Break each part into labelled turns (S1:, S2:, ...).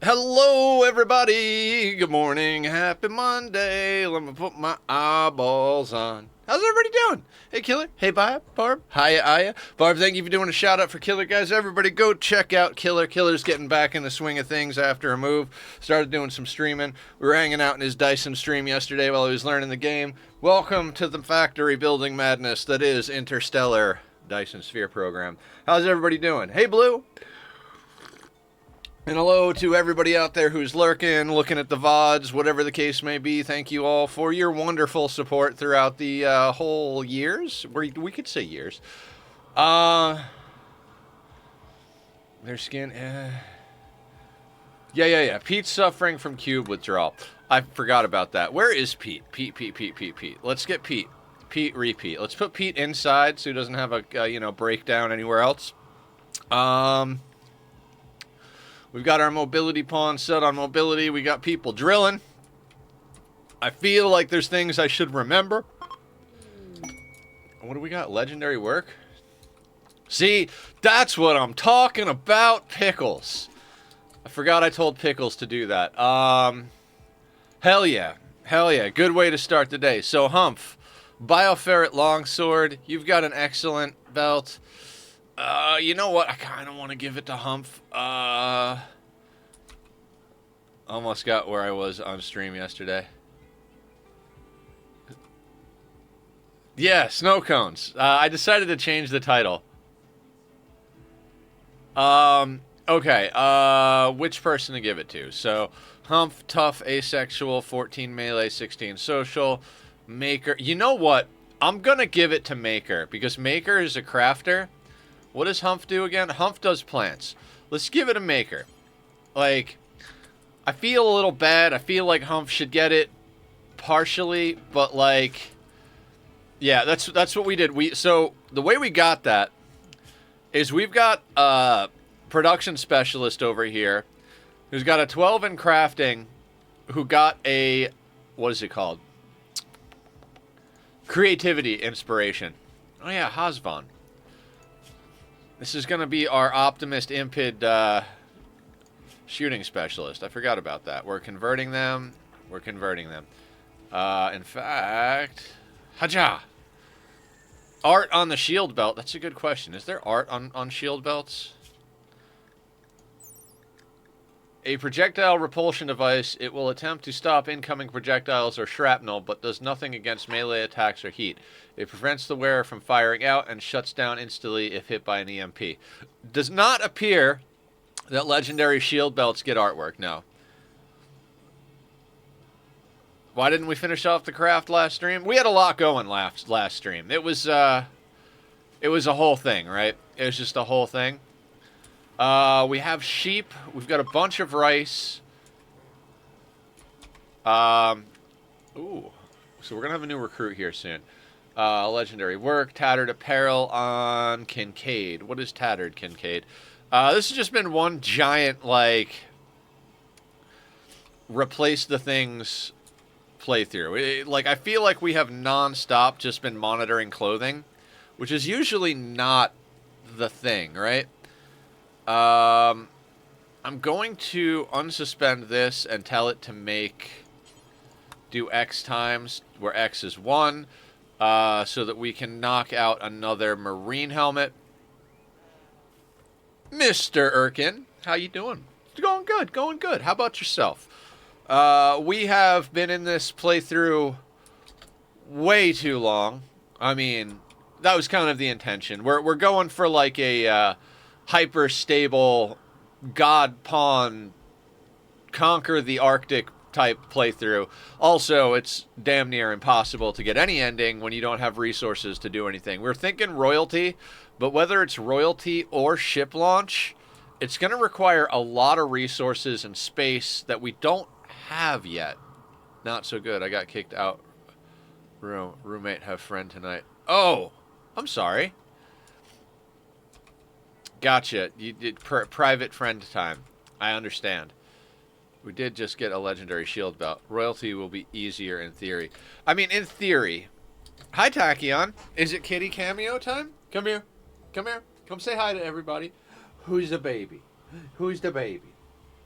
S1: Hello, everybody. Good morning. Happy Monday. Let me put my eyeballs on. How's everybody doing? Hey, Killer. Hey, Barb. Hiya, Aya. Barb, thank you for doing a shout out for Killer, guys. Everybody go check out Killer. Killer's getting back in the swing of things after a move. Started doing some streaming. We were hanging out in his Dyson stream yesterday while he was learning the game. Welcome to the factory building madness that is Interstellar Dyson Sphere program. How's everybody doing? Hey, Blue. And hello to everybody out there who's lurking, looking at the VODs, whatever the case may be. Thank you all for your wonderful support throughout the whole years. We could say years. Their skin. Yeah. Pete's suffering from cube withdrawal. I forgot about that. Where is Pete? Pete. Let's get Pete. Pete, repeat. Let's put Pete inside so he doesn't have a breakdown anywhere else. We've got our mobility pawn set on mobility. We got people drilling. I feel like there's things I should remember. What do we got? Legendary work? See, that's what I'm talking about, Pickles. I forgot I told Pickles to do that. Hell yeah. Good way to start the day. So, Humph, Bioferret Longsword. You've got an excellent belt. You know what? I kind of want to give it to Humph. Almost got where I was on stream yesterday. Yeah, snow cones. I decided to change the title. Okay. Which person to give it to? So, Humph, tough, asexual, 14 melee, 16 social. Maker. You know what? I'm gonna give it to Maker because Maker is a crafter. What does Humph do again? Humph does plants. Let's give it a Maker. Like, I feel a little bad. I feel like Humph should get it partially, but like, yeah, that's what we did. So the way we got that is we've got a production specialist over here who's got a 12 in crafting, who got a, what is it called? Creativity inspiration. Oh yeah, Hasvan. This is going to be our Optimist Impid shooting specialist. I forgot about that. We're converting them. In fact, Haja! Art on the shield belt. That's a good question. Is there art on shield belts? A projectile repulsion device. It will attempt to stop incoming projectiles or shrapnel, but does nothing against melee attacks or heat. It prevents the wearer from firing out and shuts down instantly if hit by an EMP. Does not appear that legendary shield belts get artwork, no. Why didn't we finish off the craft last stream? We had a lot going last stream. It was a whole thing, right? It was just a whole thing. We have sheep. We've got a bunch of rice. Ooh. So we're going to have a new recruit here soon. Legendary work. Tattered apparel on Kincaid. What is tattered, Kincaid? This has just been one giant, like, replace the things playthrough. Like, I feel like we have non-stop just been monitoring clothing, which is usually not the thing, right? I'm going to unsuspend this and tell it to do X times, where X is 1, so that we can knock out another marine helmet. Mr. Erkin, how you doing? Going good. How about yourself? We have been in this playthrough way too long. I mean, that was kind of the intention. We're going for like a hyper-stable God Pawn conquer the Arctic type playthrough. Also, it's damn near impossible to get any ending when you don't have resources to do anything. We're thinking royalty, but whether it's royalty or ship launch, it's going to require a lot of resources and space that we don't have yet. Not so good. I got kicked out. Roommate have friend tonight. Oh, I'm sorry. Gotcha. You did private friend time. I understand. We did just get a legendary shield belt. Royalty will be easier in theory. I mean, in theory. Hi, Tachyon. Is it kitty cameo time? Come here. Come say hi to everybody. Who's the baby?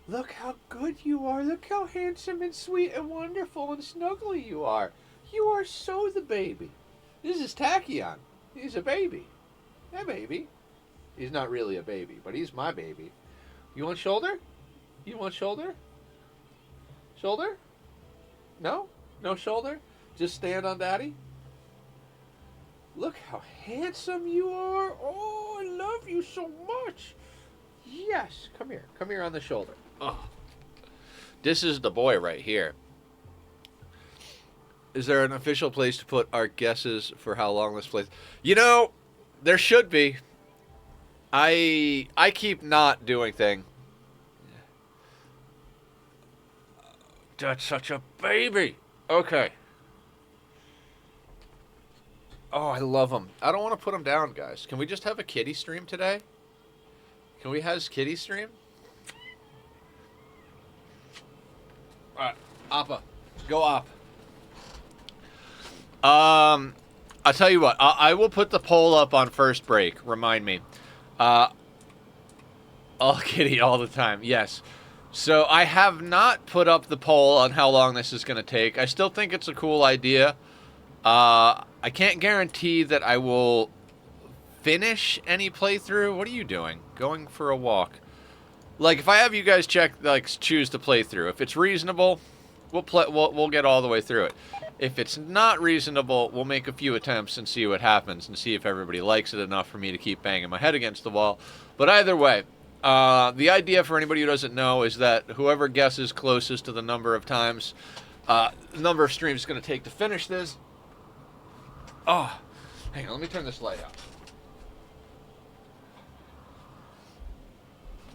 S1: Look how good you are. Look how handsome and sweet and wonderful and snuggly you are. You are so the baby. This is Tachyon. He's a baby. Hey, baby. He's not really a baby, but he's my baby. You want shoulder? You want shoulder? Shoulder? No? No shoulder? Just stand on daddy? Look how handsome you are. Oh, I love you so much. Yes. Come here. Come here on the shoulder. Oh. This is the boy right here. Is there an official place to put our guesses for how long this place? You know, there should be. I keep not doing thing. That's such a baby. Okay. Oh, I love him. I don't want to put him down, guys. Can we just have a kitty stream today? Can we have kitty stream? All right, Appa, go Op. I'll tell you what. I will put the poll up on first break. Remind me. All kitty all the time. Yes. So I have not put up the poll on how long this is going to take. I still think it's a cool idea. I can't guarantee that I will finish any playthrough. What are you doing? Going for a walk. Like, if I have you guys choose to play through. If it's reasonable, we'll get all the way through it. If it's not reasonable, we'll make a few attempts and see what happens and see if everybody likes it enough for me to keep banging my head against the wall. But either way, the idea for anybody who doesn't know is that whoever guesses closest to the number of times, number of streams it's going to take to finish this. Oh, hang on, let me turn this light out.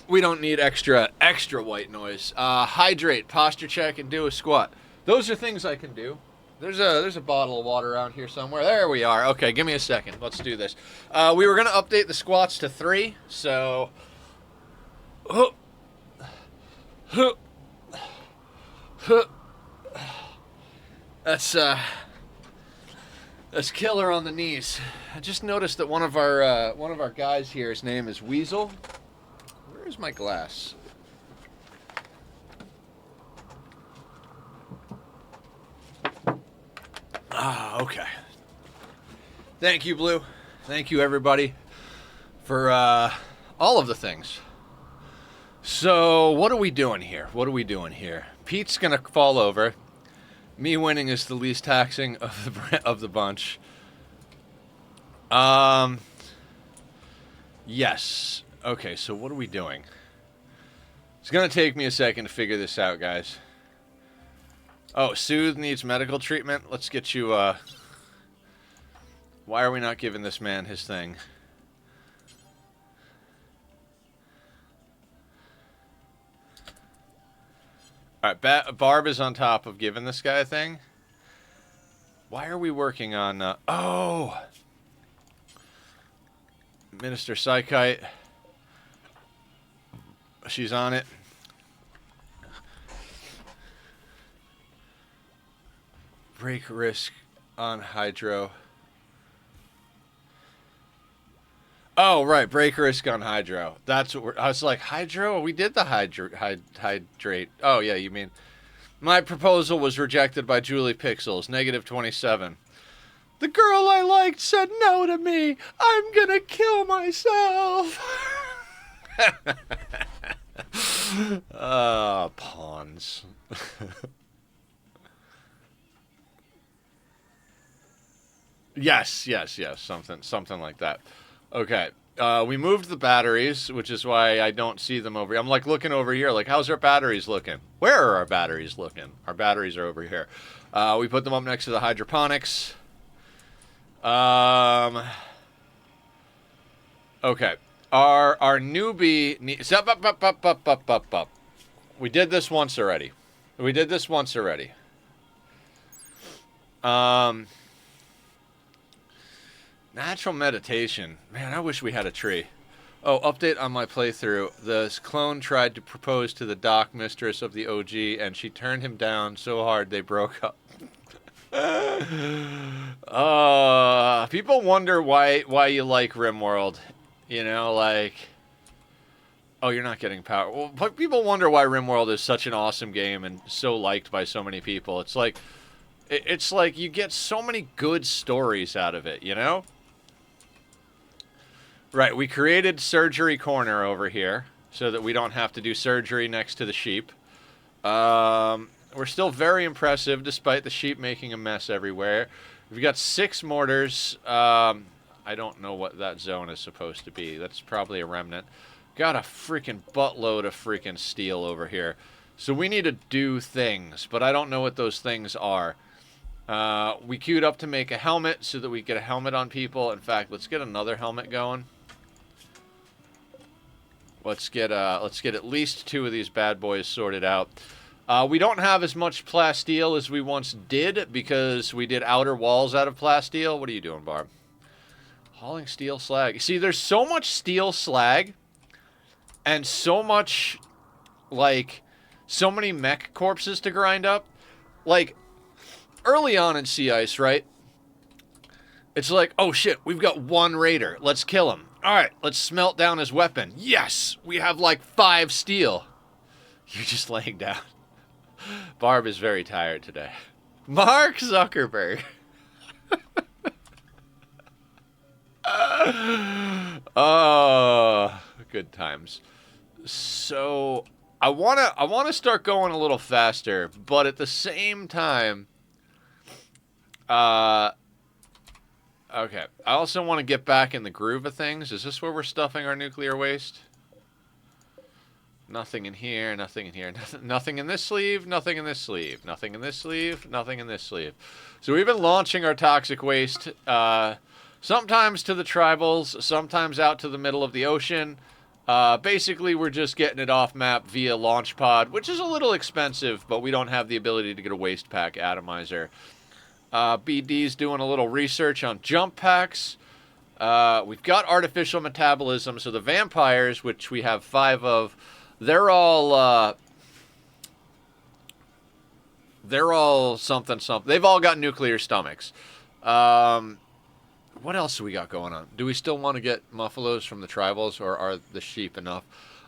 S1: We don't need extra white noise. Hydrate, posture check, and do a squat. Those are things I can do. There's a bottle of water around here somewhere. There we are. Okay, give me a second. Let's do this. We were going to update the squats to 3, so... That's killer on the knees. I just noticed that one of our guys here, his name is Weasel. Where's my glass? Okay. Thank you, Blue. Thank you, everybody, for all of the things. So, what are we doing here? What are we doing here? Pete's gonna fall over. Me winning is the least taxing of the bunch. Yes. Okay, so what are we doing? It's gonna take me a second to figure this out, guys. Oh, Soothe needs medical treatment. Let's get you, why are we not giving this man his thing? Alright, Barb is on top of giving this guy a thing. Why are we working on, oh! Minister Psychite. She's on it. Break risk on Hydro. Oh, right. Break risk on Hydro. That's what I was like, Hydro? We did the hydrate. Oh, yeah, you mean... My proposal was rejected by Julie Pixels. -27. The girl I liked said no to me. I'm gonna kill myself. Pawns. Yes. Something like that. Okay. We moved the batteries, which is why I don't see them over here. I'm like looking over here, like, how's our batteries looking? Where are our batteries looking? Our batteries are over here. We put them up next to the hydroponics. Okay. Our newbie up. We did this once already. Natural meditation. Man, I wish we had a tree. Oh, update on my playthrough. The clone tried to propose to the doc mistress of the OG, and she turned him down so hard they broke up. People wonder why you like Rimworld. You know, like... Oh, you're not getting power. Well, but people wonder why Rimworld is such an awesome game and so liked by so many people. It's like you get so many good stories out of it, you know? Right, we created Surgery Corner over here so that we don't have to do surgery next to the sheep. We're still very impressive despite the sheep making a mess everywhere. We've got 6 mortars. I don't know what that zone is supposed to be. That's probably a remnant. Got a freaking buttload of freaking steel over here. So we need to do things, but I don't know what those things are. We queued up to make a helmet so that we get a helmet on people. In fact, let's get another helmet going. Let's get at least 2 of these bad boys sorted out. We don't have as much plasteel as we once did because we did outer walls out of plasteel. What are you doing, Barb? Hauling steel slag. See, there's so much steel slag and so much, like, so many mech corpses to grind up. Like, early on in Sea Ice, right? It's like, oh shit, we've got 1 raider. Let's kill him. Alright, let's smelt down his weapon. Yes! We have like 5 steel. You're just laying down. Barb is very tired today. Mark Zuckerberg. Oh, good times. So, I wanna start going a little faster, but at the same time, okay. I also want to get back in the groove of things. Is this where we're stuffing our nuclear waste? Nothing in here, nothing in here, nothing in this sleeve, nothing in this sleeve, nothing in this sleeve, nothing in this sleeve. So we've been launching our toxic waste, sometimes to the tribals, sometimes out to the middle of the ocean. Basically, we're just getting it off map via launch pod, which is a little expensive, but we don't have the ability to get a waste pack atomizer. BD's doing a little research on jump packs. We've got artificial metabolism, so the vampires, which we have 5 of, they're all something. They've all got nuclear stomachs. What else do we got going on? Do we still want to get muffalos from the tribals, or are the sheep enough?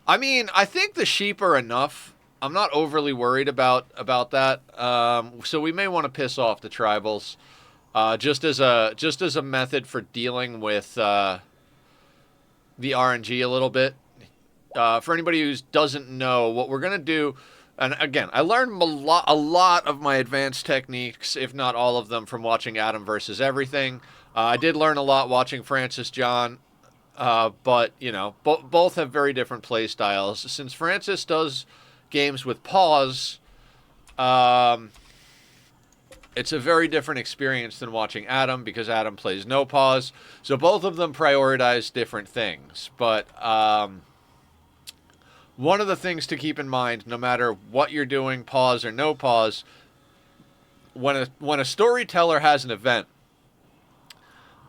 S1: I mean, I think the sheep are enough. I'm not overly worried about that. So we may want to piss off the tribals, just as a method for dealing with the RNG a little bit. For anybody who doesn't know, what we're gonna do, and again, I learned a lot of my advanced techniques, if not all of them, from watching Adam versus Everything. I did learn a lot watching Francis John. But you know, both have very different play styles. Since Francis does games with pause, it's a very different experience than watching Adam, because Adam plays no pause. So both of them prioritize different things. But one of the things to keep in mind, no matter what you're doing, pause or no pause, when a storyteller has an event,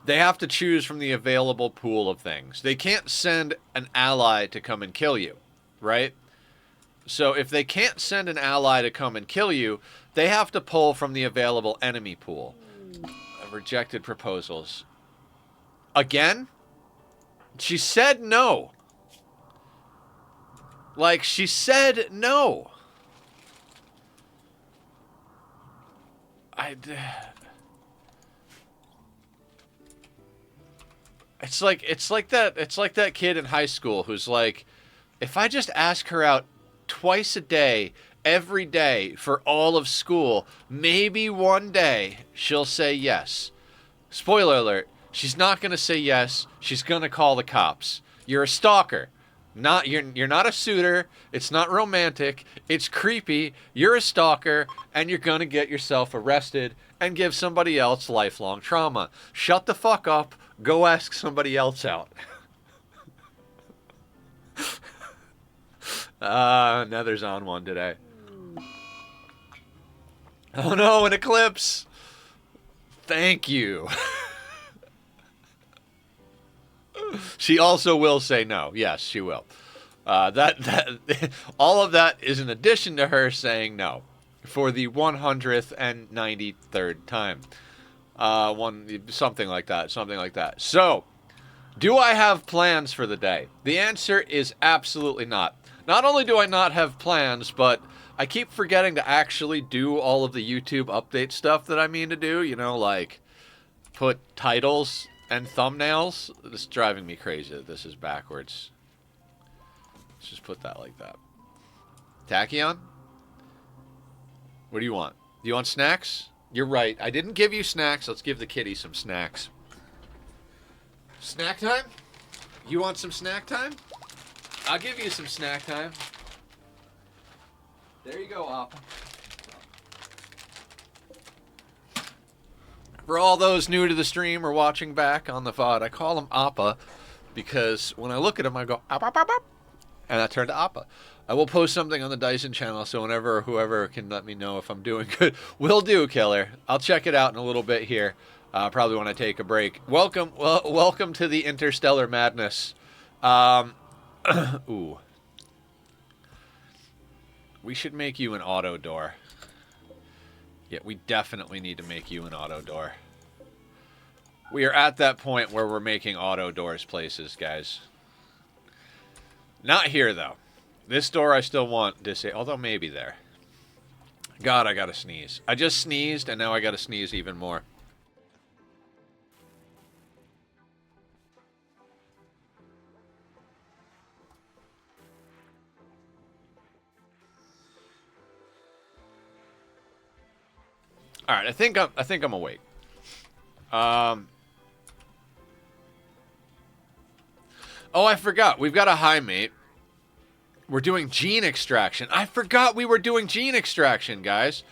S1: they have to choose from the available pool of things. They can't send an ally to come and kill you, right? So if they can't send an ally to come and kill you, they have to pull from the available enemy pool. Rejected proposals. Again? She said no. Like, she said no. It's like that kid in high school who's like, if I just ask her out twice a day, every day, for all of school, maybe one day she'll say yes. Spoiler alert, she's not going to say yes. She's going to call the cops. You're a stalker. You're not a suitor. It's not romantic. It's creepy. You're a stalker, and you're going to get yourself arrested and give somebody else lifelong trauma. Shut the fuck up. Go ask somebody else out. Nether's on one today. Oh no, an eclipse! Thank you. She also will say no. Yes, she will. That all of that is in addition to her saying no for the 193rd time. Something like that. So, Do I have plans for the day? The answer is absolutely not. Not only do I not have plans, but I keep forgetting to actually do all of the YouTube update stuff that I mean to do. You know, like put titles and thumbnails. It's driving me crazy that this is backwards. Let's just put that like that. Tachyon? What do you want? Do you want snacks? You're right. I didn't give you snacks. Let's give the kitty some snacks. Snack time? You want some snack time? I'll give you some snack time. There you go, Appa. For all those new to the stream or watching back on the VOD, I call him Appa because when I look at him, I go, Appa, Appa, Appa, and I turn to Appa. I will post something on the Dyson channel, so whenever whoever can let me know if I'm doing good, will do, Killer. I'll check it out in a little bit here. Probably when I take a break. Welcome to the Interstellar Madness. Ooh. We should make you an auto door. Yeah, we definitely need to make you an auto door. We are at that point where we're making auto doors places, guys. Not here, though. This door I still want disabled, although maybe there. God, I gotta sneeze. I just sneezed, and now I gotta sneeze even more. All right, I think I'm awake. Oh, I forgot. We've got a high mate. We're doing gene extraction. I forgot we were doing gene extraction, guys.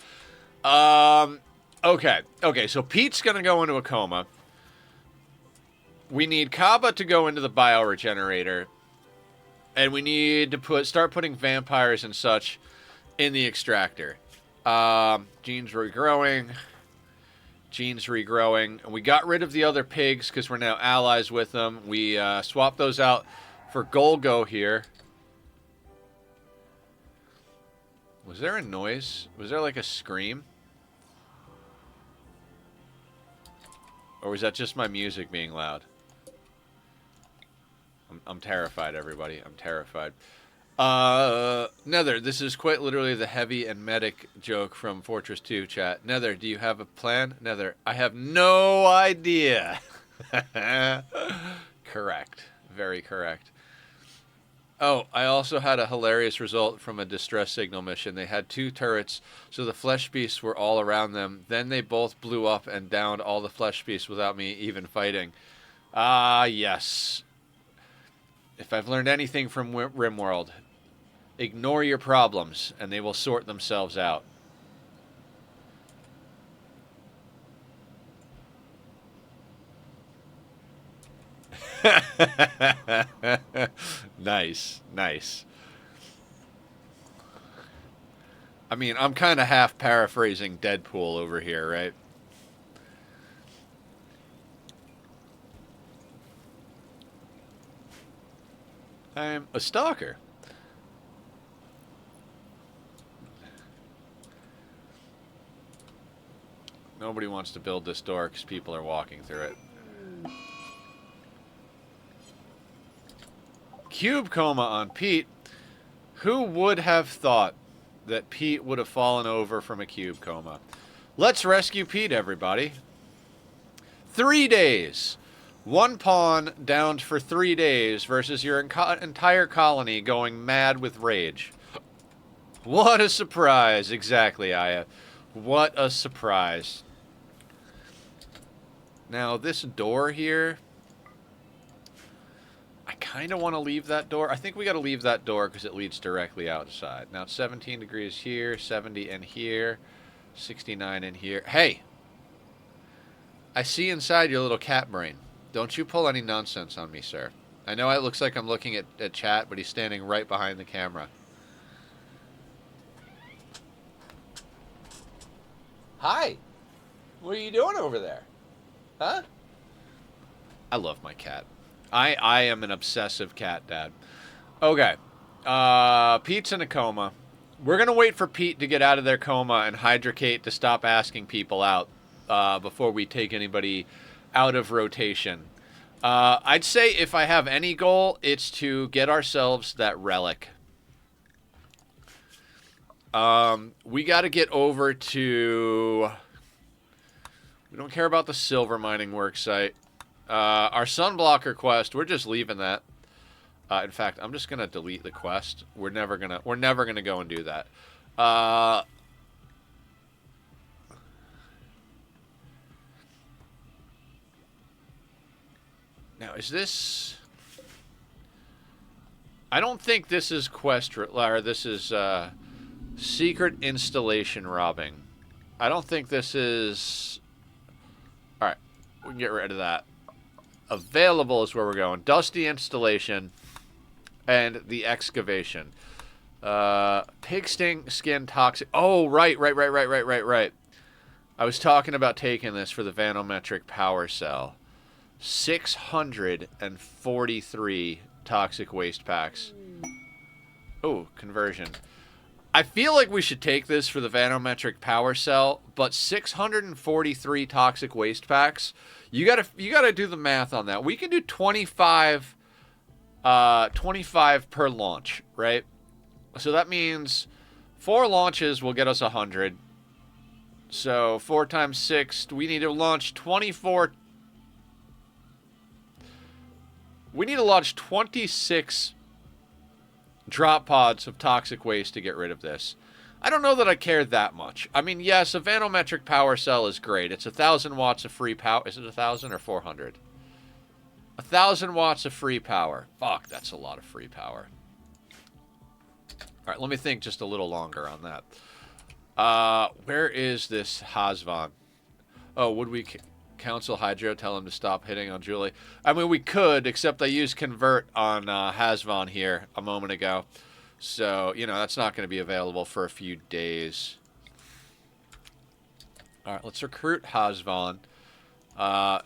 S1: Okay. So Pete's gonna go into a coma. We need Kaba to go into the bioregenerator, and we need to start putting vampires and such in the extractor. Genes regrowing. And we got rid of the other pigs because we're now allies with them. We swapped those out for Golgo here. Was there a noise? Was there like a scream? Or was that just my music being loud? I'm terrified, everybody. I'm terrified. Nether, this is quite literally the heavy and medic joke from Fortress 2 chat. Nether, do you have a plan? Nether, I have no idea. Correct. Very correct. Oh, I also had a hilarious result from a distress signal mission. They had 2 turrets, so the flesh beasts were all around them. Then they both blew up and downed all the flesh beasts without me even fighting. Ah, yes. If I've learned anything from Rimworld, ignore your problems, and they will sort themselves out. Nice. I mean, I'm kind of half paraphrasing Deadpool over here, right? I'm a stalker. Nobody wants to build this door because people are walking through it. Cube coma on Pete. Who would have thought that Pete would have fallen over from a cube coma? Let's rescue Pete, everybody. 3 days. 1 pawn downed for 3 days versus your entire colony going mad with rage. What a surprise. Exactly, Aya. What a surprise. Now, this door here, I kind of want to leave that door. I think we got to leave that door because it leads directly outside. Now, it's 17 degrees here, 70 in here, 69 in here. Hey! I see inside your little cat brain. Don't you pull any nonsense on me, sir. I know it looks like I'm looking at chat, but he's standing right behind the camera. Hi! What are you doing over there? Huh? I love my cat. I am an obsessive cat dad. Okay. Pete's in a coma. We're going to wait for Pete to get out of their coma and Hydrocate to stop asking people out before we take anybody out of rotation. I'd say if I have any goal, it's to get ourselves that relic. We got to get over to... We don't care about the silver mining work site. Our sunblocker quest, we're just leaving that. In fact, I'm just gonna delete the quest. We're never gonna go and do that. Now, is this... I don't think this is quest... Or this is, secret installation robbing. I don't think this is... Alright, we can get rid of that. Available is where we're going. Dusty installation and the excavation. Pig skin toxic... Oh, right. I was talking about taking this for the vanometric power cell. 643 toxic waste packs. Oh, conversion. I feel like we should take this for the vanometric power cell, but 643 toxic waste packs. You gotta do the math on that. We can do 25 per launch, right? So that means 4 launches will get us 100. So 4 times 6, we need to launch 24. We need to launch 26 drop pods of toxic waste to get rid of this. I don't know that I care that much. I mean, yes, a vanometric power cell is great. It's 1,000 watts of free power. Is it 1,000 or 400? 1,000 watts of free power. Fuck, that's a lot of free power. All right, let me think just a little longer on that. Where is this Hasvan? Oh, would we counsel Hydro, tell him to stop hitting on Julie? I mean, we could, except I used convert on Hasvan here a moment ago. So, you know, that's not going to be available for a few days. All right, let's recruit Hasvan.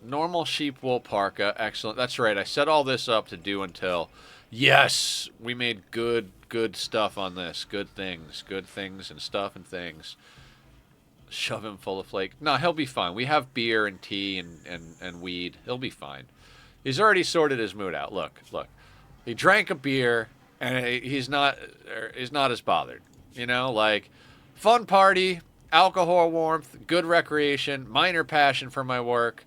S1: Normal sheep wool parka. Excellent. That's right. I set all this up to do until... Yes! We made good stuff on this. Good things and stuff and things. Shove him full of flake. No, he'll be fine. We have beer and tea and weed. He'll be fine. He's already sorted his mood out. Look. He drank a beer, and he's not as bothered. You know, like, fun party, alcohol warmth, good recreation, minor passion for my work.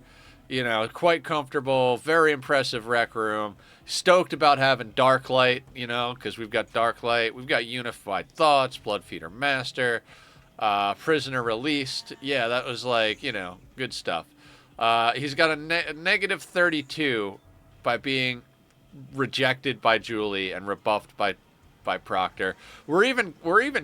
S1: You know, quite comfortable, very impressive rec room. Stoked about having dark light, you know, because we've got dark light. We've got unified thoughts, Bloodfeeder Master. Prisoner released. Yeah, that was like, you know, good stuff. He's got a negative 32 by being rejected by Julie and rebuffed by Proctor. We're even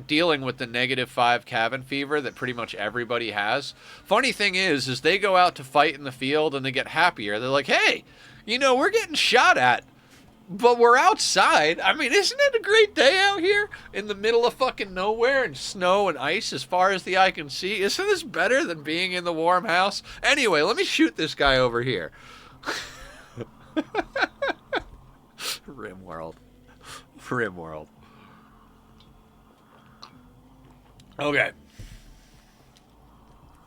S1: dealing with the -5 cabin fever that pretty much everybody has. Funny thing is they go out to fight in the field and they get happier. They're like, hey, you know, we're getting shot at, but we're outside. I mean, isn't it a great day out here in the middle of fucking nowhere and snow and ice as far as the eye can see? Isn't this better than being in the warm house? Anyway, let me shoot this guy over here. Rimworld. Okay.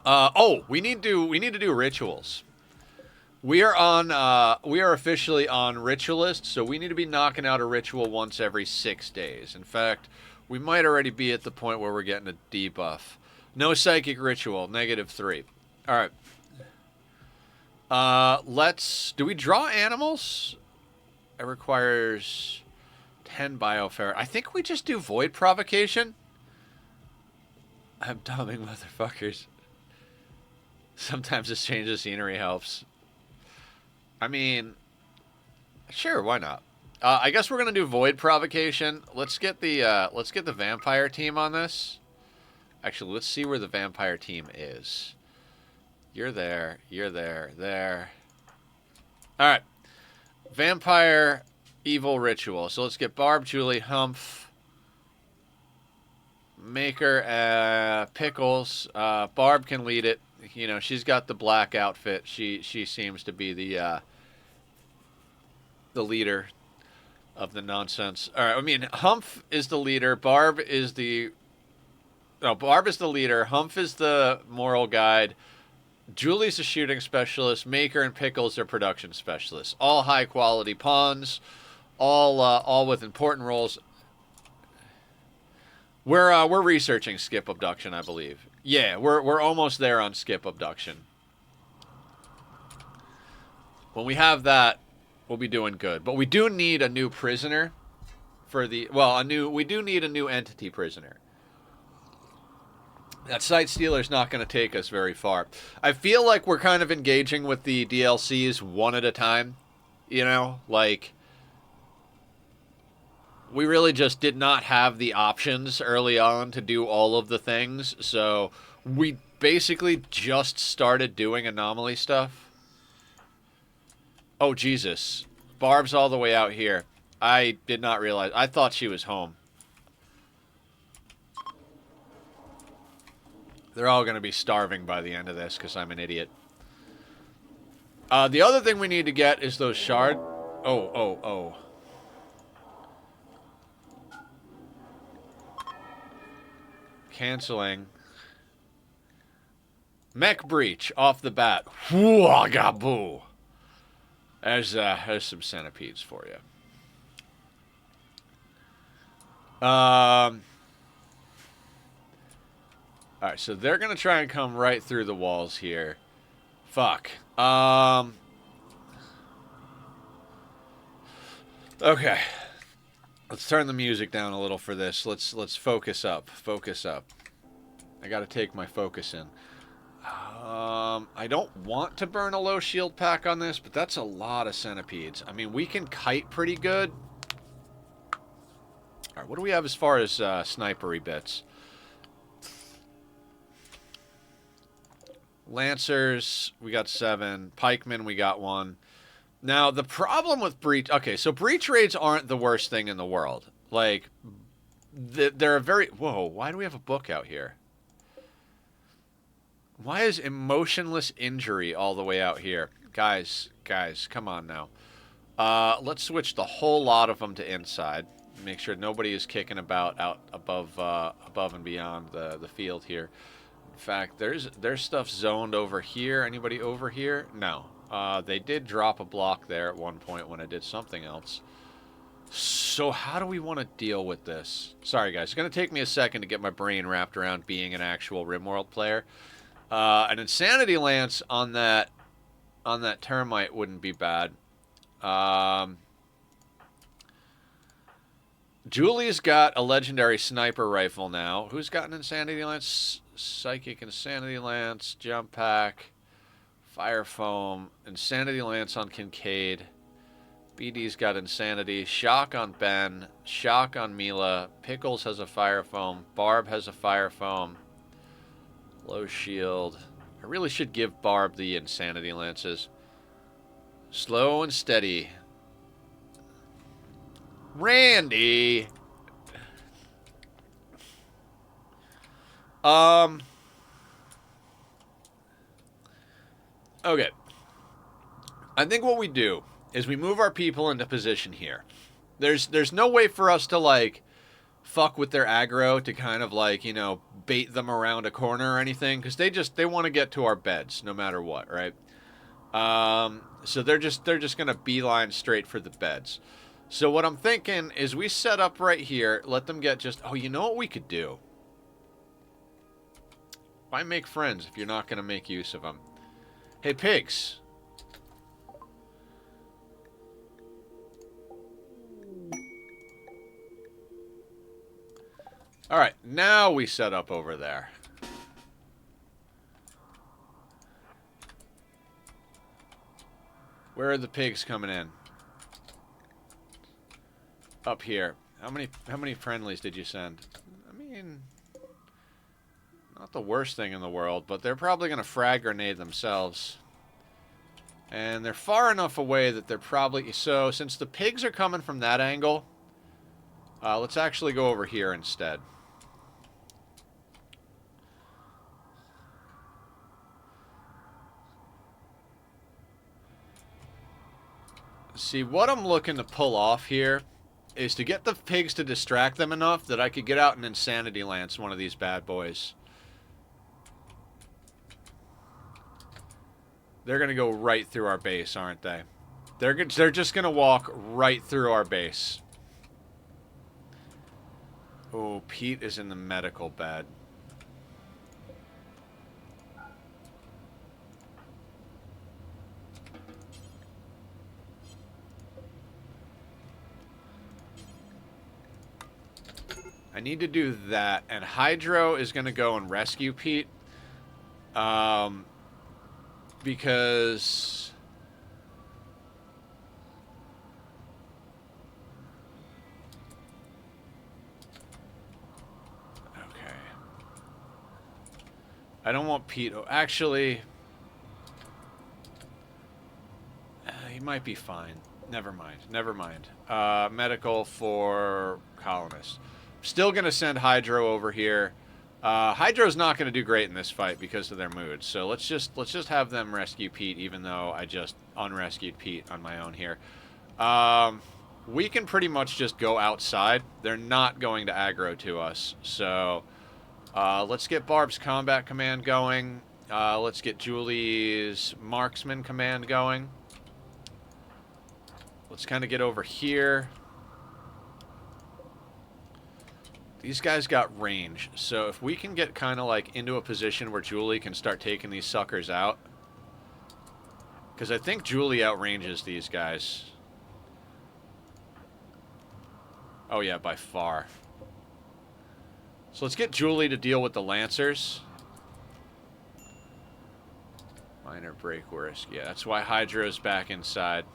S1: Oh, we need to do rituals. We are officially on Ritualist, so we need to be knocking out a ritual once every 6 days. In fact, we might already be at the point where we're getting a debuff. No psychic ritual, -3. All right. Do we draw animals? It requires 10 bioferret. I think we just do void provocation. I'm dumbing motherfuckers. Sometimes this change of scenery helps. I mean, sure, why not? I guess we're gonna do void provocation. Let's get the vampire team on this. Actually, let's see where the vampire team is. You're there. There. All right. Vampire evil ritual. So let's get Barb, Julie, Humph, Maker, Pickles. Barb can lead it. You know, she's got the black outfit. She seems to be the leader of the nonsense. All right, I mean, Humph is the leader. Barb is the leader. Humph is the moral guide. Julie's a shooting specialist. Maker and Pickles are production specialists. All high quality pawns, all with important roles. We're researching skip abduction, I believe. Yeah, we're almost there on skip abduction. When we have that, we'll be doing good. But we do need a new prisoner for the we do need a new entity prisoner. That Sight Stealer's not going to take us very far. I feel like we're kind of engaging with the DLCs one at a time. You know, like we really just did not have the options early on to do all of the things, so we basically just started doing anomaly stuff. Oh, Jesus. Barb's all the way out here. I did not realize. I thought she was home. They're all going to be starving by the end of this because I'm an idiot. The other thing we need to get is those shard... Oh. Canceling. Mech breach off the bat. Whoogaboo. There's some centipedes for you. Alright, so they're gonna try and come right through the walls here. Fuck. Okay. Let's turn the music down a little for this. Let's focus up. Focus up. I gotta take my focus in. I don't want to burn a low shield pack on this, but that's a lot of centipedes. I mean, we can kite pretty good. Alright, what do we have as far as snipery bits? Lancers, we got 7. Pikemen, we got 1. Now, the problem with breach... Okay, so breach raids aren't the worst thing in the world. Like, they're a very... Whoa, why do we have a book out here? Why is emotionless injury all the way out here? Guys, come on now. Let's switch the whole lot of them to inside. Make sure nobody is kicking about out above and beyond the field here. In fact, there's stuff zoned over here. Anybody over here? No. They did drop a block there at one point when I did something else. So how do we want to deal with this? Sorry, guys. It's going to take me a second to get my brain wrapped around being an actual Rimworld player. An Insanity Lance on that termite wouldn't be bad. Julie's got a legendary sniper rifle now. Who's got an Insanity Lance? Psychic Insanity Lance, Jump Pack, Fire Foam, Insanity Lance on Kincaid. BD's got Insanity. Shock on Ben. Shock on Mila. Pickles has a Fire Foam. Barb has a Fire Foam. Low shield. I really should give Barb the Insanity Lances. Slow and steady. Randy! Okay. I think what we do is we move our people into position here. There's no way for us to, like, fuck with their aggro to kind of, like, you know, bait them around a corner or anything, because they want to get to our beds no matter what, right? So they're just gonna beeline straight for the beds. So what I'm thinking is we set up right here, let them get just... Oh, you know what we could do? Why make friends if you're not gonna make use of them? Hey, pigs. Alright, now we set up over there. Where are the pigs coming in? Up here. How many friendlies did you send? I mean, not the worst thing in the world, but they're probably going to frag grenade themselves. And they're far enough away that they're probably... So, since the pigs are coming from that angle, let's actually go over here instead. See, what I'm looking to pull off here is to get the pigs to distract them enough that I could get out and Insanity Lance one of these bad boys. They're going to go right through our base, aren't they? They're just going to walk right through our base. Oh, Pete is in the medical bed. I need to do that, and Hydro is going to go and rescue Pete. Because... Okay. I don't want Pete... Oh, actually... he might be fine. Never mind. Never mind. Medical for colonists. Still going to send Hydro over here. Hydro's not going to do great in this fight because of their mood. So let's just have them rescue Pete, even though I just unrescued Pete on my own here. We can pretty much just go outside. They're not going to aggro to us. So let's get Barb's combat command going. Let's get Julie's marksman command going. Let's kind of get over here. These guys got range, so if we can get kind of like into a position where Julie can start taking these suckers out, because I think Julie outranges these guys. Oh yeah, by far. So let's get Julie to deal with the Lancers. Minor break risk. Yeah, that's why Hydro's back inside.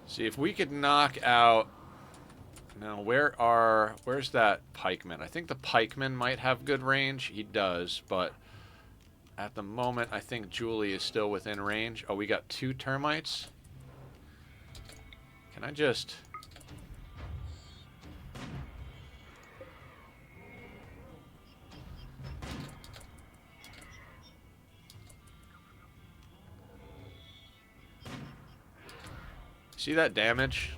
S1: See if we could knock out... Now, where's that pikeman? I think the pikeman might have good range. He does, but at the moment, I think Julie is still within range. Oh, we got 2 termites. Can I just... See that damage?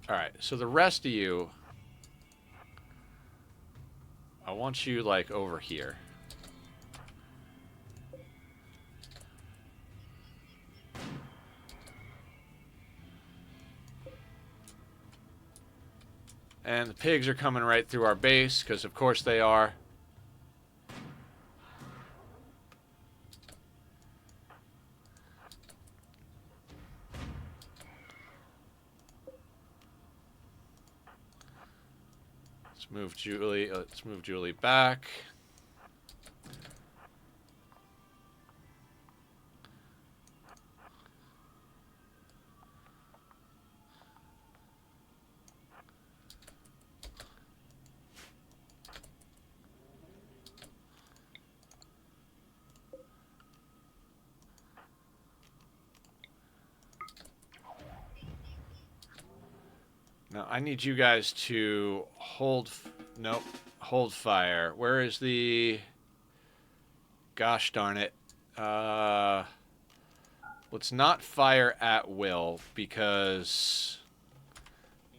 S1: Alright, so the rest of you... I want you, like, over here. And the pigs are coming right through our base, because of course they are. Let's move Julie back. Now I need you guys to hold... Nope. Hold fire. Where is the... Gosh darn it. Let's not fire at will, because...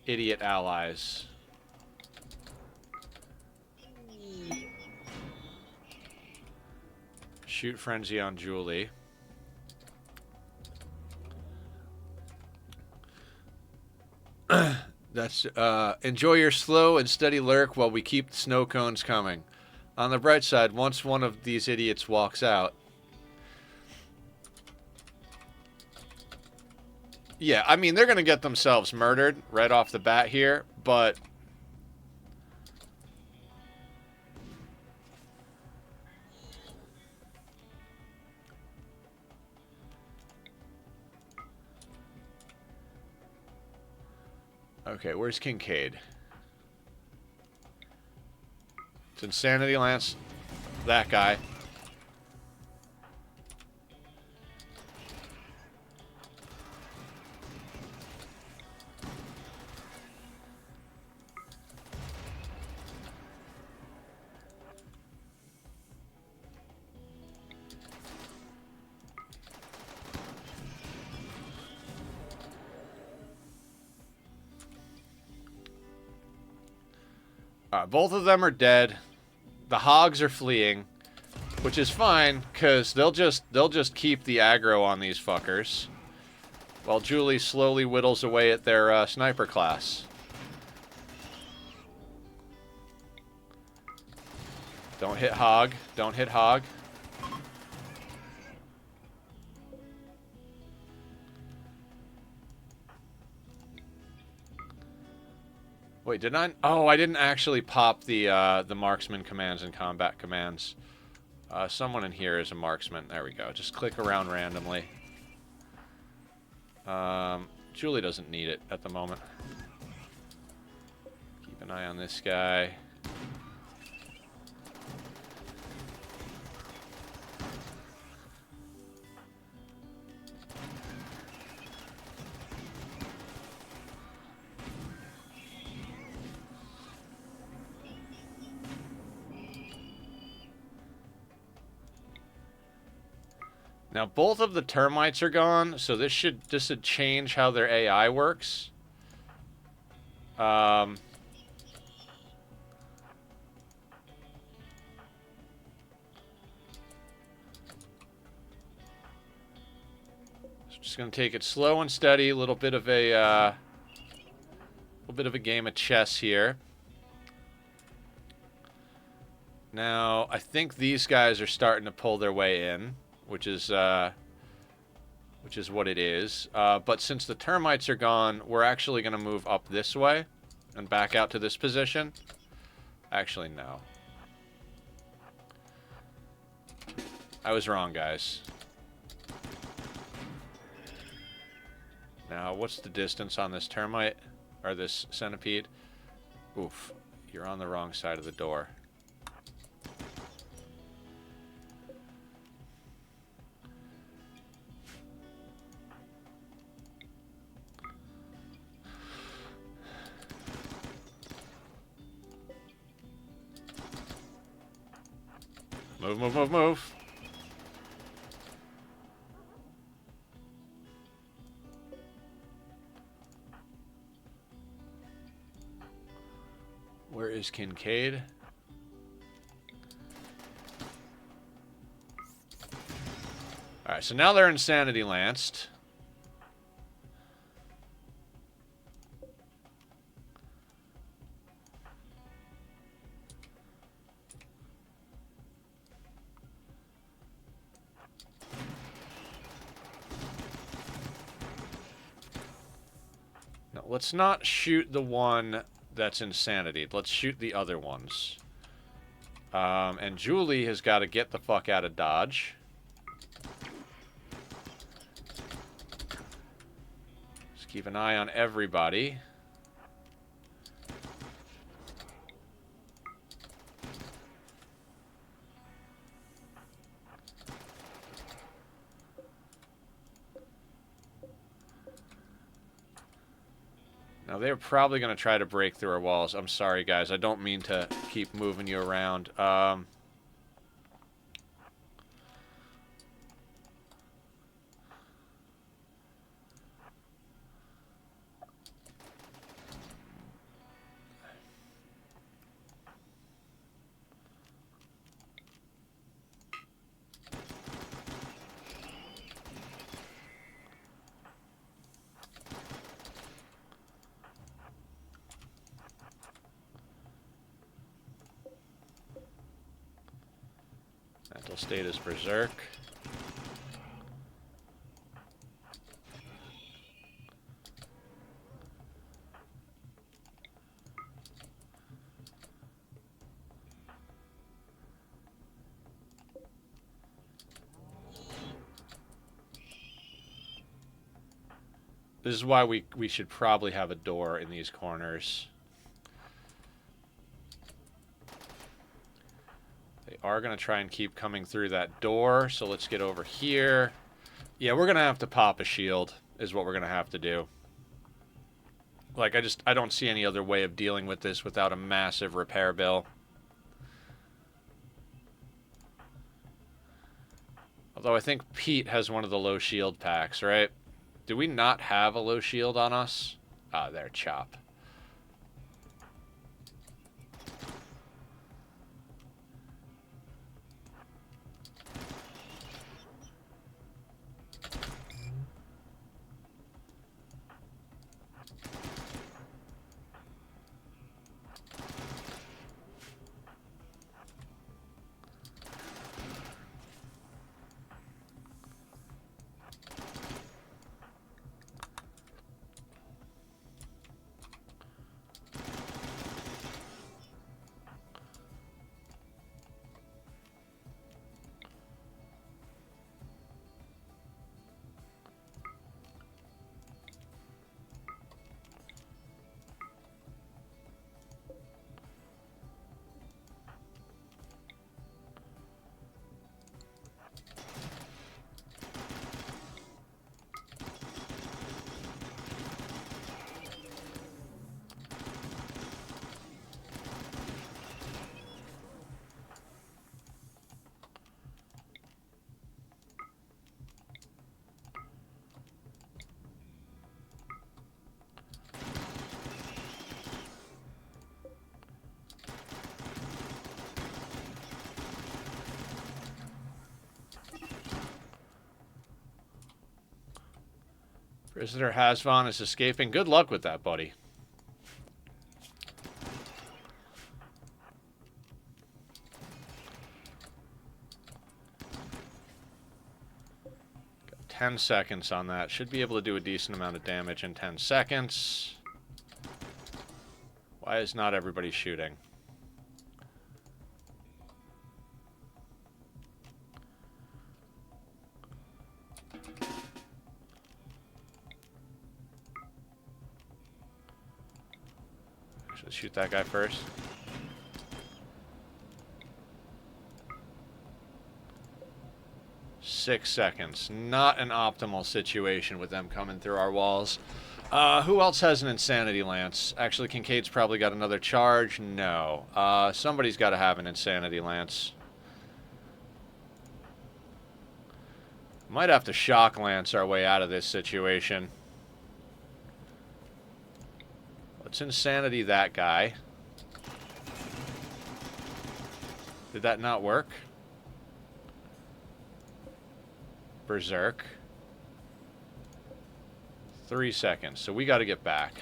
S1: Idiot allies. Shoot frenzy on Julie. That's, enjoy your slow and steady lurk while we keep the snow cones coming. On the bright side, once one of these idiots walks out... Yeah, I mean, they're going to get themselves murdered right off the bat here, but... Okay, where's Kincaid? It's Insanity Lance. That guy. Both of them are dead. The hogs are fleeing, which is fine, because they'll just keep the aggro on these fuckers, while Julie slowly whittles away at their sniper class. Don't hit hog. Don't hit hog. Wait, did I? Oh, I didn't actually pop the marksman commands and combat commands. Someone in here is a marksman. There we go. Just click around randomly. Julie doesn't need it at the moment. Keep an eye on this guy. Now, both of the termites are gone, so this should change how their AI works. Just gonna take it slow and steady. A little bit of a game of chess here. Now, I think these guys are starting to pull their way in, which is what it is. But since the termites are gone, we're actually going to move up this way and back out to this position. Actually, no. I was wrong, guys. Now, what's the distance on this termite? Or this centipede? Oof. You're on the wrong side of the door. Move, move, move, move. Where is Kincaid? Alright, so now they're insanity lanced. Now, let's not shoot the one that's insanity. Let's shoot the other ones. And Julie has got to get the fuck out of Dodge. Just keep an eye on everybody. Now, they're probably going to try to break through our walls. I'm sorry, guys. I don't mean to keep moving you around. Mental state is berserk. This is why we should probably have a door in these corners. They are going to try and keep coming through that door, so let's get over here. Yeah, we're going to have to pop a shield, is what we're going to have to do. Like, I don't see any other way of dealing with this without a massive repair bill. Although I think Pete has one of the low shield packs, right? Do we not have a low shield on us? Ah, there, chop. Prisoner Hasvan is escaping. Good luck with that, buddy. Got 10 seconds on that. Should be able to do a decent amount of damage in 10 seconds. Why is not everybody shooting? Should I shoot that guy first? Six seconds. Not an optimal situation with them coming through our walls. Who else has an Insanity Lance? Actually, Kincaid's probably got another charge. No. Somebody's got to have an Insanity Lance. Might have to Shock Lance our way out of this situation. Let's Insanity that guy. Did that not work? Berserk. 3 seconds, so we got to get back.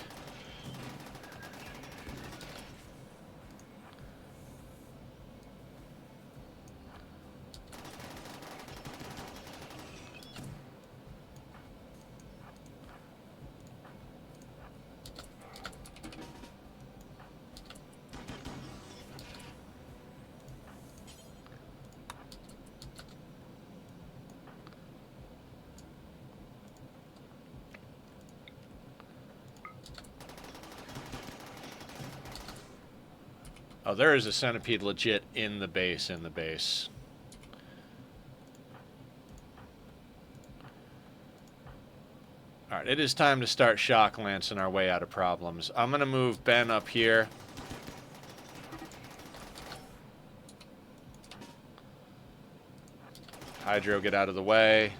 S1: Oh, there is a centipede legit in the base, Alright, it is time to start shock lancing our way out of problems. I'm going to move Ben up here. Hydro, get out of the way.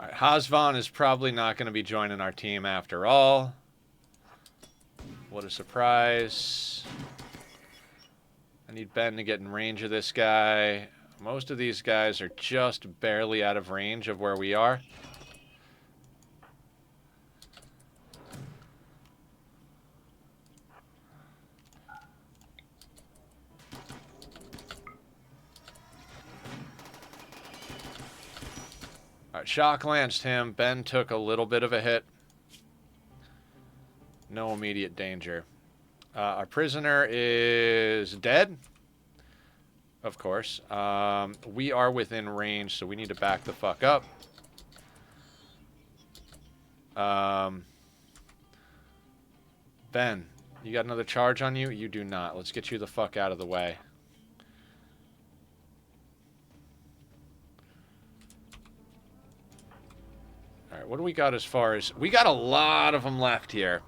S1: Alright, Hasvan is probably not going to be joining our team after all. What a surprise. I need Ben to get in range of this guy. Most of these guys are just barely out of range of where we are. Alright, shock lanced him. Ben took a little bit of a hit. No immediate danger. Our prisoner is dead. Of course. We are within range, so we need to back the fuck up. Ben, you got another charge on you? You do not. Let's get you the fuck out of the way. Alright, what do we got as far as... We got a lot of them left here.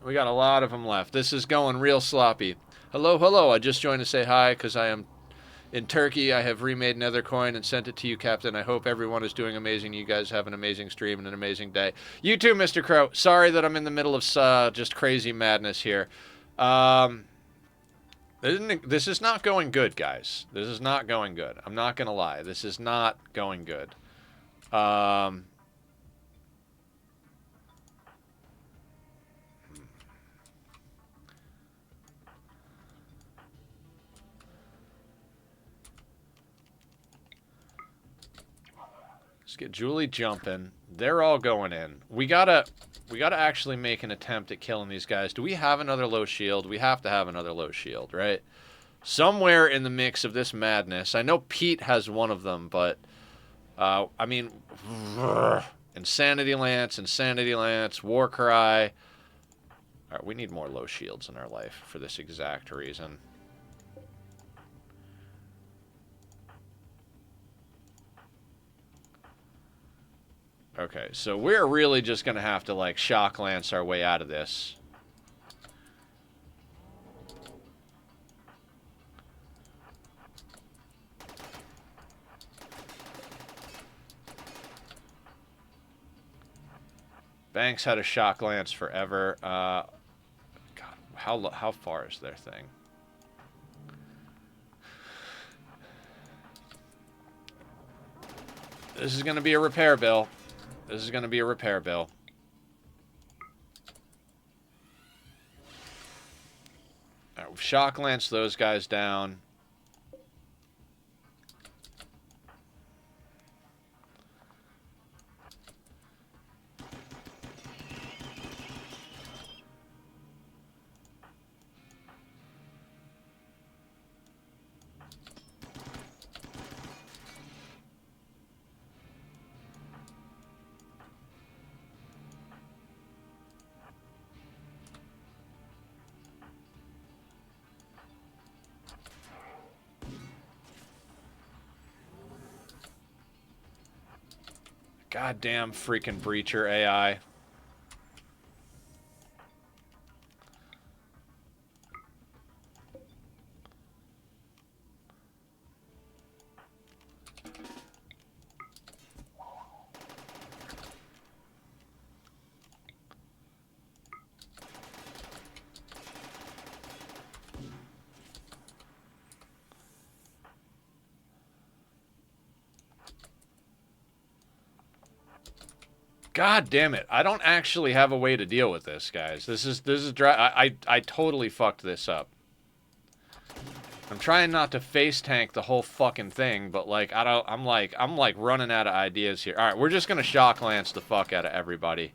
S1: We got a lot of them left. This is going real sloppy. Hello, hello. I just joined to say hi because I am in Turkey. I have remade Nether coin and sent it to you, Captain. I hope everyone is doing amazing. You guys have an amazing stream and an amazing day. You too, Mr. Crow. Sorry that I'm in the middle of just crazy madness here. This is not going good, guys. This is not going good. I'm not going to lie. This is not going good. Let's get Julie jumping. They're all going in. We gotta actually make an attempt at killing these guys. Do we have another low shield? We have to have another low shield, right? Somewhere in the mix of this madness. I know Pete has one of them, but I mean, Insanity Lance, War Cry. All right, we need more low shields in our life for this exact reason. Okay, so we're really just going to have to, like, shock lance our way out of this. Banks had a shock lance forever. God, how far is their thing? This is going to be a repair bill. This is going to be a repair bill. All right, we've shock lanced those guys down. Goddamn freaking breacher AI. God damn it. I don't actually have a way to deal with this, guys. This is I totally fucked this up. I'm trying not to face tank the whole fucking thing, but like I'm like running out of ideas here. All right, we're just going to shock lance the fuck out of everybody.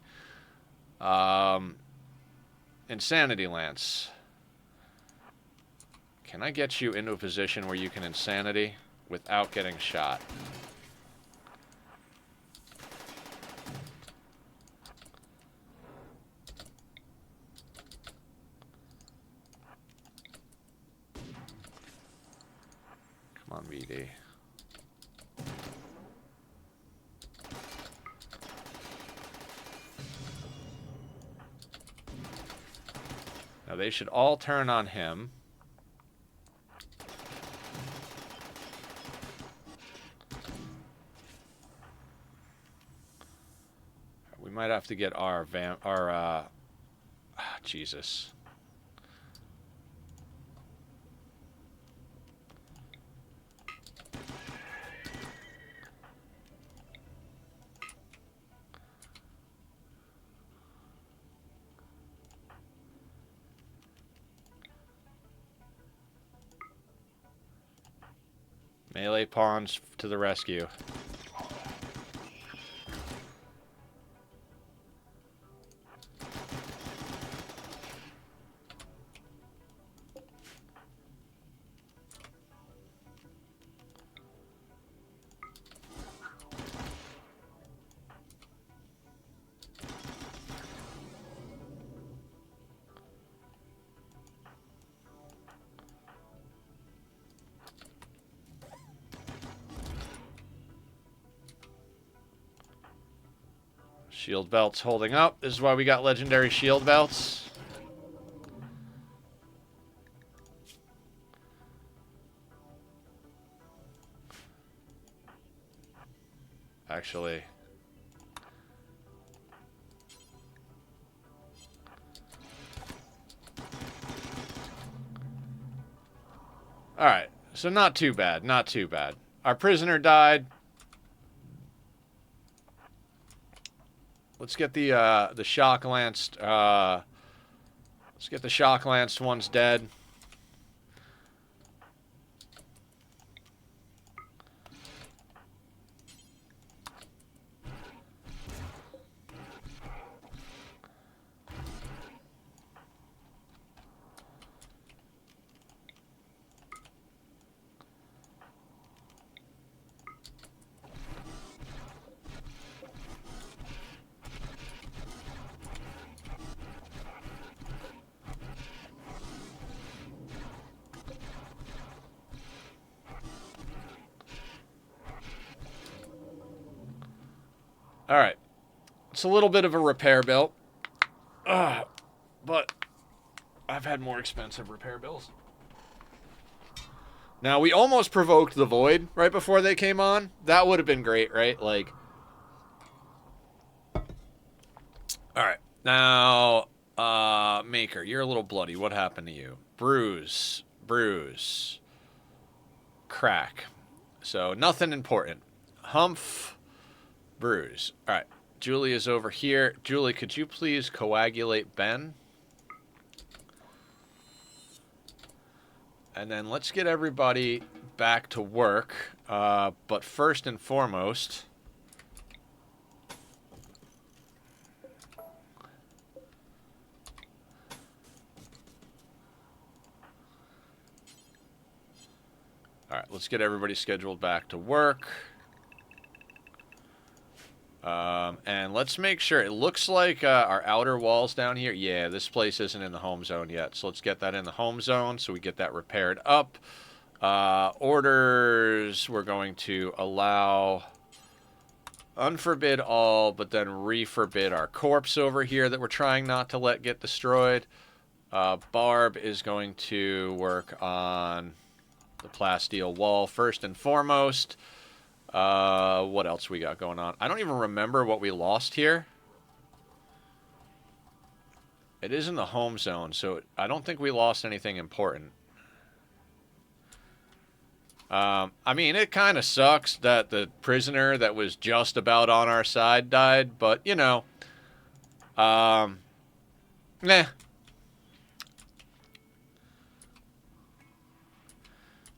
S1: Insanity lance. Can I get you into a position where you can insanity without getting shot? Come on, VD. Now they should all turn on him. We might have to get our Jesus. Melee pawns to the rescue. Shield belts holding up. This is why we got legendary shield belts. Actually. Alright, so not too bad, not too bad. Our prisoner died. Let's get the shock lanced. Let's get the shock lanced ones dead. Alright. It's a little bit of a repair bill. But I've had more expensive repair bills. Now, we almost provoked the Void right before they came on. That would have been great, right? Like, Now, Maker, you're a little bloody. What happened to you? Bruise. Bruise. Crack. So, nothing important. Humph. Bruise. Alright. Julie is over here. Julie, could you please coagulate Ben? And then let's get everybody back to work. But first and foremost... Alright, let's get everybody scheduled back to work. And let's make sure, it looks like our outer walls down here, yeah, this place isn't in the home zone yet, so let's get that in the home zone so we get that repaired up. Orders, we're going to allow unforbid all, but then reforbid our corpse over here that we're trying not to let get destroyed. Barb is going to work on the plasteel wall first and foremost. What else we got going on? I don't even remember what we lost here. It is in the home zone, so I don't think we lost anything important. I mean, it kind of sucks that the prisoner that was just about on our side died, but, you know, nah.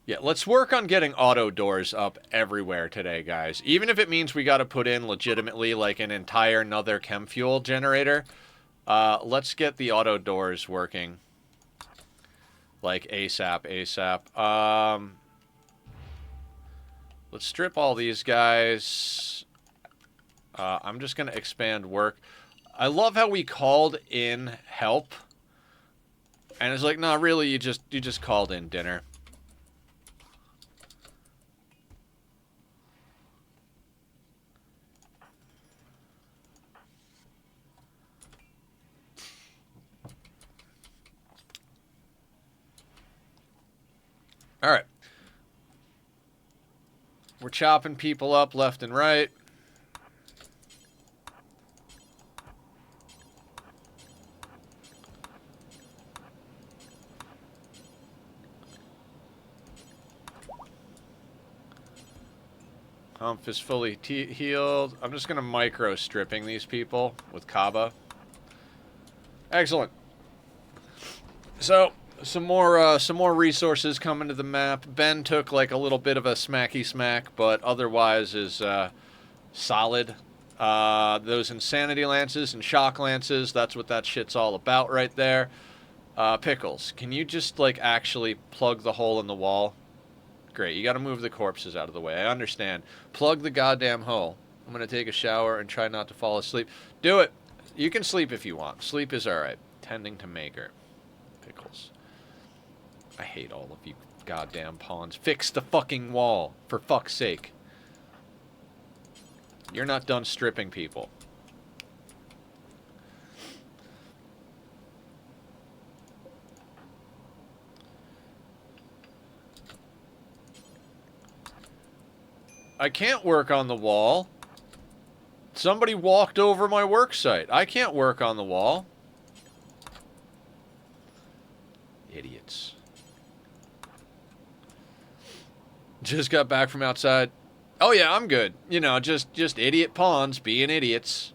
S1: Yeah, let's work on getting auto doors up everywhere today, guys. Even if it means we got to put in legitimately like an entire another chem fuel generator. Let's get the auto doors working. Like ASAP. Let's strip all these guys. I'm just going to expand work. I love how we called in help. And it's like, no, really, you just called in dinner. All right. We're chopping people up left and right. Humph is fully healed. I'm just going to micro stripping these people with Kaba. Excellent. So... Some more resources coming to the map. Ben took like a little bit of a smacky smack, but otherwise is solid. Those insanity lances and shock lances, that's what that shit's all about right there. Pickles, can you just like actually plug the hole in the wall? Great, you gotta move the corpses out of the way. I understand. Plug the goddamn hole. I'm gonna take a shower and try not to fall asleep. Do it. You can sleep if you want. Sleep is alright. Tending to Maker. Pickles. I hate all of you goddamn pawns. Fix the fucking wall, for fuck's sake. You're not done stripping people. I can't work on the wall. Somebody walked over my work site. I can't work on the wall. Idiots. Just got back from outside. Oh yeah, I'm good. You know, just idiot pawns being idiots.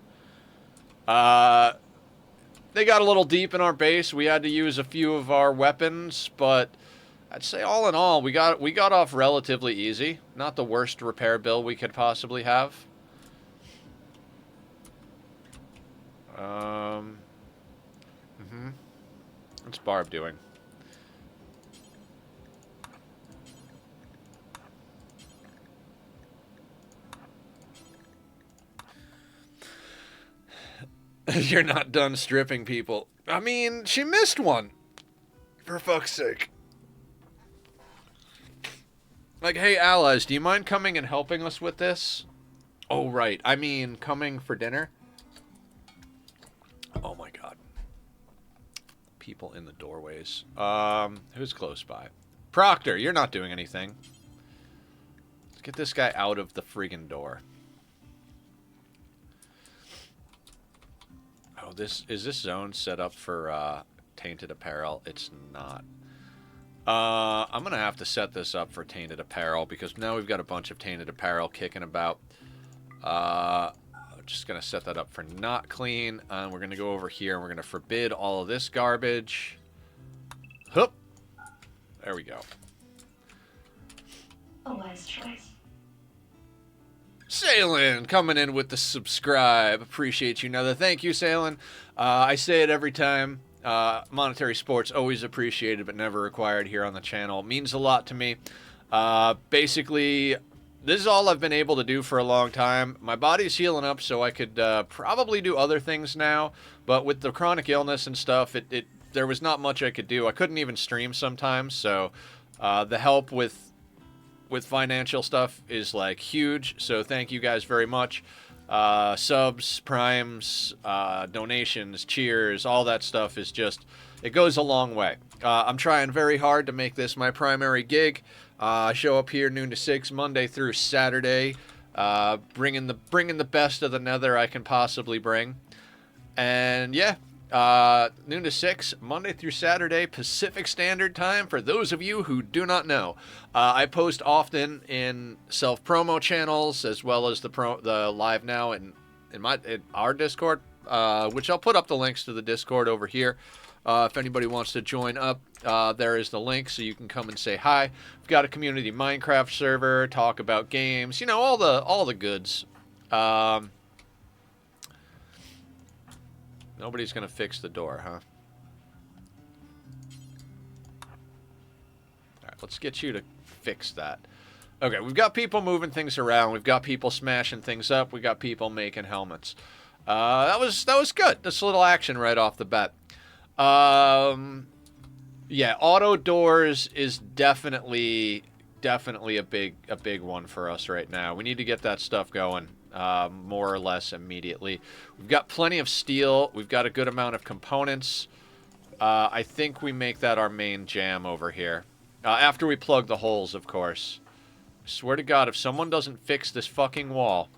S1: They got a little deep in our base. We had to use a few of our weapons, but I'd say all in all, we got off relatively easy. Not the worst repair bill we could possibly have. What's Barb doing? You're not done stripping people. I mean, she missed one. For fuck's sake. Like, hey, allies, do you mind coming and helping us with this? Oh, right. I mean, coming for dinner? Oh, my God. People in the doorways. Who's close by? Proctor, you're not doing anything. Let's get this guy out of the friggin' door. Oh, is this zone set up for tainted apparel? It's not. I'm gonna have to set this up for tainted apparel because now we've got a bunch of tainted apparel kicking about. Just gonna set that up for not clean, and we're gonna go over here and we're gonna forbid all of this garbage. Hup. There we go.
S2: A wise choice.
S1: Salen coming in with the subscribe. Appreciate you. Another thank you, Salen. I say it every time. Monetary sports always appreciated but never required here on the channel. It means a lot to me. Basically, this is all I've been able to do for a long time. My body's healing up, so I could probably do other things now. But with the chronic illness and stuff, there was not much I could do. I couldn't even stream sometimes, so the help with financial stuff is like huge. So thank you guys very much. Subs, primes, donations, cheers, all that stuff is just, it goes a long way. I'm trying very hard to make this my primary gig. I show up here noon to 6 Monday through Saturday, bringing the best of the nether I can possibly bring. And yeah, noon to 6 Monday through Saturday Pacific Standard Time. For those of you who do not know, I post often in self-promo channels as well as the live now in our Discord, which I'll put up the links to the Discord over here. If anybody wants to join up, there is the link, so you can come and say hi. We've got a community Minecraft server, talk about games, you know, all the goods. Nobody's gonna fix the door, huh? Alright, let's get you to fix that. Okay, we've got people moving things around. We've got people smashing things up. We got people making helmets. That was good. That's a little action right off the bat. Yeah, auto doors is definitely a big one for us right now. We need to get that stuff going. More or less immediately. We've got plenty of steel. We've got a good amount of components. I think we make that our main jam over here. After we plug the holes, of course. I swear to God, if someone doesn't fix this fucking wall.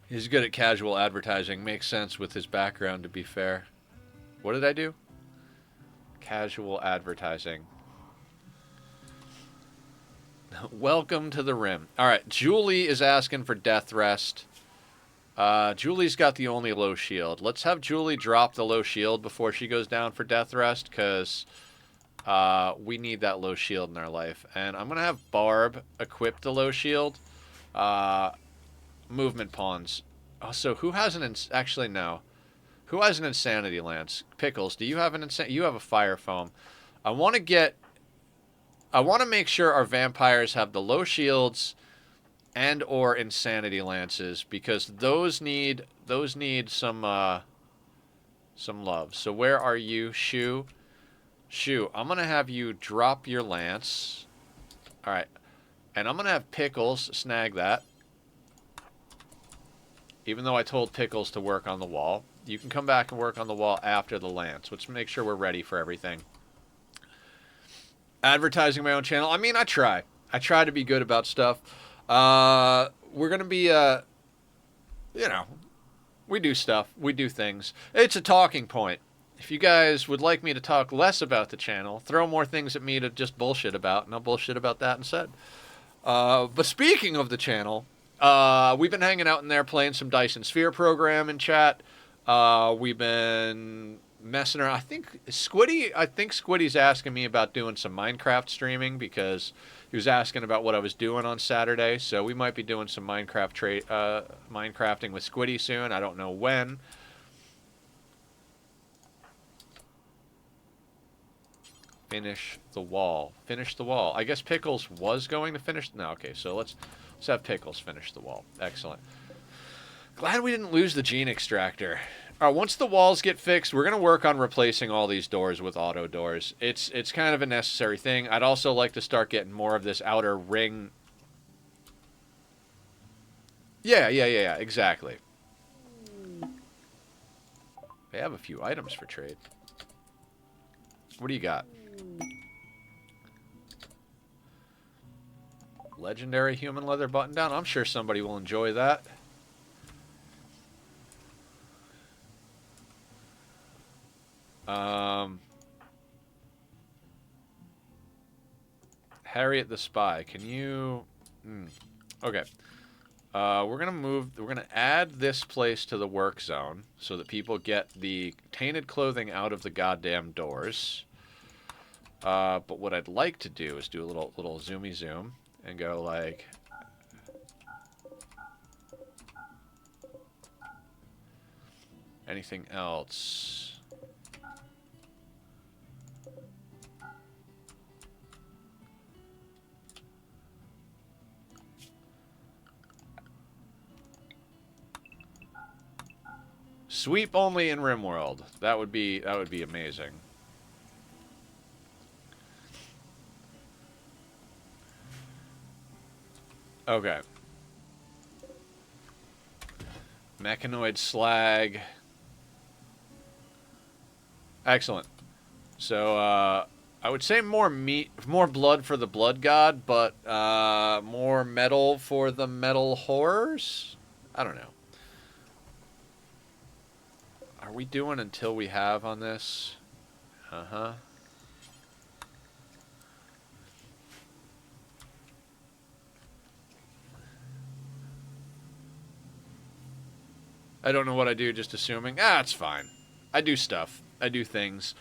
S1: He's good at casual advertising. Makes sense with his background, to be fair. What did I do? Casual advertising. Welcome to the Rim. Alright, Julie is asking for death rest. Julie's got the only low shield. Let's have Julie drop the low shield before she goes down for death rest, because we need that low shield in our life. And I'm going to have Barb equip the low shield. Movement pawns. Oh, so who has an... Actually, no. Who has an insanity lance? Pickles, do you have an insanity? You have a fire foam. I want to make sure our vampires have the low shields and or insanity lances, because those need some love. So where are you, Shu? Shu, I'm gonna have you drop your lance. All right, and I'm gonna have Pickles snag that. Even though I told Pickles to work on the wall. You can come back and work on the wall after the lance. Let's make sure we're ready for everything. Advertising my own channel. I mean, I try. I try to be good about stuff. We're going to be, you know, we do stuff. We do things. It's a talking point. If you guys would like me to talk less about the channel, throw more things at me to just bullshit about, and I'll bullshit about that instead. But speaking of the channel, we've been hanging out in there playing some Dyson Sphere program in chat. We've been messing around. I think Squiddy's asking me about doing some Minecraft streaming, because he was asking about what I was doing on Saturday. So we might be doing some Minecrafting with Squiddy soon. I don't know when. Finish the wall. Finish the wall. I guess Pickles was going to finish. No, okay. So let's have Pickles finish the wall. Excellent. Glad we didn't lose the gene extractor. All right, once the walls get fixed, we're going to work on replacing all these doors with auto doors. It's kind of a necessary thing. I'd also like to start getting more of this outer ring. Yeah, exactly. They have a few items for trade. What do you got? Legendary human leather button down. I'm sure somebody will enjoy that. Harriet the Spy. Can you... Okay. We're gonna add this place to the work zone so that people get the tainted clothing out of the goddamn doors. But what I'd like to do is do a little zoomy zoom and go like... Anything else? Sweep only in Rimworld. That would be amazing. Okay. Mechanoid slag. Excellent. So I would say more meat, more blood for the blood god, but more metal for the metal horrors? I don't know. Are we doing until we have on this? Uh-huh. I don't know what I do, just assuming. Ah, it's fine. I do stuff. I do things.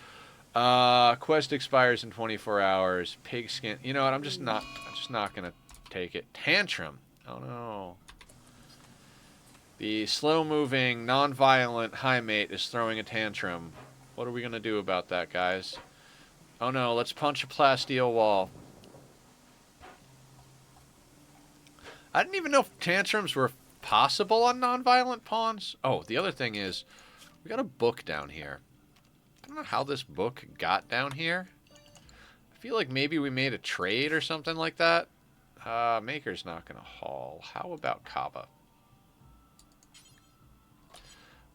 S1: Quest expires in 24 hours. Pigskin. You know what? I'm just not gonna take it. Tantrum. Oh no. The slow-moving, non-violent high mate is throwing a tantrum. What are we gonna do about that, guys? Oh no, let's punch a plasteel wall. I didn't even know if tantrums were possible on non-violent pawns. Oh, the other thing is, we got a book down here. I don't know how this book got down here. I feel like maybe we made a trade or something like that. Maker's not gonna haul. How about Kaba?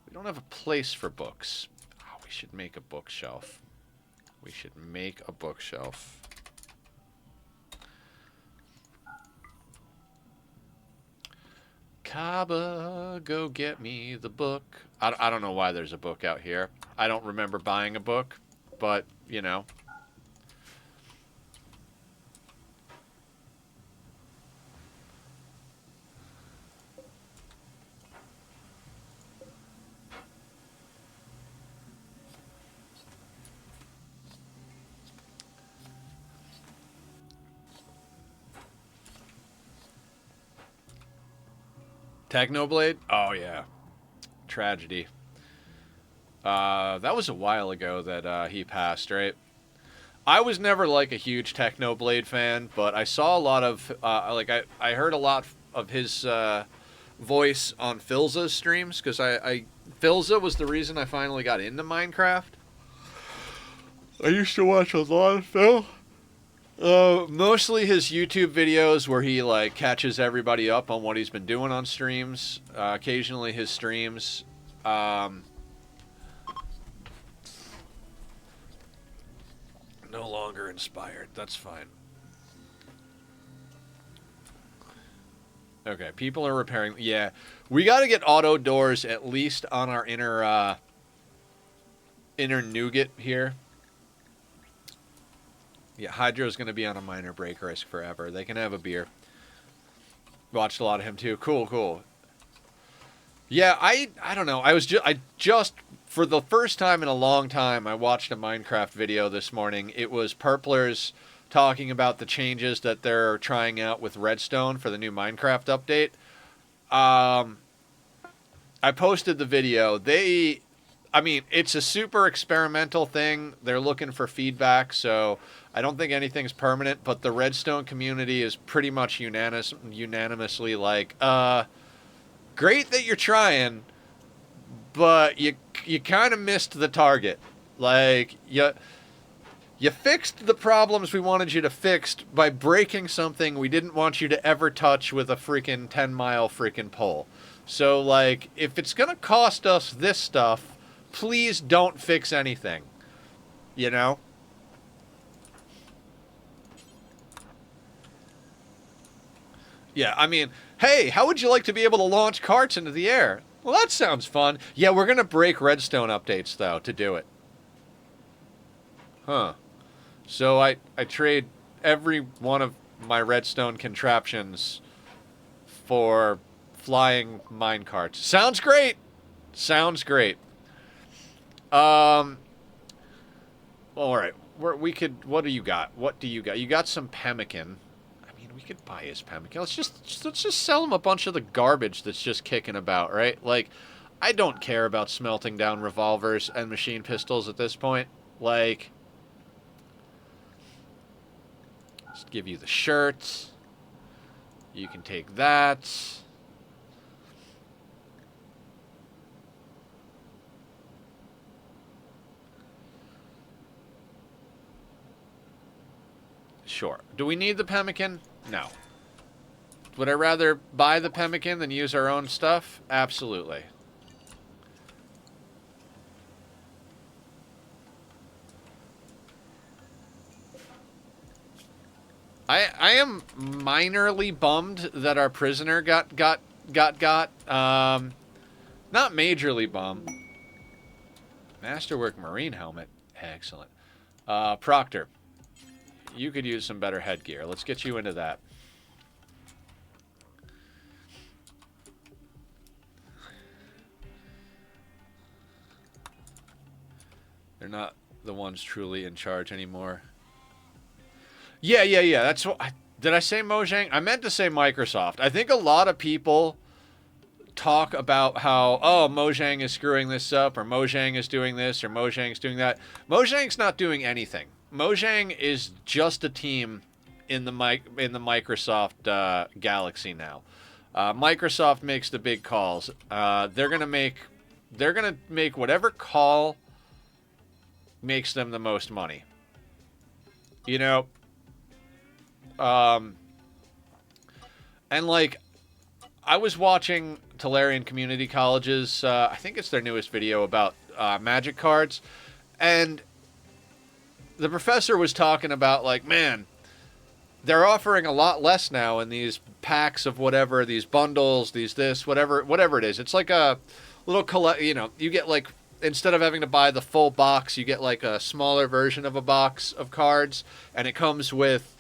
S1: We don't have a place for books. Oh, we should make a bookshelf. We should make a bookshelf. Kaba, go get me the book. I don't know why there's a book out here. I don't remember buying a book, but, you know. Technoblade? Oh, yeah. Tragedy. That was a while ago that he passed, right? I was never like a huge Technoblade fan, but I saw a lot of I heard a lot of his voice on Philza's streams because Philza was the reason I finally got into Minecraft. I used to watch a lot of Phil. Mostly his YouTube videos where he like catches everybody up on what he's been doing on streams. Occasionally his streams. No longer inspired. That's fine. Okay, people are repairing. Yeah, we got to get auto doors at least on our inner nougat here. Yeah, Hydro's going to be on a minor break risk forever. They can have a beer. Watched a lot of him too. Cool, cool. Yeah, I don't know. I just for the first time in a long time, I watched a Minecraft video this morning. It was Purplers talking about the changes that they're trying out with Redstone for the new Minecraft update. I posted the video. I mean, it's a super experimental thing. They're looking for feedback, so I don't think anything's permanent, but the Redstone community is pretty much unanimously like, great that you're trying, but you kind of missed the target. Like, you fixed the problems we wanted you to fix by breaking something we didn't want you to ever touch with a freaking 10-mile freaking pole. So, like, if it's going to cost us this stuff, please don't fix anything. You know? Yeah, I mean, hey, how would you like to be able to launch carts into the air? Well, that sounds fun. Yeah, we're gonna break redstone updates though to do it. Huh. So I trade every one of my redstone contraptions for flying mine carts. Sounds great. Sounds great. Um. All right. We could. What do you got? What do you got? You got some pemmican. I mean, we could buy his pemmican. Let's just sell him a bunch of the garbage that's just kicking about, right? Like, I don't care about smelting down revolvers and machine pistols at this point. Like, let's give you the shirt. You can take that. Sure. Do we need the pemmican? No. Would I rather buy the pemmican than use our own stuff? Absolutely. I am minorly bummed that our prisoner got. Not majorly bummed. Masterwork marine helmet. Excellent. Proctor, you could use some better headgear. Let's get you into that. They're not the ones truly in charge anymore. Yeah. That's what. Did I say Mojang? I meant to say Microsoft. I think a lot of people talk about how, oh, Mojang is screwing this up, or Mojang is doing this, or Mojang's doing that. Mojang's not doing anything. Mojang is just a team in the Microsoft galaxy now. Microsoft makes the big calls. They're gonna make whatever call makes them the most money. You know, um, and like I was watching Tolarian Community College's, I think it's their newest video about magic cards, and the professor was talking about like, man, they're offering a lot less now in these packs of whatever, these bundles, these this, whatever it is. It's like a little collect. You know, you get like instead of having to buy the full box, you get like a smaller version of a box of cards, and it comes with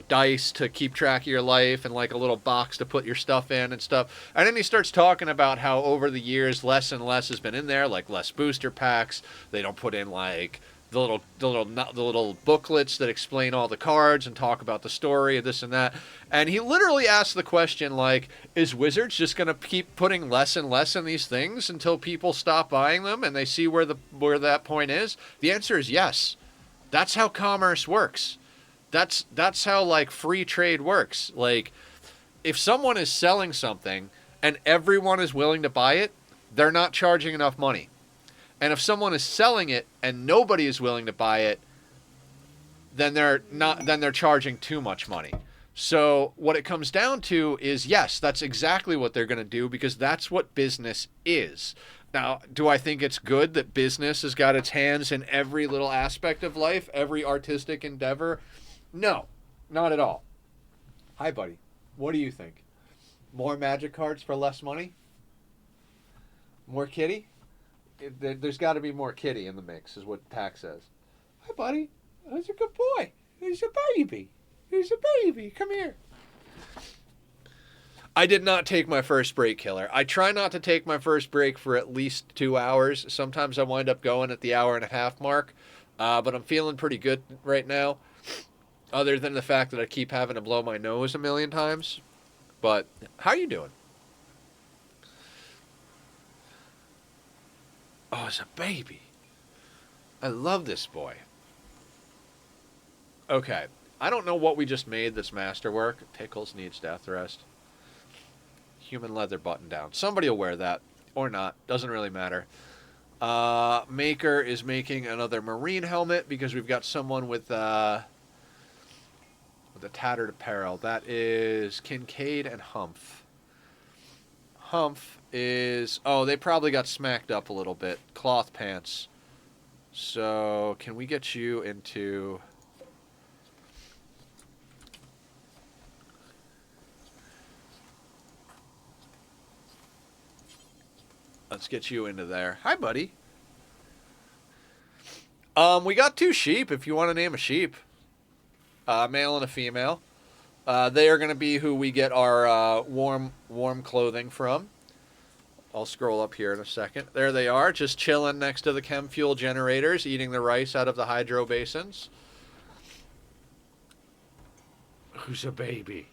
S1: dice to keep track of your life and like a little box to put your stuff in and stuff. And then he starts talking about how over the years less and less has been in there, like less booster packs. They don't put in like the little booklets that explain all the cards and talk about the story of this and that. And he literally asked the question like, is Wizards just going to keep putting less and less in these things until people stop buying them and they see where that point is? The answer is yes. That's how commerce works. That's how like free trade works. Like if someone is selling something and everyone is willing to buy it, they're not charging enough money. And if someone is selling it and nobody is willing to buy it, then they're charging too much money. So what it comes down to is yes, that's exactly what they're going to do because that's what business is. Now, do I think it's good that business has got its hands in every little aspect of life, every artistic endeavor? No, not at all. Hi, buddy. What do you think? More magic cards for less money? More kitty? There's got to be more kitty in the mix, is what Tack says. Hi, buddy. He's a good boy. He's a baby. He's a baby. Come here. I did not take my first break, Killer. I try not to take my first break for at least 2 hours. Sometimes I wind up going at the hour and a half mark, but I'm feeling pretty good right now. Other than the fact that I keep having to blow my nose a million times. But how are you doing? Oh, it's a baby. I love this boy. Okay. I don't know what we just made that's masterwork. Pickles needs death rest. Human leather button down. Somebody will wear that. Or not. Doesn't really matter. Maker is making another marine helmet because we've got someone with a tattered apparel. That is Kincaid and Humph. Humph is... Oh, they probably got smacked up a little bit. Cloth pants. So, can we get you into... Let's get you into there. Hi, buddy. We got 2 sheep, if you want to name a sheep. Male and a female. They are going to be who we get our warm clothing from. I'll scroll up here in a second. There they are, just chilling next to the chem fuel generators, eating the rice out of the hydro basins. Who's a baby?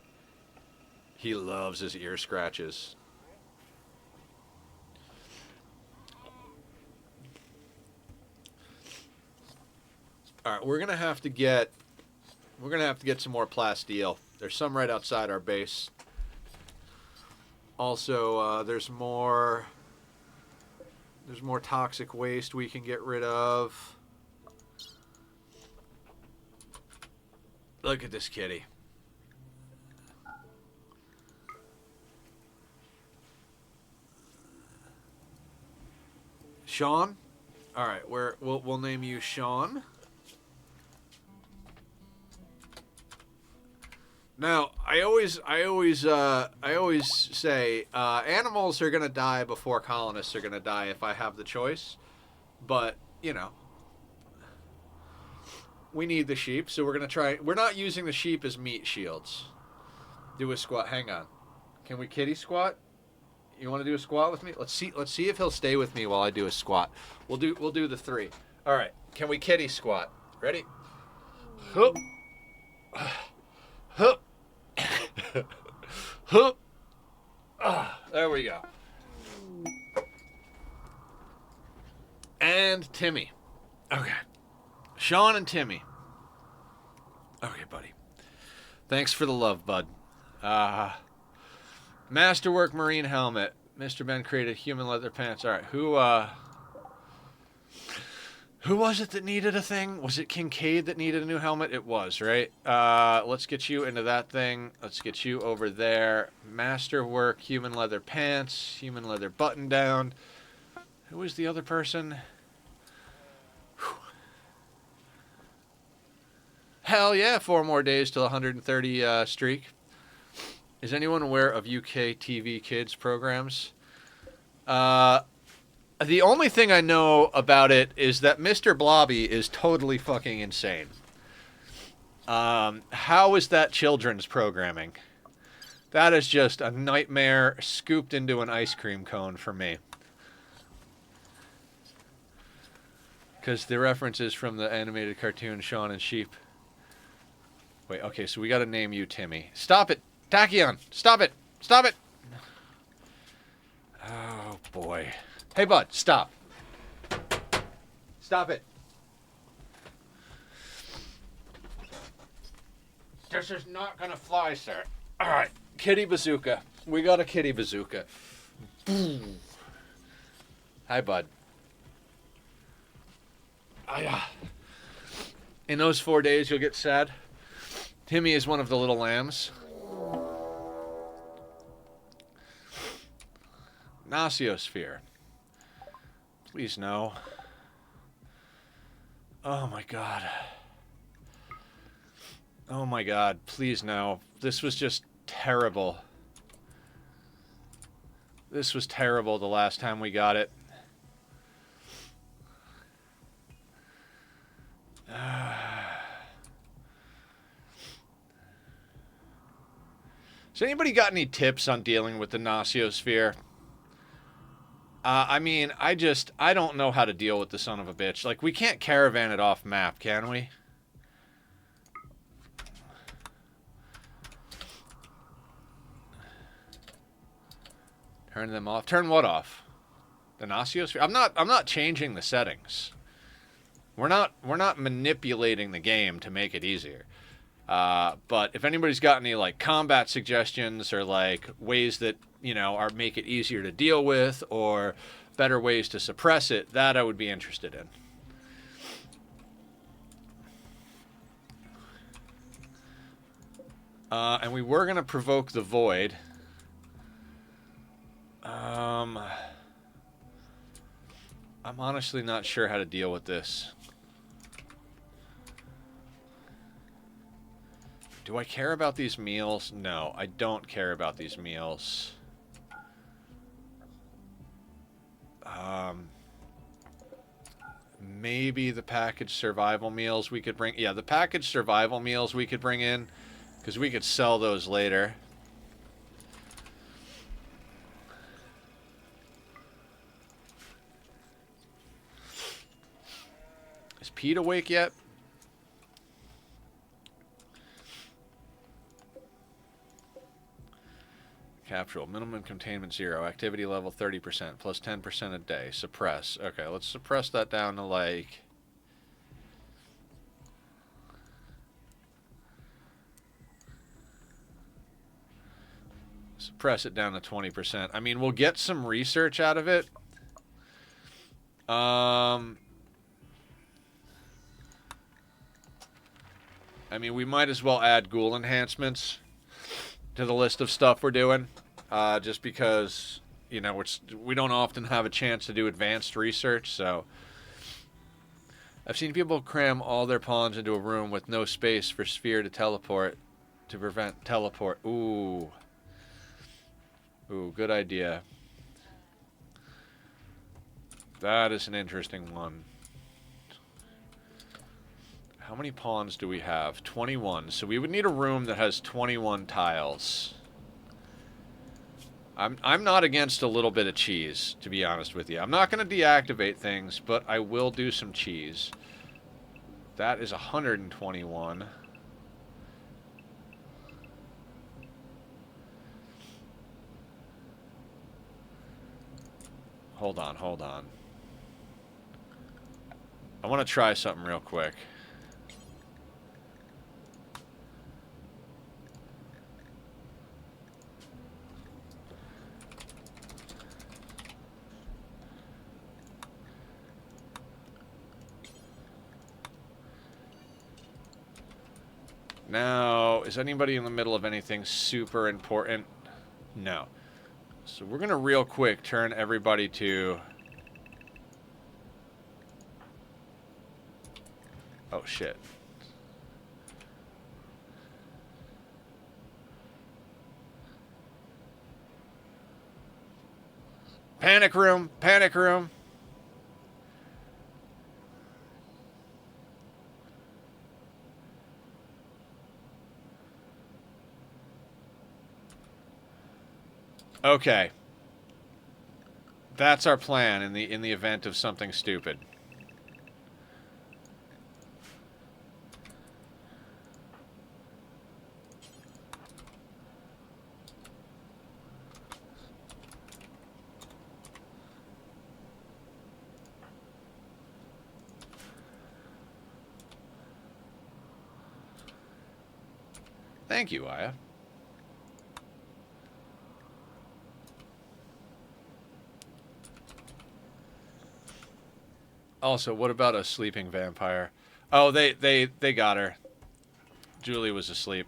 S1: He loves his ear scratches. All right, we're gonna have to get some more plasteel. There's some right outside our base. Also, there's more toxic waste we can get rid of. Look at this kitty. Sean? All right, we'll name you Sean. Now, I always say animals are gonna die before colonists are gonna die if I have the choice, but you know, we need the sheep, so we're gonna try. We're not using the sheep as meat shields. Do a squat. Hang on, can we kitty squat? You want to do a squat with me? Let's see if he'll stay with me while I do a squat. We'll do the 3. All right, can we kitty squat? Ready? Hup. Hup. Hup. There we go. And Timmy. Okay. Sean and Timmy. Okay, buddy. Thanks for the love, bud. Masterwork marine helmet. Mr. Ben created human leather pants. All right, who was it that needed a thing? Was it Kincaid that needed a new helmet? It was, right? Let's get you into that thing. Let's get you over there. Masterwork, human leather pants, human leather button down. Who was the other person? Whew. Hell yeah, 4 more days till 130 streak. Is anyone aware of UK TV kids programs? The only thing I know about it is that Mr. Blobby is totally fucking insane. How is that children's programming? That is just a nightmare scooped into an ice cream cone for me. Because the reference is from the animated cartoon Shaun and Sheep. Wait, okay, so we gotta name you Timmy. Stop it! Tachyon! Stop it! Stop it! Oh, boy. Hey, bud, stop. Stop it. This is not gonna fly, sir. All right, kitty bazooka. We got a kitty bazooka. Hi, bud. In those 4 days, you'll get sad. Timmy is one of the little lambs. Nosiosphere. Please no. Oh my god. Oh my god, please no. This was just terrible. This was terrible the last time we got it. Has anybody got any tips on dealing with the Nosiosphere? I mean, I don't know how to deal with the son of a bitch. Like, we can't caravan it off map, can we? Turn them off. Turn what off? The Nosiosphere? I'm not changing the settings. We're not manipulating the game to make it easier. But if anybody's got any, like, combat suggestions or, like, ways that, you know, make it easier to deal with or better ways to suppress it, that I would be interested in. And we were going to provoke the void. I'm honestly not sure how to deal with this. Do I care about these meals? No, I don't care about these meals. maybe the packaged survival meals we could bring. Yeah, the packaged survival meals we could bring in, because we could sell those later. Is Pete awake yet? Capsule. Minimum containment 0. Activity level 30%. Plus 10% a day. Suppress. Okay, let's suppress that down to like... Suppress it down to 20%. I mean, we'll get some research out of it. I mean, we might as well add ghoul enhancements to the list of stuff we're doing, just because, you know, we don't often have a chance to do advanced research, so... I've seen people cram all their pawns into a room with no space for sphere to teleport, to prevent teleport. Ooh. Ooh, good idea. That is an interesting one. How many pawns do we have? 21. So we would need a room that has 21 tiles. I'm not against a little bit of cheese, to be honest with you. I'm not going to deactivate things, but I will do some cheese. That is 121. Hold on, hold on. I want to try something real quick. Now, is anybody in the middle of anything super important? No. So we're going to real quick turn everybody to... Oh, shit. Panic room! Panic room! Okay. That's our plan in the event of something stupid. Thank you, Aya. Also, what about a sleeping vampire? Oh, they got her. Julie was asleep.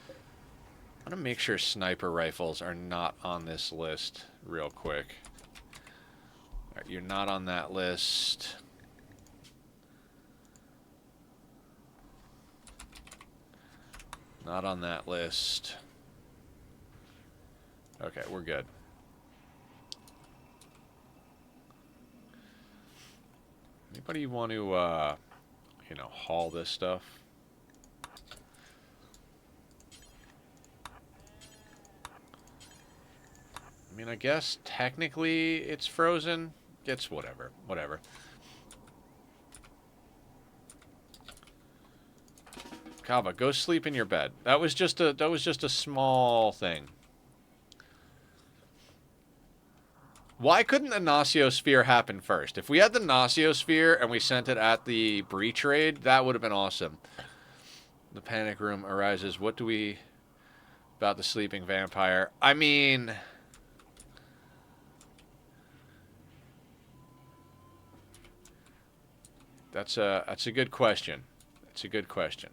S1: I'm gonna make sure sniper rifles are not on this list real quick. Alright, you're not on that list. Not on that list. Okay, we're good. Anybody want to, you know, haul this stuff? I mean, I guess technically it's frozen. It's whatever. Whatever. Kava, go sleep in your bed. That was just a small thing. Why couldn't the Gnociosphere happen first? If we had the Gnociosphere and we sent it at the breach raid, that would have been awesome. The panic room arises. What do we... about the sleeping vampire? I mean... That's a good question. That's a good question.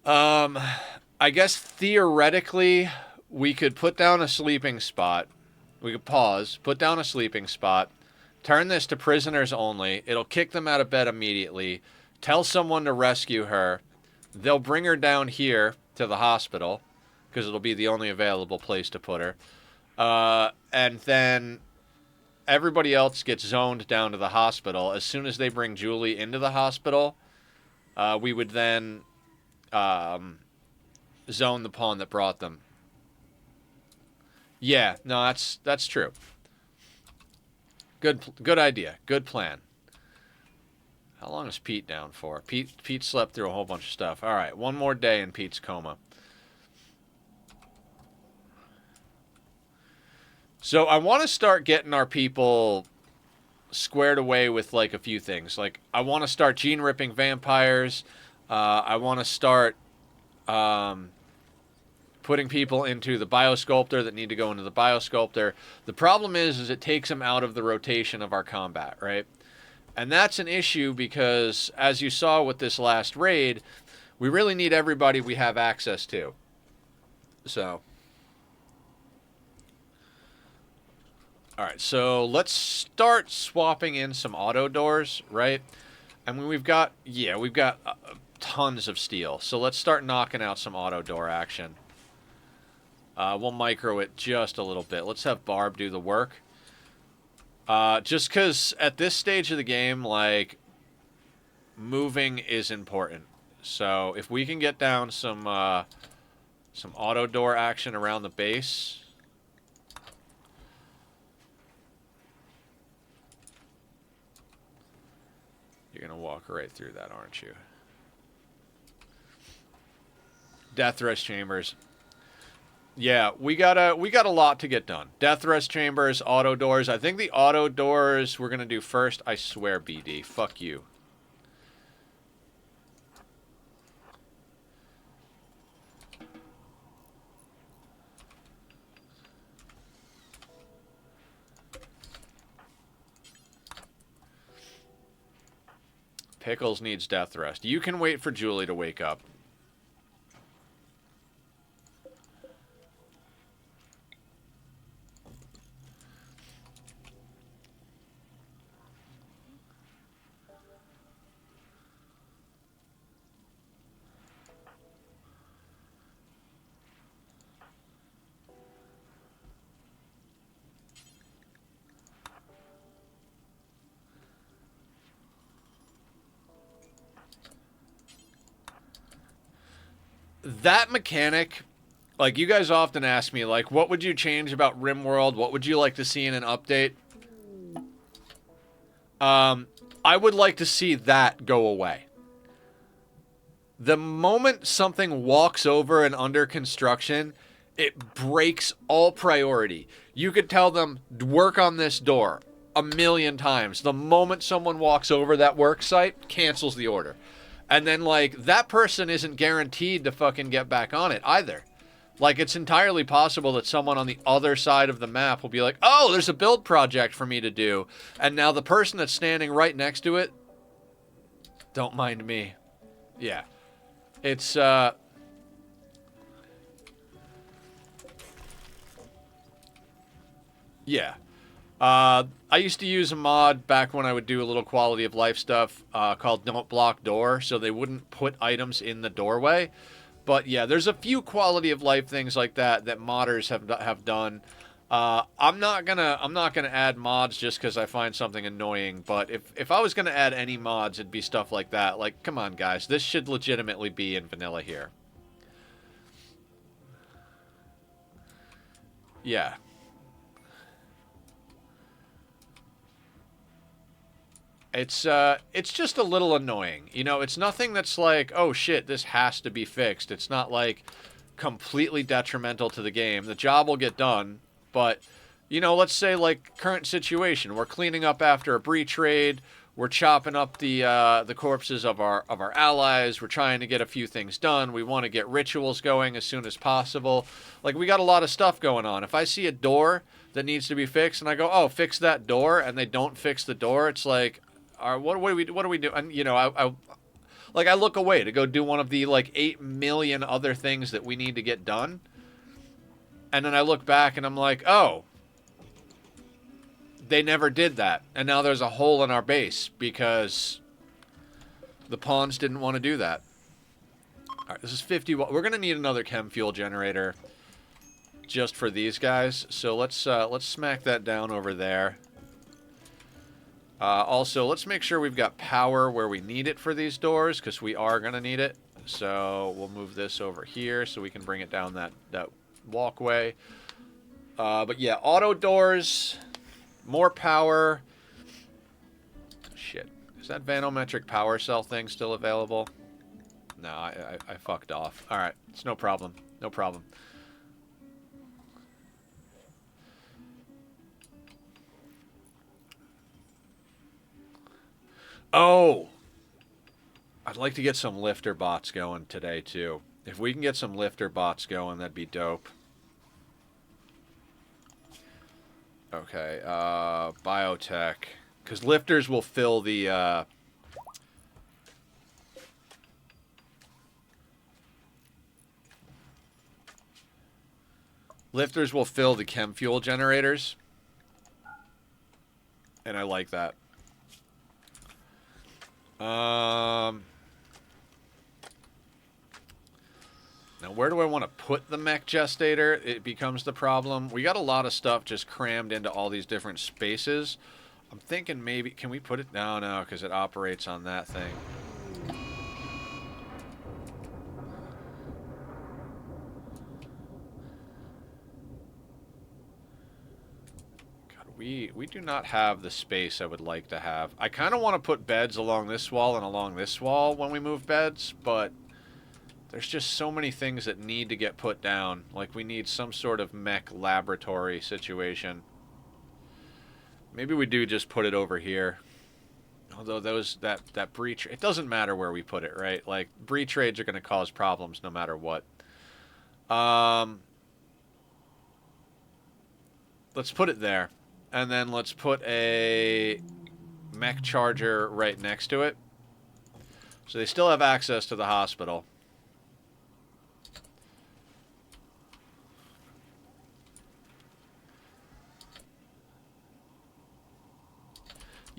S1: I guess theoretically... we could put down a sleeping spot. We could pause, put down a sleeping spot, turn this to prisoners only. It'll kick them out of bed immediately. Tell someone to rescue her. They'll bring her down here to the hospital, because it'll be the only available place to put her. And then everybody else gets zoned down to the hospital. As soon as they bring Julie into the hospital, we would then zone the pawn that brought them. Yeah, no, that's true. Good idea. Good plan. How long is Pete down for? Pete slept through a whole bunch of stuff. All right, one more day in Pete's coma. So I want to start getting our people squared away with like a few things. Like I want to start gene ripping vampires. I want to start putting people into the biosculptor that need to go into the biosculptor. The problem is it takes them out of the rotation of our combat, right? And that's an issue because, as you saw with this last raid, we really need everybody we have access to. So, all right, so let's start swapping in some auto doors, right? I mean, we've got tons of steel. So let's start knocking out some auto door action. We'll micro it just a little bit. Let's have Barb do the work. Just because at this stage of the game, like, moving is important. So if we can get down some auto door action around the base. You're going to walk right through that, aren't you? Death Rush Chambers. Yeah, we got a lot to get done. Death Rush Chambers, auto doors. I think the auto doors we're going to do first. I swear, BD. Fuck you. Pickles needs death rest. You can wait for Julie to wake up. That mechanic, like, you guys often ask me, like, what would you change about Rimworld? What would you like to see in an update? I would like to see that go away. The moment something walks over and under construction, it breaks all priority. You could tell them, work on this door a million times. The moment someone walks over that work site, cancels the order. And then, like, that person isn't guaranteed to fucking get back on it either. Like, it's entirely possible that someone on the other side of the map will be like, oh, there's a build project for me to do. And now the person that's standing right next to it, don't mind me. Yeah. It's, yeah. I used to use a mod back when I would do a little quality of life stuff called Don't Block Door, so they wouldn't put items in the doorway. But yeah, there's a few quality of life things like that that modders have done. I'm not gonna add mods just because I find something annoying. But if I was gonna add any mods, it'd be stuff like that. Like, come on, guys, this should legitimately be in vanilla here. Yeah. It's just a little annoying. You know, it's nothing that's like, oh shit, this has to be fixed. It's not like completely detrimental to the game. The job will get done, but you know, let's say like current situation, we're cleaning up after a breach raid, we're chopping up the corpses of our allies, we're trying to get a few things done. We want to get rituals going as soon as possible. Like, we got a lot of stuff going on. If I see a door that needs to be fixed and I go, "Oh, fix that door," and they don't fix the door, it's like, what do we do? And you know, I look away to go do one of the like 8 million other things that we need to get done, and then I look back and I'm like, oh, they never did that, and now there's a hole in our base because the pawns didn't want to do that. All right, this is 50. We're gonna need another chem fuel generator just for these guys, so let's smack that down over there. Also, let's make sure we've got power where we need it for these doors, because we are going to need it. So we'll move this over here so we can bring it down that walkway. But yeah, auto doors, more power. Shit. Is that vanometric power cell thing still available? No, I fucked off. Alright, it's no problem. No problem. Oh! I'd like to get some lifter bots going today, too. If we can get some lifter bots going, that'd be dope. Okay, biotech. Because lifters will fill the, lifters will fill the chem fuel generators. And I like that. Now, where do I want to put the mech gestator? It becomes the problem. We got a lot of stuff just crammed into all these different spaces. I'm thinking maybe... Can we put it... No, because it operates on that thing. God, we do not have the space I would like to have. I kind of want to put beds along this wall and along this wall when we move beds, but... There's just so many things that need to get put down. Like, we need some sort of mech laboratory situation. Maybe we do just put it over here. Although that breach... It doesn't matter where we put it, right? Like, breach raids are going to cause problems no matter what. Let's put it there. And then let's put a mech charger right next to it. So they still have access to the hospital.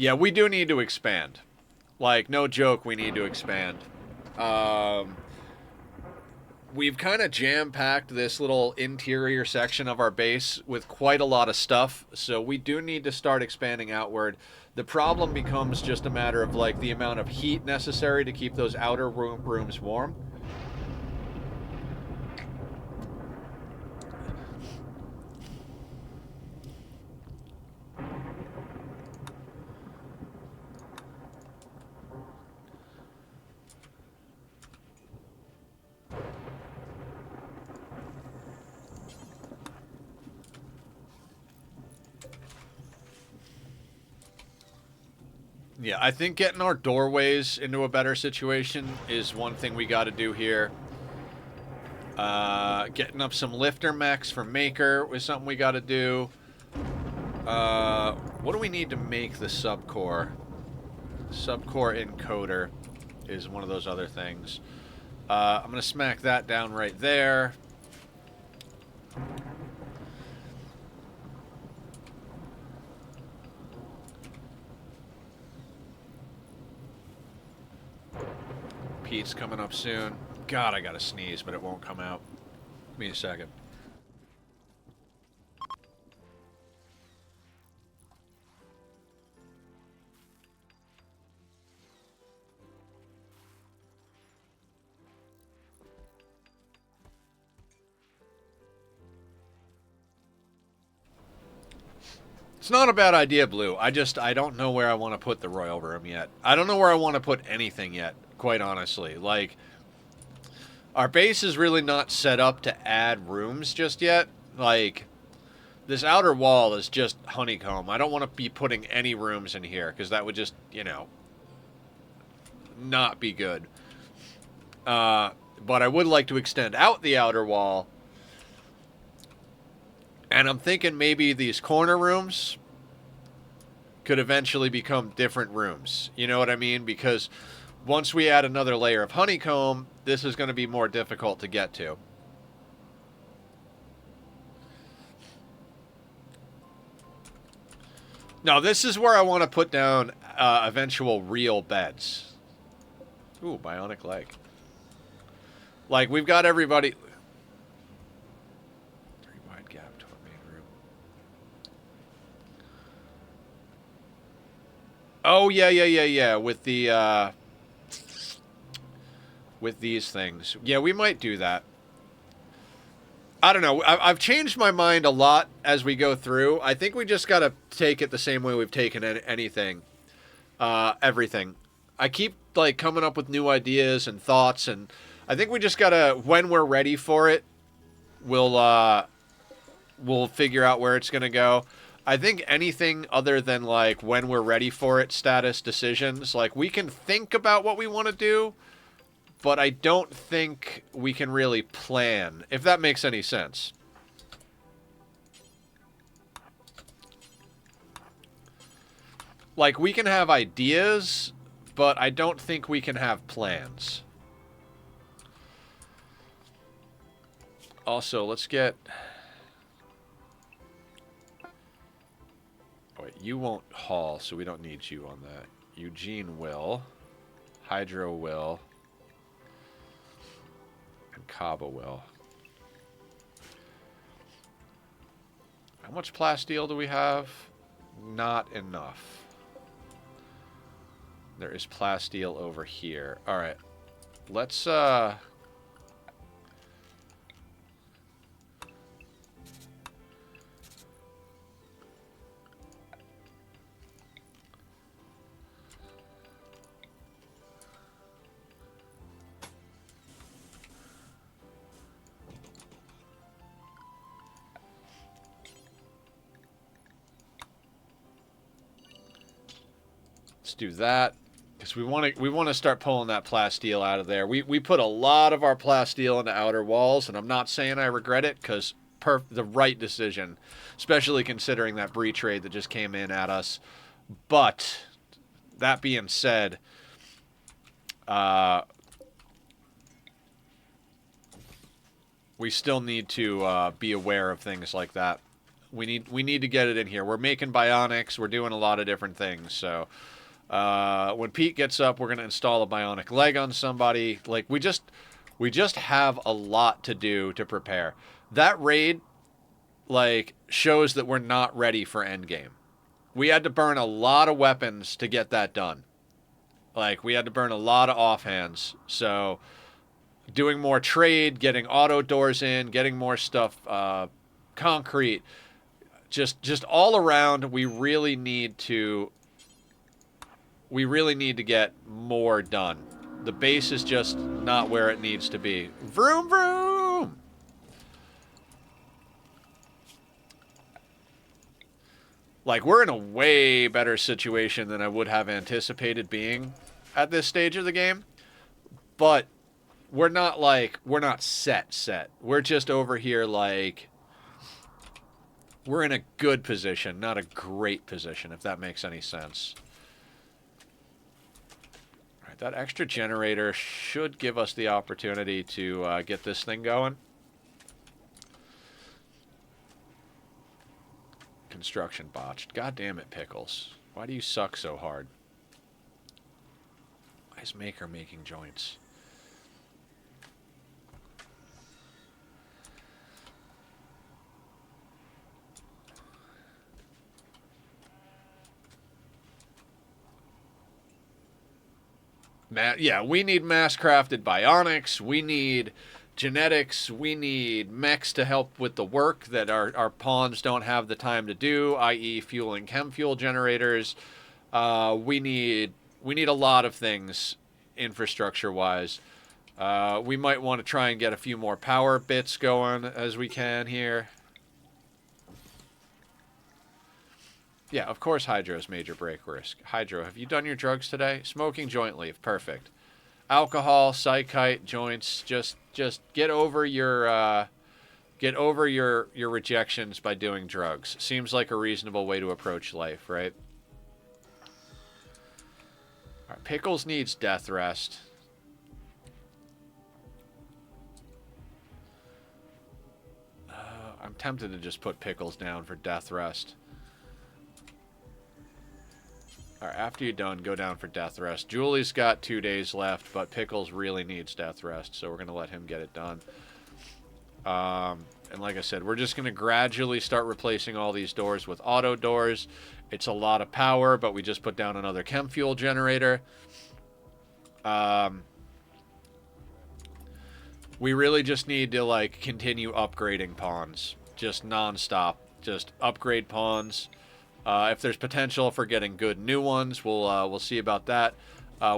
S1: Yeah, we do need to expand. Like, no joke, we need to expand. We've kind of jam-packed this little interior section of our base with quite a lot of stuff, so we do need to start expanding outward. The problem becomes just a matter of, like, the amount of heat necessary to keep those outer rooms warm. Yeah, I think getting our doorways into a better situation is one thing we got to do here. Getting up some lifter mechs for Maker is something we got to do. What do we need to make the subcore? Subcore encoder is one of those other things. I'm going to smack that down right there. Pete's coming up soon. God, I gotta sneeze, but it won't come out. Give me a second. It's not a bad idea, Blue. I don't know where I want to put the Royal Room yet. I don't know where I want to put anything yet, quite honestly. Like, our base is really not set up to add rooms just yet. Like, this outer wall is just honeycomb. I don't want to be putting any rooms in here, because that would just, you know, not be good. But I would like to extend out the outer wall. And I'm thinking maybe these corner rooms could eventually become different rooms. You know what I mean? Because once we add another layer of honeycomb, this is going to be more difficult to get to. Now, this is where I want to put down eventual real beds. Ooh, bionic leg. Like, we've got everybody... Oh, yeah. With these things. Yeah, we might do that. I don't know. I've changed my mind a lot as we go through. I think we just got to take it the same way we've taken anything. Everything. I keep, like, coming up with new ideas and thoughts, and I think we just got to, when we're ready for it, we'll figure out where it's going to go. I think anything other than, like, when we're ready for it status decisions, like, we can think about what we want to do, but I don't think we can really plan, if that makes any sense. Like, we can have ideas, but I don't think we can have plans. Also, let's get... Oh, wait, you won't haul, so we don't need you on that. Eugene will. Hydro will. And Kaba will. How much plasteel do we have? Not enough. There is plasteel over here. Alright. Let's do that. Because we want to start pulling that plasteel out of there. We put a lot of our plasteel into outer walls, and I'm not saying I regret it, because the right decision, especially considering that breach raid that just came in at us. But that being said, we still need to be aware of things like that. We need to get it in here. We're making bionics. We're doing a lot of different things, so. When Pete gets up, we're going to install a bionic leg on somebody. Like, we just have a lot to do to prepare. That raid, like, shows that we're not ready for endgame. We had to burn a lot of weapons to get that done. Like, we had to burn a lot of offhands. So, doing more trade, getting auto doors in, getting more stuff, concrete, just all around, we really need to get more done. The base is just not where it needs to be. Vroom, vroom! Like, we're in a way better situation than I would have anticipated being at this stage of the game. But we're not, like, we're not set. We're just over here, like, we're in a good position, not a great position, if that makes any sense. That extra generator should give us the opportunity to get this thing going. Construction botched. God damn it, Pickles. Why do you suck so hard? Why is Maker making joints? Yeah, we need mass-crafted bionics, we need genetics, we need mechs to help with the work that our pawns don't have the time to do, i.e. fueling chem fuel generators. We need a lot of things infrastructure-wise. We might want to try and get a few more power bits going as we can here. Yeah, of course Hydro's major break risk. Hydro, have you done your drugs today? Smoking joint leaf, perfect. Alcohol, psychite, joints, just get over your rejections by doing drugs. Seems like a reasonable way to approach life, right? All right, Pickles needs death rest. I'm tempted to just put Pickles down for death rest. Alright, after you're done, go down for death rest. Julie's got 2 days left, but Pickles really needs death rest, so we're going to let him get it done. And like I said, we're just going to gradually start replacing all these doors with auto doors. It's a lot of power, but we just put down another chem fuel generator. We really just need to, like, continue upgrading pawns. Just nonstop. Just upgrade pawns. If there's potential for getting good new ones, we'll see about that.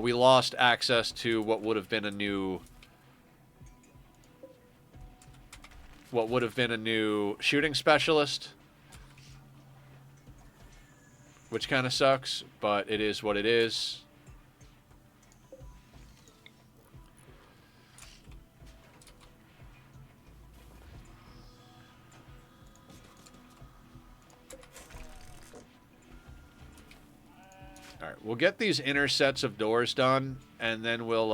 S1: We lost access to what would have been a new shooting specialist, which kind of sucks, but it is what it is. All right, we'll get these inner sets of doors done, and then we'll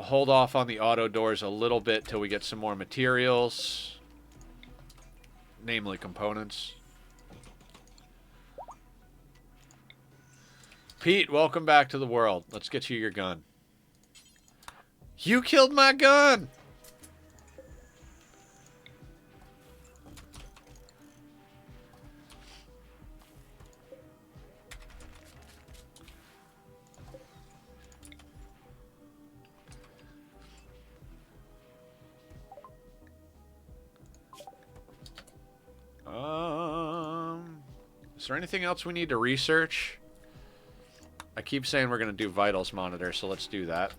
S1: hold off on the auto doors a little bit till we get some more materials, namely components. Pete, welcome back to the world. Let's get you your gun. You killed my gun! Is there anything else we need to research? I keep saying we're going to do vitals monitor, so let's do that.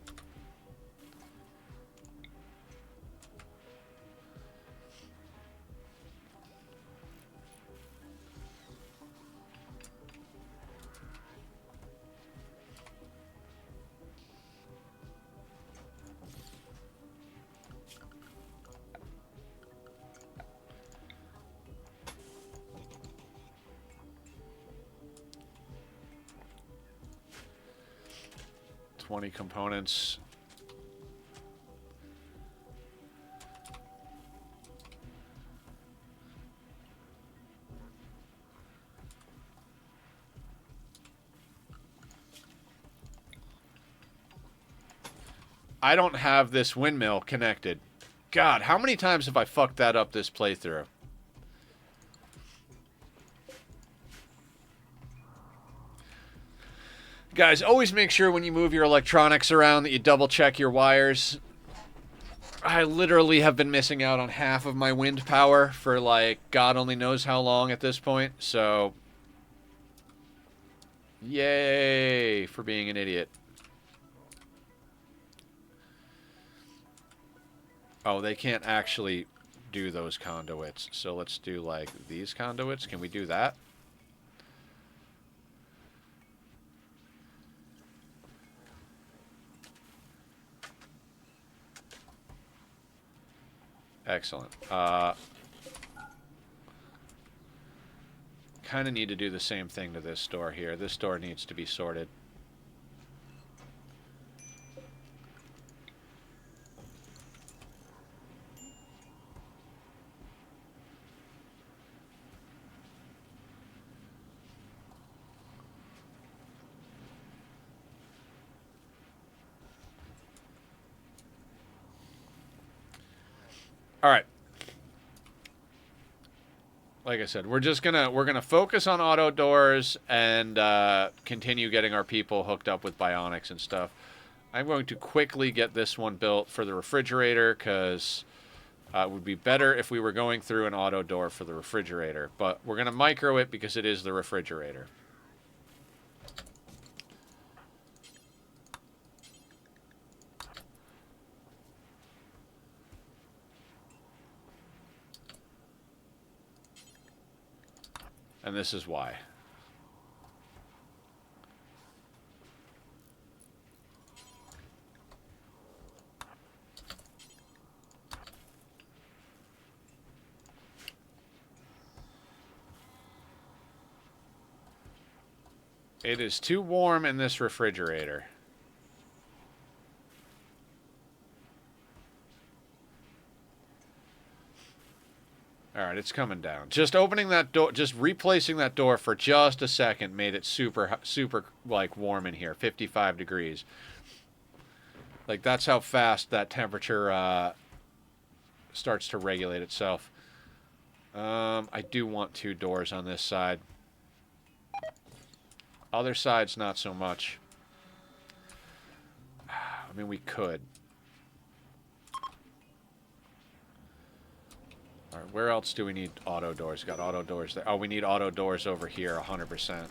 S1: Components. I don't have this windmill connected. God, how many times have I fucked that up this playthrough? Guys, always make sure when you move your electronics around that you double check your wires. I literally have been missing out on half of my wind power for, like, God only knows how long at this point, so... Yay for being an idiot. Oh, they can't actually do those conduits, so let's do, like, these conduits. Can we do that? Excellent. Kind of need to do the same thing to this door here. This door needs to be sorted. All right. Like I said, we're gonna focus on auto doors and continue getting our people hooked up with bionics and stuff. I'm going to quickly get this one built for the refrigerator because it would be better if we were going through an auto door for the refrigerator. But we're gonna micro it because it is the refrigerator. And this is why. It is too warm in this refrigerator. Alright, it's coming down. Just opening that door, just replacing that door for just a second made it super, like, warm in here. 55 degrees. Like, that's how fast that temperature starts to regulate itself. I do want 2 doors on this side. Other sides, not so much. I mean, we could. All right, where else do we need auto doors? Got auto doors there. Oh, we need auto doors over here, 100%.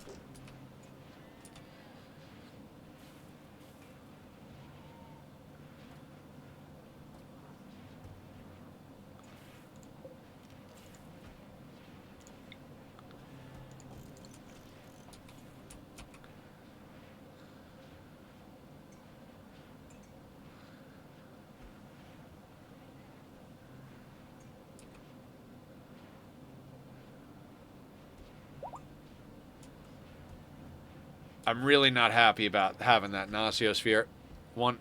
S1: I'm really not happy about having that Gnociosphere. One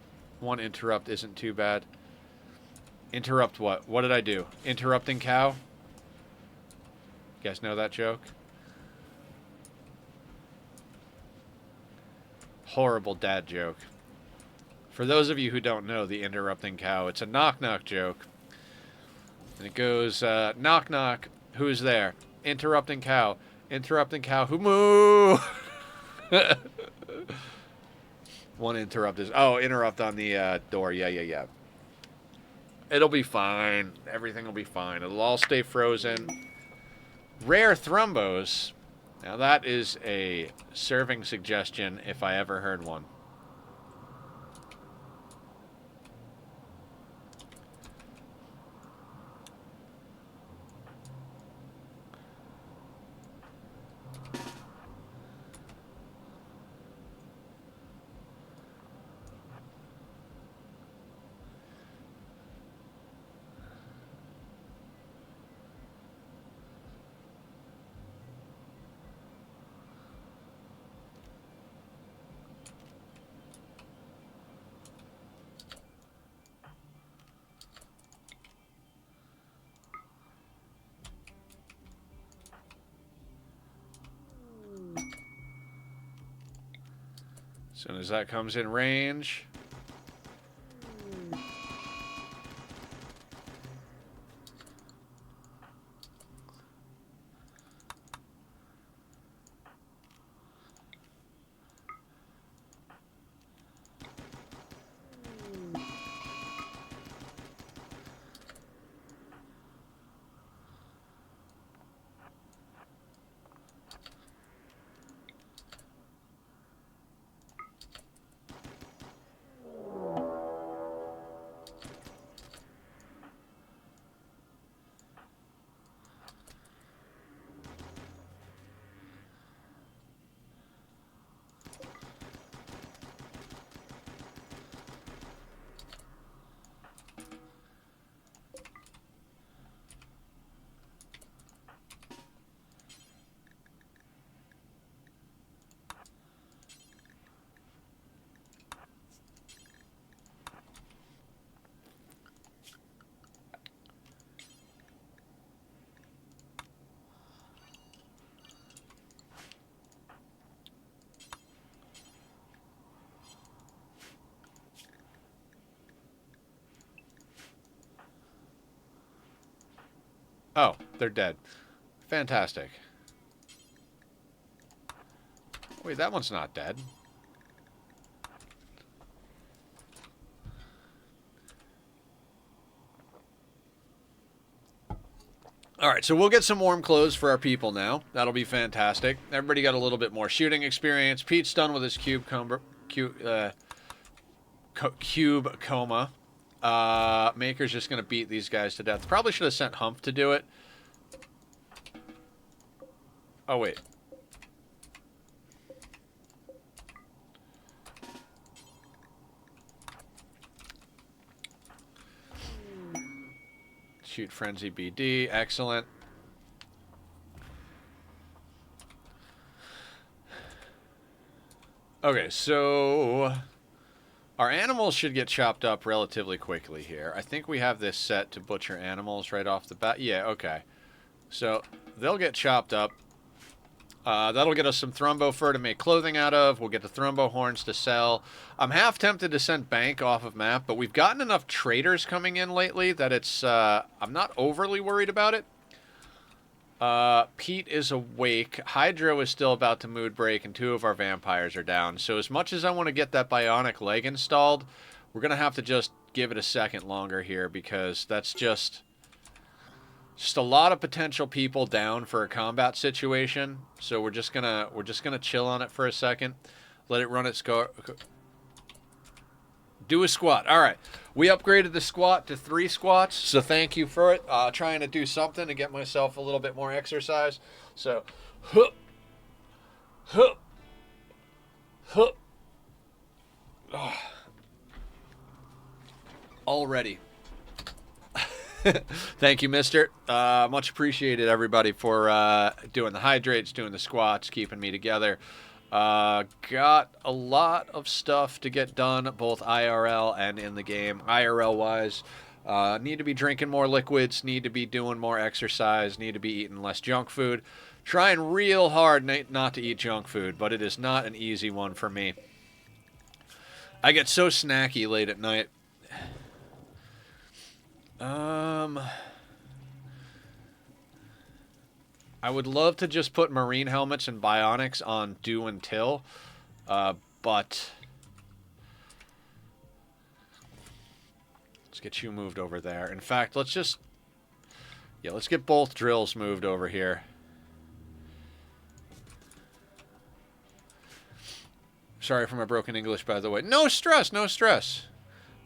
S1: interrupt isn't too bad. Interrupt what? What did I do? Interrupting cow? You guys know that joke? Horrible dad joke. For those of you who don't know the interrupting cow, it's a knock-knock joke. And it goes, knock knock, who's there? Interrupting cow. Interrupting cow, who moo? One interrupt is... Oh, interrupt on the door. Yeah. It'll be fine. Everything will be fine. It'll all stay frozen. Rare thrombos. Now that is a serving suggestion if I ever heard one. As soon as that comes in range. Oh, they're dead. Fantastic. Wait, that one's not dead. Alright, so we'll get some warm clothes for our people now. That'll be fantastic. Everybody got a little bit more shooting experience. Pete's done with his cube coma. Maker's just going to beat these guys to death. Probably should have sent Humph to do it. Oh, wait. Shoot Frenzy BD. Excellent. Okay, so our animals should get chopped up relatively quickly here. I think we have this set to butcher animals right off the bat. Yeah, okay. So they'll get chopped up. That'll get us some thrumbo fur to make clothing out of. We'll get the thrumbo horns to sell. I'm half tempted to send Bank off of map, but we've gotten enough traders coming in lately that it's I'm not overly worried about it. Pete is awake. Hydro is still about to mood break, and 2 of our vampires are down. So as much as I want to get that bionic leg installed, we're going to have to just give it a second longer here, because that's just a lot of potential people down for a combat situation. So we're just gonna chill on it for a second, let it run its go. Do a squat. All right, we upgraded the squat to 3 squats, so thank you for it. Trying to do something to get myself a little bit more exercise. So, hup, hup, hup. Oh. Already. Thank you, mister. Much appreciated, everybody, for doing the hydrates, doing the squats, keeping me together. Got a lot of stuff to get done, both IRL and in the game. IRL-wise, need to be drinking more liquids, need to be doing more exercise, need to be eating less junk food. Trying real hard not to eat junk food, but it is not an easy one for me. I get so snacky late at night. I would love to just put marine helmets and bionics on Do Until, but let's get you moved over there. In fact, let's get both drills moved over here. Sorry for my broken English, by the way. No stress, no stress.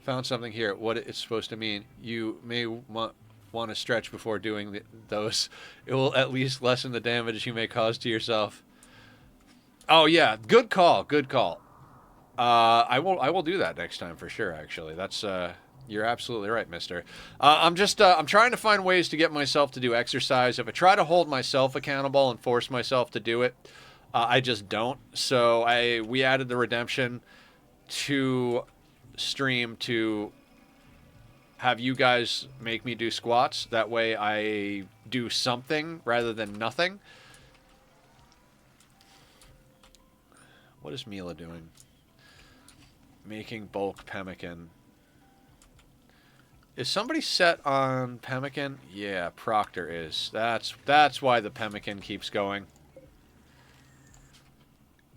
S1: Found something here. What it's supposed to mean. You may want to stretch before doing those. It will at least lessen the damage you may cause to yourself. Oh yeah, good call. Good call. I will do that next time for sure. Actually, that's you're absolutely right, mister. I'm trying to find ways to get myself to do exercise. If I try to hold myself accountable and force myself to do it, I just don't. So we added the redemption to stream to have you guys make me do squats. That way I do something rather than nothing. What is Mila doing? Making bulk pemmican. Is somebody set on pemmican? Yeah, Proctor is. That's why the pemmican keeps going.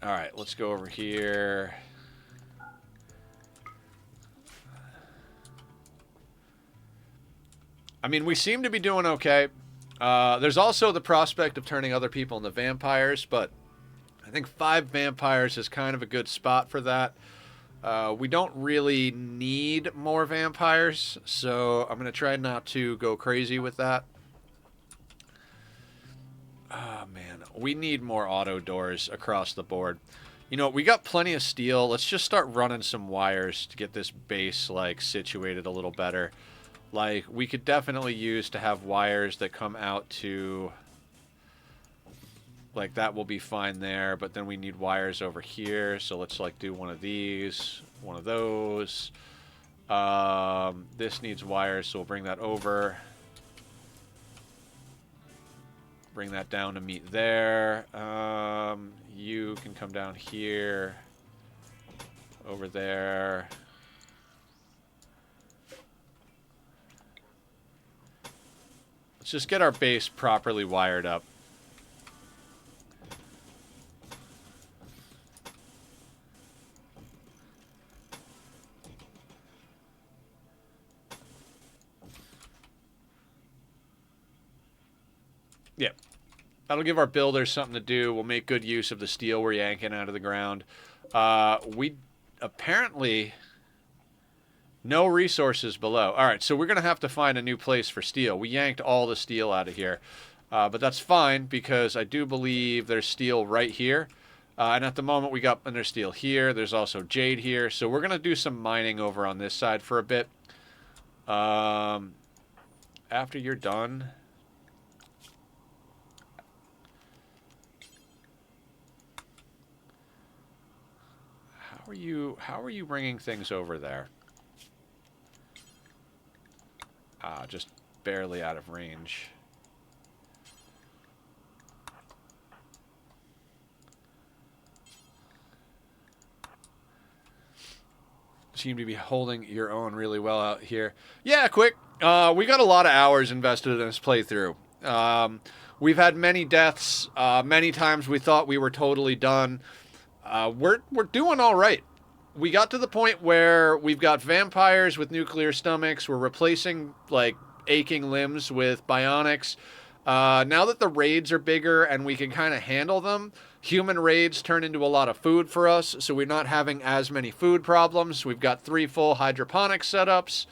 S1: Alright, let's go over here. I mean, we seem to be doing okay. There's also the prospect of turning other people into vampires, but I think 5 vampires is kind of a good spot for that. We don't really need more vampires, so I'm going to try not to go crazy with that. Oh, man. We need more auto doors across the board. You know, we got plenty of steel. Let's just start running some wires to get this base, like, situated a little better. Like, we could definitely use to have wires that come out to... Like, that will be fine there, but then we need wires over here, so let's, like, do one of these, one of those. This needs wires, so we'll bring that over. Bring that down to meet there. You can come down here, over there. Let's just get our base properly wired up. Yep. That'll give our builders something to do. We'll make good use of the steel we're yanking out of the ground. We apparently... No resources below. Alright, so we're going to have to find a new place for steel. We yanked all the steel out of here. But that's fine, because I do believe there's steel right here. And at the moment, we got under steel here. There's also jade here. So we're going to do some mining over on this side for a bit. After you're done... How are you bringing things over there? Just barely out of range. seem to be holding your own really well out here. Yeah, quick. We got a lot of hours invested in this playthrough. We've had many deaths. Many times we thought we were totally done. We're doing all right. We got to the point where we've got vampires with nuclear stomachs. We're replacing like aching limbs with bionics. Now that the raids are bigger and we can kind of handle them, human raids turn into a lot of food for us, so we're not having as many food problems. We've got 3 full hydroponic setups.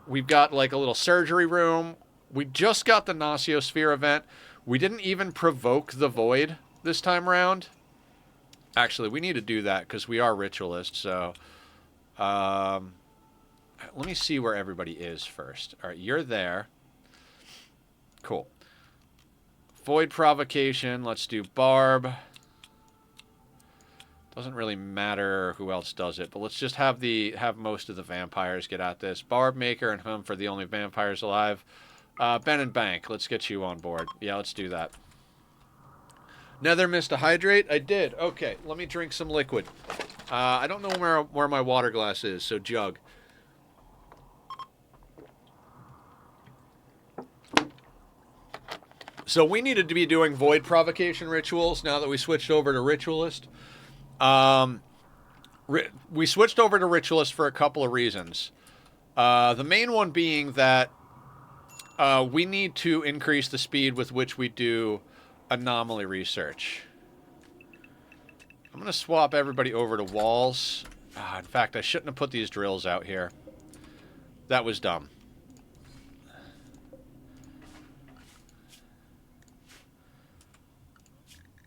S1: We've got like a little surgery room. We just got the Nossiosphere event. We didn't even provoke the void this time around. Actually, we need to do that because we are ritualists, so... let me see where everybody is first. All right, you're there. Cool. Void provocation. Let's do Barb. Doesn't really matter who else does it, but let's just have most of the vampires get at this. Barb, Maker, and Hum for the only vampires alive. Ben and Bank, let's get you on board. Yeah, let's do that. Nether missed a hydrate? I did. Okay, let me drink some liquid. I don't know where my water glass is, so jug. So we needed to be doing void provocation rituals now that we switched over to ritualist. We switched over to ritualist for a couple of reasons. The main one being that we need to increase the speed with which we do anomaly research. I'm going to swap everybody over to walls. In fact, I shouldn't have put these drills out here. That was dumb.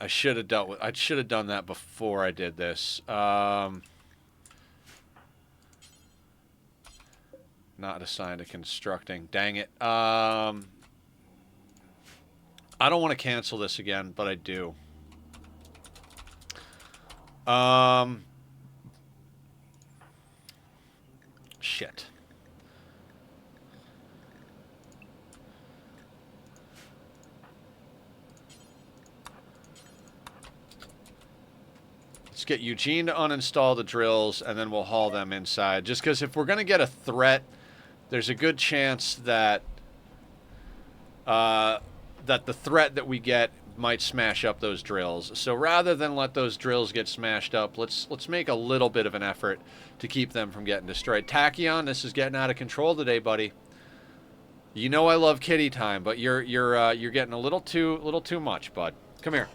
S1: I should have done that before I did this. Not assigned to constructing. Dang it. I don't want to cancel this again, but I do. Shit. Let's get Eugene to uninstall the drills, and then we'll haul them inside. Just because if we're going to get a threat, there's a good chance that that the threat that we get might smash up those drills. So rather than let those drills get smashed up, let's make a little bit of an effort to keep them from getting destroyed. Tachyon, this is getting out of control today, buddy. You know I love kitty time, but you're getting a little too much, bud. Come here.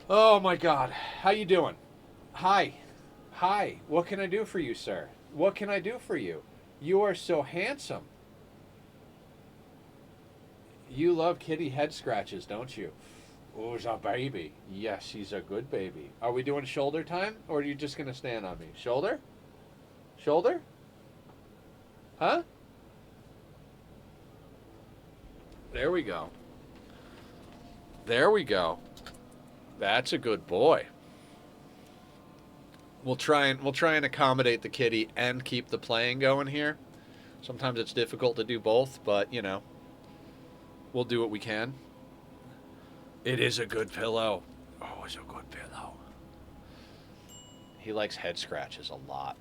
S1: Oh my God, how you doing? Hi. What can I do for you, sir? What can I do for you? You are so handsome. You love kitty head scratches, don't you? Oh, he's a baby. Yes, he's a good baby. Are we doing shoulder time, or are you just going to stand on me? Shoulder? Shoulder? Huh? There we go. There we go. That's a good boy. We'll try and accommodate the kitty and keep the playing going here. Sometimes it's difficult to do both, but, you know, we'll do what we can. It is a good pillow. Oh, it's a good pillow. He likes head scratches a lot.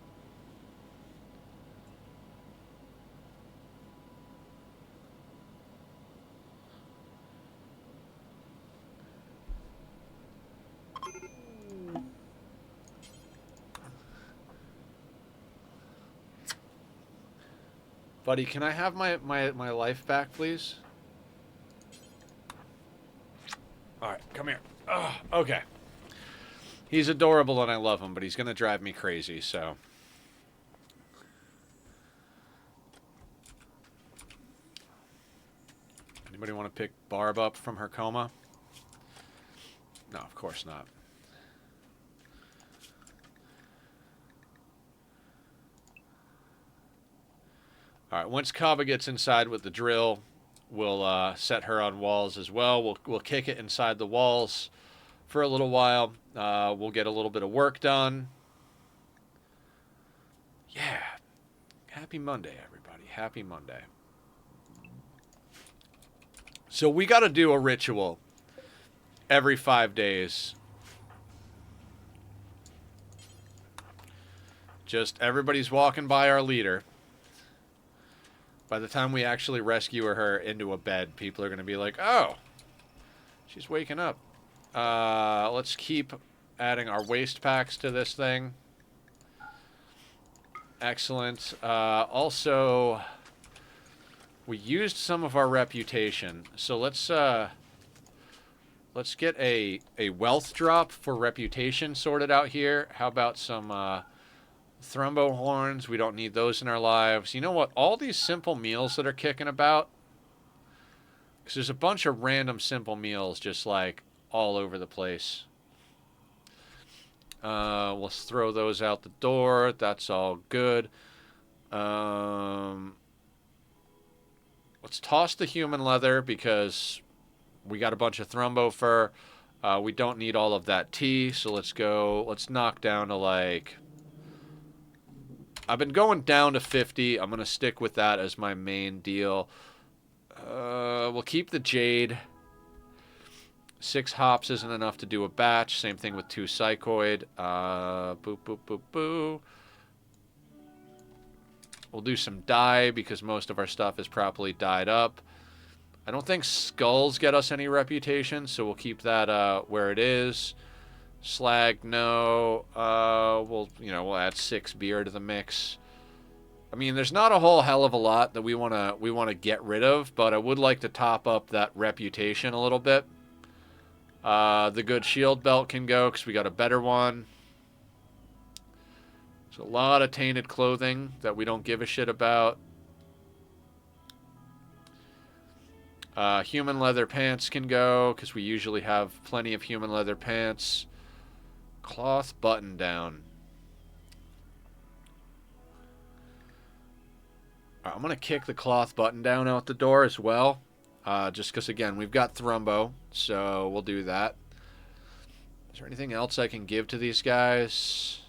S1: Buddy, can I have my life back, please? Alright, come here. Okay. He's adorable and I love him, but he's going to drive me crazy, so... Anybody want to pick Barb up from her coma? No, of course not. Alright, once Kava gets inside with the drill, we'll set her on walls as well. We'll kick it inside the walls for a little while. We'll get a little bit of work done. Yeah. Happy Monday, everybody. Happy Monday. So we got to do a ritual every 5 days. Just everybody's walking by our leader. By the time we actually rescue her into a bed, people are going to be like, oh, she's waking up. Let's keep adding our waste packs to this thing. Excellent. Also, we used some of our reputation, so let's get a wealth drop for reputation sorted out here. How about some thrombo horns? We don't need those in our lives. You know what? All these simple meals that are kicking about, because there's a bunch of random simple meals just like all over the place. Let's throw those out the door. That's all good. Let's toss the human leather because we got a bunch of thrombo fur. We don't need all of that tea, so let's go. Let's knock down to like... I've been going down to 50. I'm going to stick with that as my main deal. We'll keep the jade. 6 hops isn't enough to do a batch. Same thing with 2 psychoid. Boop, boop, boop, boo. We'll do some dye because most of our stuff is properly dyed up. I don't think skulls get us any reputation, so we'll keep that where it is. Slag, no. We'll add 6 beer to the mix. I mean, there's not a whole hell of a lot that we wanna get rid of, but I would like to top up that reputation a little bit. The good shield belt can go because we got a better one. There's a lot of tainted clothing that we don't give a shit about. Human leather pants can go because we usually have plenty of human leather pants. Cloth button down. I'm going to kick the cloth button down out the door as well. Just because, again, we've got thrombo, so we'll do that. Is there anything else I can give to these guys?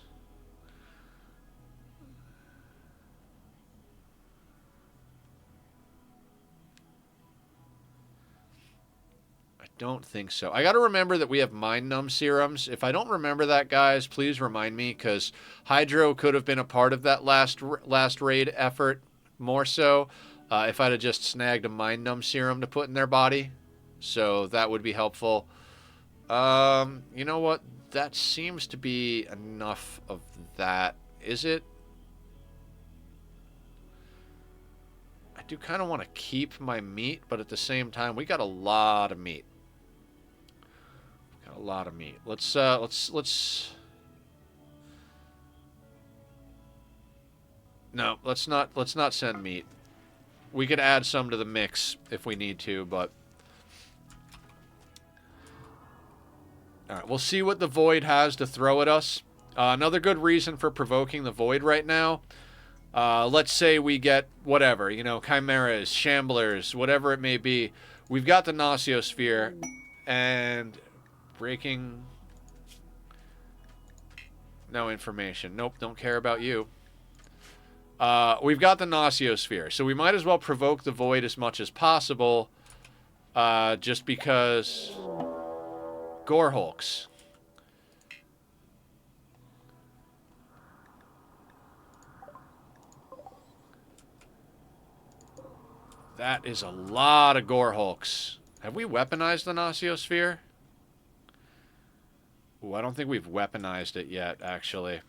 S1: Don't think so. I got to remember that we have mind numb serums. If I don't remember that, guys, please remind me, because Hydro could have been a part of that last raid effort more so if I'd have just snagged a mind numb serum to put in their body. So that would be helpful. You know what? That seems to be enough of that. Is it? I do kind of want to keep my meat, but at the same time, we got a lot of meat. A lot of meat. Let's no, let's not send meat. We could add some to the mix if we need to, but all right, we'll see what the void has to throw at us. Another good reason for provoking the void right now. Let's say we get whatever, chimeras, shamblers, whatever it may be. We've got the Nossiosphere and breaking. No information. Nope, don't care about you. We've got the Nossiosphere, so we might as well provoke the void as much as possible. Just because. Gore Hulks. That is a lot of Gore Hulks. Have we weaponized the Nossiosphere? Ooh, I don't think we've weaponized it yet, actually.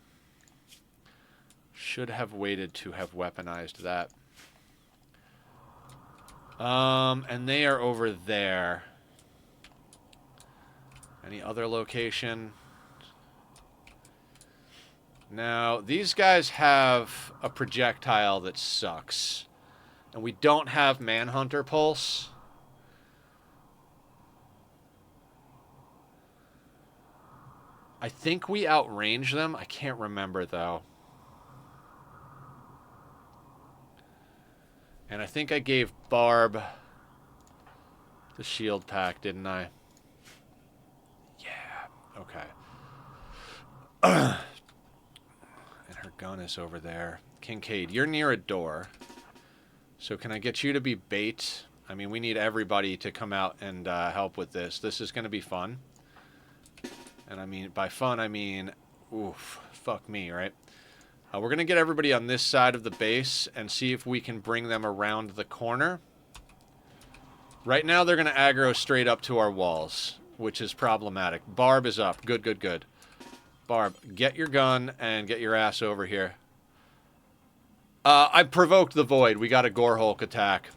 S1: Should have waited to have weaponized that. And they are over there. Any other location? Now, these guys have a projectile that sucks. And we don't have Manhunter Pulse. I think we outrange them. I can't remember, though. And I think I gave Barb the shield pack, didn't I? Yeah. Okay. And her gun is over there. Kincaid, you're near a door. So can I get you to be bait? I mean, we need everybody to come out and help with this. This is going to be fun. And I mean, by fun, I mean, oof, fuck me, right? We're going to get everybody on this side of the base and see if we can bring them around the corner. Right now, they're going to aggro straight up to our walls, which is problematic. Barb is up. Good, good, good. Barb, get your gun and get your ass over here. I provoked the void. We got a Gore Hulk attack.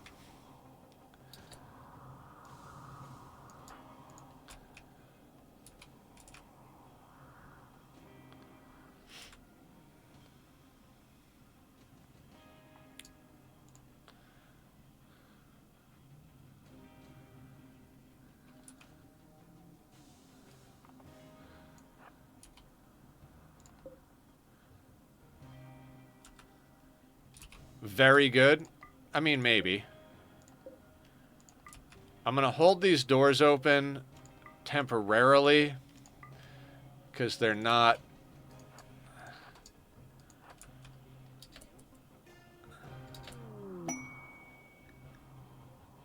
S1: Very good. I mean, maybe. I'm going to hold these doors open temporarily because they're not...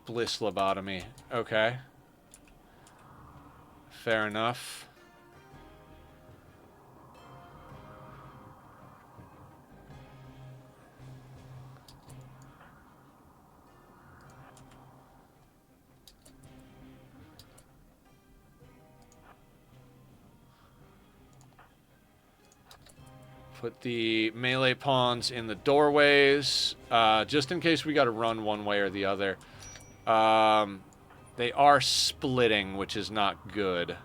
S1: Bliss lobotomy. Okay. Fair enough. Put the melee pawns in the doorways, just in case we got to run one way or the other. They are splitting, which is not good.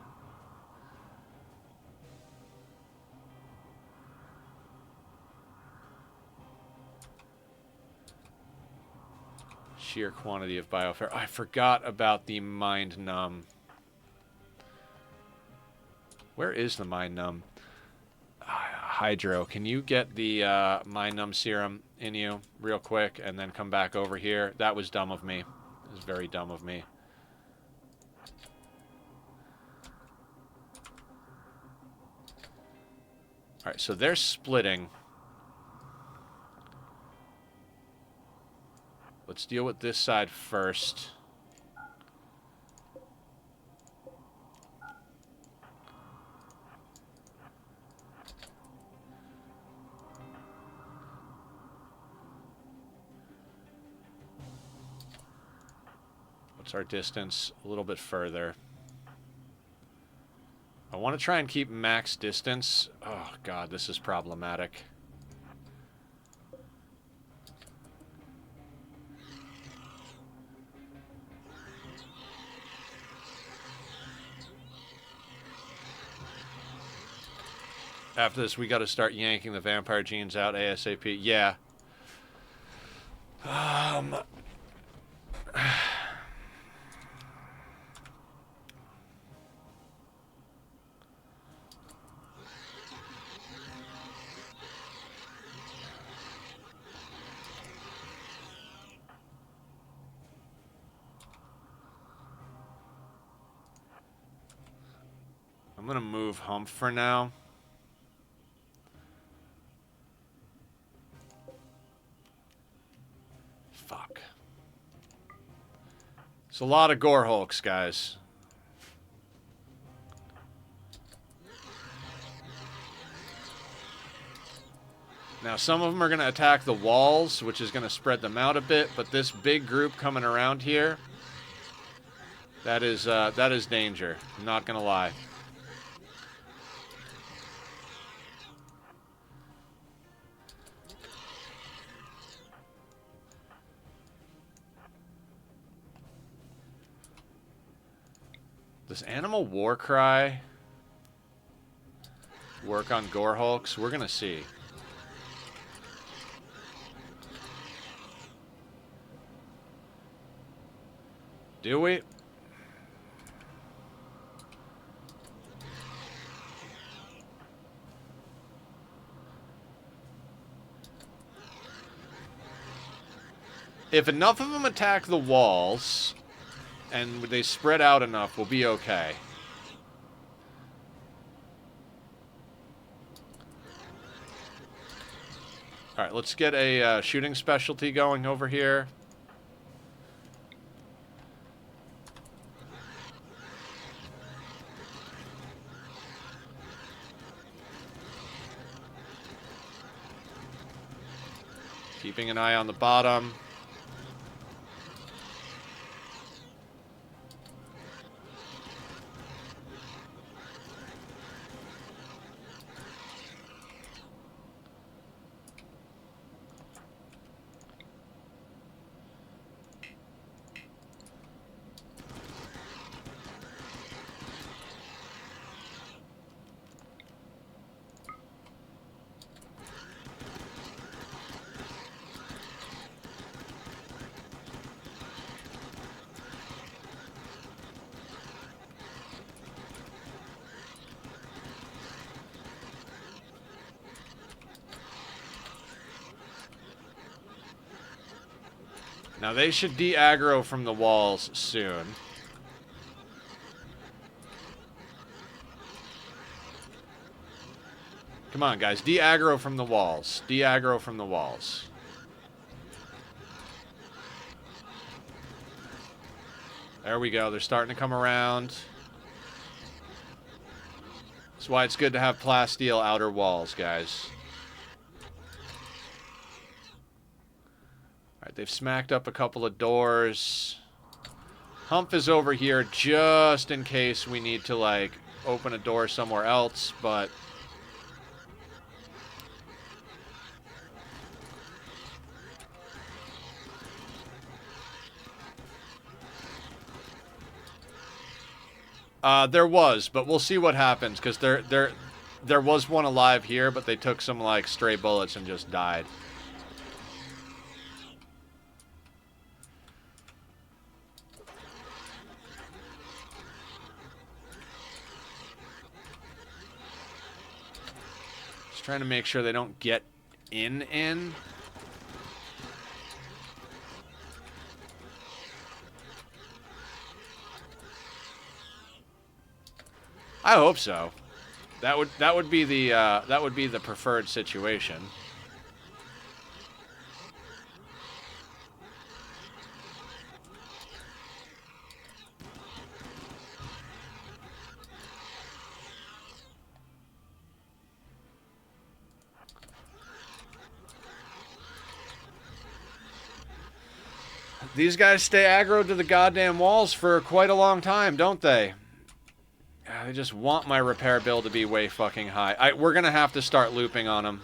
S1: Sheer quantity of biofare. I forgot about the mind numb. Where is the mind numb? Hydro, can you get the mind numb serum in you real quick and then come back over here? That was dumb of me. It was very dumb of me. Alright, so they're splitting. Let's deal with this side first. What's our distance? A little bit further. I want to try and keep max distance. Oh, God, this is problematic. After this, we got to start yanking the vampire genes out ASAP. Yeah. I'm going to move Hump for now. Fuck. It's a lot of Gore Hulks, guys. Now, some of them are going to attack the walls, which is going to spread them out a bit, but this big group coming around here, that is danger. I'm not going to lie. Does Animal War Cry work on Gore Hulks? We're going to see. Do we? If enough of them attack the walls and they spread out enough, we'll be okay. Alright, let's get a shooting specialty going over here. Keeping an eye on the bottom. Now they should de-aggro from the walls soon. Come on, guys. De-aggro from the walls. De-aggro from the walls. There we go. They're starting to come around. That's why it's good to have plasteel outer walls, guys. Alright, they've smacked up a couple of doors. Humph is over here just in case we need to, like, open a door somewhere else, but... there was, but we'll see what happens, because there was one alive here, but they took some, like, stray bullets and just died. Just trying to make sure they don't get in. I hope so. That would be the preferred situation. These guys stay aggroed to the goddamn walls for quite a long time, don't they? I just want my repair bill to be way fucking high. We're gonna have to start looping on them.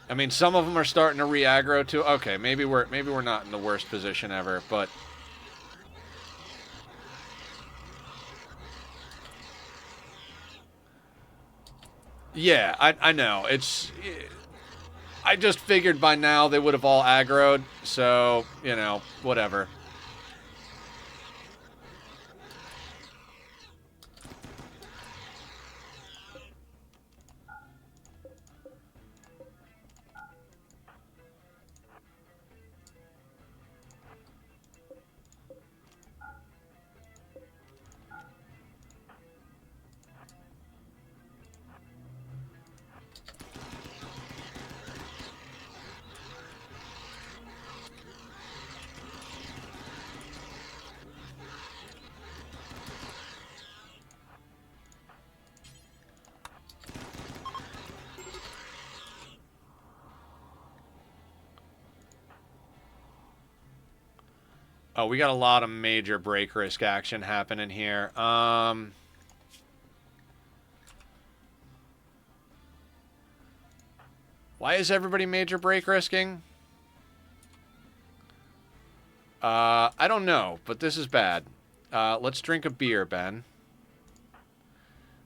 S1: I mean, some of them are starting to re-aggro too. Okay, maybe we're not in the worst position ever, but yeah, I know. I just figured by now they would have all aggroed, so, you know, whatever. Oh, we got a lot of major break risk action happening here. Why is everybody major break risking? I don't know, but this is bad. Let's drink a beer, Ben.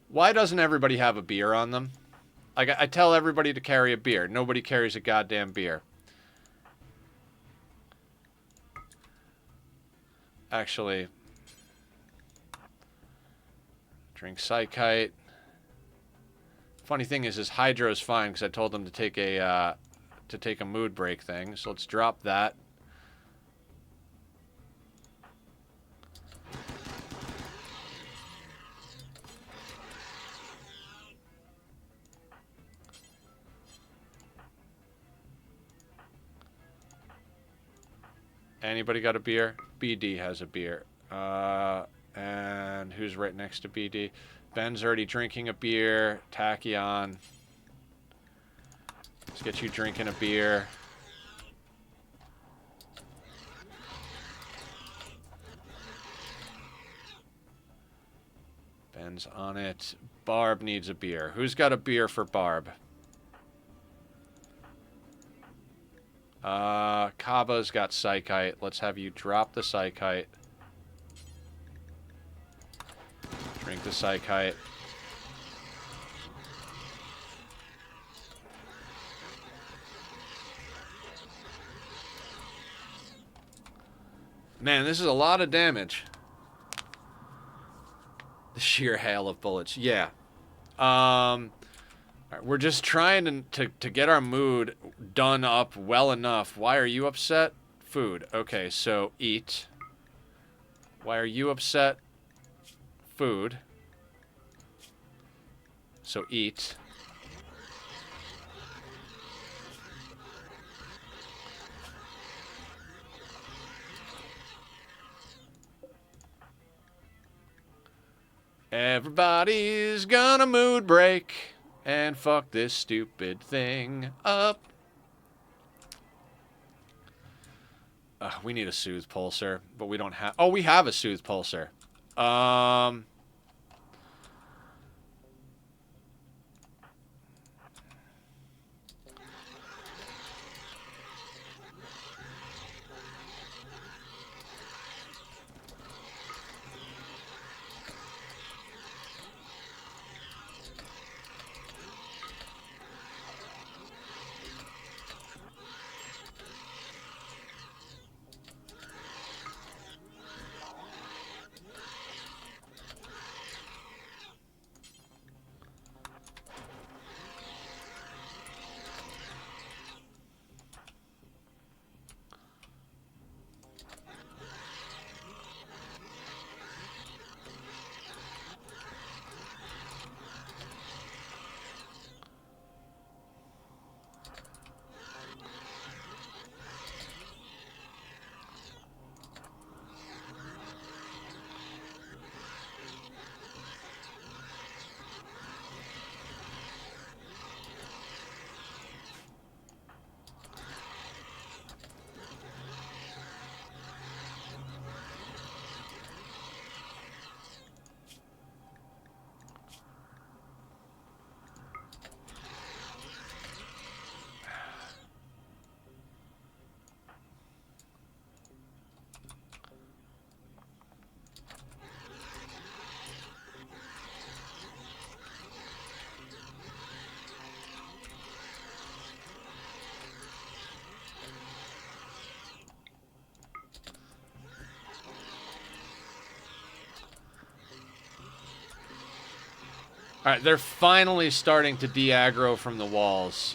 S1: Why doesn't everybody have a beer on them? Like, I tell everybody to carry a beer. Nobody carries a goddamn beer. Actually, drink Psychite. Funny thing is Hydro's fine because I told them to take a mood break thing. So let's drop that. Anybody got a beer? BD has a beer. And who's right next to BD? Ben's already drinking a beer. Tachyon. Let's get you drinking a beer. Ben's on it. Barb needs a beer. Who's got a beer for Barb? Kaba's got Psychite. Let's have you drop the Psychite. Drink the Psychite. Man, this is a lot of damage. The sheer hail of bullets. Yeah. Right, we're just trying to get our mood done up well enough. Why are you upset? Food. Okay, so eat. Why are you upset? Food. So eat. Everybody's gonna mood break and fuck this stupid thing up. We need a soothe pulsar, but we don't have... Oh, we have a soothe pulsar. Alright, they're finally starting to de-aggro from the walls.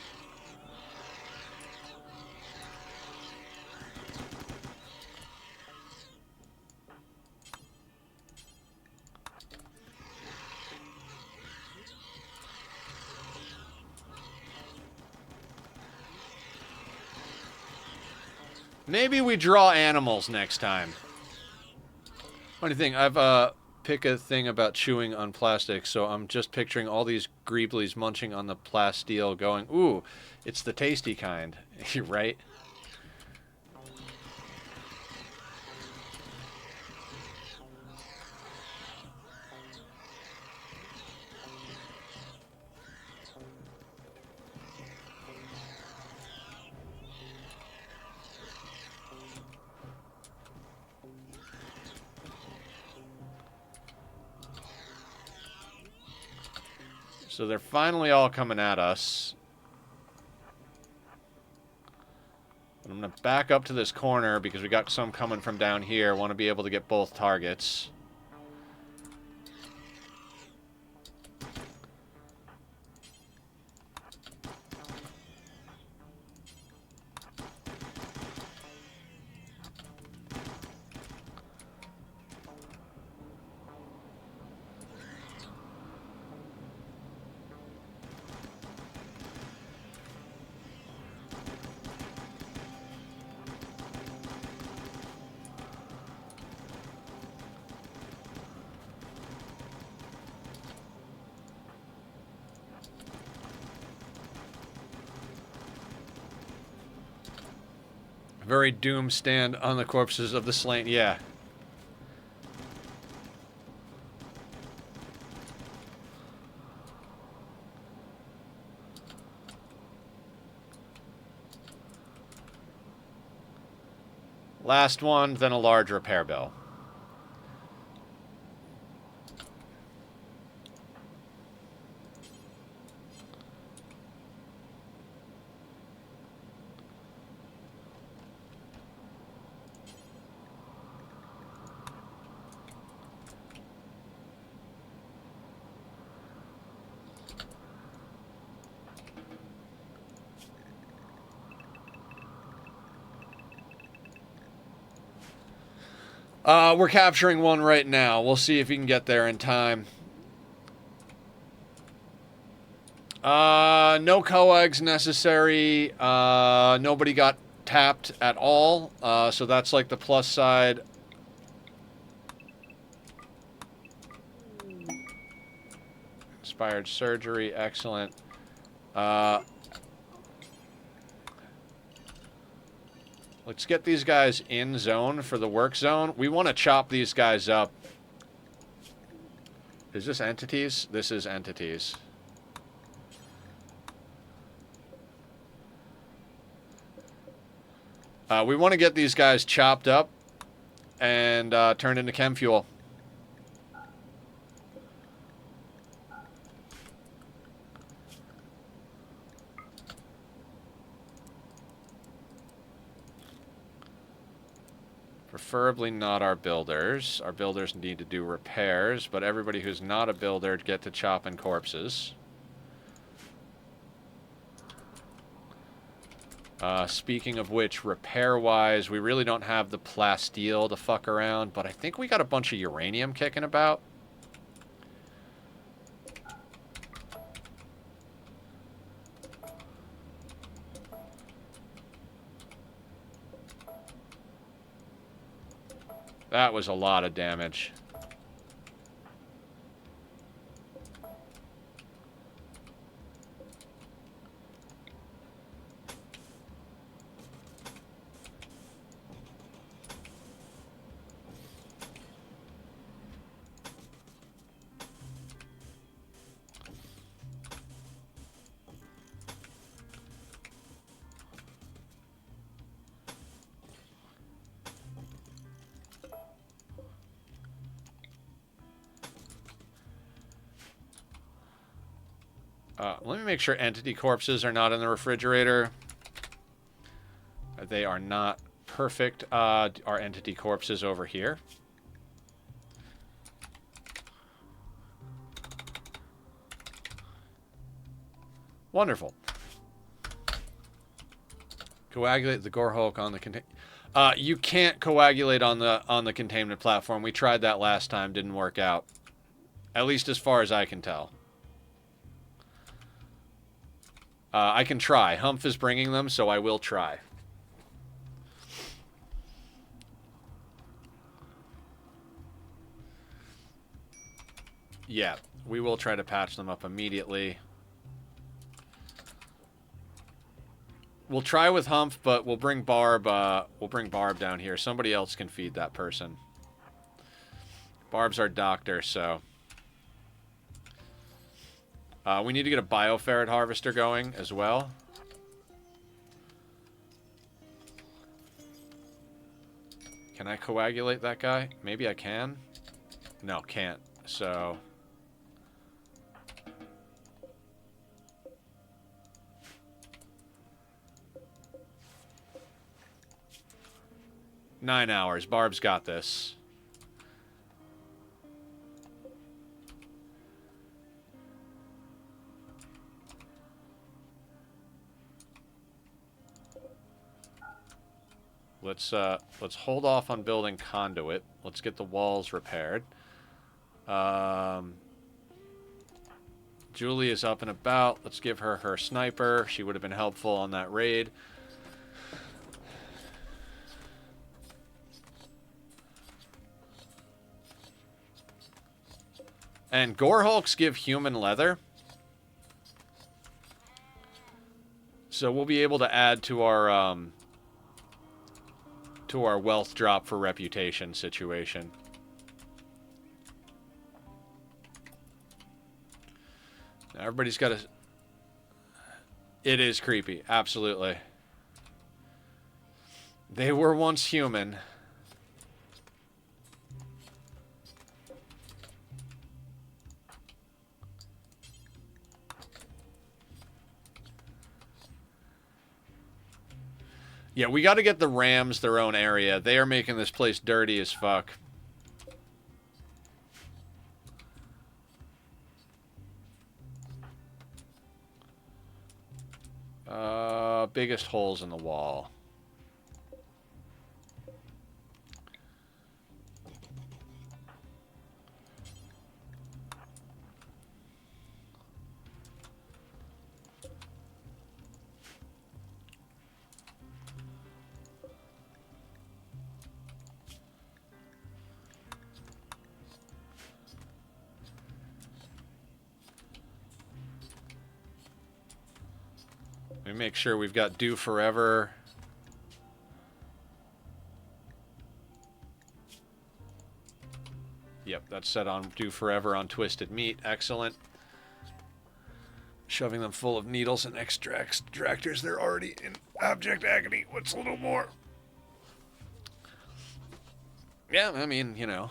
S1: Maybe we draw animals next time. Funny thing, I've pick a thing about chewing on plastic, so I'm just picturing all these greeblies munching on the plasteel going, ooh, it's the tasty kind, right? So they're finally all coming at us. I'm going to back up to this corner because we got some coming from down here. Want to be able to get both targets. Very doom stand on the corpses of the slain. Yeah. Last one, then a large repair bill. We're capturing one right now. We'll see if we can get there in time. No coags necessary. Nobody got tapped at all. So that's like the plus side. Inspired surgery, excellent. Let's get these guys in zone for the work zone. We want to chop these guys up. Is this entities? This is entities. We want to get these guys chopped up and turned into chem fuel. Preferably not our builders. Our builders need to do repairs, but everybody who's not a builder get to chopping corpses. Speaking of which, repair-wise, we really don't have the plasteel to fuck around, but I think we got a bunch of uranium kicking about. That was a lot of damage. Let me make sure entity corpses are not in the refrigerator. They are not. Perfect. Our entity corpses over here. Wonderful. Coagulate the gore hulk on the contain. You can't coagulate on the containment platform. We tried that last time. Didn't work out. At least as far as I can tell. I can try. Humph is bringing them, so I will try. Yeah, we will try to patch them up immediately. We'll try with Humph, but we'll bring Barb. We'll bring Barb down here. Somebody else can feed that person. Barb's our doctor, so. We need to get a bioferret harvester going as well. Can I coagulate that guy? Maybe I can. No, can't. So. Nine hours. Barb's got this. Let's hold off on building conduit. Let's get the walls repaired. Julie is up and about. Let's give her her sniper. She would have been helpful on that raid. And gore hulks give human leather. So we'll be able to add to our to our wealth drop for reputation situation. Now everybody's got a... It is creepy, absolutely. They were once human. Yeah, we got to get the Rams their own area. They are making this place dirty as fuck. Biggest holes in the wall. Let me make sure we've got Do Forever. Yep, that's set on Do Forever on Twisted Meat. Excellent. Shoving them full of needles and extractors. They're already in abject agony. What's a little more? Yeah, I mean, you know.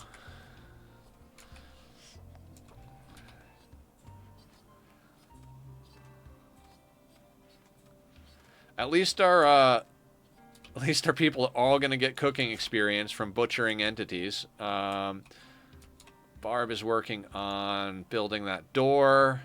S1: At least our people are all going to get cooking experience from butchering entities. Barb is working on building that door.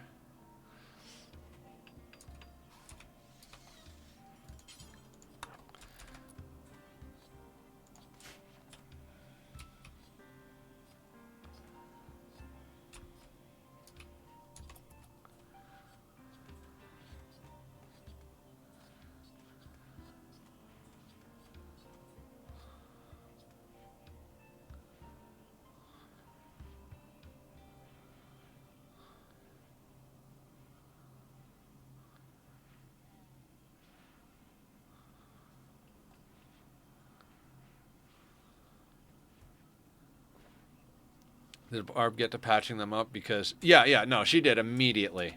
S1: Did Barb get to patching them up? Because... Yeah, no, she did immediately.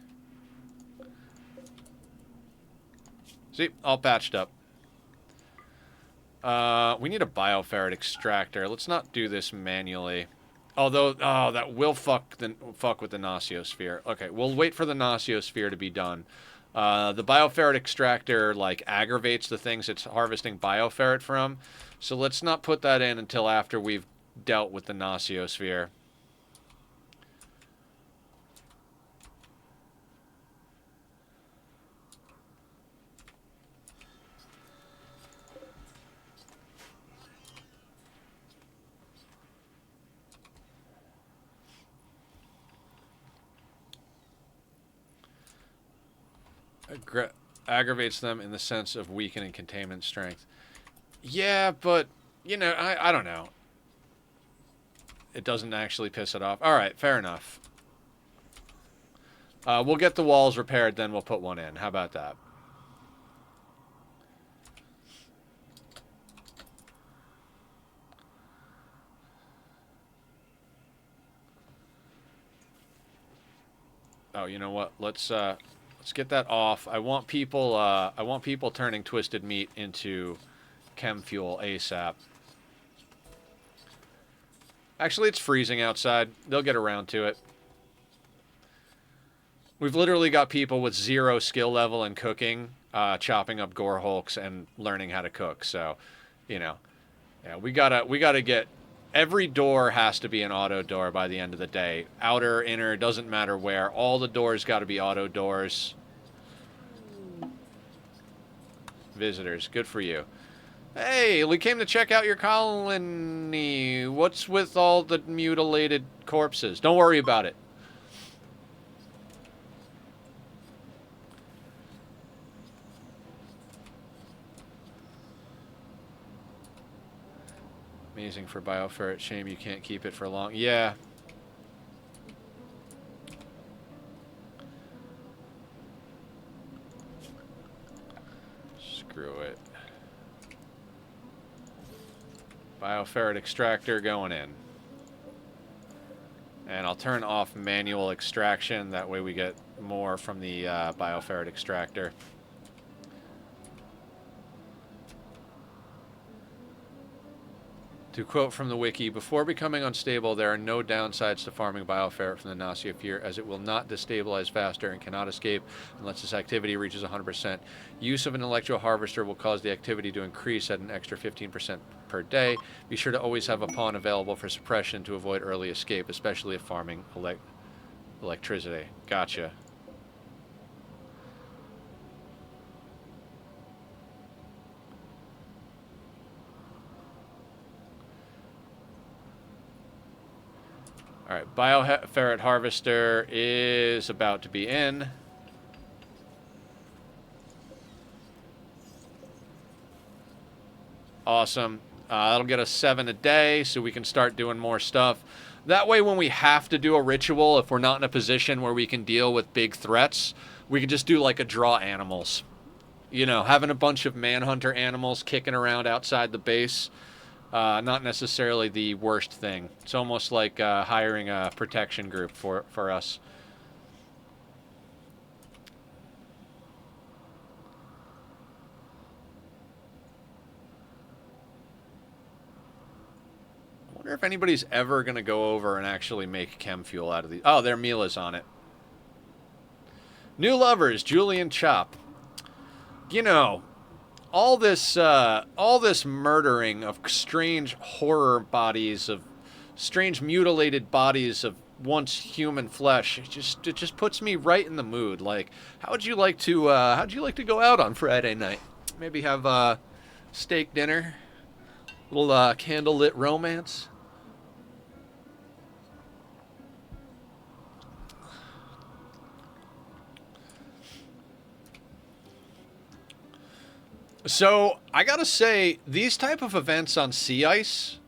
S1: See? All patched up. We need a bioferret extractor. Let's not do this manually. Although, oh, that will fuck with the Gnociosphere. Okay, we'll wait for the Gnociosphere to be done. The bioferret extractor, like, aggravates the things it's harvesting bioferret from. So let's not put that in until after we've dealt with the Gnociosphere. Aggravates them in the sense of weakening containment strength. Yeah, but, you know, I don't know. It doesn't actually piss it off. Alright, fair enough. We'll get the walls repaired, then we'll put one in. How about that? Oh, you know what? Let's get that off. I want people turning Twisted Meat into chem fuel ASAP. Actually, it's freezing outside. They'll get around to it. We've literally got people with 0 skill level in cooking, chopping up gore hulks and learning how to cook. So, you know, yeah, we gotta get... Every door has to be an auto door by the end of the day. Outer, inner, doesn't matter where. All the doors got to be auto doors. Visitors, good for you. Hey, we came to check out your colony. What's with all the mutilated corpses? Don't worry about it. Amazing for bioferret. Shame you can't keep it for long. Yeah. Screw it. Bioferret extractor going in. And I'll turn off manual extraction. That way we get more from the bioferret extractor. To quote from the wiki, before becoming unstable, there are no downsides to farming bioferret from the Nociosphere, as it will not destabilize faster and cannot escape unless its activity reaches 100%. Use of an electro harvester will cause the activity to increase at an extra 15% per day. Be sure to always have a pawn available for suppression to avoid early escape, especially if farming electricity. Gotcha. All right, bioferret harvester is about to be in. Awesome. That'll get us 7 a day, so we can start doing more stuff. That way, when we have to do a ritual, if we're not in a position where we can deal with big threats, we can just do like a draw animals. You know, having a bunch of manhunter animals kicking around outside the base. Not necessarily the worst thing. It's almost like hiring a protection group for us. I wonder if anybody's ever going to go over and actually make chem fuel out of these. Oh, there Mila's on it. New lovers, Julian Chop. You know, all this murdering of strange horror bodies, of strange mutilated bodies of once human flesh, it just puts me right in the mood. Like, how'd you like to go out on Friday night? Maybe have steak dinner, little candlelit romance. So, I gotta say, these type of events on sea ice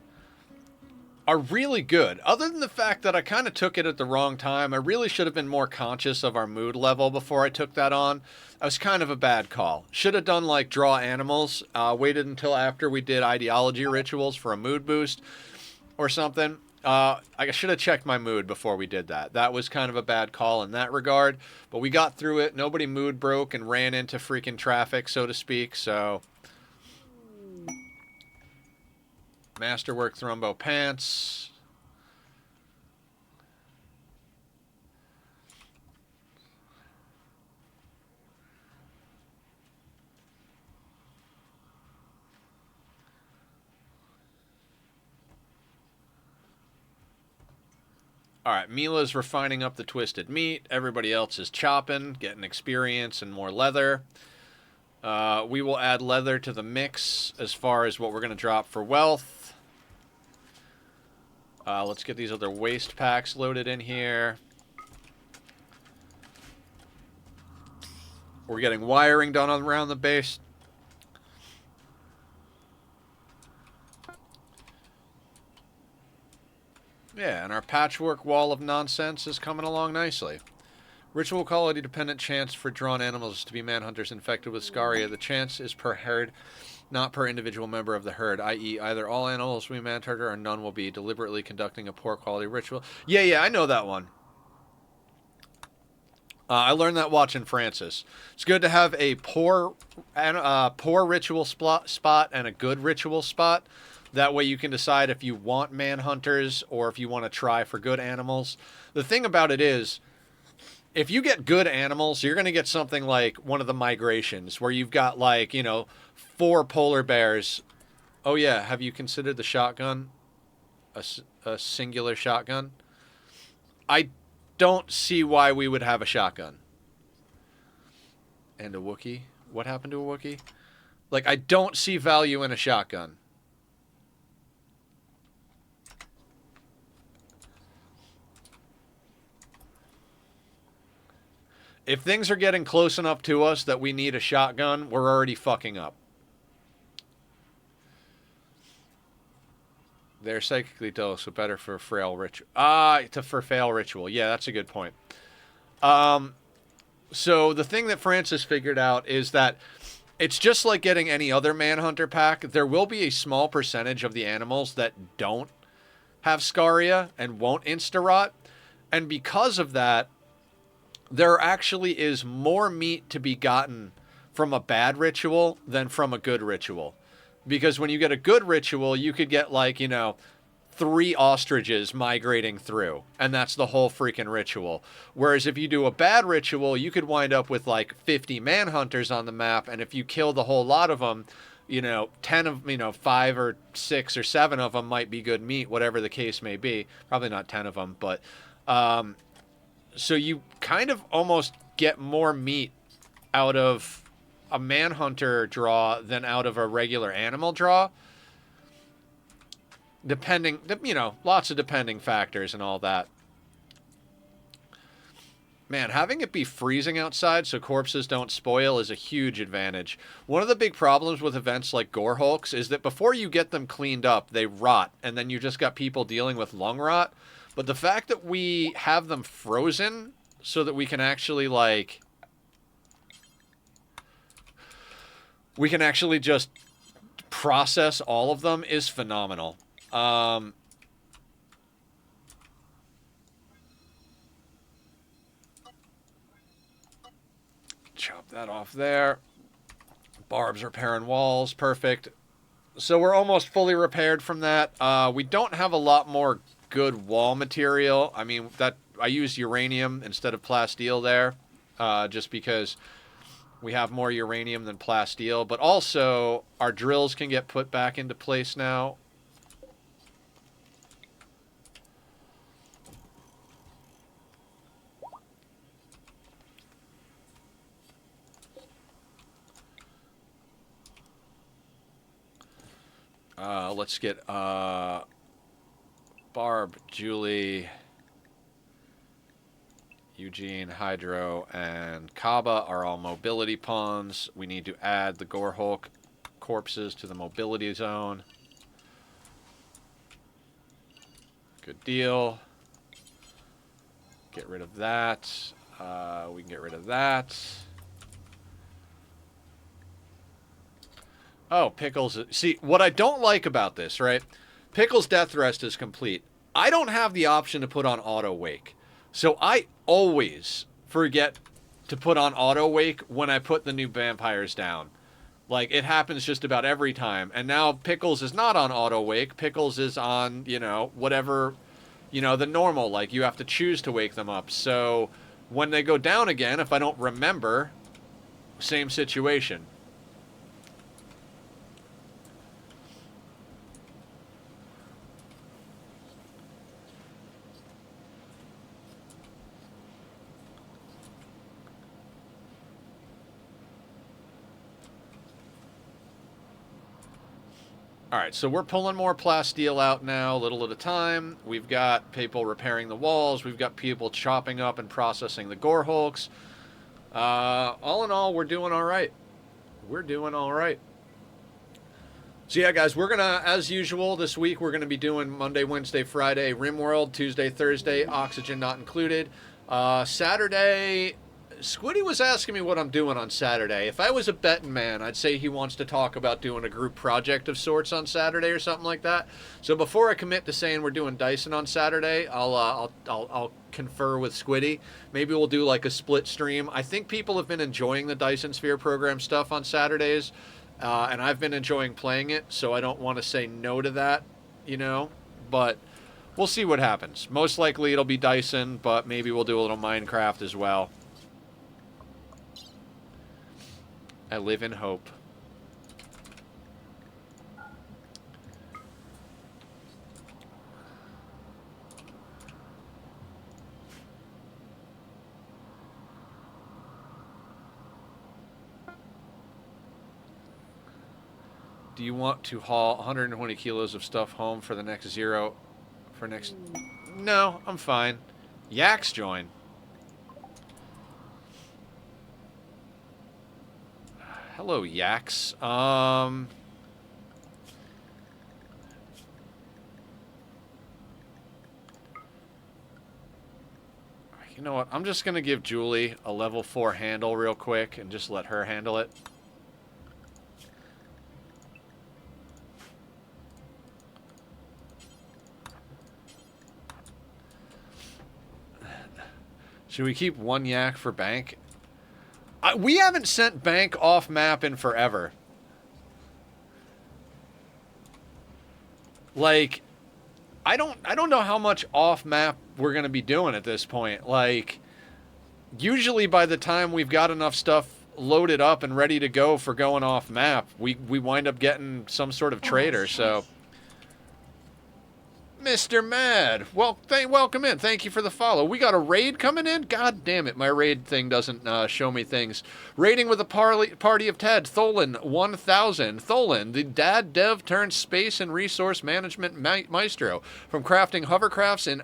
S1: are really good. Other than the fact that I kind of took it at the wrong time, I really should have been more conscious of our mood level before I took that on. That was kind of a bad call. Should have done like draw animals, waited until after we did ideology rituals for a mood boost or something. I should have checked my mood before we did that. That was kind of a bad call in that regard. But we got through it. Nobody mood broke and ran into freaking traffic, so to speak. So, Masterwork Thrumbo Pants. All right, Mila's refining up the twisted meat. Everybody else is chopping, getting experience and more leather. We will add leather to the mix as far as what we're going to drop for wealth. Let's get these other waste packs loaded in here. We're getting wiring done around the base. Yeah, and our patchwork wall of nonsense is coming along nicely. Ritual quality dependent chance for drawn animals to be manhunters infected with scaria. The chance is per herd, not per individual member of the herd, i.e. either all animals will be manhunter or none will be, deliberately conducting a poor quality ritual. Yeah, I know that one. I learned that watching Francis. It's good to have a poor ritual spot and a good ritual spot. That way you can decide if you want manhunters or if you want to try for good animals. The thing about it is, if you get good animals, you're going to get something like one of the migrations where you've got like, 4 polar bears. Oh yeah, have you considered the shotgun? A singular shotgun? I don't see why we would have a shotgun. And a Wookiee? What happened to a Wookiee? Like, I don't see value in a shotgun. If things are getting close enough to us that we need a shotgun, we're already fucking up. They're psychically dull, so better for frail ritual. For fail ritual. Yeah, that's a good point. So the thing that Francis figured out is that It's just like getting any other Manhunter pack. There will be a small percentage of the animals that don't have Scaria and won't insta-rot. And because of that, there actually is more meat to be gotten from a bad ritual than from a good ritual. Because when you get a good ritual, you could get, like, 3 ostriches migrating through, and that's the whole freaking ritual. Whereas if you do a bad ritual, you could wind up with like 50 manhunters on the map, and if you kill the whole lot of them, 10 of, 5 or 6 or 7 of them might be good meat, whatever the case may be. Probably not 10 of them, but so you kind of almost get more meat out of a manhunter draw than out of a regular animal draw. Depending, lots of depending factors and all that. Man, having it be freezing outside so corpses don't spoil is a huge advantage. One of the big problems with events like Gore Hulks is that before you get them cleaned up, they rot, and then you just got people dealing with lung rot. But the fact that we have them frozen so that we can actually, like... we can actually just process all of them is phenomenal. Chop that off there. Barbs repairing walls. Perfect. So we're almost fully repaired from that. We don't have a lot more good wall material. I mean, that I use uranium instead of plasteel there, just because we have more uranium than plasteel. But also, our drills can get put back into place now. Let's get Barb, Julie, Eugene, Hydro, and Kaba are all mobility pawns. We need to add the Gore Hulk corpses to the mobility zone. Good deal. Get rid of that. We can get rid of that. Oh, Pickles. See, what I don't like about this, right? Pickles' death rest is complete. I don't have the option to put on auto wake. So I always forget to put on auto wake when I put the new vampires down. Like, it happens just about every time. And now Pickles is not on auto wake. Pickles is on, whatever, the normal. Like, you have to choose to wake them up. So when they go down again, if I don't remember, same situation. Alright, so we're pulling more plasteel out now, little at a time. We've got people repairing the walls. We've got people chopping up and processing the Gore Hulks. All in all, we're doing alright. We're doing alright. So yeah, guys, we're going to, as usual, this week, we're going to be doing Monday, Wednesday, Friday, Rimworld, Tuesday, Thursday, Oxygen not included. Saturday... Squiddy was asking me what I'm doing on Saturday. If I was a betting man, I'd say he wants to talk about doing a group project of sorts on Saturday or something like that. So before I commit to saying we're doing Dyson on Saturday, I'll confer with Squiddy. Maybe we'll do like a split stream. I think people have been enjoying the Dyson Sphere program stuff on Saturdays, and I've been enjoying playing it, so I don't want to say no to that, but we'll see what happens. Most likely it'll be Dyson, but maybe we'll do a little Minecraft as well. I live in hope. Do you want to haul 120 kilos of stuff home for the next zero? For next... No, I'm fine. Yaks join. Hello, Yaks. You know what? I'm just going to give Julie a level 4 handle real quick and just let her handle it. Should we keep one yak for bank? We haven't sent bank off map in forever. Like, I don't know how much off map we're gonna be doing at this point. Like, usually by the time we've got enough stuff loaded up and ready to go for going off map, we wind up getting some sort of trader. So, Mr. Mad, well, welcome in. Thank you for the follow. We got a raid coming in? God damn it, my raid thing doesn't show me things. Raiding with a party of Ted. Tholen, 1000. Tholen, the dad dev turned space and resource management maestro. From crafting hovercrafts in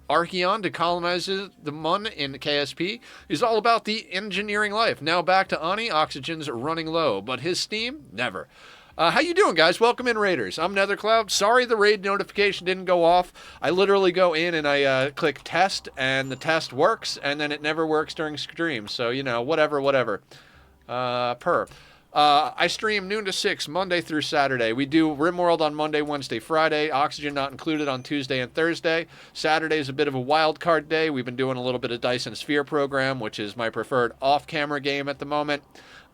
S1: Archeon to colonize the Mun in KSP. He's all about the engineering life. Now back to Ani, oxygen's running low, but his steam, never. How you doing, guys? Welcome in, Raiders. I'm Nethercloud. Sorry the raid notification didn't go off. I literally go in and I click test, and the test works, and then it never works during stream. So, you know, whatever. I stream noon to 6, Monday through Saturday. We do Rimworld on Monday, Wednesday, Friday. Oxygen not included on Tuesday and Thursday. Saturday is a bit of a wild card day. We've been doing a little bit of Dice and Sphere program, which is my preferred off-camera game at the moment.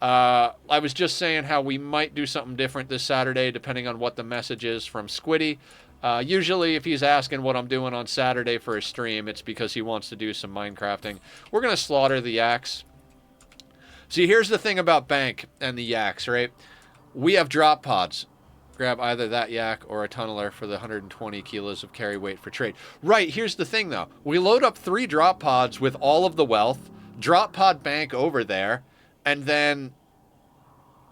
S1: I was just saying how we might do something different this Saturday, depending on what the message is from Squiddy. Usually, if he's asking what I'm doing on Saturday for a stream, it's because he wants to do some Minecrafting. We're going to slaughter the yaks. See, here's the thing about Bank and the yaks, right? We have drop pods. Grab either that yak or a tunneler for the 120 kilos of carry weight for trade. Right, here's the thing, though. We load up 3 drop pods with all of the wealth, drop pod Bank over there, and then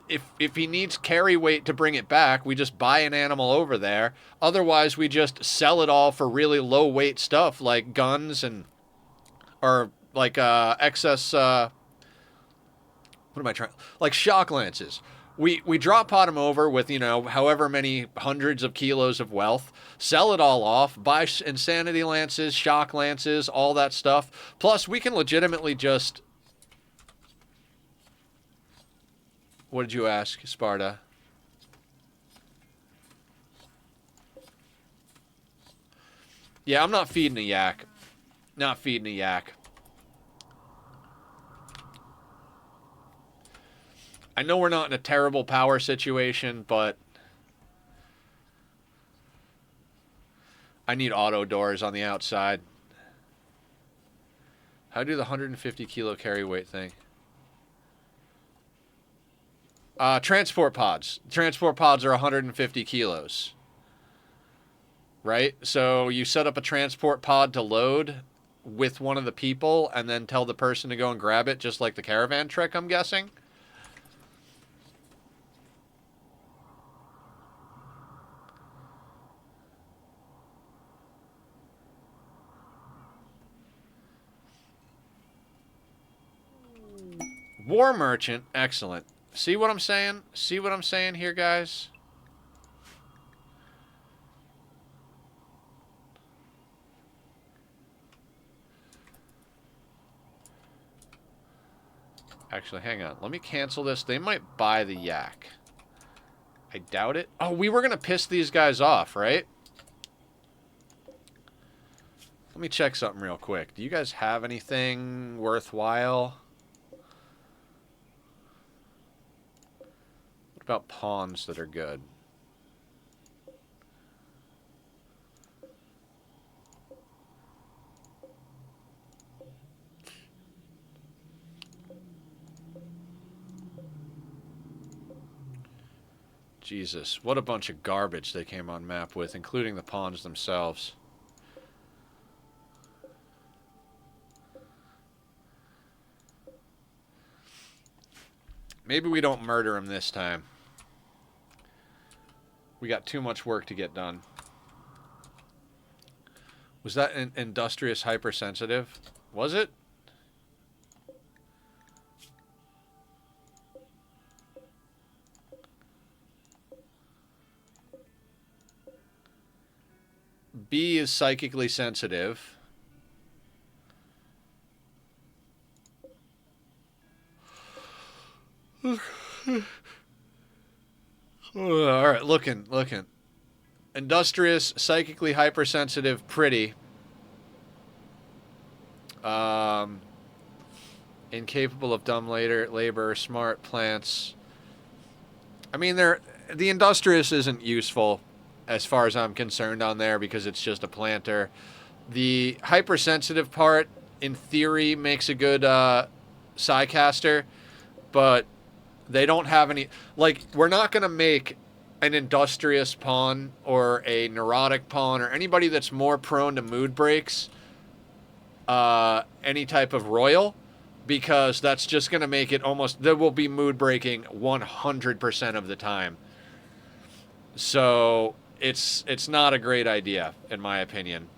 S1: if he needs carry weight to bring it back, we just buy an animal over there. Otherwise, we just sell it all for really low weight stuff like guns and or like excess what am I trying? Like shock lances. We drop pod them over with, you know, however many hundreds of kilos of wealth, sell it all off, buy insanity lances, shock lances, all that stuff. Plus, we can legitimately just... What did you ask, Sparta? Yeah, I'm not feeding a yak. Not feeding a yak. I know we're not in a terrible power situation, but I need auto doors on the outside. How do the 150 kilo carry weight thing? Transport pods. Transport pods are 150 kilos. Right? So you set up a transport pod to load with one of the people and then tell the person to go and grab it, just like the caravan trick, I'm guessing. War Merchant, excellent. See what I'm saying? See what I'm saying here, guys? Actually, hang on. Let me cancel this. They might buy the yak. I doubt it. Oh, we were going to piss these guys off, right? Let me check something real quick. Do you guys have anything worthwhile? What about pawns that are good? Jesus, what a bunch of garbage they came on map with, including the pawns themselves. Maybe we don't murder him this time. We got too much work to get done. Was that an industrious hypersensitive? Was it? B is psychically sensitive. Alright, looking. Industrious, psychically hypersensitive, pretty. Um, incapable of dumb labor, smart plants. I mean, the industrious isn't useful as far as I'm concerned on there because it's just a planter. The hypersensitive part, in theory, makes a good Psycaster, but they don't have any. Like, we're not going to make an industrious pawn or a neurotic pawn or anybody that's more prone to mood breaks any type of royal, because that's just going to make it almost. There will be mood breaking 100% of the time. So it's not a great idea, in my opinion.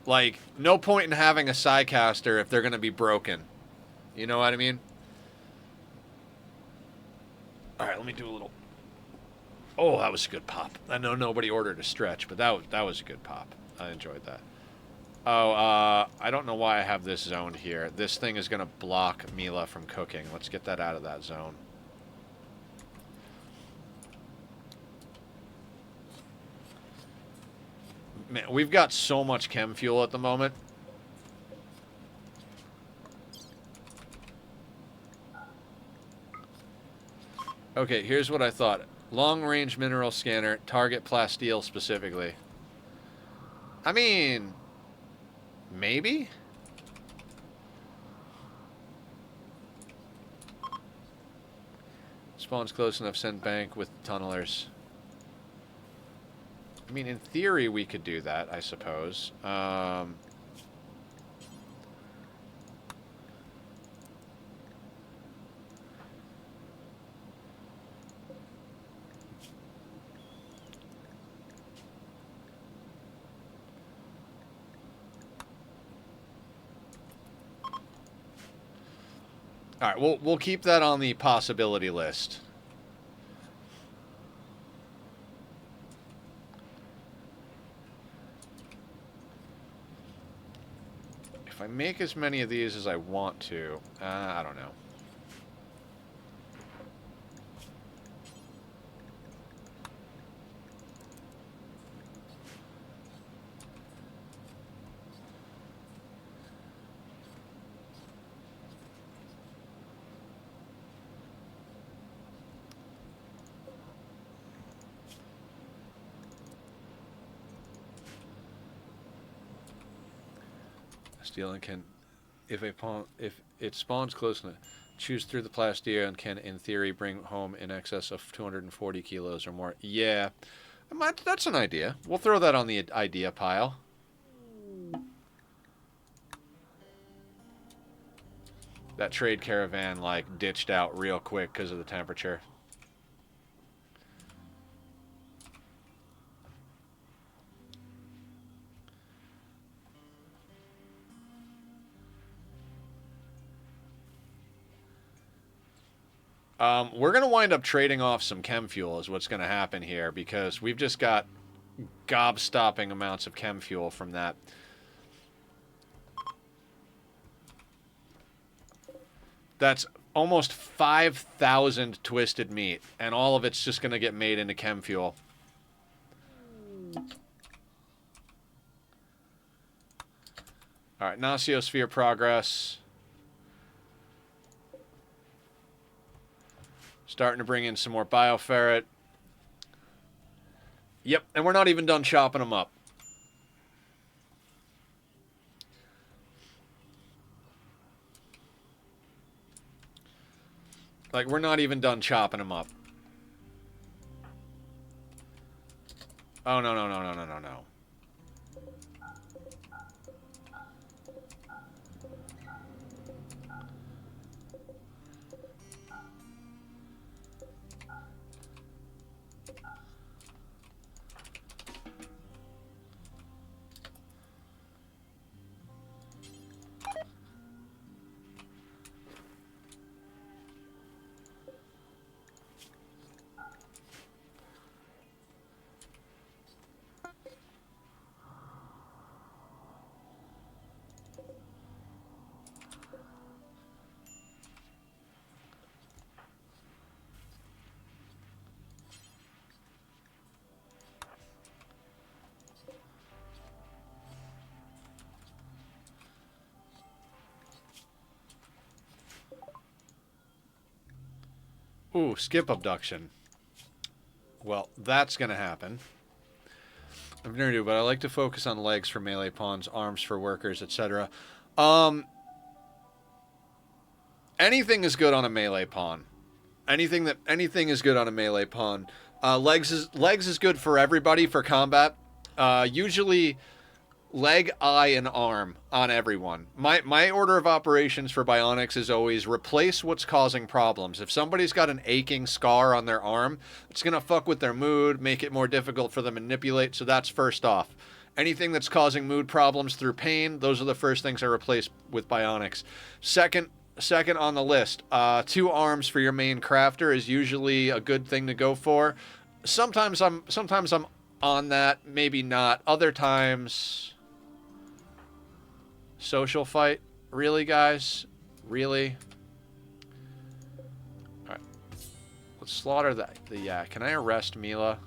S1: Like, no point in having a Psycaster if they're going to be broken. You know what I mean? All right, let me do a little. Oh, that was a good pop. I know nobody ordered a stretch, but that was a good pop. I enjoyed that. Oh, I don't know why I have this zoned here. This thing is going to block Mila from cooking. Let's get that out of that zone. Man, we've got so much chem fuel at the moment. Okay, here's what I thought. Long-range mineral scanner, target plasteel specifically. I mean, maybe? Spawns close enough, send bank with tunnelers. I mean, in theory, we could do that, I suppose. All right, we'll keep that on the possibility list. If I make as many of these as I want to, I don't know. Stealing can, if it spawns close enough, choose through the plasteel and can, in theory, bring home in excess of 240 kilos or more. Yeah, that's an idea. We'll throw that on the idea pile. That trade caravan, like, ditched out real quick because of the temperature. We're going to wind up trading off some chem fuel is what's going to happen here, because we've just got gob-stopping amounts of chem fuel from that. That's almost 5,000 twisted meat, and all of it's just going to get made into chem fuel. All right, Gnociosphere progress. Starting to bring in some more bioferret. Yep, and we're not even done chopping them up. Like, we're not even done chopping them up. Oh, no, no, no, no, no, no, no. Ooh, skip abduction. Well, that's gonna happen. I've never do, but I like to focus on legs for melee pawns, arms for workers, etc. Anything is good on a melee pawn. Anything is good on a melee pawn. Legs is good for everybody for combat. Usually leg, eye, and arm on everyone. My order of operations for bionics is always replace what's causing problems. If somebody's got an aching scar on their arm, it's gonna fuck with their mood, make it more difficult for them to manipulate. So that's first off. Anything that's causing mood problems through pain, those are the first things I replace with bionics. Second on the list, 2 arms for your main crafter is usually a good thing to go for. Sometimes I'm on that, maybe not. Other times, social fight, really, guys, really. All right, let's slaughter the yak. Can I arrest Mila?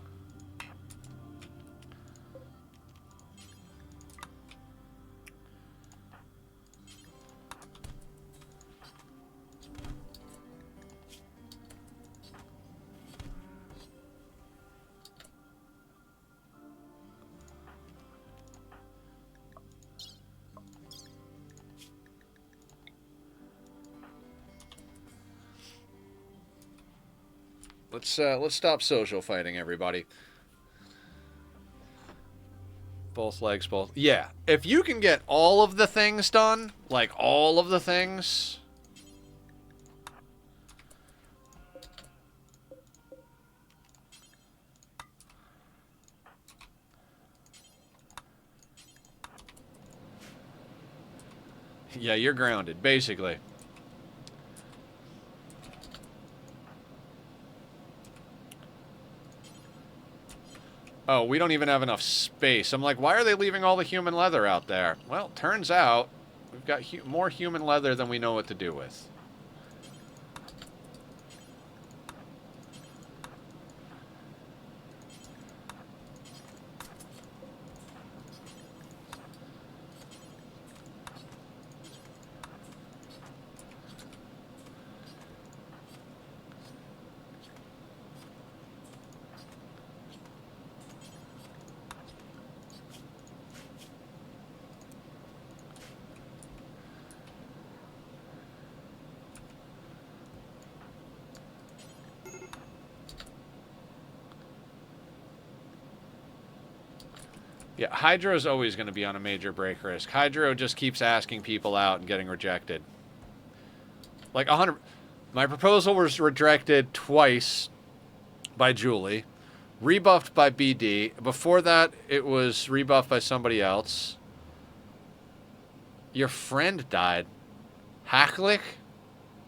S1: Let's stop social fighting, everybody. Both legs, both. Yeah, if you can get all of the things done, like all of the things. Yeah, you're grounded, basically. Oh, we don't even have enough space. I'm like, why are they leaving all the human leather out there? Well, turns out we've got more human leather than we know what to do with. Yeah, Hydro's always going to be on a major break risk. Hydro just keeps asking people out and getting rejected. Like 100... My proposal was rejected twice by Julie. Rebuffed by BD. Before that, it was rebuffed by somebody else. Your friend died. Hacklick?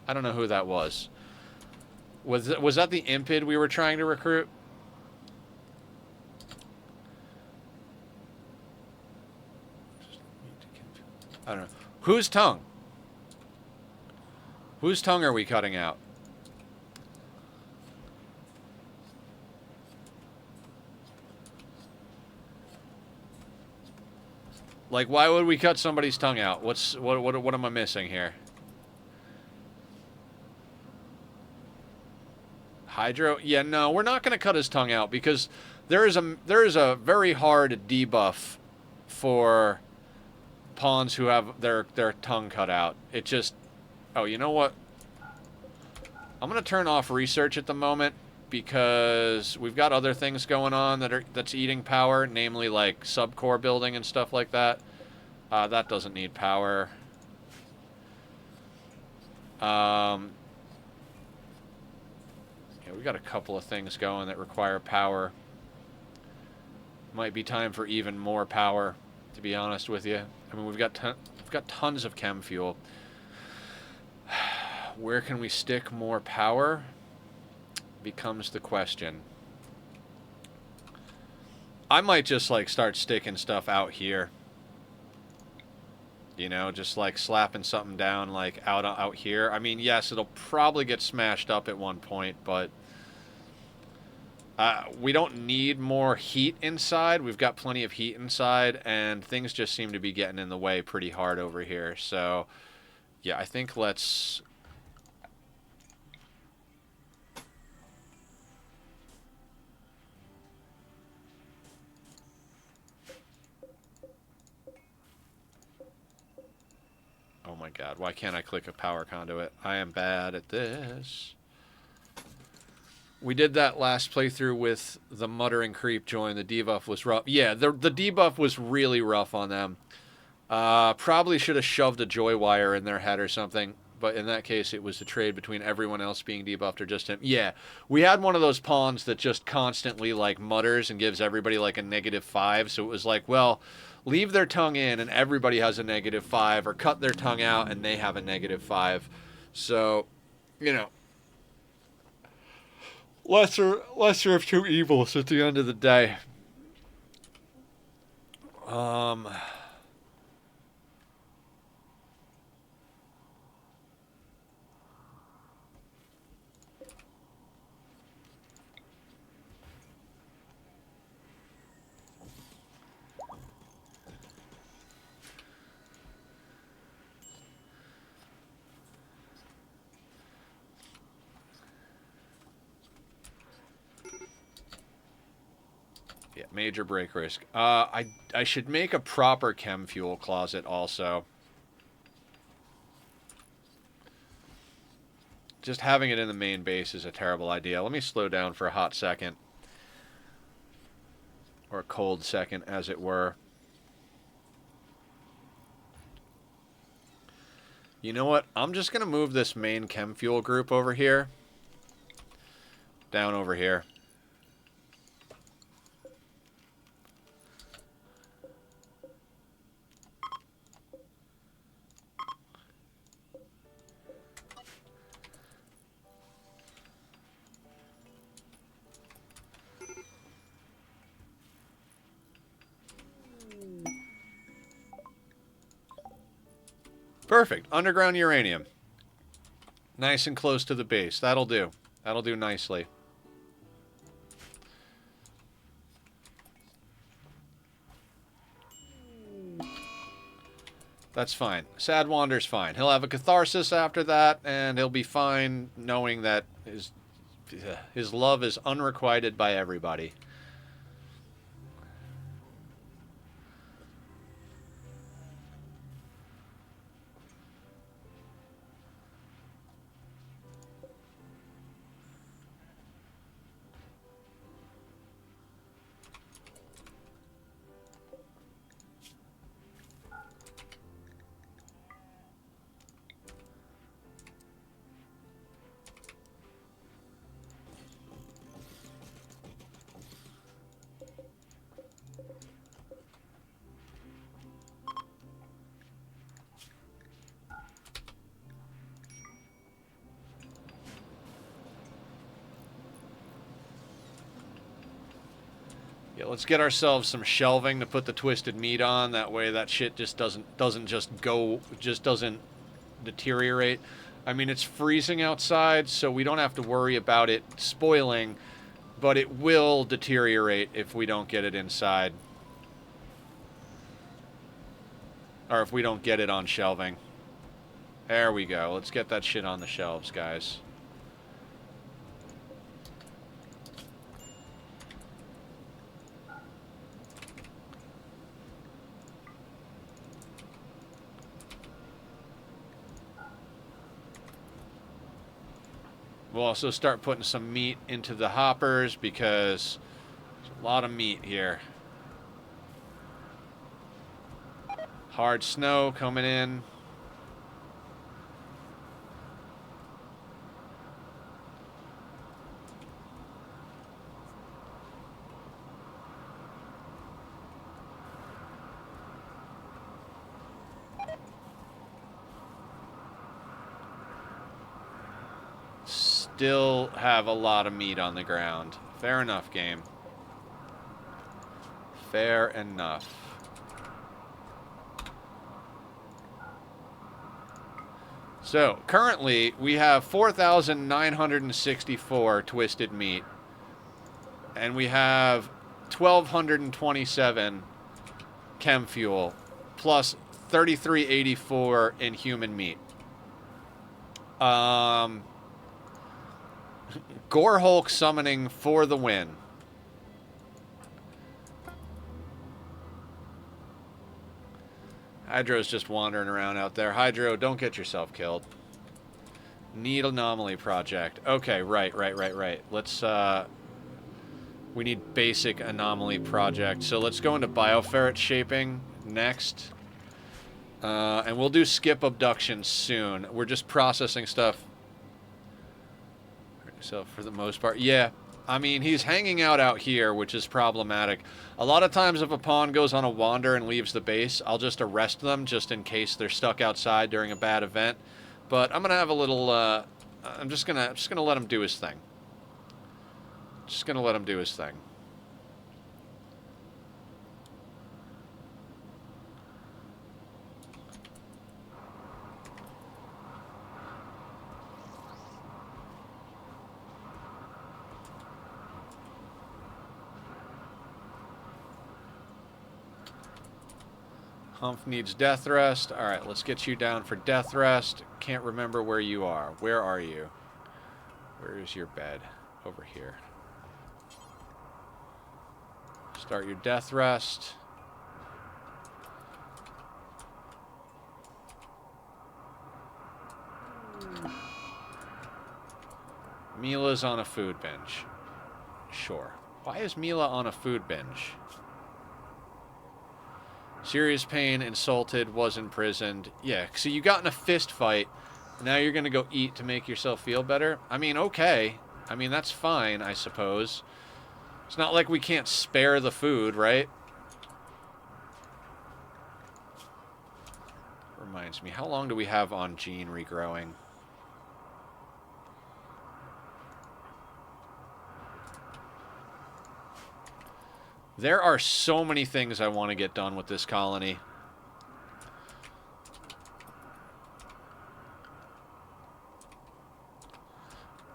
S1: I don't know who that was. Was that the Impid we were trying to recruit? I don't know. Whose tongue? Whose tongue are we cutting out? Like, why would we cut somebody's tongue out? What am I missing here? Hydro? Yeah, no, we're not going to cut his tongue out because there is a very hard debuff for pawns who have their tongue cut out. It just... Oh, you know what? I'm going to turn off research at the moment because we've got other things going on that's eating power, namely like subcore building and stuff like that. That doesn't need power. Yeah, we got a couple of things going that require power. Might be time for even more power, to be honest with you. I mean, we've got tons of chem fuel. Where can we stick more power? Becomes the question. I might just like start sticking stuff out here. You know, just like slapping something down like out here. I mean, yes, it'll probably get smashed up at one point, but we don't need more heat inside. We've got plenty of heat inside, and things just seem to be getting in the way pretty hard over here. So, yeah, I think let's... God, why can't I click a power conduit? I am bad at this. We did that last playthrough with the Muttering Creep join. The debuff was rough. Yeah, the debuff was really rough on them. Probably should have shoved a joy wire in their head or something. But in that case, it was a trade between everyone else being debuffed or just him. Yeah, we had one of those pawns that just constantly, like, mutters and gives everybody, like, a -5. So it was like, well, leave their tongue in and everybody has a -5, or cut their tongue out and they have a -5. So, you know, lesser of two evils at the end of the day. Yeah, major break risk. I should make a proper chem fuel closet also. Just having it in the main base is a terrible idea. Let me slow down for a hot second. Or a cold second, as it were. You know what? I'm just going to move this main chem fuel group over here. Down over here. Perfect. Underground uranium. Nice and close to the base. That'll do. That'll do nicely. That's fine. Sad Wander's fine. He'll have a catharsis after that, and he'll be fine knowing that his love is unrequited by everybody. Yeah, let's get ourselves some shelving to put the twisted meat on. That way that shit just doesn't deteriorate. I mean, it's freezing outside, so we don't have to worry about it spoiling, but it will deteriorate if we don't get it inside. Or if we don't get it on shelving. There we go. Let's get that shit on the shelves, guys. We'll also start putting some meat into the hoppers because there's a lot of meat here. Hard snow coming in. Still have a lot of meat on the ground. Fair enough, game. Fair enough. So, currently, we have 4,964 twisted meat. And we have 1,227 chem fuel, plus 3,384 in human meat. Gore Hulk summoning for the win. Hydro's just wandering around out there. Hydro, don't get yourself killed. Need anomaly project. Okay, right. Let's, we need basic anomaly project. So let's go into bioferret shaping next. And we'll do skip abduction soon. We're just processing stuff. So for the most part, yeah. I mean, he's hanging out here, which is problematic. A lot of times if a pawn goes on a wander and leaves the base, I'll just arrest them just in case they're stuck outside during a bad event. But I'm going to have a little, I'm just going to let him do his thing. Just going to let him do his thing. Humph needs death rest. Alright, let's get you down for death rest. Can't remember where you are. Where are you? Where is your bed? Over here. Start your death rest. Mila's on a food binge. Sure. Why is Mila on a food binge? Serious pain, insulted, was imprisoned. Yeah, so you got in a fist fight. Now you're going to go eat to make yourself feel better? I mean, okay. I mean, that's fine, I suppose. It's not like we can't spare the food, right? Reminds me, how long do we have on gene regrowing? There are so many things I want to get done with this colony.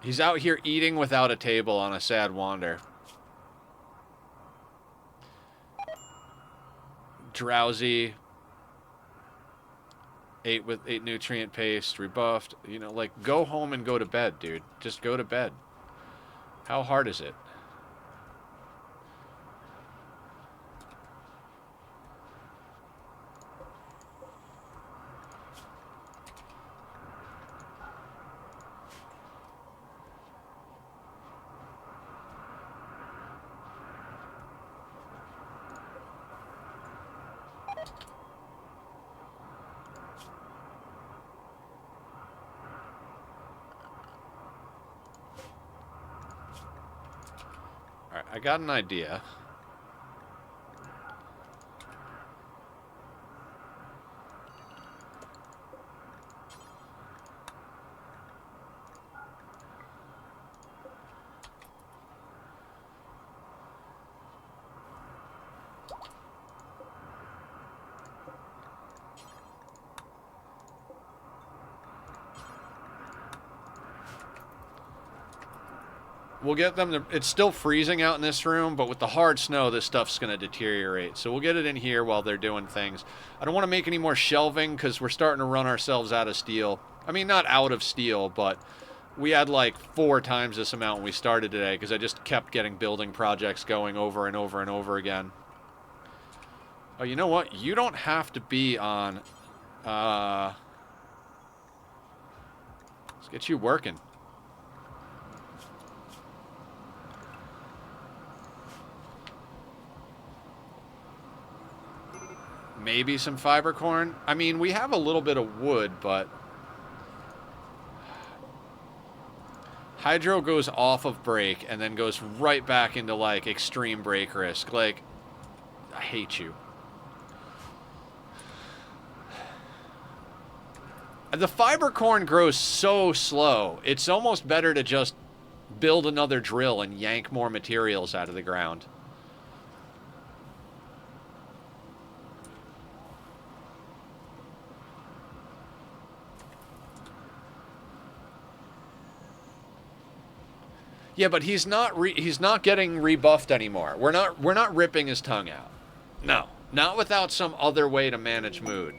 S1: He's out here eating without a table on a sad wander. Drowsy. Ate nutrient paste, rebuffed. You know, like, go home and go to bed, dude. Just go to bed. How hard is it? Alright, I got an idea. We'll get them to... It's still freezing out in this room, but with the hard snow, this stuff's going to deteriorate. So we'll get it in here while they're doing things. I don't want to make any more shelving because we're starting to run ourselves out of steel. I mean, not out of steel, but we had like 4 times this amount when we started today because I just kept getting building projects going over and over and over again. Oh, you know what? You don't have to be on... Let's get you working. Maybe some fiber corn. I mean, we have a little bit of wood, but... Hydro goes off of break and then goes right back into, like, extreme break risk. Like, I hate you. The fiber corn grows so slow. It's almost better to just build another drill and yank more materials out of the ground. Yeah, but he's not getting rebuffed anymore. We're not ripping his tongue out. No, not without some other way to manage mood.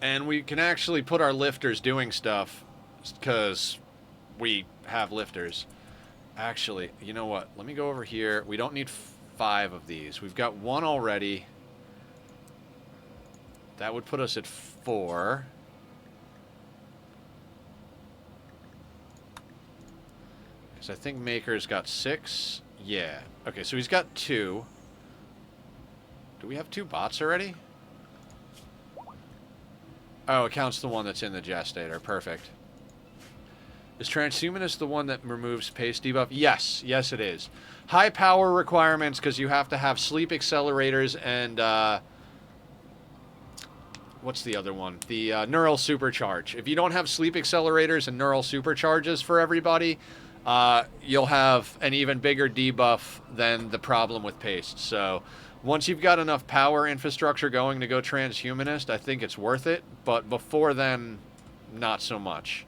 S1: And we can actually put our lifters doing stuff because we have lifters. Actually, you know what? Let me go over here. We don't need 5 of these. We've got 1 already. That would put us at 4. Because I think Maker's got 6. Yeah. Okay, so he's got 2. Do we have 2 bots already? Oh, it counts the one that's in the gestator. Perfect. Is Transhumanist the one that removes pace debuff? Yes. Yes, it is. High power requirements because you have to have sleep accelerators and, what's the other one? The neural supercharge. If you don't have sleep accelerators and neural supercharges for everybody, you'll have an even bigger debuff than the problem with paste. So once you've got enough power infrastructure going to go transhumanist, I think it's worth it. But before then, not so much.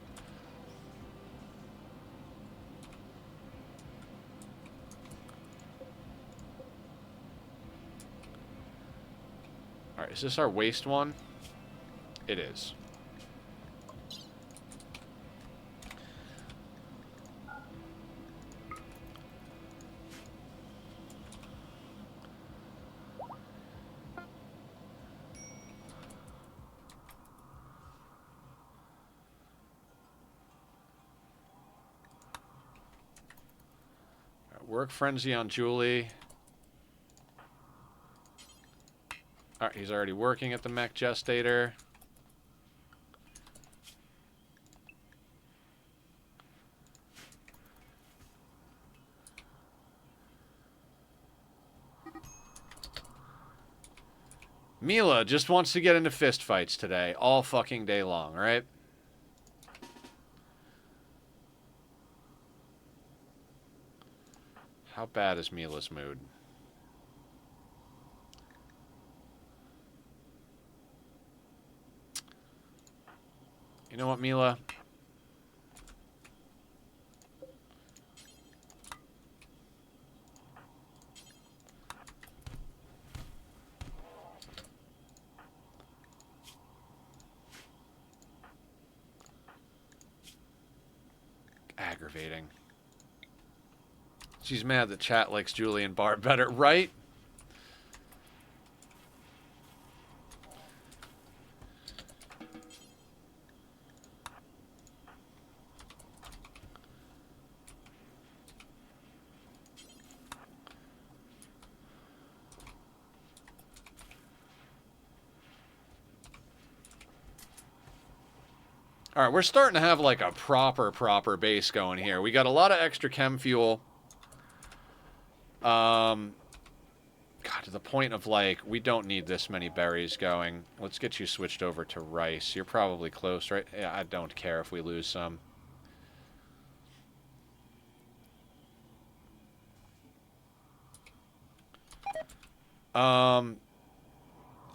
S1: Alright, is this our waste one? It is. Work frenzy on Julie. Alright, he's already working at the mech gestator. Mila just wants to get into fistfights today, all fucking day long, right? How bad is Mila's mood? You know what, Mila? Aggravating. She's mad that chat likes Julie and Barb better, right? All right, we're starting to have like a proper base going here. We got a lot of extra chem fuel. God, to the point of like, we don't need this many berries going. Let's get you switched over to rice. You're probably close, right? Yeah, I don't care if we lose some.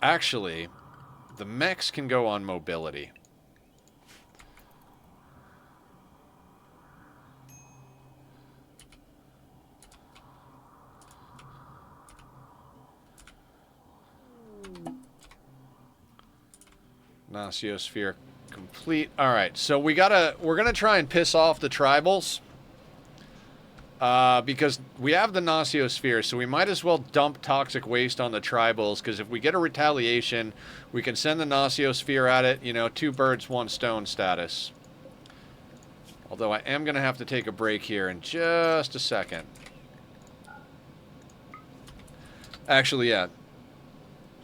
S1: Actually, the mechs can go on mobility. Gnociosphere complete. All right, so we're gonna try and piss off the tribals because we have the Gnociosphere, so we might as well dump toxic waste on the tribals. Because if we get a retaliation, we can send the Gnociosphere at it. You know, 2 birds, 1 stone status. Although I am gonna have to take a break here in just a second. Actually, yeah.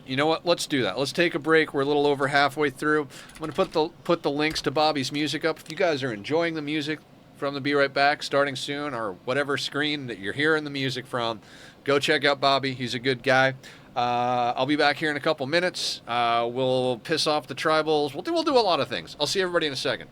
S1: You know what? Let's do that. Let's take a break. We're a little over halfway through. I'm going to put the links to Bobby's music up. If you guys are enjoying the music from the Be Right Back starting soon, or whatever screen that you're hearing the music from, go check out Bobby. He's a good guy. I'll be back here in a couple minutes. We'll piss off the tribals. We'll do a lot of things. I'll see everybody in a second.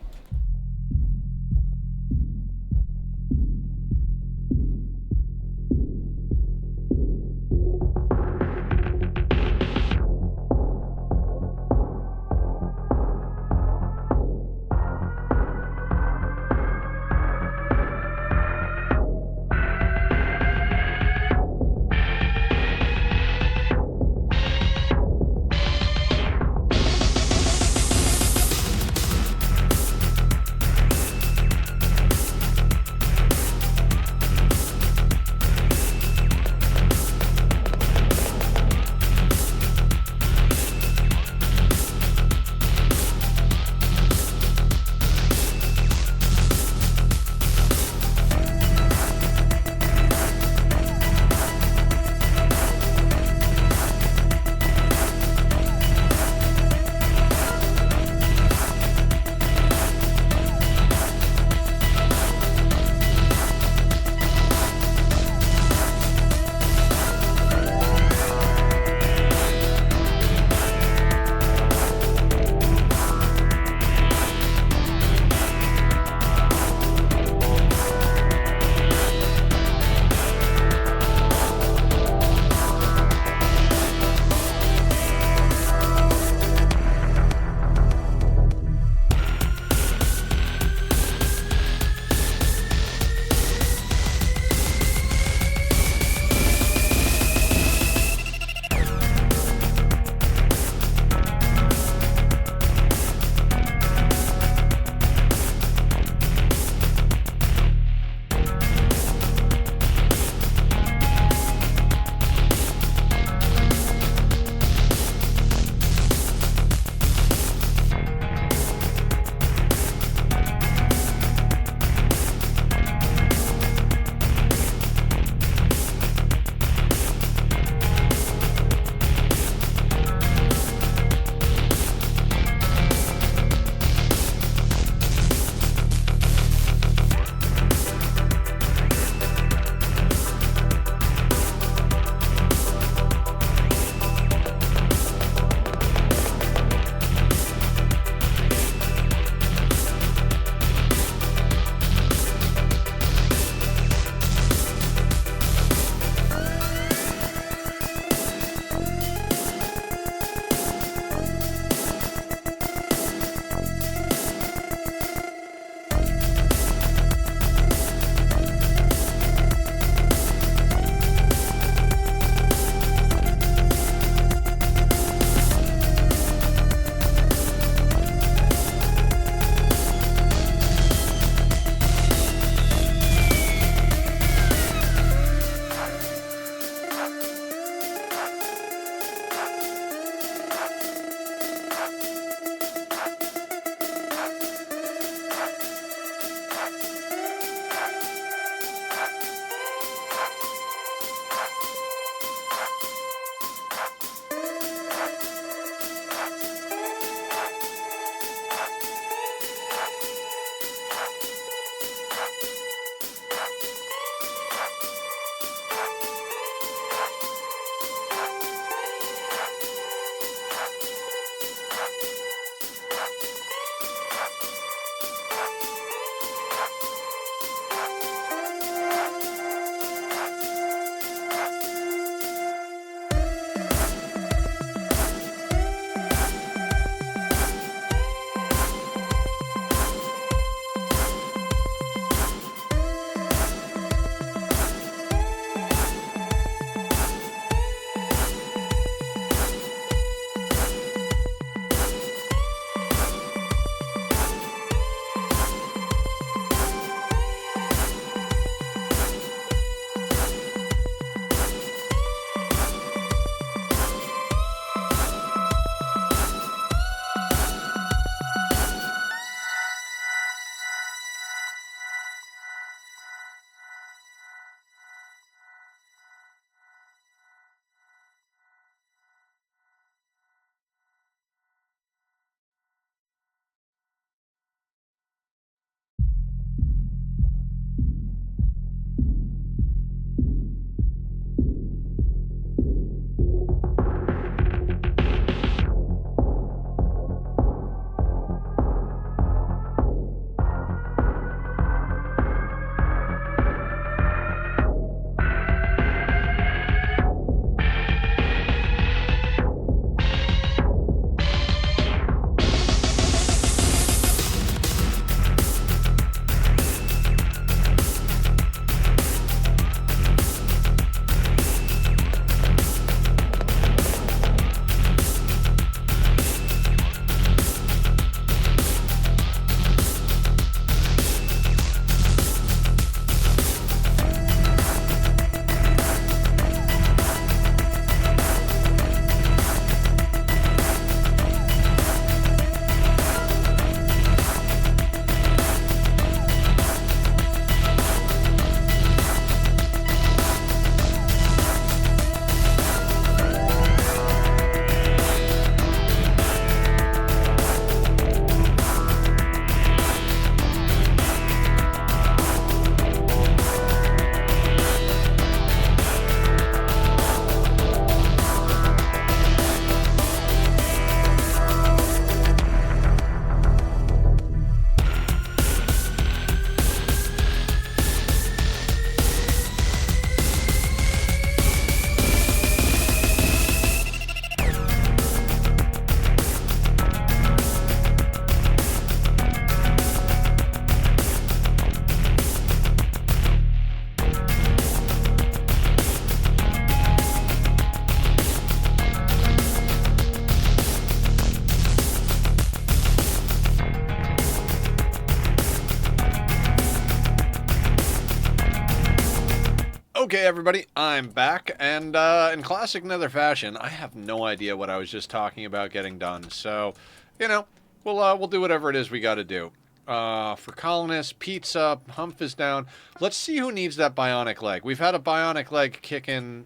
S1: Okay, everybody, I'm back, and in classic Nether fashion, I have no idea what I was just talking about getting done. So, you know, we'll do whatever it is we got to do. For colonists, pizza, Humph is down. Let's see who needs that bionic leg. We've had a bionic leg kick in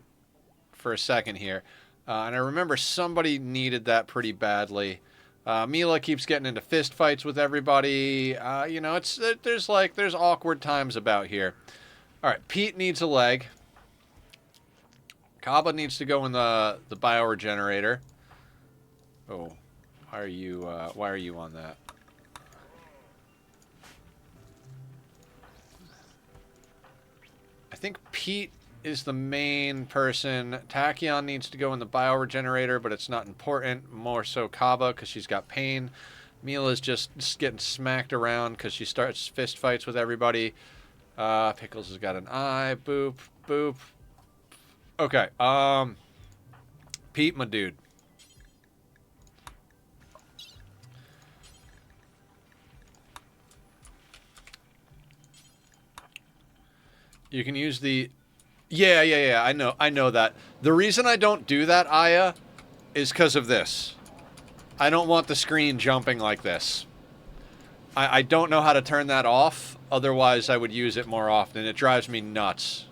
S1: for a second here, and I remember somebody needed that pretty badly. Mila keeps getting into fist fights with everybody. You know, there's awkward times about here. All right, Pete needs a leg. Kaba needs to go in the bioregenerator. Oh, why are you on that? I think Pete is the main person. Tachyon needs to go in the bioregenerator, but it's not important. More so Kaba, because she's got pain. Mila's just getting smacked around because she starts fist fights with everybody. Pickles has got an eye. Boop, boop. Okay, Pete, my dude. You can use the... Yeah, I know that. The reason I don't do that, Aya, is because of this. I don't want the screen jumping like this. I don't know how to turn that off, otherwise I would use it more often. It drives me nuts.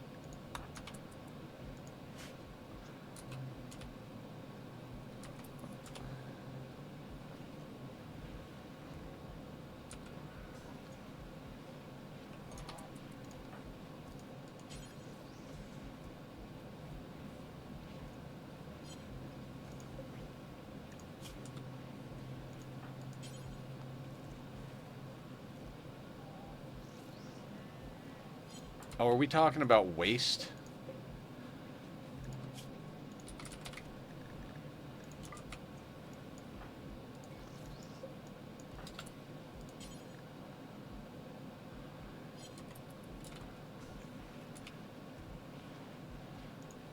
S1: Oh, are we talking about waste?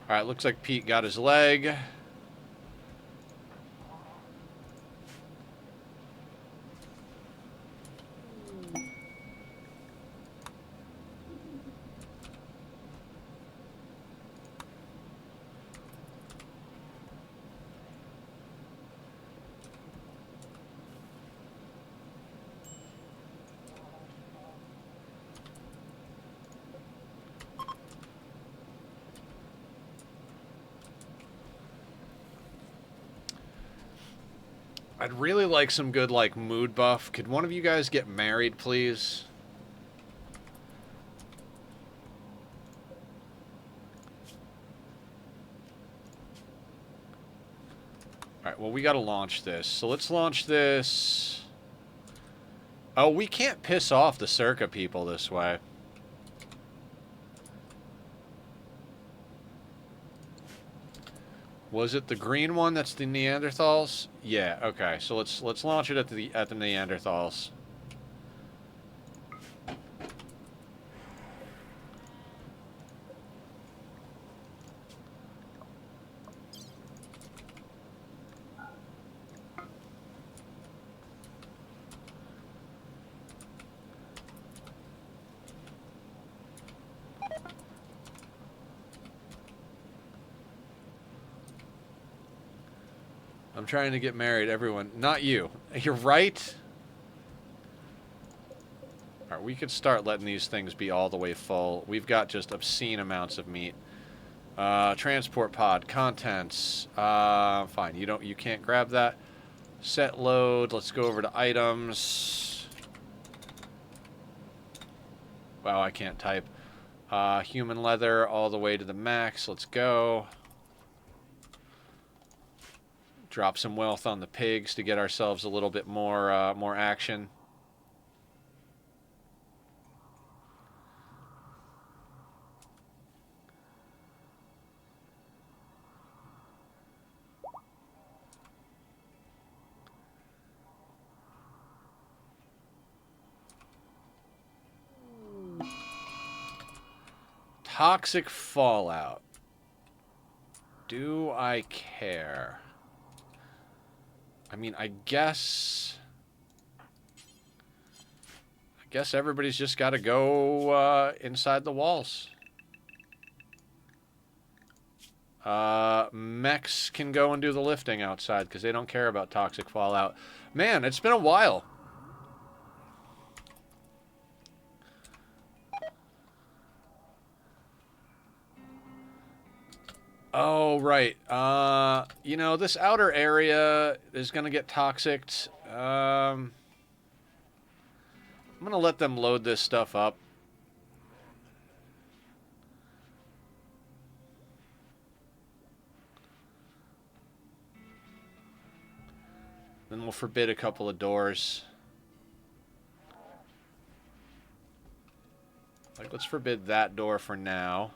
S1: Alright, looks like Pete got his leg. I'd really like some good, like, mood buff. Could one of you guys get married, please? Alright, well, we gotta launch this. So let's launch this. Oh, we can't piss off the Circa people this way. Was it the green one that's the Neanderthals? Yeah, okay. So let's launch it at the Neanderthals. I'm trying to get married, everyone. Not you. You're right. Alright, we could start letting these things be all the way full. We've got just obscene amounts of meat. Transport pod, contents. Fine, you can't grab that. Set load, let's go over to items. Wow, I can't type. Human leather all the way to the max, let's go. Drop some wealth on the pigs to get ourselves a little bit more, more action. Toxic fallout. Do I care? I mean, I guess everybody's just got to go inside the walls. Mechs can go and do the lifting outside because they don't care about toxic fallout. Man, it's been a while. Oh, right. You know, this outer area is going to get toxicked. I'm going to let them load this stuff up. Then we'll forbid a couple of doors. Like, let's forbid that door for now.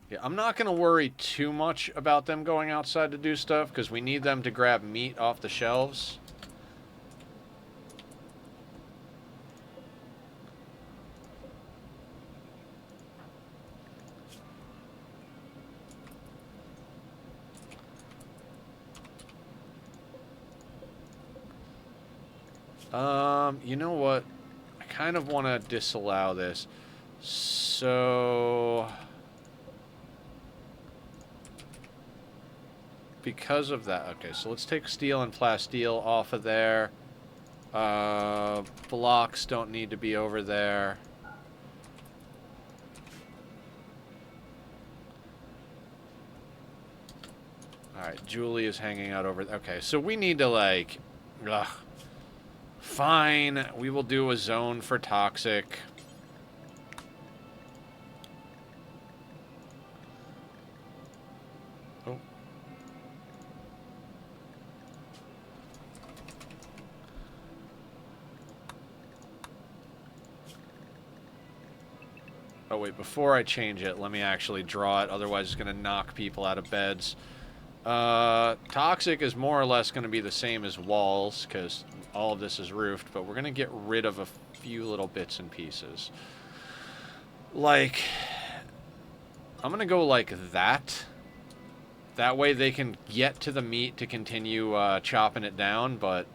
S1: Yeah, I'm not going to worry too much about them going outside to do stuff, because we need them to grab meat off the shelves. You know what? I kind of want to disallow this. So... because of that. Okay, so let's take steel and plasteel off of there. Blocks don't need to be over there. Alright, Julie is hanging out over there. Okay, so we need to, like... Ugh. Fine, we will do a zone for toxic. Oh. Oh, wait, before I change it, let me actually draw it. Otherwise, it's going to knock people out of beds. Toxic is more or less going to be the same as walls, because all of this is roofed, but we're going to get rid of a few little bits and pieces. Like, I'm going to go like that. That way they can get to the meat to continue chopping it down, but...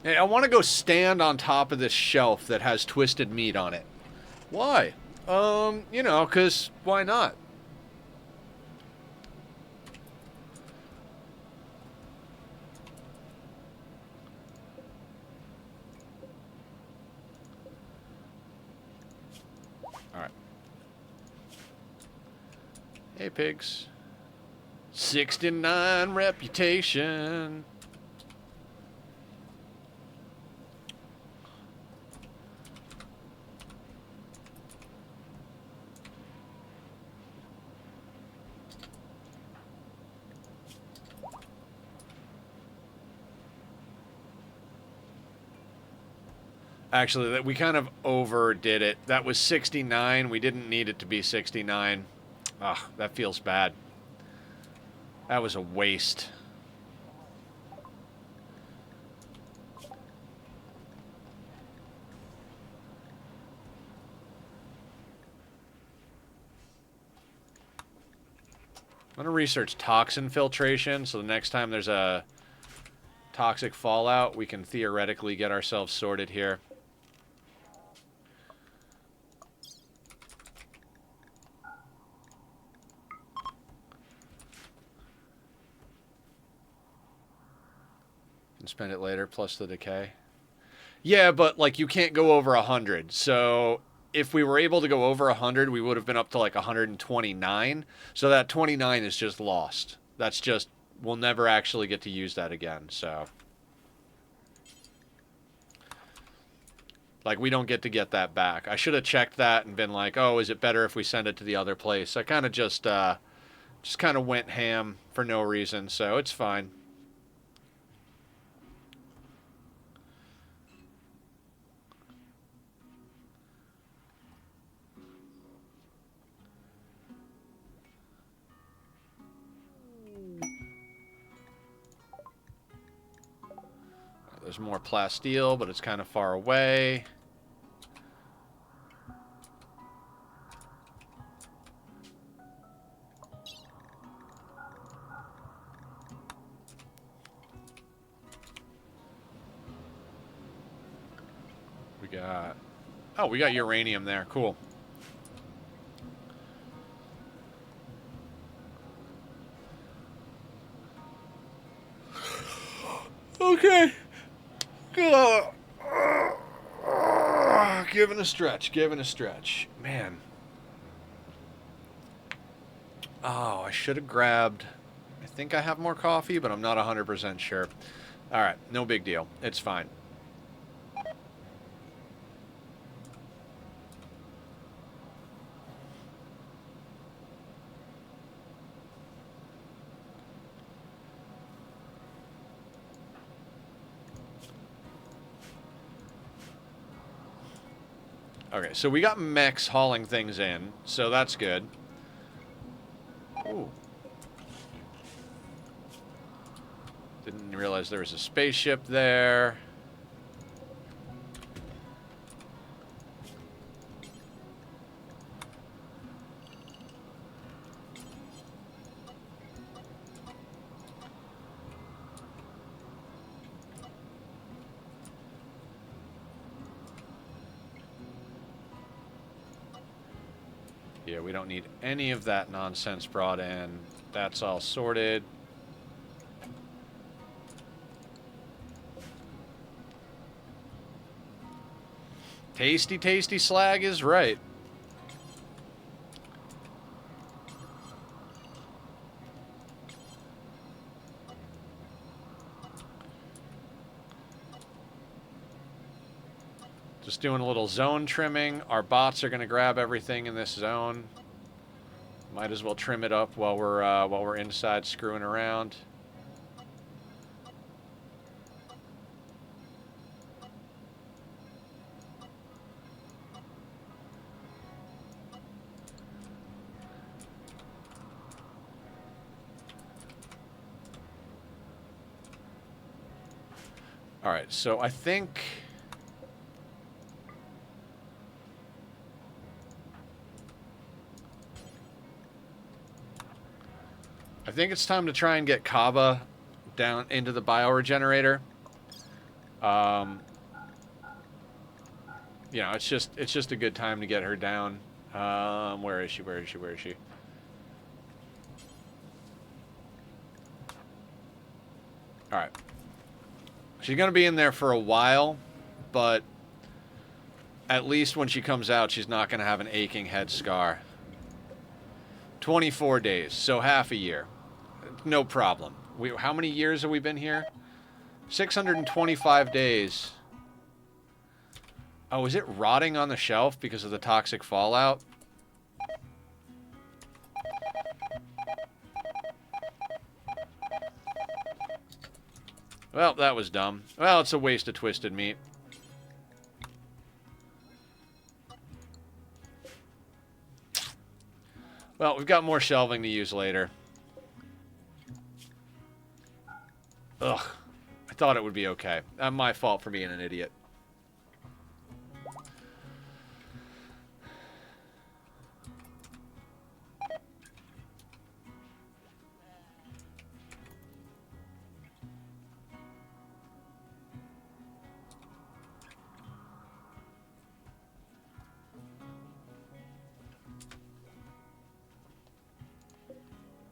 S1: Hey, I want to go stand on top of this shelf that has twisted meat on it. Why? You know, 'cause why not? Alright. Hey, pigs. 69 reputation. Actually, we kind of overdid it. That was 69. We didn't need it to be 69. Ugh, that feels bad. That was a waste. I'm going to research toxin filtration, so the next time there's a toxic fallout, we can theoretically get ourselves sorted here. Spend it later, plus the decay. Yeah, but, like, you can't go over 100. So, if we were able to go over 100, we would have been up to, like, 129. So that 29 is just lost. That's just... we'll never actually get to use that again, so... like, we don't get to get that back. I should have checked that and been like, oh, is it better if we send it to the other place? I kind of just kind of went ham for no reason, so it's fine. There's more plasteel, but it's kind of far away. We got... Oh, we got uranium there. Cool. Okay. Giving a stretch. Giving a stretch. Man. Oh, I should have grabbed... I think I have more coffee, but I'm not 100% sure. Alright, no big deal. It's fine. Okay, so we got mechs hauling things in, so that's good. Ooh. Didn't realize there was a spaceship there. Yeah, we don't need any of that nonsense brought in. That's all sorted. Tasty, tasty slag is right. Just doing a little zone trimming. Our bots are going to grab everything in this zone. Might as well trim it up while we're inside screwing around. All right, so I think... I think it's time to try and get Kava down into the bioregenerator. You know, it's just a good time to get her down. Where is she? Where is she? Where is she? All right. She's going to be in there for a while, but at least when she comes out, she's not going to have an aching head scar. 24 days, so half a year. No problem. How many years have we been here? 625 days. Oh, is it rotting on the shelf because of the toxic fallout? Well, that was dumb. Well, it's a waste of twisted meat. Well, we've got more shelving to use later. Ugh. I thought it would be okay. My fault for being an idiot.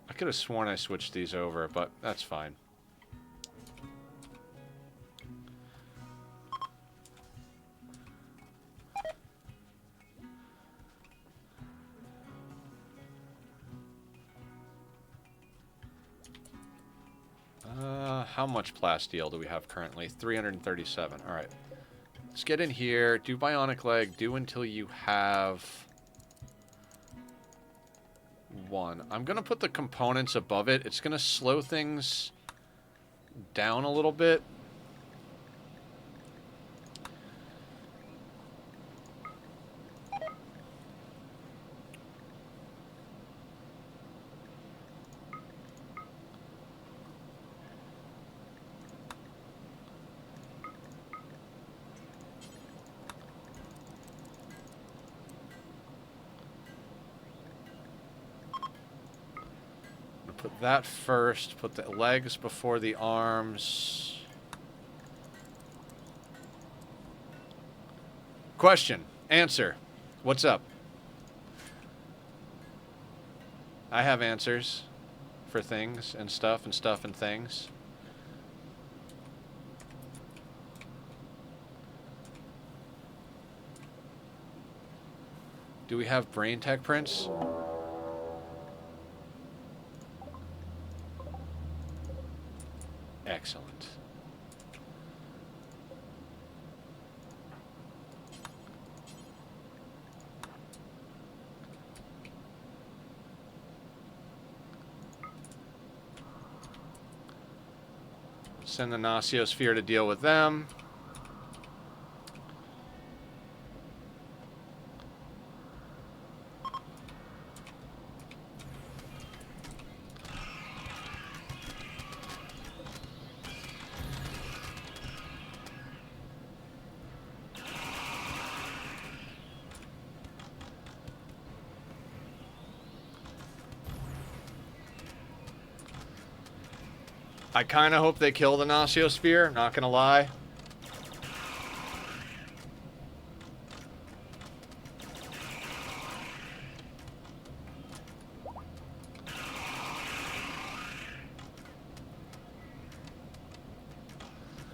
S1: I could have sworn I switched these over, but that's fine. How much plasteel do we have currently? 337. All right. Let's get in here, do bionic leg, do until you have... one. I'm going to put the components above it. It's going to slow things down a little bit. Put that first. Put the legs before the arms. Question. Answer. What's up? I have answers for things and stuff and stuff and things. Do we have brain tech prints? Excellent. Send the Gnociosphere to deal with them. I kind of hope they kill the Gnociosphere, not gonna lie.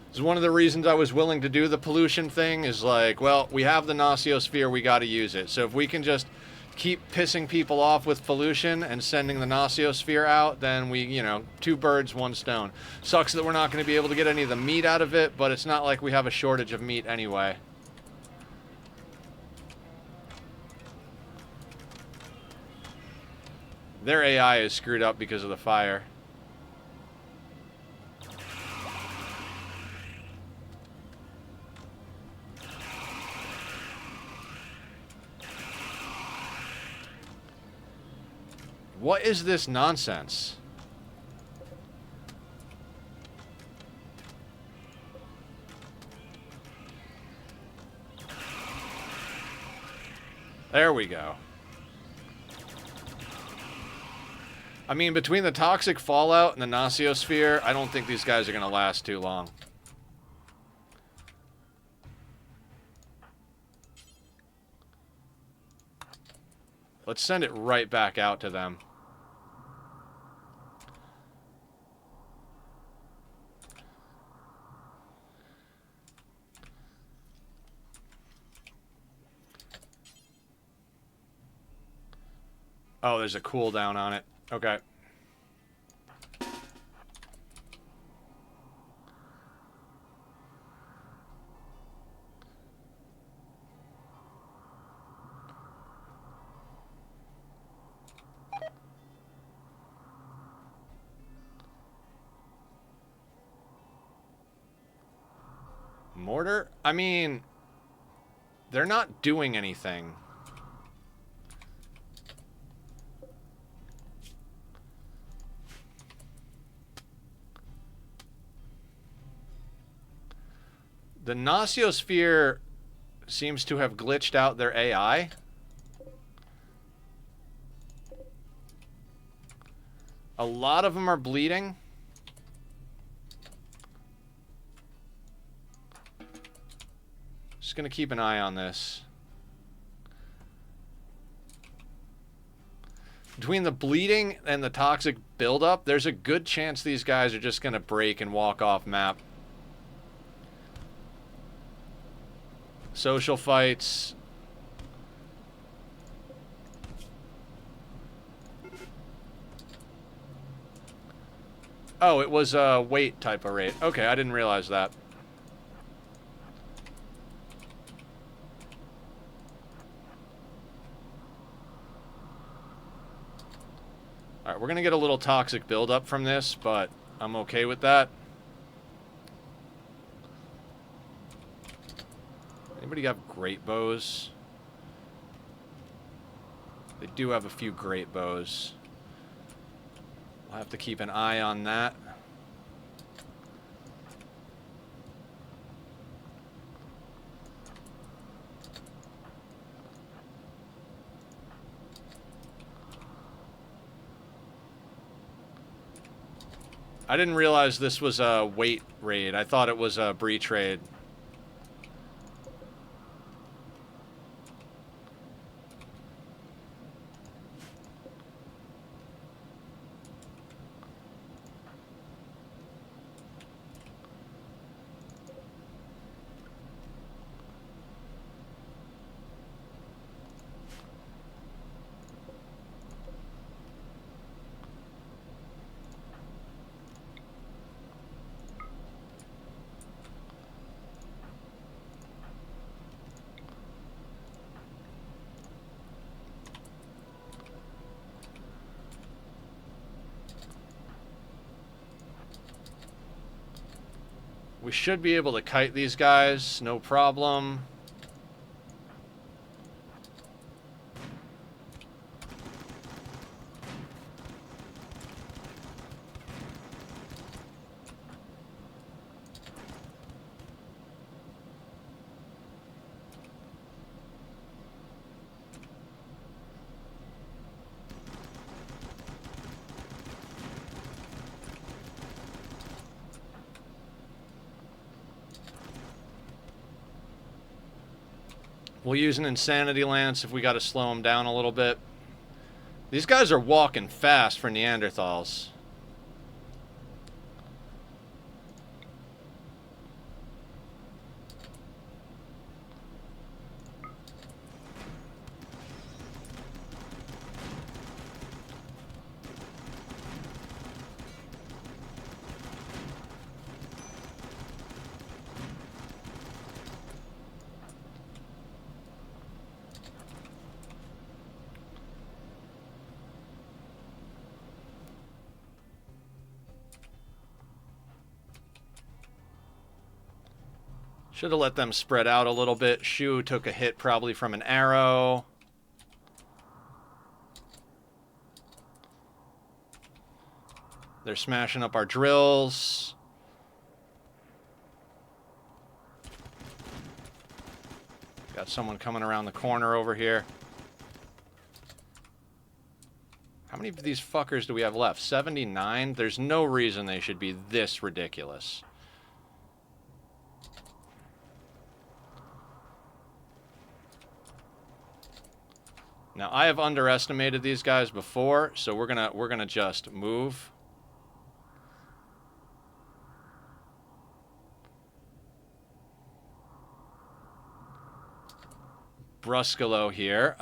S1: This is one of the reasons I was willing to do the pollution thing, is like, well, we have the Gnociosphere, we gotta use it. So if we can just keep pissing people off with pollution and sending the Gnociosphere out, then we, you know, 2 birds, 1 stone. Sucks that we're not going to be able to get any of the meat out of it, but it's not like we have a shortage of meat anyway. Their AI is screwed up because of the fire. What is this nonsense? There we go. I mean, between the toxic fallout and the Gnociosphere, I don't think these guys are going to last too long. Let's send it right back out to them. Oh, there's a cooldown on it. Okay. Mortar? I mean, they're not doing anything. The Gnociosphere seems to have glitched out their AI. A lot of them are bleeding. Just gonna keep an eye on this. Between the bleeding and the toxic buildup, there's a good chance these guys are just gonna break and walk off map. Social fights. Oh, it was a weight type of raid. Okay, I didn't realize that. Alright, we're gonna get a little toxic buildup from this, but I'm okay with that. Anybody have great bows? They do have a few great bows. We'll have to keep an eye on that. I didn't realize this was a weight raid. I thought it was a breach raid. We should be able to kite these guys, no problem. We'll use an insanity lance if we got to slow them down a little bit. These guys are walking fast for Neanderthals. Should have let them spread out a little bit. Shu took a hit probably from an arrow. They're smashing up our drills. Got someone coming around the corner over here. How many of these fuckers do we have left? 79? There's no reason they should be this ridiculous. Now, I have underestimated these guys before, so we're gonna just move. Bruscolo here.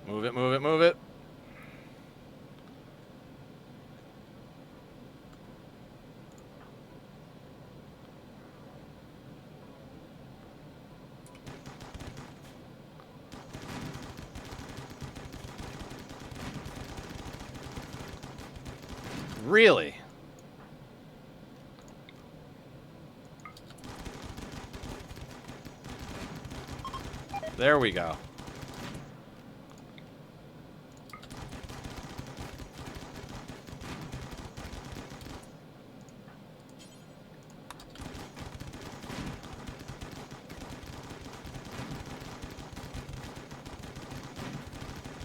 S1: Move it, move it, move it. Really? There we go.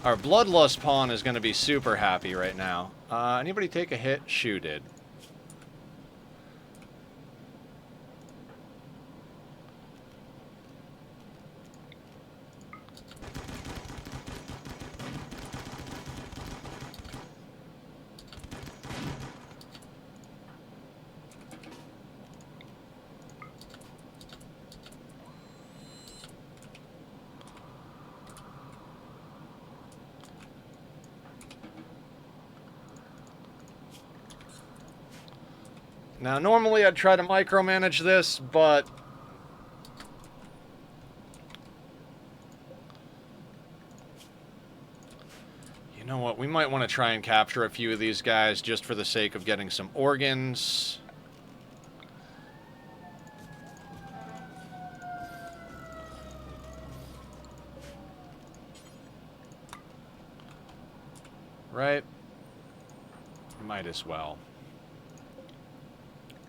S1: Our Bloodlust pawn is going to be super happy right now. Anybody take a hit? Shu did. Now, normally I'd try to micromanage this, but know what? We might want to try and capture a few of these guys just for the sake of getting some organs. Right? Might as well.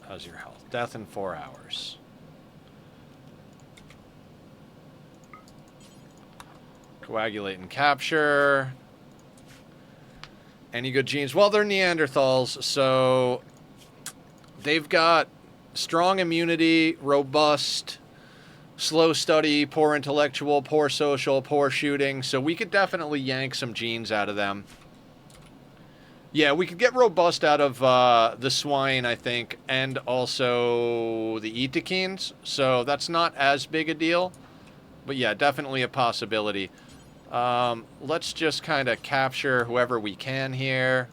S1: How's your health? Death in 4 hours. Coagulate and capture. Any good genes? Well, they're Neanderthals, so they've got strong immunity, robust, slow study, poor intellectual, poor social, poor shooting, so we could definitely yank some genes out of them. Yeah, we could get robust out of the swine, I think, and also the Etekeens, so that's not as big a deal. But yeah, definitely a possibility. Let's just kind of capture whoever we can here.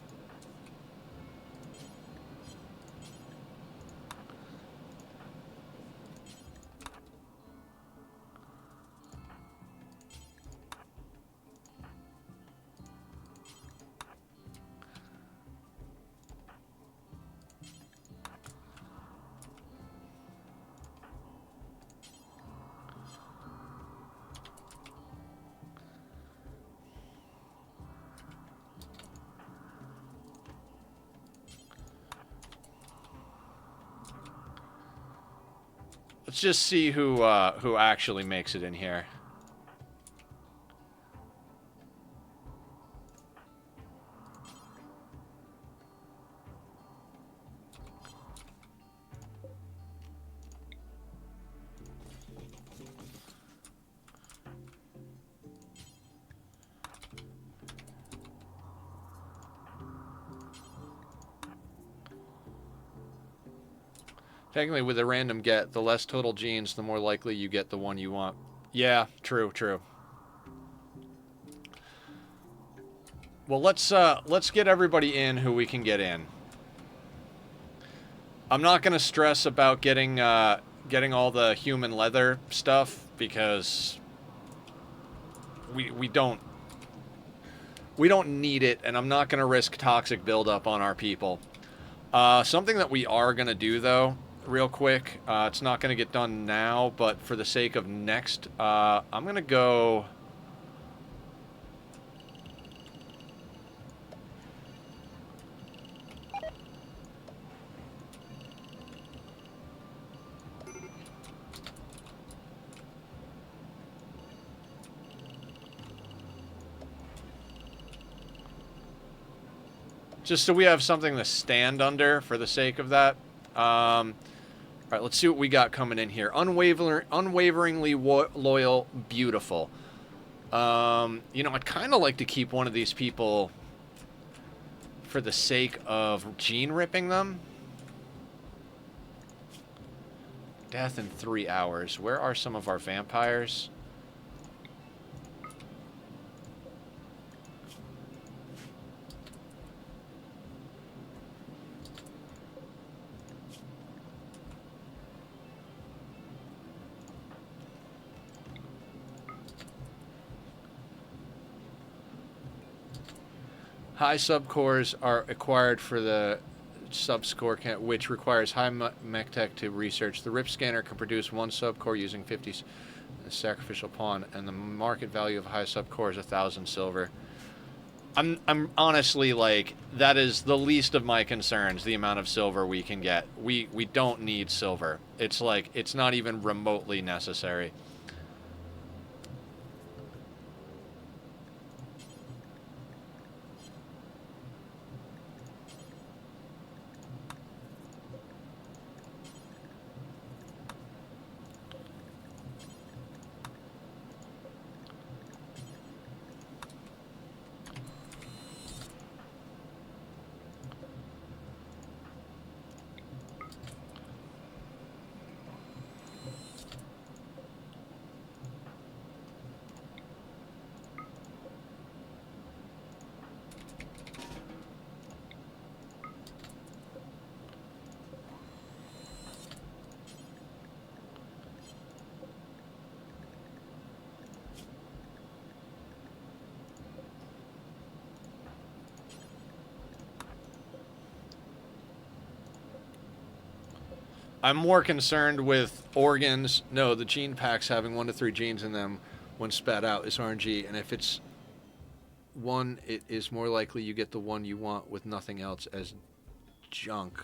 S1: Let's just see who actually makes it in here. Technically, with a random get, the less total genes, the more likely you get the one you want. Yeah, true, true. Well, let's get everybody in who we can get in. I'm not gonna stress about getting all the human leather stuff because we don't need it, and I'm not gonna risk toxic buildup on our people. Something that we are gonna do though, real quick. It's not gonna get done now, but for the sake of next, I'm gonna go. Just so we have something to stand under for the sake of that. All right, let's see what we got coming in here. Unwaveringly loyal, beautiful. You know, I'd kind of like to keep one of these people for the sake of gene ripping them. Death in 3 hours. Where are some of our vampires? High subcores are acquired for the subscore, which requires high mech tech to research. The RIP scanner can produce one subcore using 50 sacrificial pawn, and the market value of high subcore is 1,000 silver. I'm honestly like, that is the least of my concerns, the amount of silver we can get. We don't need silver. It's like, it's not even remotely necessary. I'm more concerned with organs. No, the gene packs having 1 to 3 genes in them when spat out is RNG, and if it's one, it is more likely you get the one you want with nothing else as junk.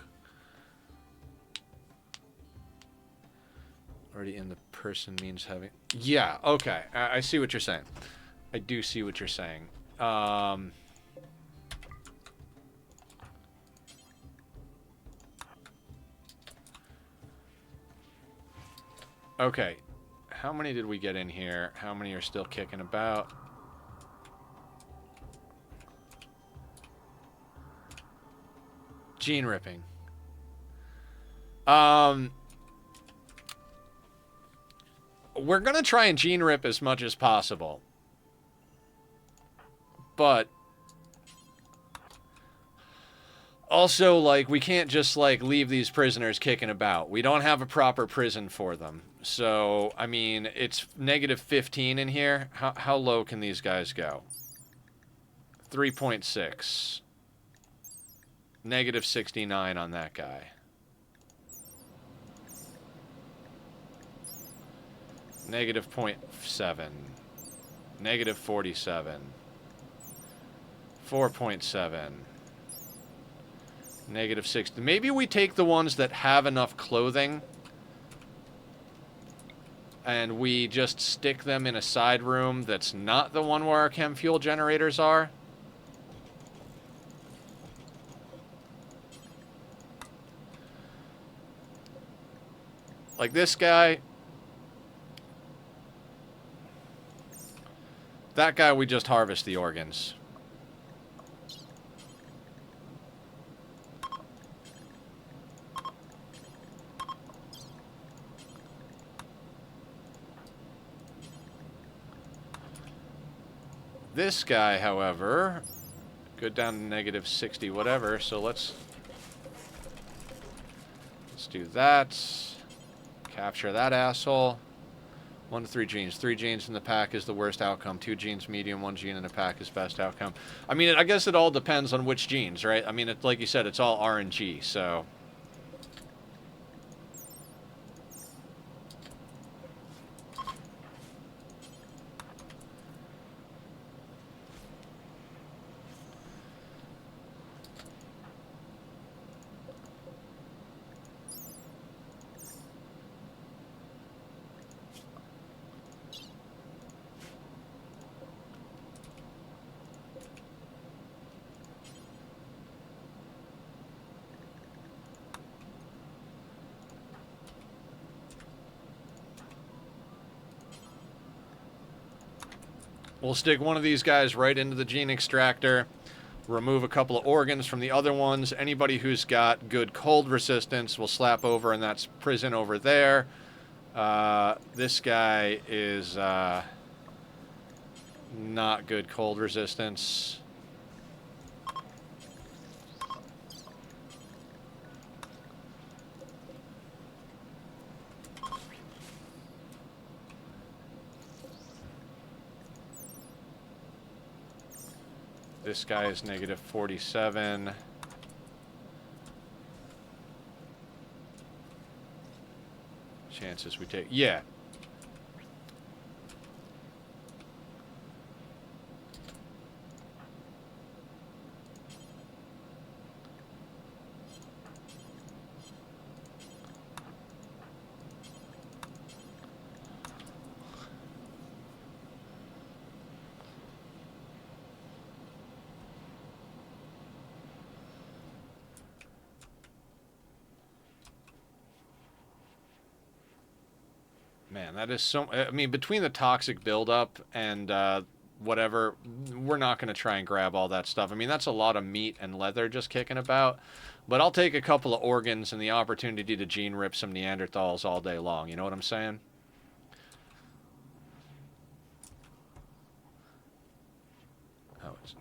S1: Already in the person means having... Yeah, okay. I see what you're saying. I do see what you're saying. Okay. How many did we get in here? How many are still kicking about? Gene ripping. We're going to try and gene rip as much as possible. But also, like, we can't just, like, leave these prisoners kicking about. We don't have a proper prison for them. So, I mean, it's negative 15 in here. How low can these guys go? 3.6. Negative 69 on that guy. Negative 0.7. Negative 47. 4.7. Negative 60. Maybe we take the ones that have enough clothing and we just stick them in a side room that's not the one where our chem fuel generators are. Like this guy. That guy, we just harvest the organs. This guy, however, go down to negative 60, whatever, so let's do that. Capture that asshole. 1 to 3 genes. 3 genes in the pack is the worst outcome. 2 genes medium, 1 gene in the pack is best outcome. I mean, I guess it all depends on which genes, right? I mean, like you said, it's all RNG, so... We'll stick one of these guys right into the gene extractor, remove a couple of organs from the other ones. Anybody who's got good cold resistance we'll slap over in that prison over there. This guy is not good cold resistance. This guy is negative 47. Chances we take. Yeah. Man, that is so... I mean, between the toxic buildup and whatever, we're not going to try and grab all that stuff. I mean, that's a lot of meat and leather just kicking about. But I'll take a couple of organs and the opportunity to gene rip some Neanderthals all day long. You know what I'm saying? Oh, it's...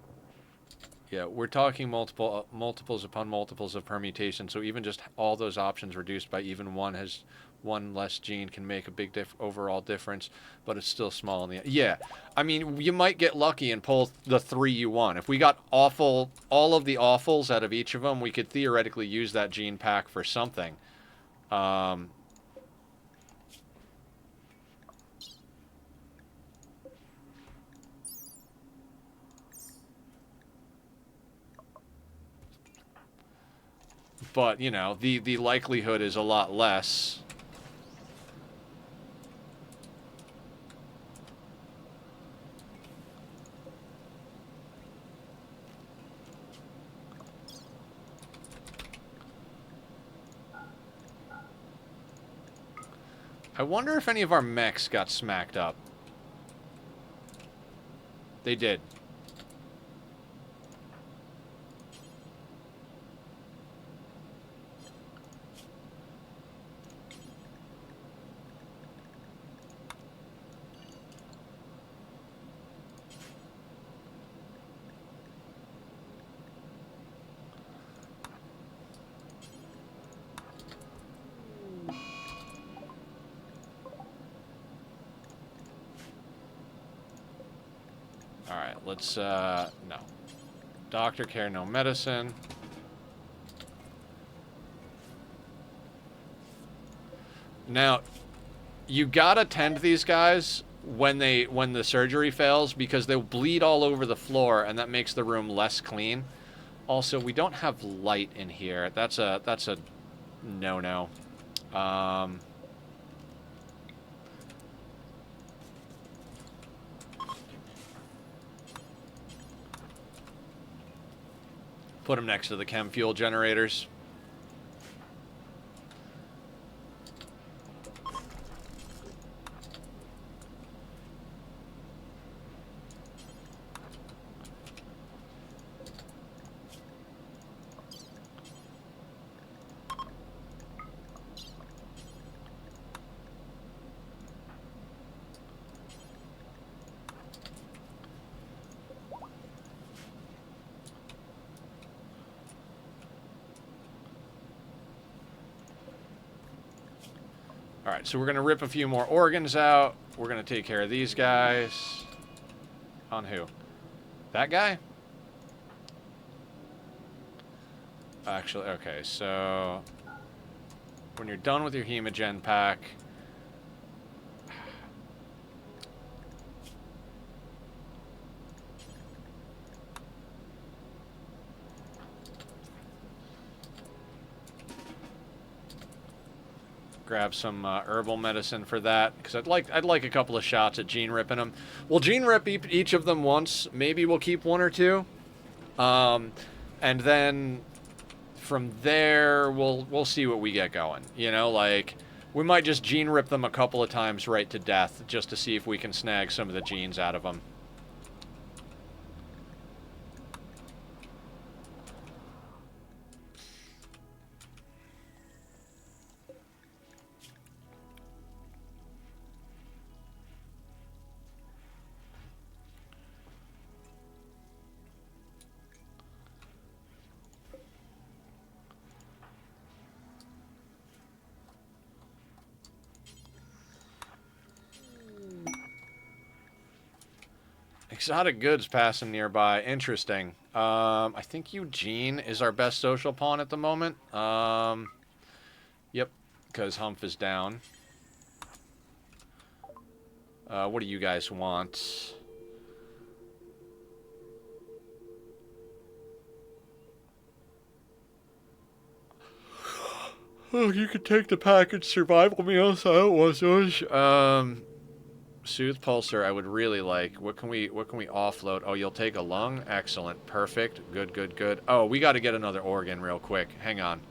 S1: Yeah, we're talking multiples upon multiples of permutation. So even just all those options reduced by even one has... one less gene can make a big overall difference, but it's still small in the... Yeah, I mean, you might get lucky and pull the 3 you want. If we got all of the awfuls out of each of them, we could theoretically use that gene pack for something. Um, but, you know, the likelihood is a lot less. I wonder if any of our mechs got smacked up. They did. Alright, let's, no. Doctor care, no medicine. Now, you gotta tend these guys when the surgery fails, because they'll bleed all over the floor, and that makes the room less clean. Also, we don't have light in here. That's a no-no. Put them next to the chem fuel generators. Alright, so we're going to rip a few more organs out. We're going to take care of these guys. On who? That guy? Actually, okay, so... when you're done with your hemogen pack... grab some herbal medicine for that, because I'd like a couple of shots at gene ripping them. We'll gene rip each of them once. Maybe we'll keep one or two, and then from there we'll see what we get going. You know, like we might just gene rip them a couple of times right to death just to see if we can snag some of the genes out of them. Exotic goods passing nearby. Interesting. I think Eugene is our best social pawn at the moment. Yep, because Humph is down. What do you guys want? Oh, you could take the package survival meals. I don't want those. Soothe pulsar, I would really like. What can we offload? Oh, you'll take a lung? Excellent. Perfect. Good, good, good. Oh, we got to get another organ real quick. Hang on.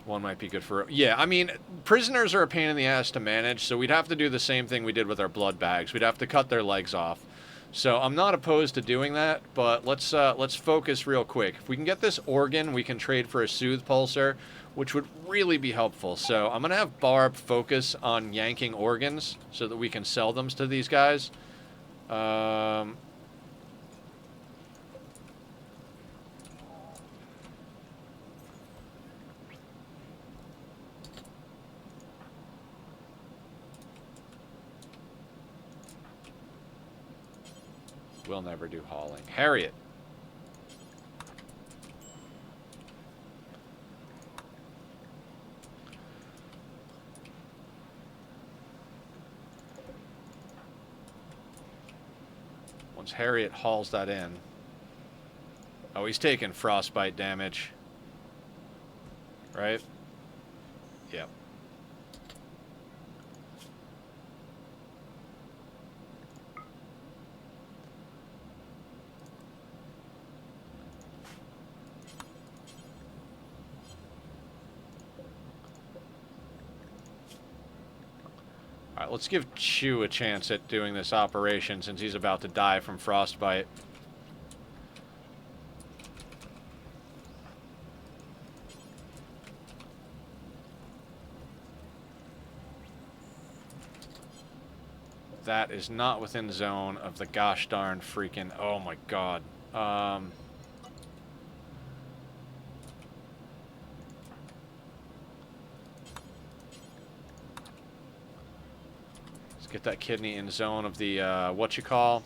S1: One might be good for... yeah, I mean, prisoners are a pain in the ass to manage, so we'd have to do the same thing we did with our blood bags. We'd have to cut their legs off. So I'm not opposed to doing that, but let's focus real quick. If we can get this organ, we can trade for a soothe pulsar, which would really be helpful. So I'm going to have Barb focus on yanking organs so that we can sell them to these guys. We'll never do hauling. Harriet. Once Harriet hauls that in. Oh, he's taking frostbite damage. Right? Yep. Alright, let's give Chew a chance at doing this operation since he's about to die from frostbite. That is not within zone of the gosh darn freaking... Oh my god. Let's get that kidney in zone of the, what you call...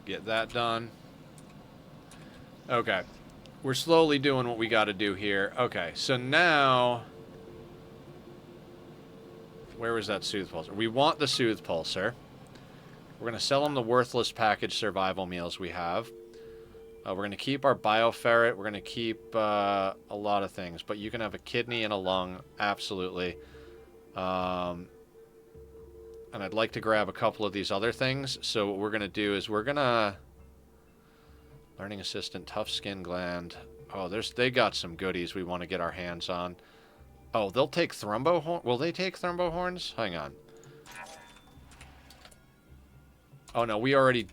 S1: Get that done. Okay. We're slowly doing what we got to do here. Okay, so now... Where was that Soothe Pulsar? We want the Soothe Pulsar. We're going to sell them the worthless packaged survival meals we have. We're going to keep our Bioferret. We're going to keep a lot of things. But you can have a kidney and a lung. Absolutely. And I'd like to grab a couple of these other things. So what we're going to do is we're going to... Learning Assistant, Tough Skin Gland. Oh, they got some goodies we want to get our hands on. Oh, they'll take Thrombohorn? Will they take Thrombohorns? Hang on. Oh, no, we already...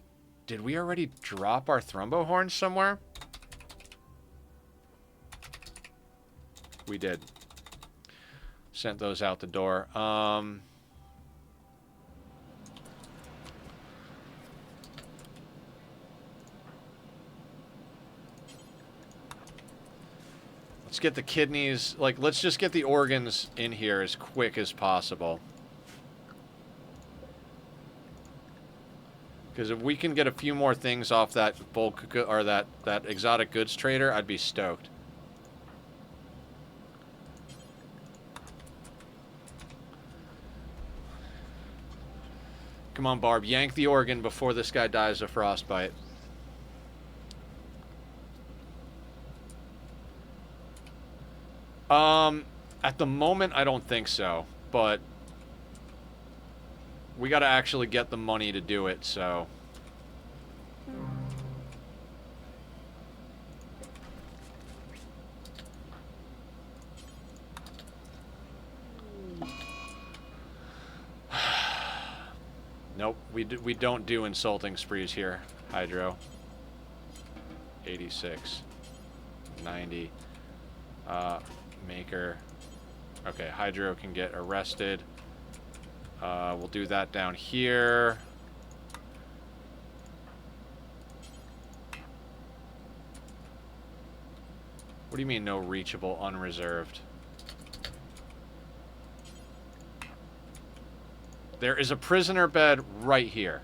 S1: Did we already drop our Thrombohorns somewhere? We did. Sent those out the door. Let's get the kidneys, like, let's just get the organs in here as quick as possible. Because if we can get a few more things off that bulk, or that exotic goods trader, I'd be stoked. Come on, Barb, yank the organ before this guy dies of frostbite. At the moment, I don't think so, but we gotta actually get the money to do it, so... Nope, we don't do insulting sprees here, Hydro. 86. 90. Maker. Okay, Hydro can get arrested. We'll do that down here. What do you mean no reachable, unreserved? There is a prisoner bed right here.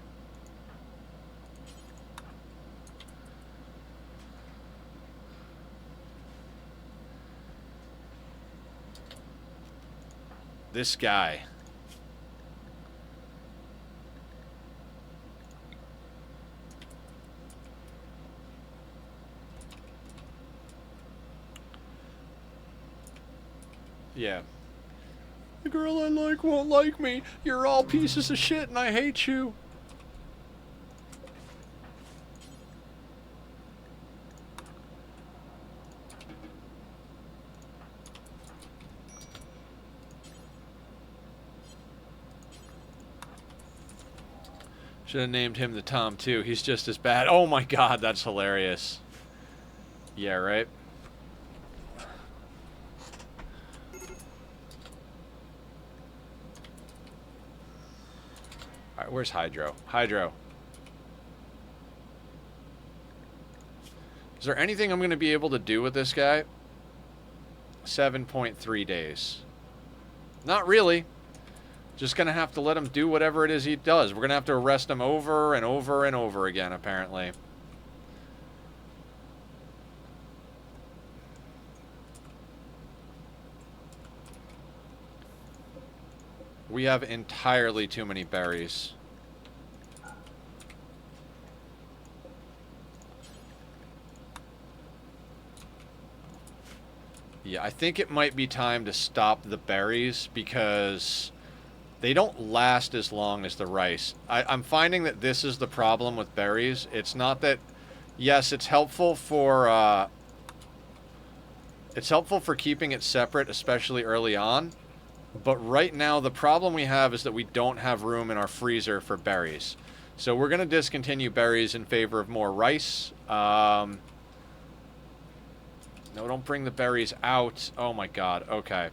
S1: This guy. Yeah. The girl I like won't like me. You're all pieces of shit and I hate you. Should have named him the Tom too. He's just as bad. Oh my god, that's hilarious. Yeah, right? Alright, where's Hydro? Hydro. Is there anything I'm going to be able to do with this guy? 7.3 days. Not really. Just going to have to let him do whatever it is he does. We're going to have to arrest him over and over and over again, apparently. We have entirely too many berries. Yeah, I think it might be time to stop the berries because they don't last as long as the rice. I'm finding that this is the problem with berries. It's not that... Yes, it's helpful for keeping it separate, especially early on. But right now, the problem we have is that we don't have room in our freezer for berries. So we're going to discontinue berries in favor of more rice. No, don't bring the berries out. Oh my god, okay.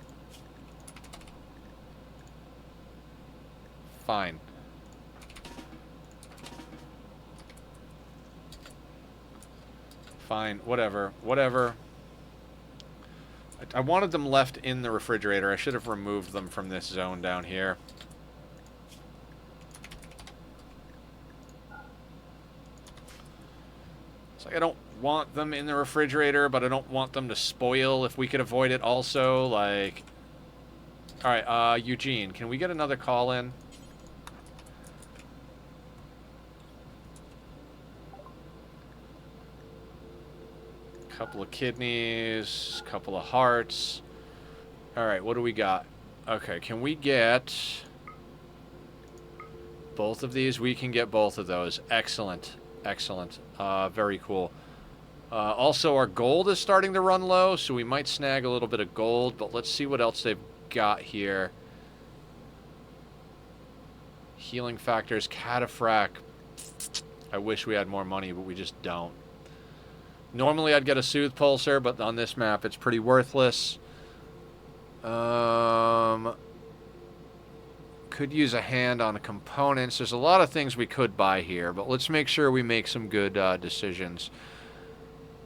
S1: Fine. Fine, whatever. Whatever. I wanted them left in the refrigerator. I should have removed them from this zone down here. It's like I don't want them in the refrigerator, but I don't want them to spoil if we could avoid it also. Like... Alright, Eugene, can we get another call in? Couple of kidneys, couple of hearts. Alright, what do we got? Okay, can we get both of these? We can get both of those. Excellent. Excellent. Very cool. Also, our gold is starting to run low, so we might snag a little bit of gold, but let's see what else they've got here. Healing factors, cataphract. I wish we had more money, but we just don't. Normally I'd get a Soothe Pulsar, but on this map it's pretty worthless. Could use a hand on the components. There's a lot of things we could buy here, but let's make sure we make some good decisions.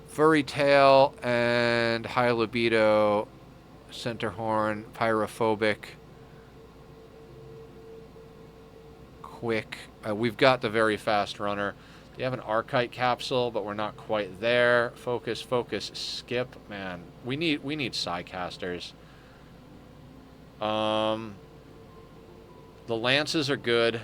S1: Furry Tail and High Libido, Center Horn, Pyrophobic, Quick. We've got the Very Fast Runner. You have an Archite capsule, but we're not quite there. Focus, focus, skip. Man, we need Psycasters. The lances are good.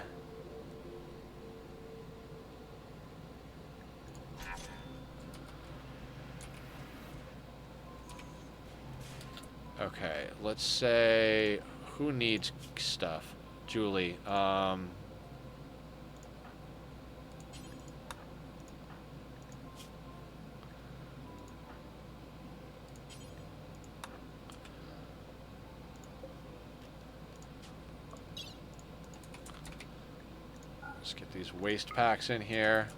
S1: Okay, let's say who needs stuff? Julie. Let's get these waste packs in here.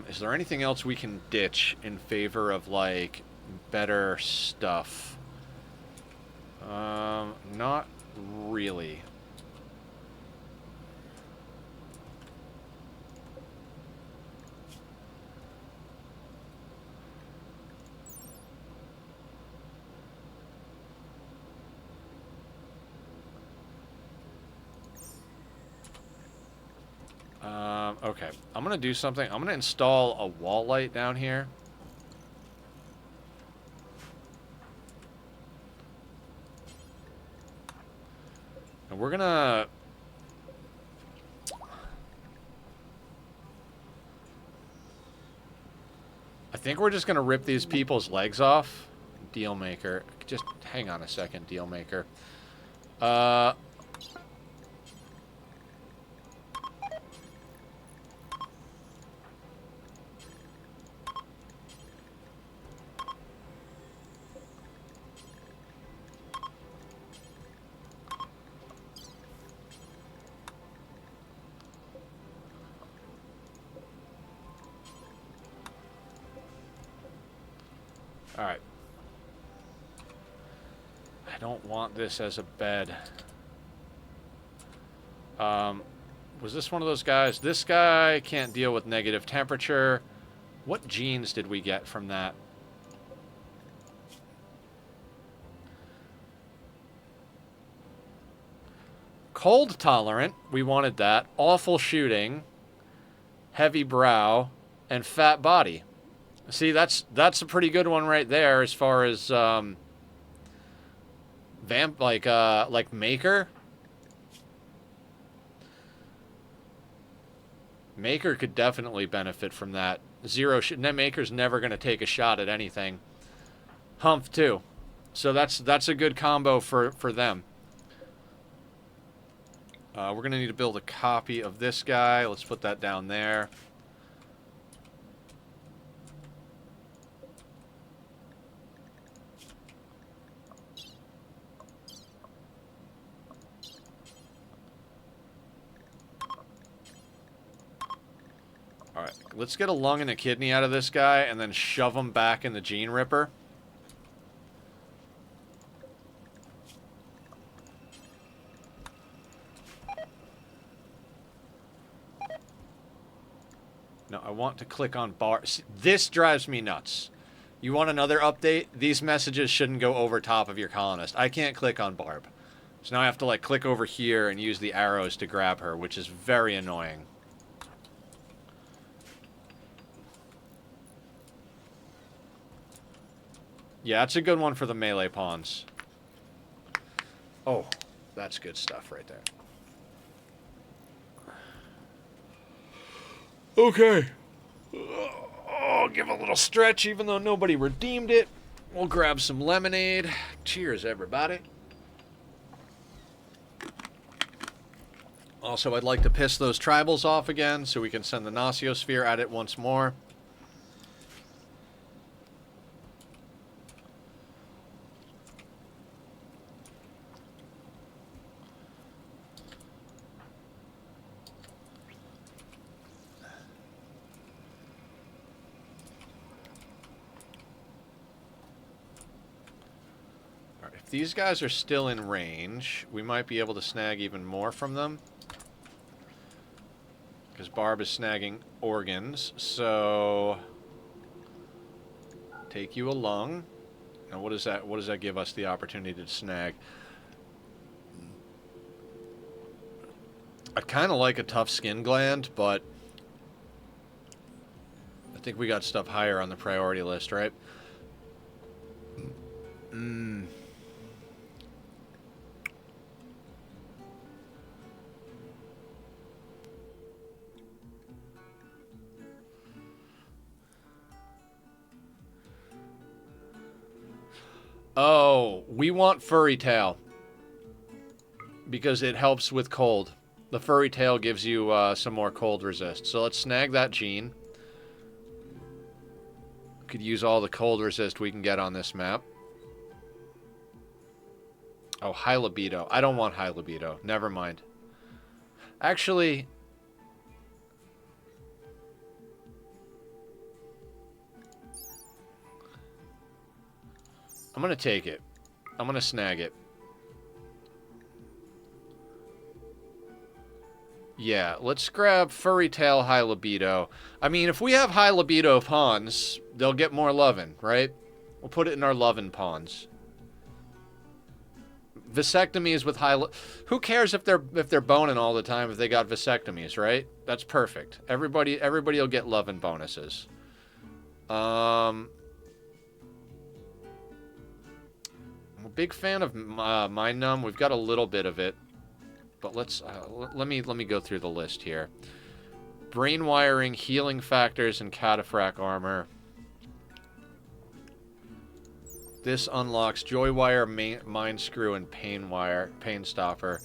S1: Is there anything else we can ditch in favor of, like, better stuff? Not really. Okay, I'm gonna do something. I'm gonna install a wall light down here. And we're gonna... I think we're just gonna rip these people's legs off. Dealmaker. Just hang on a second, Dealmaker. Alright. I don't want this as a bed. Was this one of those guys? This guy can't deal with negative temperature. What genes did we get from that? Cold tolerant. We wanted that. Awful shooting. Heavy brow. And fat body. See, that's a pretty good one right there as far as like Maker. Maker could definitely benefit from that. Maker's never going to take a shot at anything. Humph too. So that's a good combo for them. We're going to need to build a copy of this guy. Let's put that down there. Alright, let's get a lung and a kidney out of this guy and then shove them back in the Gene Ripper. No, I want to click on bar. This drives me nuts. You want another update? These messages shouldn't go over top of your colonist. I can't click on Barb. So now I have to like click over here and use the arrows to grab her, which is very annoying. Yeah, that's a good one for the melee pawns. Oh, that's good stuff right there. Okay. Oh, give a little stretch even though nobody redeemed it. We'll grab some lemonade. Cheers, everybody. Also, I'd like to piss those tribals off again so we can send the Gnociosphere at it once more. If these guys are still in range, we might be able to snag even more from them. Because Barb is snagging organs, so... Take you a lung. Now what does that give us the opportunity to snag? I'd kind of like a tough skin gland, but... I think we got stuff higher on the priority list, right? Oh, we want furry tail. Because it helps with cold. The furry tail gives you some more cold resist. So let's snag that gene. Could use all the cold resist we can get on this map. Oh, high libido. I don't want high libido. Never mind. Actually... I'm going to take it. I'm going to snag it. Yeah, let's grab Furry Tail High Libido. I mean, if we have high libido pawns, they'll get more lovin', right? We'll put it in our lovin' pawns. Vasectomies with high... Who cares if they're boning all the time if they got vasectomies, right? That's perfect. Everybody will get lovin' bonuses. I'm a big fan of Mind Numb. We've got a little bit of it. But let me go through the list here. Brain wiring, healing factors, and cataphract armor. This unlocks Joy Wire, Mind Screw, and Pain Stopper.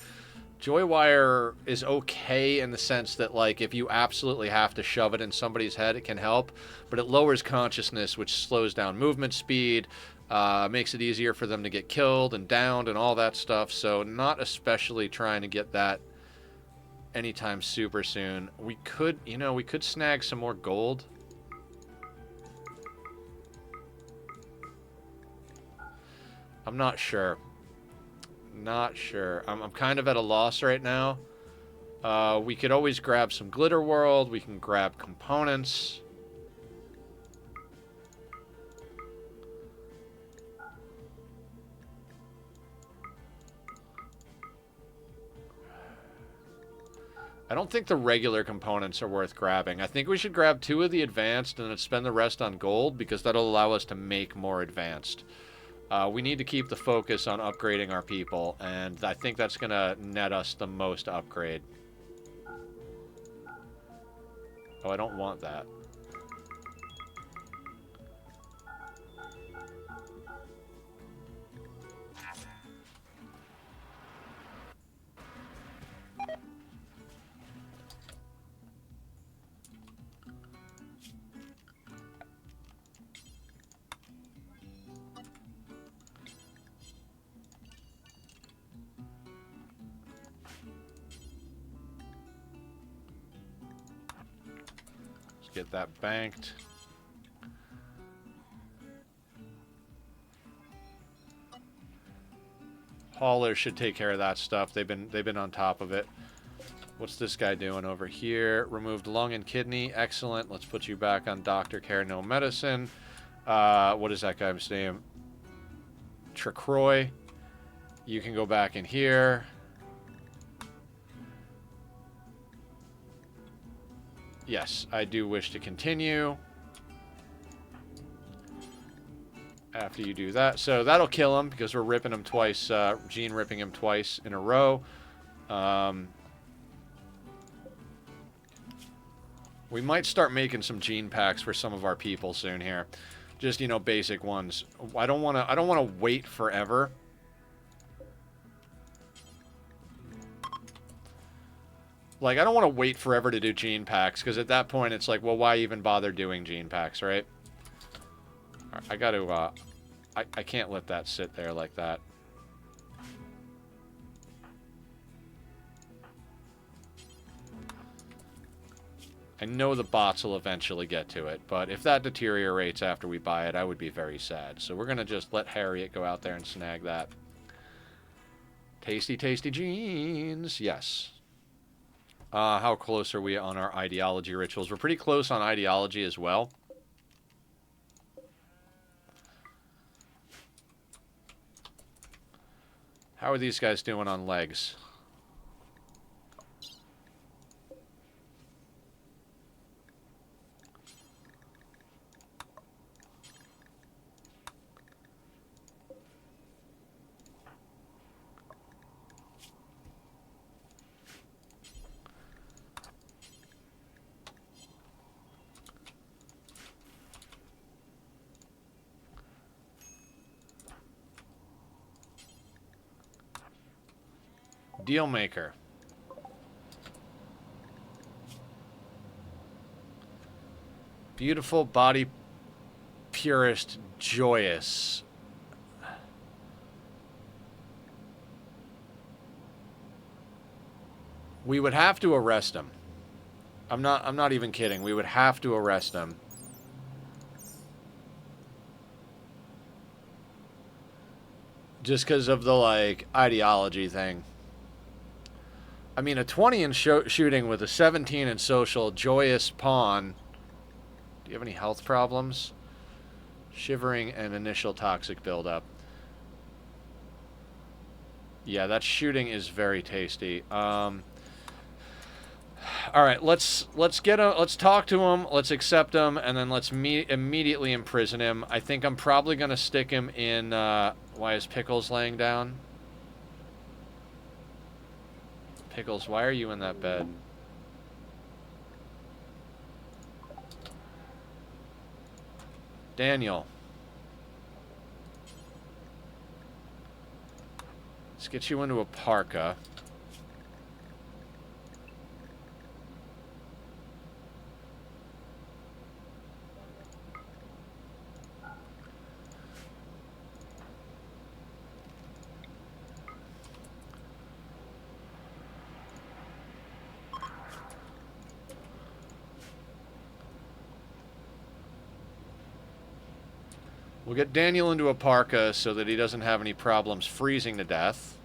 S1: Joy Wire is okay in the sense that, like, if you absolutely have to shove it in somebody's head, it can help. But it lowers consciousness, which slows down movement speed. Makes it easier for them to get killed and downed and all that stuff. So not especially trying to get that anytime super soon. We could, we could snag some more gold. I'm not sure. Not sure. I'm kind of at a loss right now. We could always grab some Glitter World. We can grab components. I don't think the regular components are worth grabbing. I think we should grab 2 of the advanced and then spend the rest on gold because that'll allow us to make more advanced. We need to keep the focus on upgrading our people, and I think that's going to net us the most upgrade. Oh, I don't want that. Get that banked. Haulers should take care of that stuff. They've been on top of it. What's this guy doing over here? Removed lung and kidney. Excellent. Let's put you back on doctor care, no medicine. What is that guy's name? Tracroy. You can go back in here. Yes, I do wish to continue. After you do that. So that'll kill him because we're ripping him twice, gene ripping him twice in a row. We might start making some gene packs for some of our people soon here. Just, you know, basic ones. I don't want to wait forever. Like, I don't want to wait forever to do gene packs, because at that point it's like, well, why even bother doing gene packs, right? Right, I got to, I can't let that sit there like that. I know the bots will eventually get to it, but if that deteriorates after we buy it, I would be very sad. So we're going to just let Harriet go out there and snag that. Tasty, tasty genes. Yes. How close are we on our ideology rituals? We're pretty close on ideology as well. How are these guys doing on legs? Deal maker. Beautiful body purist joyous. We would have to arrest him. I'm not even kidding. We would have to arrest him. Just because of the, like, ideology thing. I mean, a 20 in shooting with a 17 in social, joyous pawn. Do you have any health problems? Shivering and initial toxic buildup. Yeah, that shooting is very tasty. All right, let's talk to him, let's accept him, and then let's immediately imprison him. I think I'm probably gonna stick him in. Why is Pickles laying down? Pickles, why are you in that bed? Daniel. Let's get you into a parka. We'll get Daniel into a parka so that he doesn't have any problems freezing to death.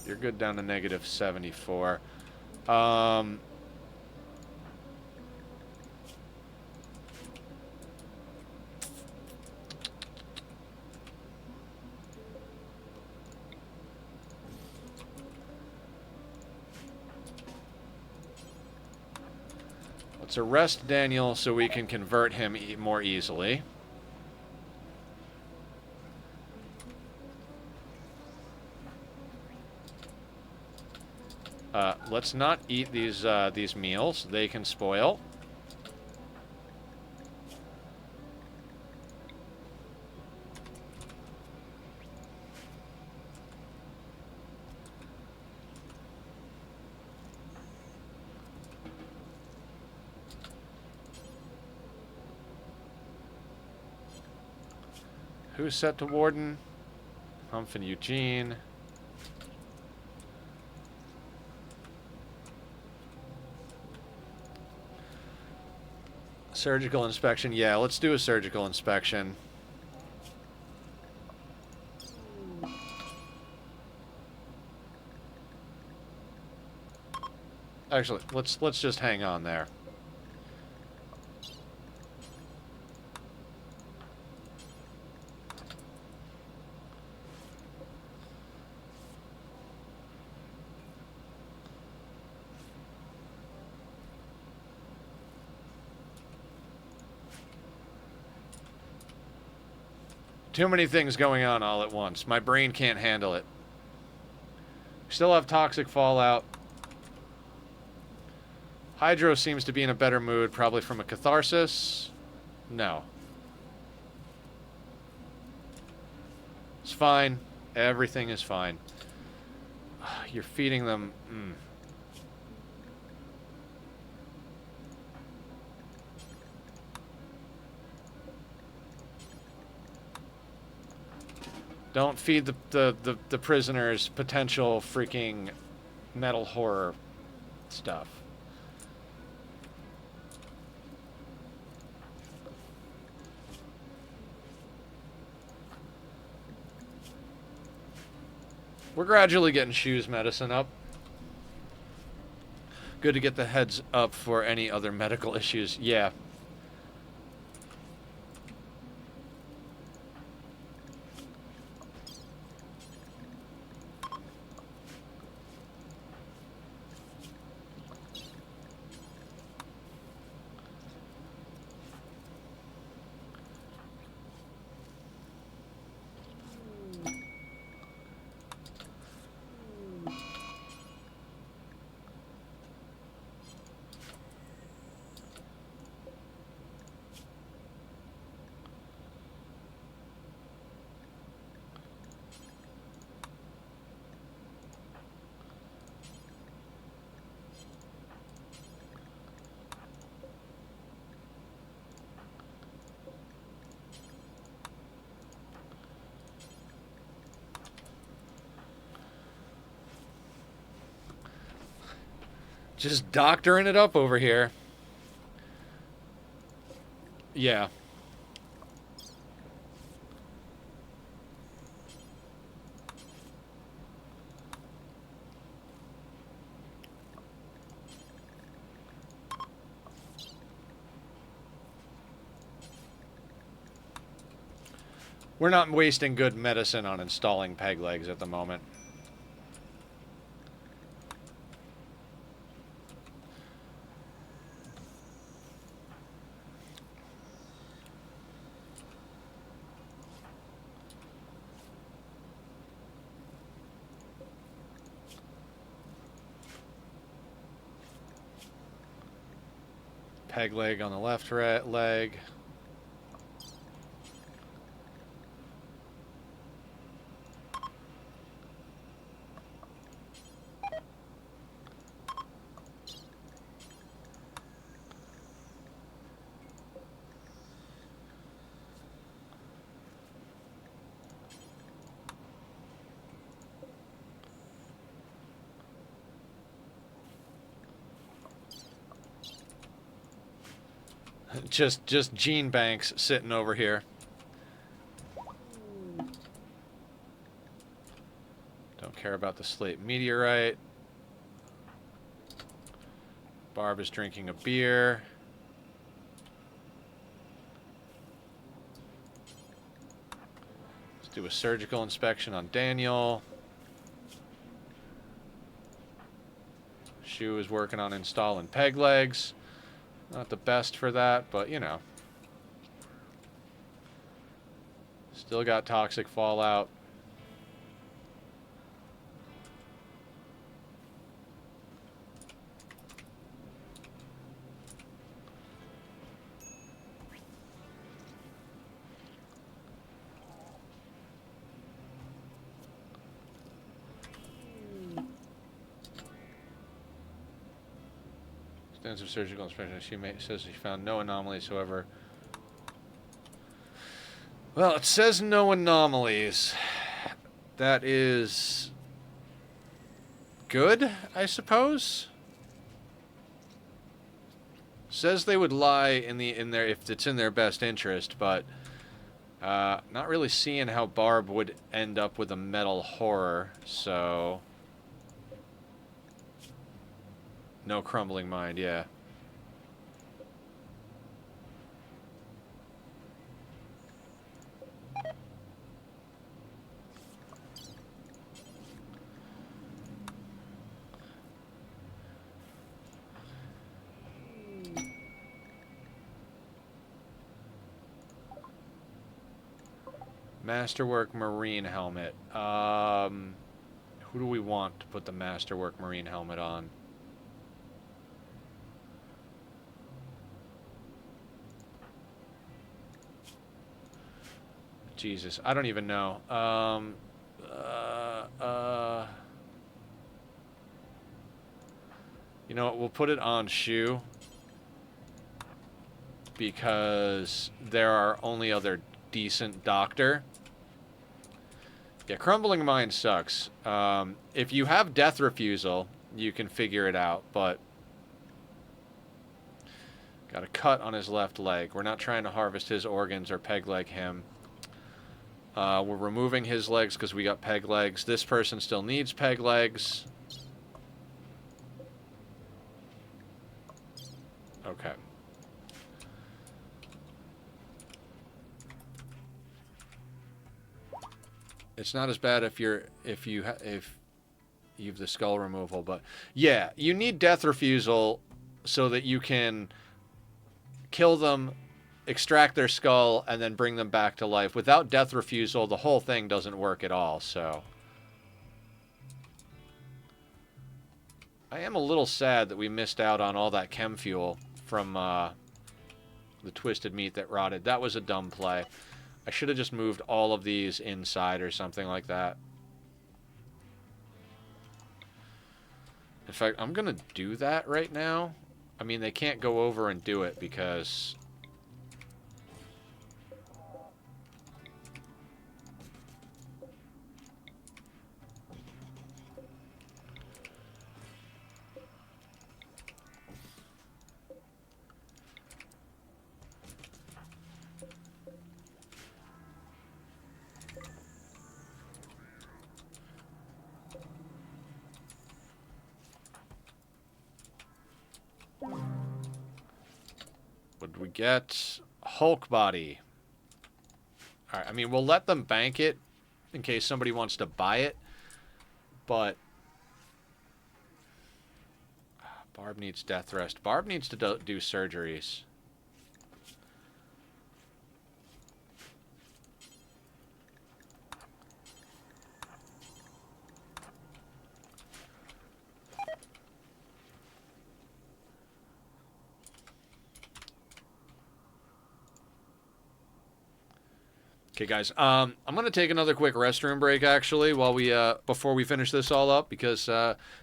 S1: You're good down to negative 74. Let's arrest Daniel so we can convert him more easily. Let's not eat these meals. They can spoil. Who's set to warden? Humph and Eugene. Surgical inspection. Yeah, let's do a surgical inspection. Actually, let's just hang on there. Too many things going on all at once. My brain can't handle it. Still have toxic fallout. Hydro seems to be in a better mood, probably from a catharsis. No. It's fine. Everything is fine. You're feeding them. Don't feed the prisoners potential freaking metal horror stuff. We're gradually getting shoes medicine up. Good to get the heads up for any other medical issues. Yeah. Just doctoring it up over here. Yeah. We're not wasting good medicine on installing peg legs at the moment. Peg leg on the left leg. Just gene banks sitting over here. Don't care about the slate meteorite. Barb is drinking a beer. Let's do a surgical inspection on Daniel. Shu is working on installing peg legs. Not the best for that, but you know. Still got toxic fallout. Extensive surgical inspection. She says she found no anomalies, however. Well, it says no anomalies. That is good, I suppose. Says they would lie in their if it's in their best interest, but not really seeing how Barb would end up with a metal horror, so no crumbling mind, yeah. Masterwork Marine helmet. Who do we want to put the Masterwork Marine helmet on? Jesus, I don't even know. You know what? We'll put it on Shu because there are only other decent doctor. Yeah, Crumbling Mind sucks. If you have Death Refusal, you can figure it out, but got a cut on his left leg. We're not trying to harvest his organs or peg leg him. We're removing his legs because we got peg legs. This person still needs peg legs. Okay. It's not as bad if you have the skull removal, but yeah, you need Death Refusal so that you can kill them, extract their skull, and then bring them back to life. Without Death Refusal, the whole thing doesn't work at all, so. I am a little sad that we missed out on all that chem fuel from the twisted meat that rotted. That was a dumb play. I should have just moved all of these inside or something like that. In fact, I'm going to do that right now. I mean, they can't go over and do it because... What did we get? Hulk body. Alright, I mean, we'll let them bank it in case somebody wants to buy it, but Barb needs death rest. Barb needs to do surgeries. Okay, guys. I'm gonna take another quick restroom break, actually, while we before we finish this all up, because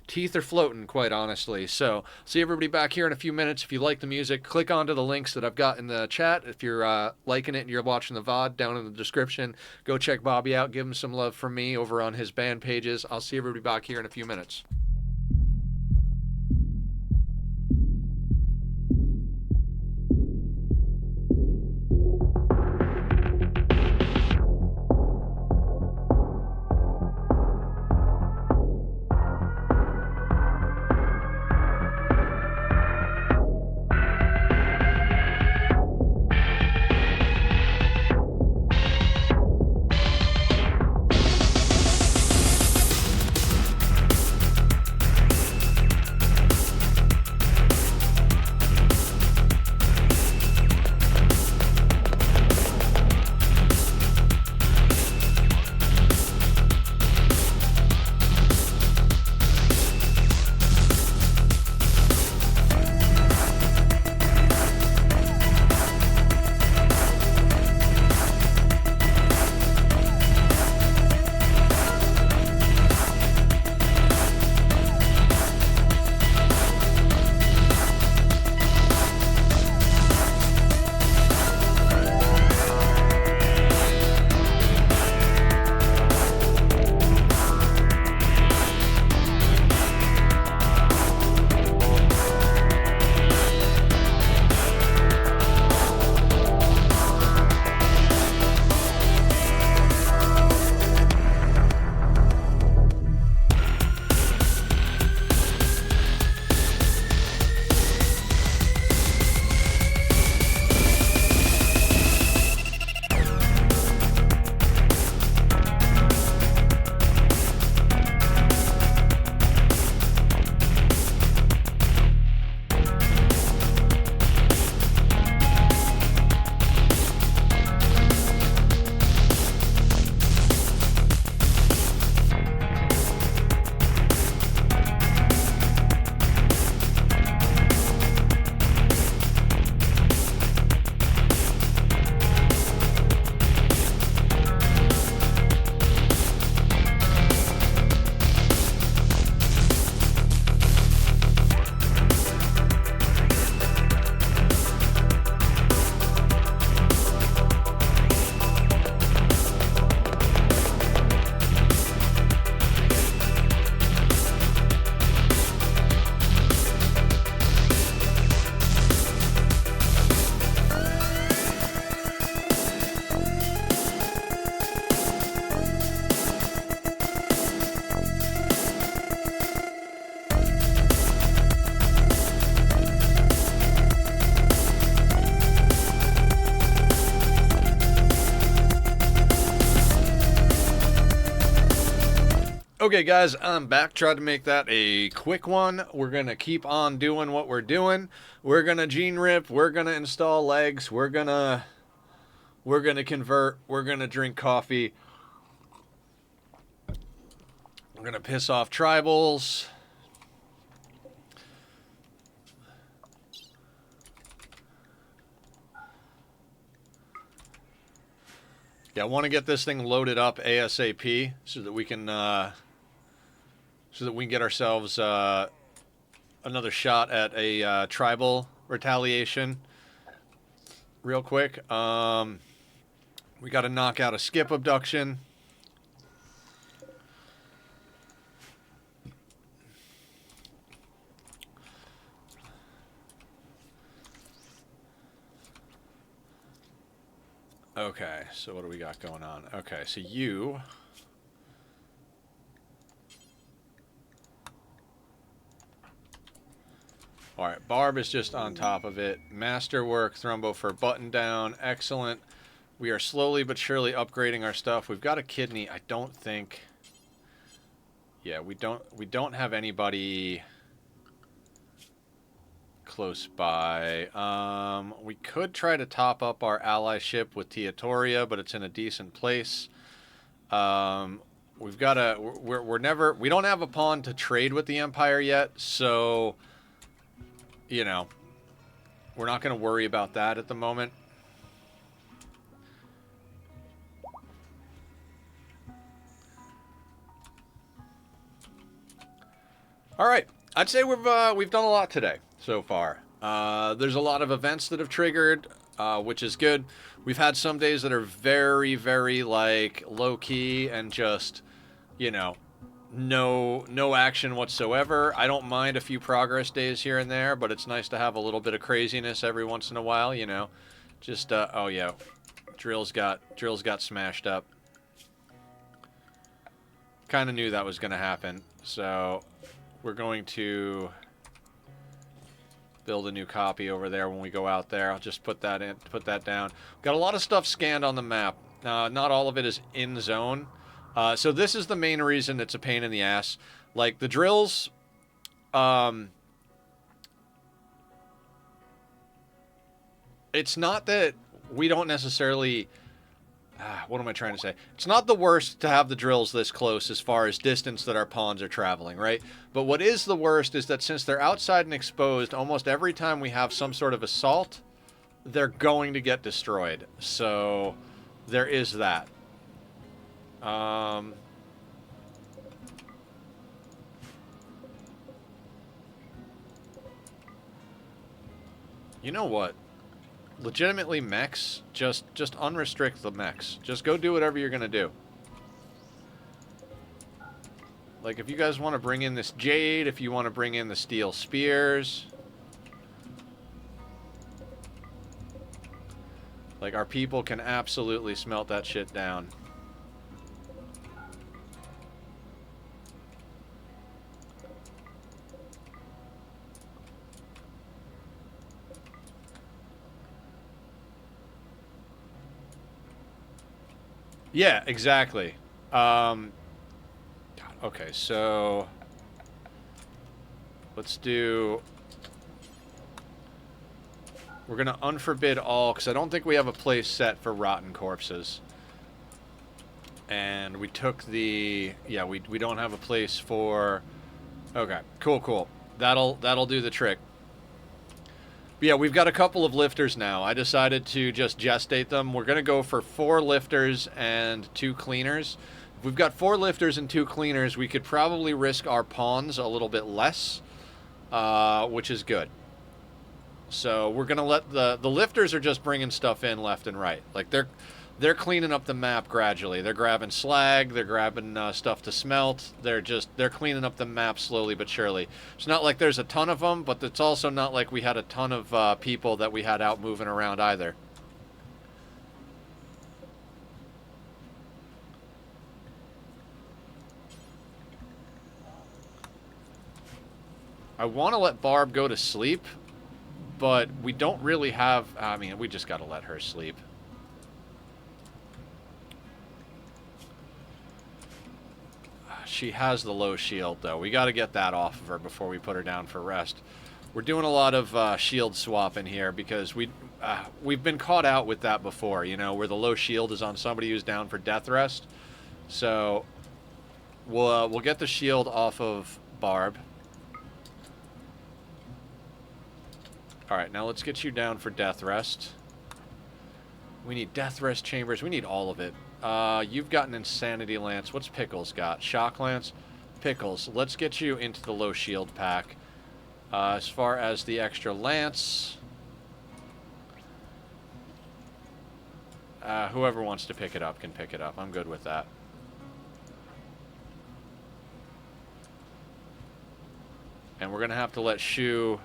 S1: teeth are floating, quite honestly. So, see everybody back here in a few minutes. If you like the music, click onto the links that I've got in the chat. If you're liking it and you're watching the VOD, down in the description, go check Bobby out. Give him some love from me over on his band pages. I'll see everybody back here in a few minutes. 。 . 。 . 。 . . . . . . . . . . . . . . . . . . . . . . . . . . . . . . . . . . . . . . . . . . . . . . . . . . . . Okay, guys, I'm back. Tried to make that a quick one. We're going to keep on doing what we're doing. We're going to gene rip. We're going to install legs. We're going to convert. We're going to drink coffee. We're going to piss off tribals. Yeah, I want to get this thing loaded up ASAP so that we can get ourselves another shot at a tribal retaliation real quick. We got to knock out a skip abduction. Okay, so what do we got going on? Okay, so you... Alright, Barb is just on top of it. Masterwork, Thrumbo for button down. Excellent. We are slowly but surely upgrading our stuff. We've got a kidney. I don't think... Yeah, we don't have anybody close by. We could try to top up our allyship with Teotoria, but it's in a decent place. We've got a... We don't have a pawn to trade with the Empire yet, so... You know, we're not going to worry about that at the moment. All right, I'd say we've done a lot today so far. There's a lot of events that have triggered, which is good. We've had some days that are very, very like low key and just, you know, no action whatsoever. I don't mind a few progress days here and there, but it's nice to have a little bit of craziness every once in a while, you know. Just oh yeah, drills got smashed up. Kind of knew that was going to happen. So we're going to build a new copy over there when we go out there. I'll just put that down. Got a lot of stuff scanned on the map. Not all of it is in zone. So this is the main reason it's a pain in the ass. Like, the drills, it's not that we don't necessarily... what am I trying to say? It's not the worst to have the drills this close as far as distance that our pawns are traveling, right? But what is the worst is that since they're outside and exposed, almost every time we have some sort of assault, they're going to get destroyed. So there is that. You know what? Legitimately, mechs, just unrestrict the mechs. Just go do whatever you're gonna do. Like, if you guys want to bring in this jade, if you want to bring in the steel spears, like, our people can absolutely smelt that shit down. Yeah, exactly. God, okay, so let's do... We're going to unforbid all, because I don't think we have a place set for rotten corpses. And we took the... Yeah, we don't have a place for... Okay, cool. That'll do the trick. But yeah, we've got a couple of lifters now. I decided to just gestate them. We're going to go for 4 lifters and 2 cleaners. If we've got 4 lifters and 2 cleaners, we could probably risk our pawns a little bit less, which is good. So we're going to let the lifters are just bringing stuff in left and right. Like, they're cleaning up the map gradually. They're grabbing slag, they're grabbing stuff to smelt. They're cleaning up the map slowly but surely. It's not like there's a ton of them, but it's also not like we had a ton of people that we had out moving around either. I want to let Barb go to sleep, but we don't really have... I mean, we just got to let her sleep. She has the low shield, though. We got to get that off of her before we put her down for rest. We're doing a lot of shield swap in here because we've been caught out with that before, you know, where the low shield is on somebody who's down for death rest. So we'll get the shield off of Barb. All right, now let's get you down for death rest. We need death rest chambers. We need all of it. You've got an insanity lance. What's Pickles got? Shock lance? Pickles. Let's get you into the low shield pack. As far as the extra lance, whoever wants to pick it up can pick it up. I'm good with that. And we're going to have to let Shu...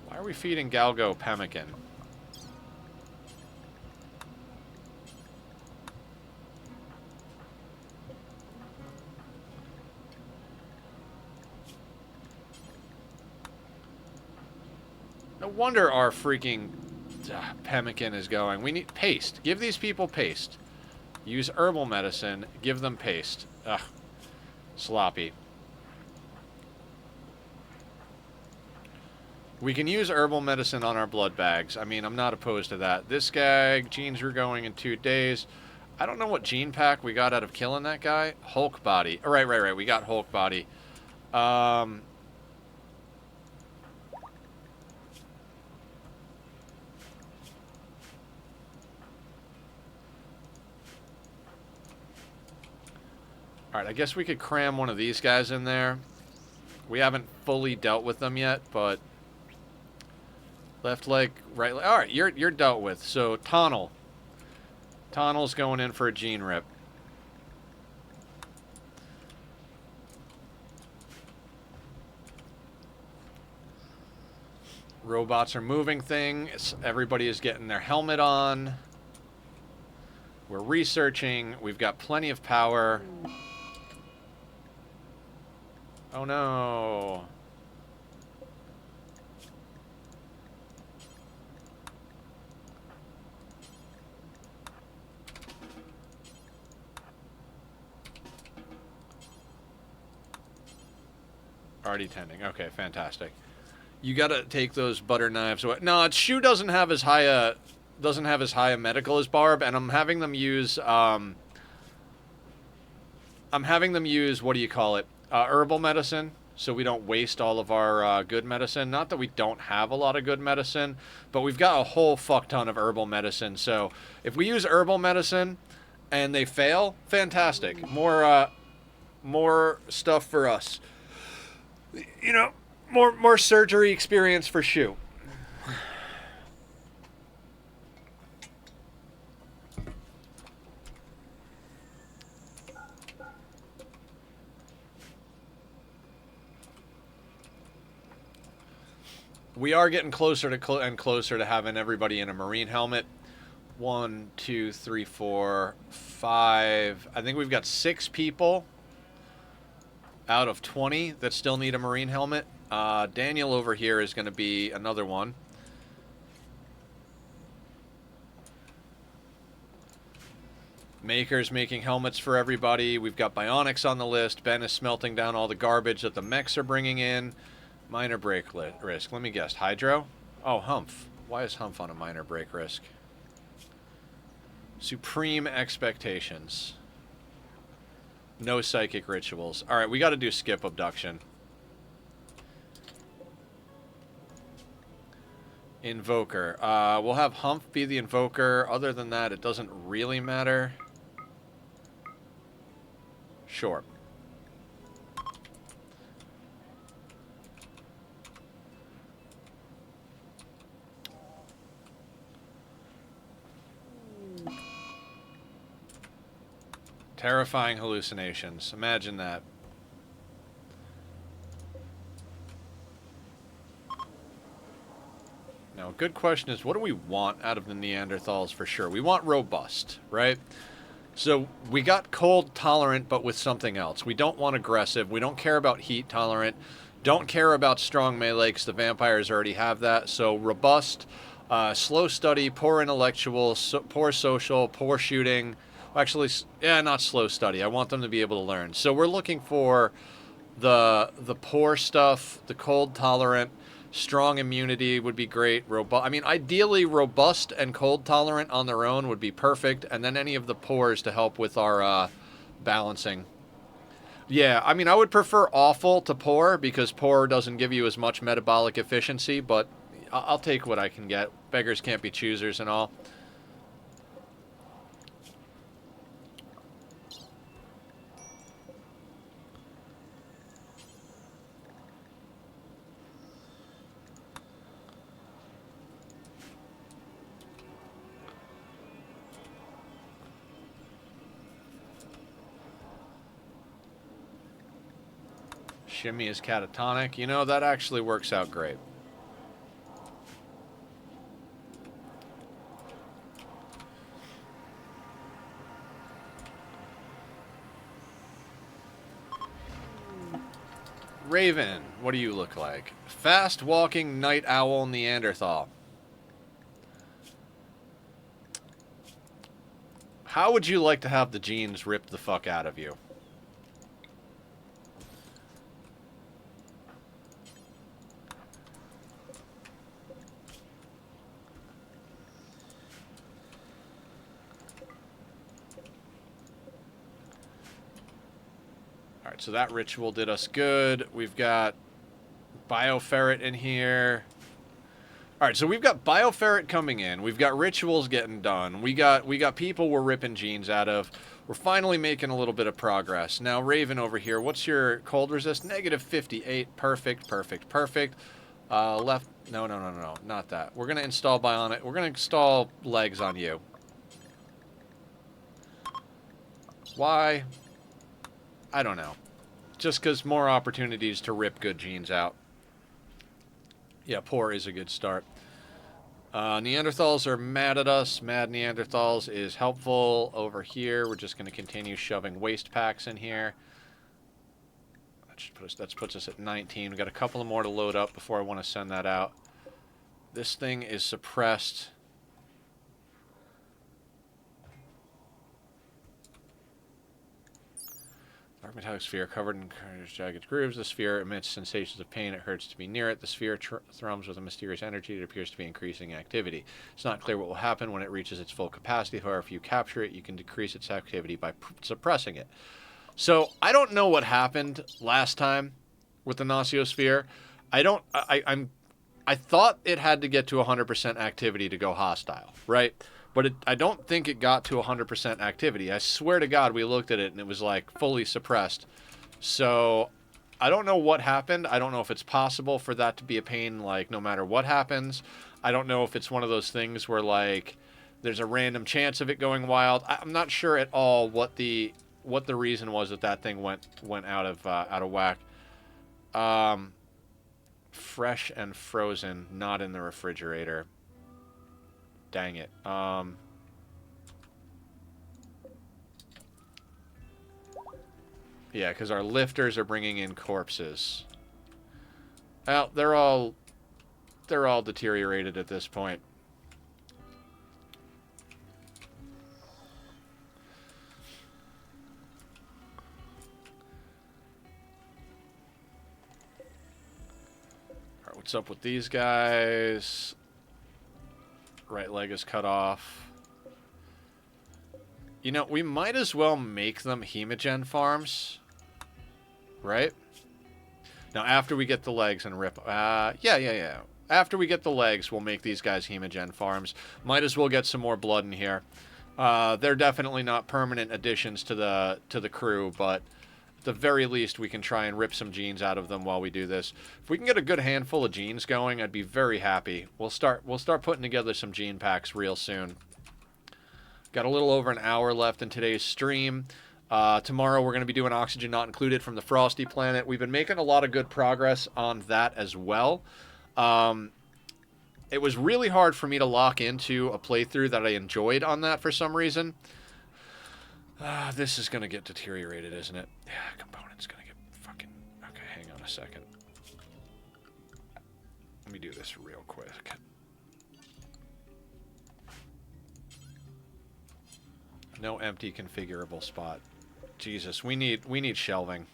S1: Why are we feeding Galgo pemmican? No wonder our freaking pemmican is going. We need paste. Give these people paste. Use herbal medicine. Give them paste. Ugh. Sloppy. We can use herbal medicine on our blood bags. I mean, I'm not opposed to that. This guy, genes were going in 2 days. I don't know what gene pack we got out of killing that guy. Hulk body. Oh, right. We got Hulk body. Already Alright, I guess we could cram one of these guys in there. We haven't fully dealt with them yet, but... Left leg, right leg. Alright, you're dealt with. So, Tonnel. Tonnel's going in for a gene rip. Robots are moving things. Everybody is getting their helmet on. We're researching. We've got plenty of power. Oh no. Already tending. Okay, fantastic. You gotta take those butter knives away. No, Shu doesn't have as high a medical as Barb, and I'm having them use what do you call it? Herbal medicine, so we don't waste all of our good medicine. Not that we don't have a lot of good medicine, but we've got a whole fuck ton of herbal medicine. So if we use herbal medicine and they fail, fantastic. More stuff for us. You know, more surgery experience for Shu. We are getting closer to closer to having everybody in a marine helmet. 1, 2, 3, 4, 5. I think we've got 6 people out of 20 that still need a marine helmet. Daniel over here is going to be another one. Maker's making helmets for everybody. We've got Bionics on the list. Ben is smelting down all the garbage that the mechs are bringing in. Minor break risk. Let me guess. Hydro? Oh, Humph. Why is Humph on a minor break risk? Supreme expectations. No psychic rituals. Alright, we got to do skip abduction. Invoker. We'll have Humph be the invoker. Other than that, it doesn't really matter. Sure. Terrifying hallucinations. Imagine that. Now, a good question is, what do we want out of the Neanderthals for sure? We want robust, right? So we got cold tolerant, but with something else. We don't want aggressive. We don't care about heat tolerant. Don't care about strong melee because the vampires already have that. So robust, slow study, poor intellectual, poor social, poor shooting. Actually, yeah, not slow study. I want them to be able to learn. So we're looking for the poor stuff, the cold tolerant, strong immunity would be great. Robust. I mean, ideally, robust and cold tolerant on their own would be perfect, and then any of the pores to help with our balancing. Yeah, I mean, I would prefer awful to poor because poor doesn't give you as much metabolic efficiency, but I'll take what I can get. Beggars can't be choosers and all. Shimmy is catatonic. You know, that actually works out great. Raven, what do you look like? Fast walking night owl Neanderthal. How would you like to have the genes ripped the fuck out of you? Alright, so that ritual did us good. We've got Bioferret in here. Alright, so we've got Bioferret coming in. We've got rituals getting done. We got people we're ripping genes out of. We're finally making a little bit of progress. Now, Raven over here, what's your cold resist? Negative 58. Perfect, perfect, perfect. Left. No, no, no, no, no. Not that. We're going to install Bionic. We're going to install legs on you. Why? I don't know. Just because more opportunities to rip good genes out. Yeah, poor is a good start. Neanderthals are mad at us. Mad Neanderthals is helpful. Over here, we're just going to continue shoving waste packs in here. That puts us at 19. We've got a couple more to load up before I want to send that out. This thing is suppressed. Dark metallic sphere covered in jagged grooves. The sphere emits sensations of pain. It hurts to be near it. The sphere thrums with a mysterious energy. It appears to be increasing activity. It's not clear what will happen when it reaches its full capacity. However, if you capture it, you can decrease its activity by suppressing it. So I don't know what happened last time with the Nosiosphere. I thought it had to get to 100% activity to go hostile, right? But I don't think it got to 100% activity. I swear to God, we looked at it and it was like fully suppressed. So I don't know what happened. I don't know if it's possible for that to be a pain, like no matter what happens. I don't know if it's one of those things where like there's a random chance of it going wild. I'm not sure at all what the reason was that thing went out of whack. Fresh and frozen, not in the refrigerator. Dang it. Yeah, because our lifters are bringing in corpses. Well, they're all deteriorated at this point. All right, what's up with these guys? Right leg is cut off. You know, we might as well make them hemogen farms. Right? Now, after we get the legs and rip... yeah. After we get the legs, we'll make these guys hemogen farms. Might as well get some more blood in here. They're definitely not permanent additions to the crew, but at the very least, we can try and rip some genes out of them while we do this. If we can get a good handful of genes going, I'd be very happy. We'll start putting together some gene packs real soon. Got a little over an hour left in today's stream. Tomorrow we're going to be doing Oxygen Not Included from the Frosty Planet. We've been making a lot of good progress on that as well. It was really hard for me to lock into a playthrough that I enjoyed on that for some reason. This is gonna get deteriorated, isn't it? Yeah, component's gonna get fucking... Okay, hang on a second. Let me do this real quick. No empty configurable spot. Jesus, we need shelving.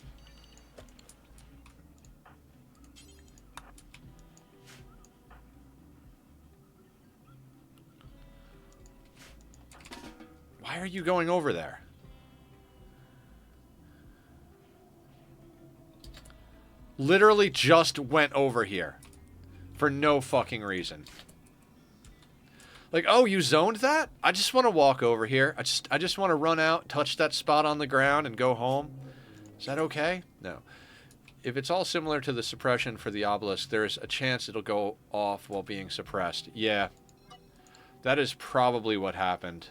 S1: Why are you going over there? Literally just went over here. For no fucking reason. Like, oh, you zoned that? I just want to walk over here. I just want to run out, touch that spot on the ground, and go home. Is that okay? No. If it's all similar to the suppression for the obelisk, there's a chance it'll go off while being suppressed. Yeah. That is probably what happened.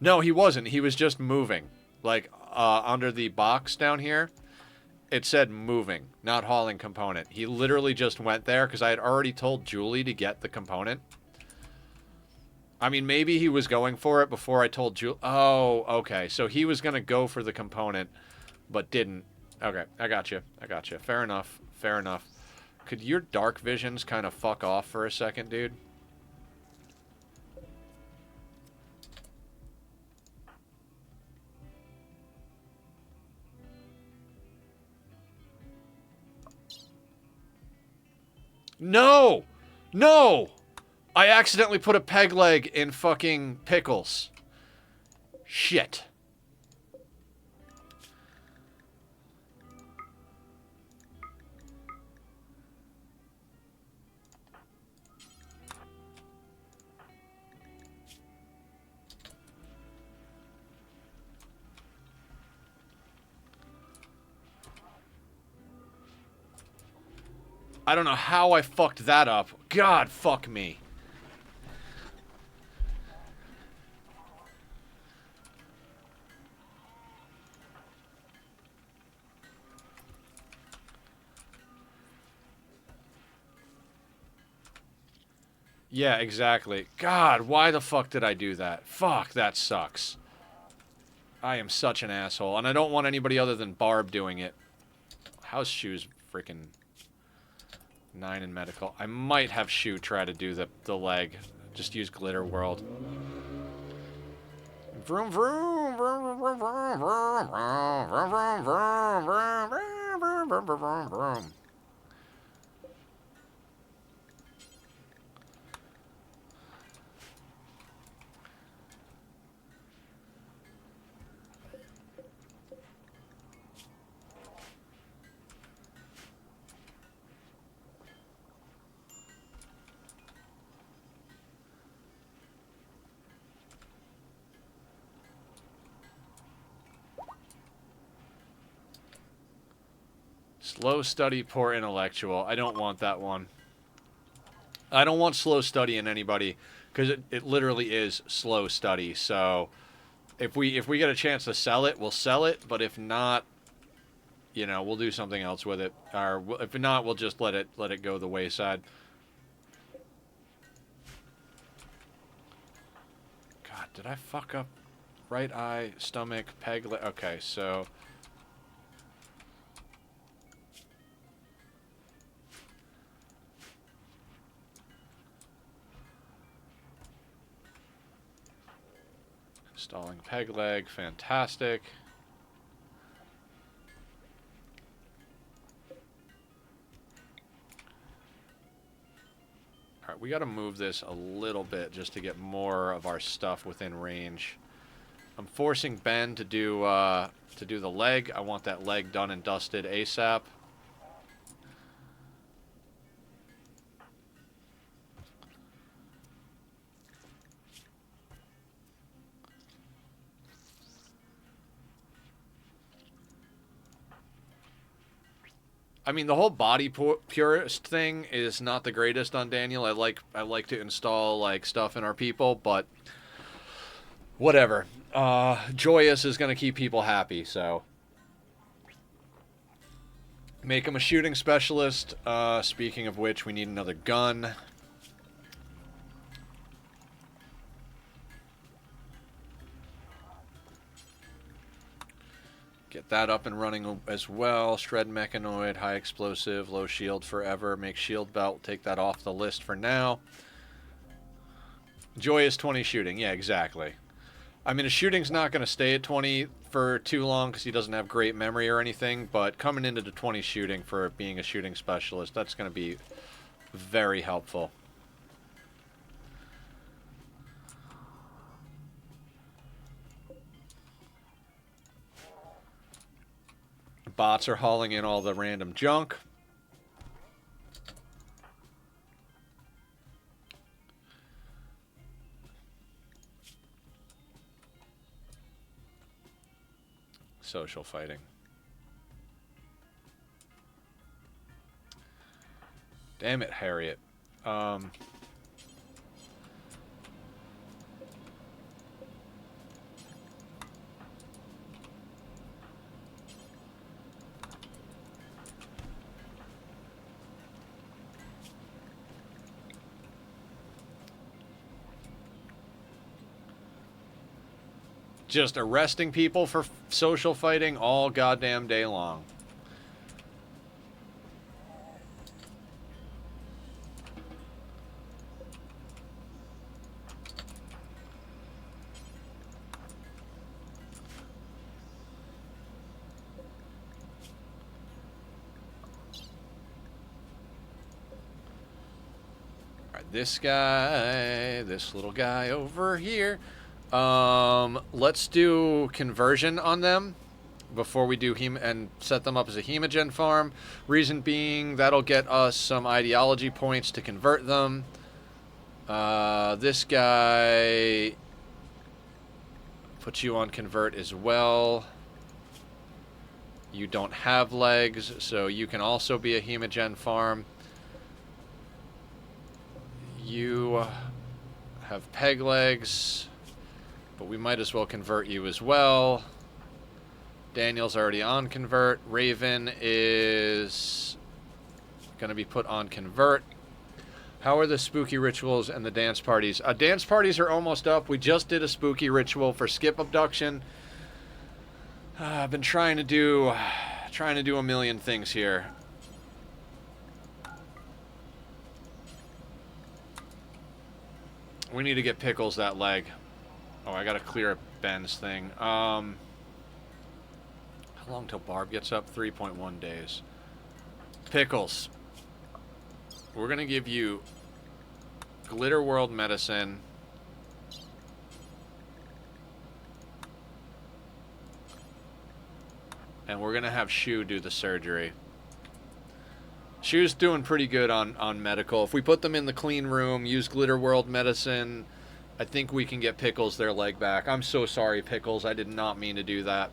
S1: No, he wasn't. He was just moving. Like, under the box down here, it said moving, not hauling component. He literally just went there because I had already told Julie to get the component. I mean, maybe he was going for it before I told Julie. Oh, okay. So he was going to go for the component, but didn't. Okay, I got you. I got you. Fair enough. Fair enough. Could your dark visions kind of fuck off for a second, dude? No! No! I accidentally put a peg leg in fucking pickles. Shit. I don't know how I fucked that up. God, fuck me. Yeah, exactly. God, why the fuck did I do that? Fuck, that sucks. I am such an asshole, and I don't want anybody other than Barb doing it. How's Shoe's freaking 9 in medical? I might have Shoe try to do the leg. Just use Glitter World. Vroom vroom vroom vroom vroom vroom vroom vroom vroom vroom vroom vroom. Slow study, poor intellectual. I don't want that one. I don't want slow study in anybody, because it literally is slow study. So if we get a chance to sell it, we'll sell it. But if not, you know, we'll do something else with it. Or if not, we'll just let it go the wayside. God, did I fuck up? Right eye, stomach, peg leg. Okay, so. Installing peg leg, fantastic. Alright, we gotta move this a little bit just to get more of our stuff within range. I'm forcing Ben to do the leg. I want that leg done and dusted ASAP. I mean, the whole body purist thing is not the greatest on Daniel. I like to install like stuff in our people, but whatever. Joyous is going to keep people happy, so make him a shooting specialist. Speaking of which, we need another gun. Get that up and running as well. Shred Mechanoid, high explosive, low shield forever. Make shield belt. Take that off the list for now. Joyous 20 shooting. Yeah, exactly. I mean, his shooting's not going to stay at 20 for too long because he doesn't have great memory or anything, but coming into the 20 shooting for being a shooting specialist, that's going to be very helpful. Bots are hauling in all the random junk. Social fighting. Damn it, Harriet. Just arresting people for social fighting all goddamn day long. This guy, this little guy over here. Let's do conversion on them before we do and set them up as a hemogen farm. Reason being, that'll get us some ideology points to convert them. This guy, put you on convert as well. You don't have legs, so you can also be a hemogen farm. You have peg legs, but we might as well convert you as well. Daniel's already on convert. Raven is going to be put on convert. How are the spooky rituals and the dance parties? Dance parties are almost up. We just did a spooky ritual for skip abduction. I've been trying to do a million things here. We need to get Pickles that leg. Oh, I gotta clear Ben's thing. How long till Barb gets up? 3.1 days. Pickles. We're gonna give you Glitter World medicine. And we're gonna have Shu do the surgery. Shu's doing pretty good on medical. If we put them in the clean room, use Glitter World medicine, I think we can get Pickles their leg back. I'm so sorry, Pickles. I did not mean to do that.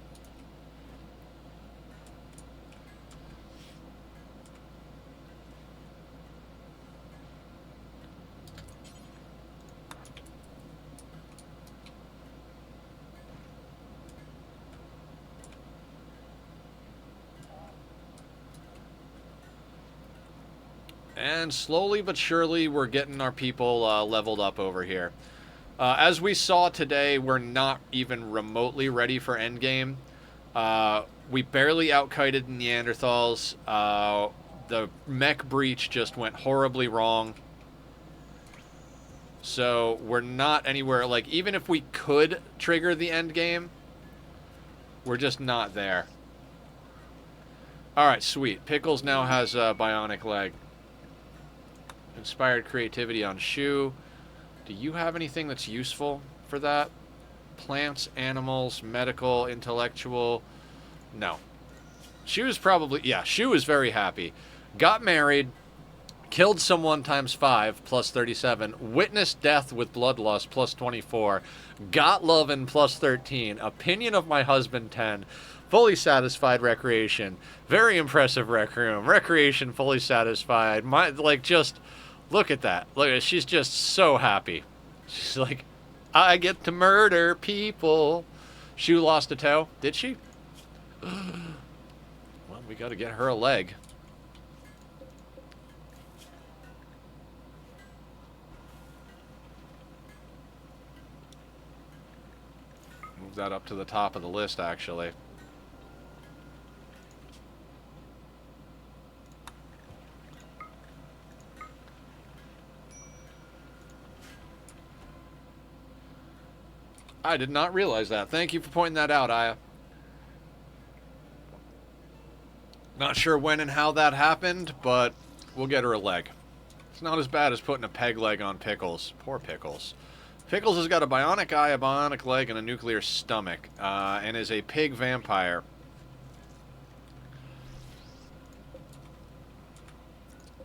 S1: And slowly but surely, we're getting our people leveled up over here. As we saw today, we're not even remotely ready for endgame. We barely outkited Neanderthals. The mech breach just went horribly wrong. So we're not anywhere, like, even if we could trigger the endgame, we're just not there. Alright, sweet. Pickles now has a bionic leg. Inspired creativity on Shu. Do you have anything that's useful for that? Plants, animals, medical, intellectual. No. Shu is probably... Yeah, Shu is very happy. Got married. Killed someone times 5, plus 37. Witnessed death with bloodlust, plus 24. Got lovin', plus 13. Opinion of my husband, 10. Fully satisfied recreation. Very impressive rec room. Recreation, fully satisfied. Just... Look at that. Look, she's just so happy. She's like, I get to murder people. Shu lost a toe. Did she? Well, we got to get her a leg. Move that up to the top of the list, actually. I did not realize that. Thank you for pointing that out, Aya. Not sure when and how that happened, but we'll get her a leg. It's not as bad as putting a peg leg on Pickles. Poor Pickles. Pickles has got a bionic eye, a bionic leg, and a nuclear stomach, and is a pig vampire.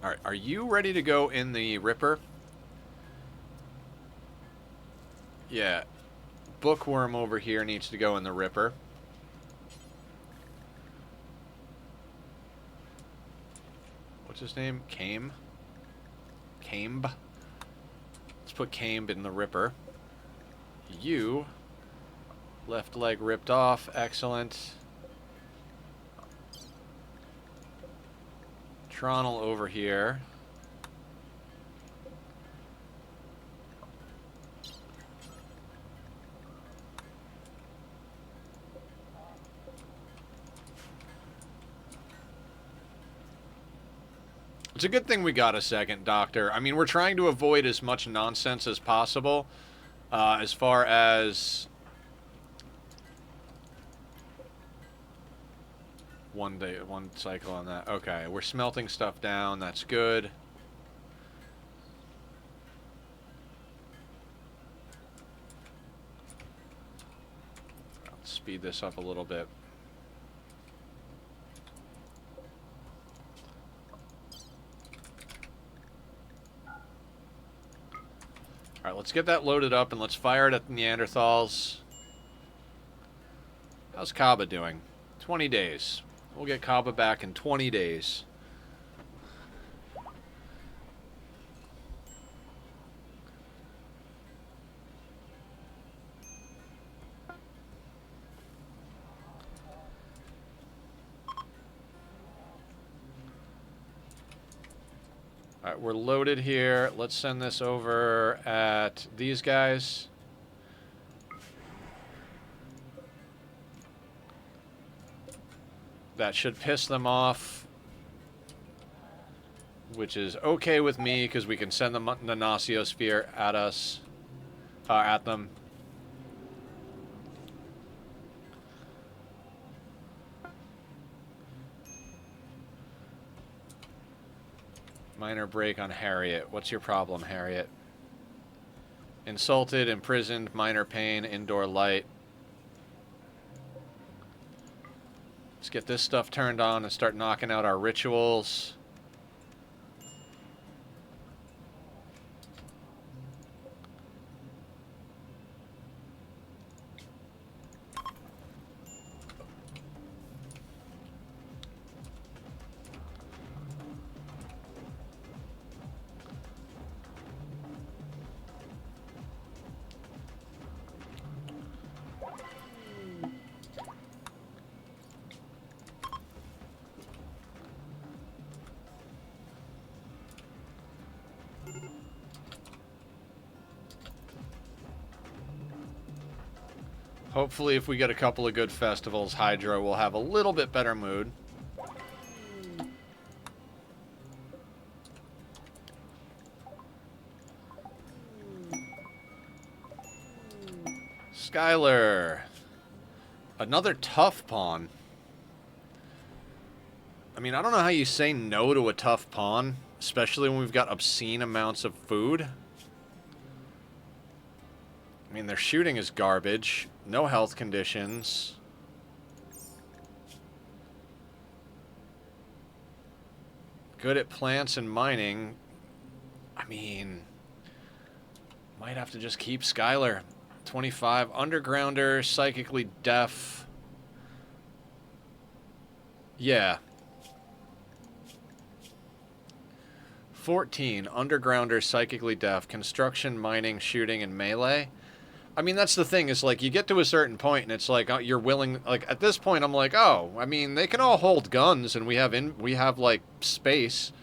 S1: Alright, are you ready to go in the Ripper? Yeah. Bookworm over here needs to go in the Ripper. What's his name? Cambe? Cambe? Let's put Cambe in the Ripper. You. Left leg ripped off. Excellent. Tronel over here. It's a good thing we got a second doctor. I mean, we're trying to avoid as much nonsense as possible as far as one cycle on that. Okay, we're smelting stuff down. That's good. Let's speed this up a little bit. Alright, let's get that loaded up and let's fire it at the Neanderthals. How's Kaba doing? 20 days. We'll get Kaba back in 20 days. Alright, we're loaded here. Let's send this over at these guys. That should piss them off. Which is okay with me, because we can send the Nanosphere at us. At them. Minor break on Harriet. What's your problem, Harriet? Insulted, imprisoned, minor pain, indoor light. Let's get this stuff turned on and start knocking out our rituals. Hopefully, if we get a couple of good festivals, Hydra will have a little bit better mood. Skylar. Another tough pawn. I mean, I don't know how you say no to a tough pawn, especially when we've got obscene amounts of food. I mean, their shooting is garbage. No health conditions. Good at plants and mining. I mean, might have to just keep Skylar. 25. Undergrounder, psychically deaf. Yeah. 14. Undergrounder, psychically deaf. Construction, mining, shooting, and melee. I mean, that's the thing, is like, you get to a certain point and it's like, you're willing, like, at this point I'm like, oh, I mean, they can all hold guns and we have like space.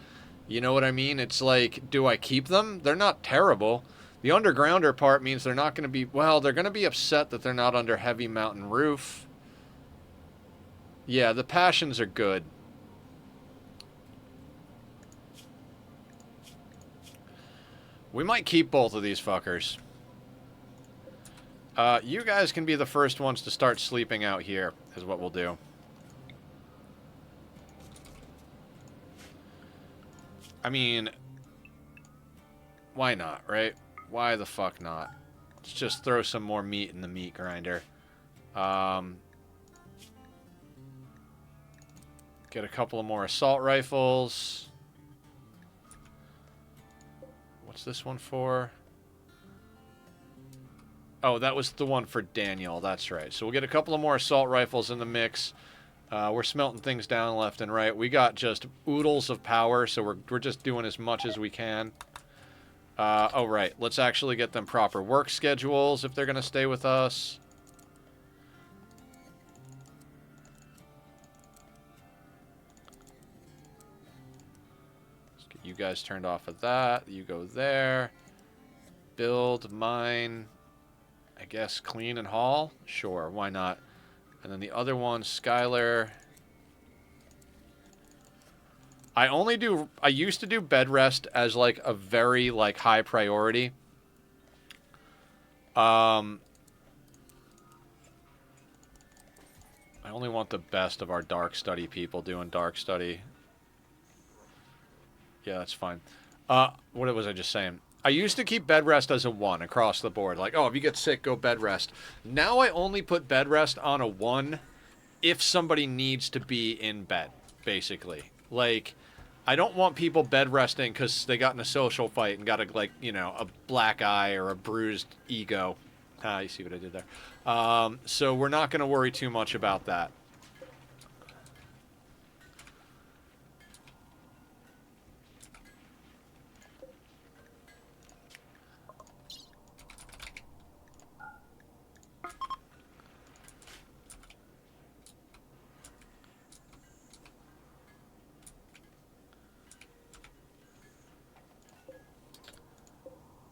S1: You know what I mean? It's like, do I keep them? They're not terrible. The undergrounder part means they're not going to be, well, they're going to be upset that they're not under heavy mountain roof. Yeah, the passions are good. We might keep both of these fuckers. You guys can be the first ones to start sleeping out here, is what we'll do. I mean, why not, right? Why the fuck not? Let's just throw some more meat in the meat grinder. Get a couple of more assault rifles. What's this one for? Oh, that was the one for Daniel. That's right. So we'll get a couple of more assault rifles in the mix. We're smelting things down left and right. We got just oodles of power, so we're just doing as much as we can. Oh, right. Let's actually get them proper work schedules if they're going to stay with us. Let's get you guys turned off of that. You go there. Build, mine, I guess clean and haul? Sure, why not? And then the other one, Skylar. I used to do bed rest as like a very like high priority. I only want the best of our dark study people doing dark study. Yeah, that's fine. What was I just saying? I used to keep bed rest as a 1 across the board. Like, oh, if you get sick, go bed rest. Now I only put bed rest on a 1 if somebody needs to be in bed, basically. Like, I don't want people bed resting because they got in a social fight and got a, like, you know, a black eye or a bruised ego. Ah, you see what I did there. So we're not going to worry too much about that.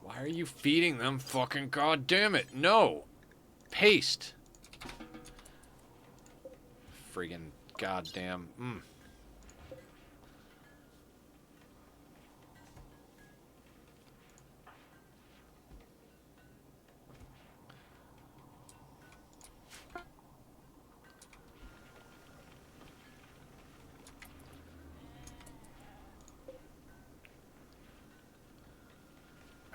S1: Why are you feeding them? Fucking goddamn it. No. Paste. Friggin' goddamn.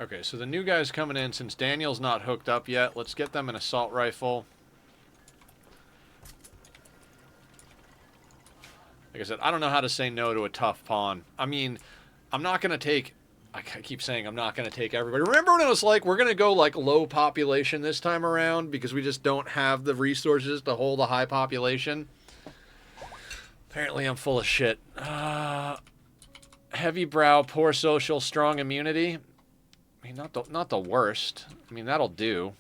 S1: Okay, so the new guy's coming in. Since Daniel's not hooked up yet, let's get them an assault rifle. Like I said, I don't know how to say no to a tough pawn. I mean, I'm not going to take... I keep saying I'm not going to take everybody. Remember when it was like, we're going to go like low population this time around because we just don't have the resources to hold a high population? Apparently I'm full of shit. Heavy brow, poor social, strong immunity. I mean, not the worst. I mean, that'll do.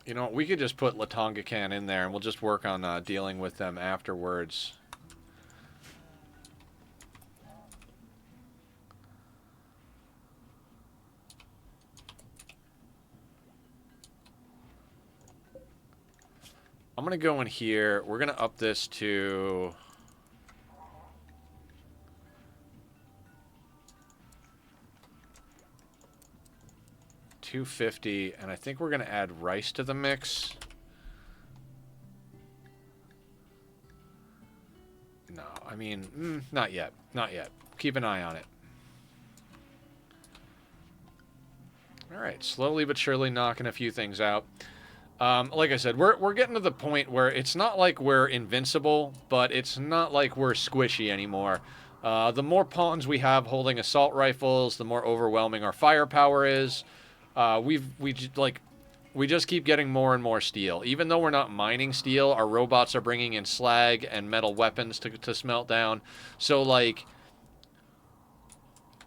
S1: You know, we could just put Latongacan in there and we'll just work on dealing with them afterwards. I'm going to go in here. We're going to up this to... $250, and I think we're going to add rice to the mix. No, I mean, not yet. Not yet. Keep an eye on it. Alright, slowly but surely knocking a few things out. Like I said, we're getting to the point where it's not like we're invincible, but it's not like we're squishy anymore. The more pawns we have holding assault rifles, the more overwhelming our firepower is. We just keep getting more and more steel. Even though we're not mining steel, our robots are bringing in slag and metal weapons to smelt down. So, like,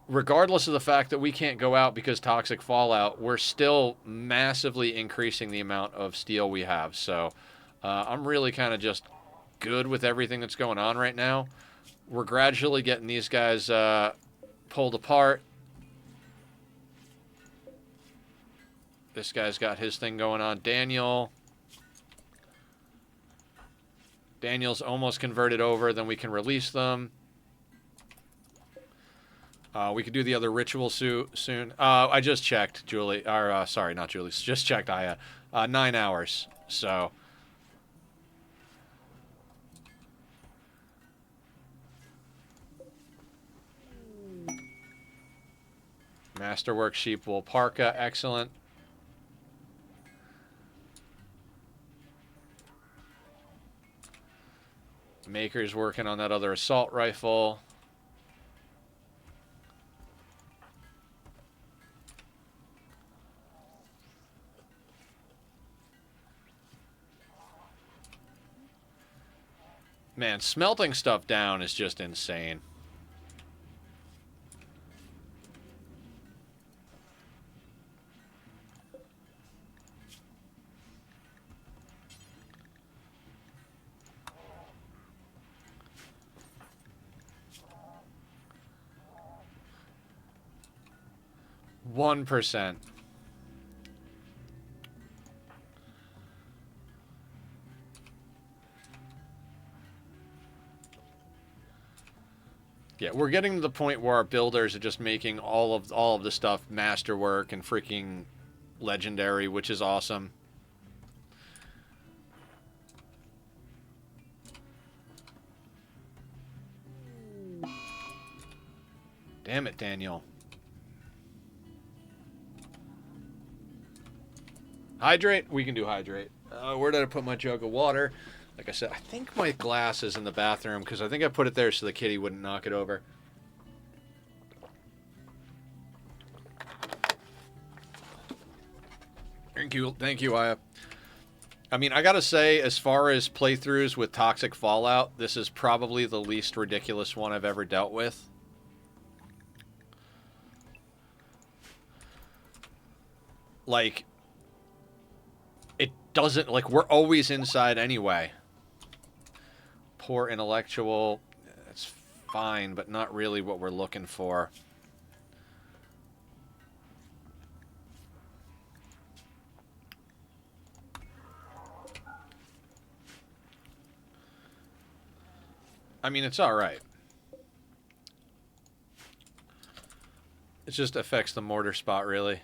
S1: regardless of the fact that we can't go out because toxic fallout, we're still massively increasing the amount of steel we have. So, I'm really kind of just good with everything that's going on right now. We're gradually getting these guys pulled apart. This guy's got his thing going on. Daniel's almost converted over. Then we can release them. We could do the other ritual soon. I just checked, Julie. Or, sorry, not Julie. Just checked, Aya. 9 hours. So... Masterwork Sheepwool Parka, excellent. Maker's working on that other assault rifle. Man, smelting stuff down is just insane. One %. Yeah, we're getting to the point where our builders are just making all of the stuff masterwork and freaking legendary, which is awesome. Damn it, Daniel. Hydrate? We can do hydrate. Where did I put my jug of water? Like I said, I think my glass is in the bathroom because I think I put it there so the kitty wouldn't knock it over. Thank you, Aya. I mean, I gotta say, as far as playthroughs with Toxic Fallout, this is probably the least ridiculous one I've ever dealt with. Like... doesn't, like, we're always inside anyway. Poor intellectual. It's fine, but not really what we're looking for. I mean, it's alright. It just affects the mortar spot, really.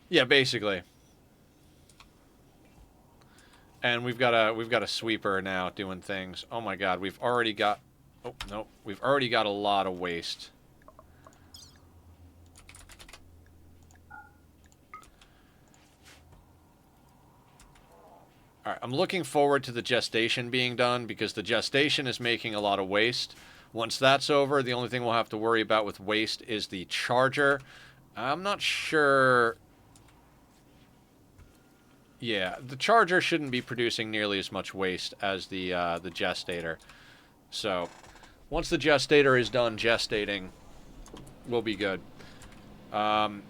S1: Yeah, basically. And we've got a sweeper now doing things. Oh my god, we've already got... Oh, no. We've already got a lot of waste. Alright, I'm looking forward to the gestation being done because the gestation is making a lot of waste. Once that's over, the only thing we'll have to worry about with waste is the charger. I'm not sure... Yeah, the charger shouldn't be producing nearly as much waste as the gestator. So, once the gestator is done gestating, we'll be good. Has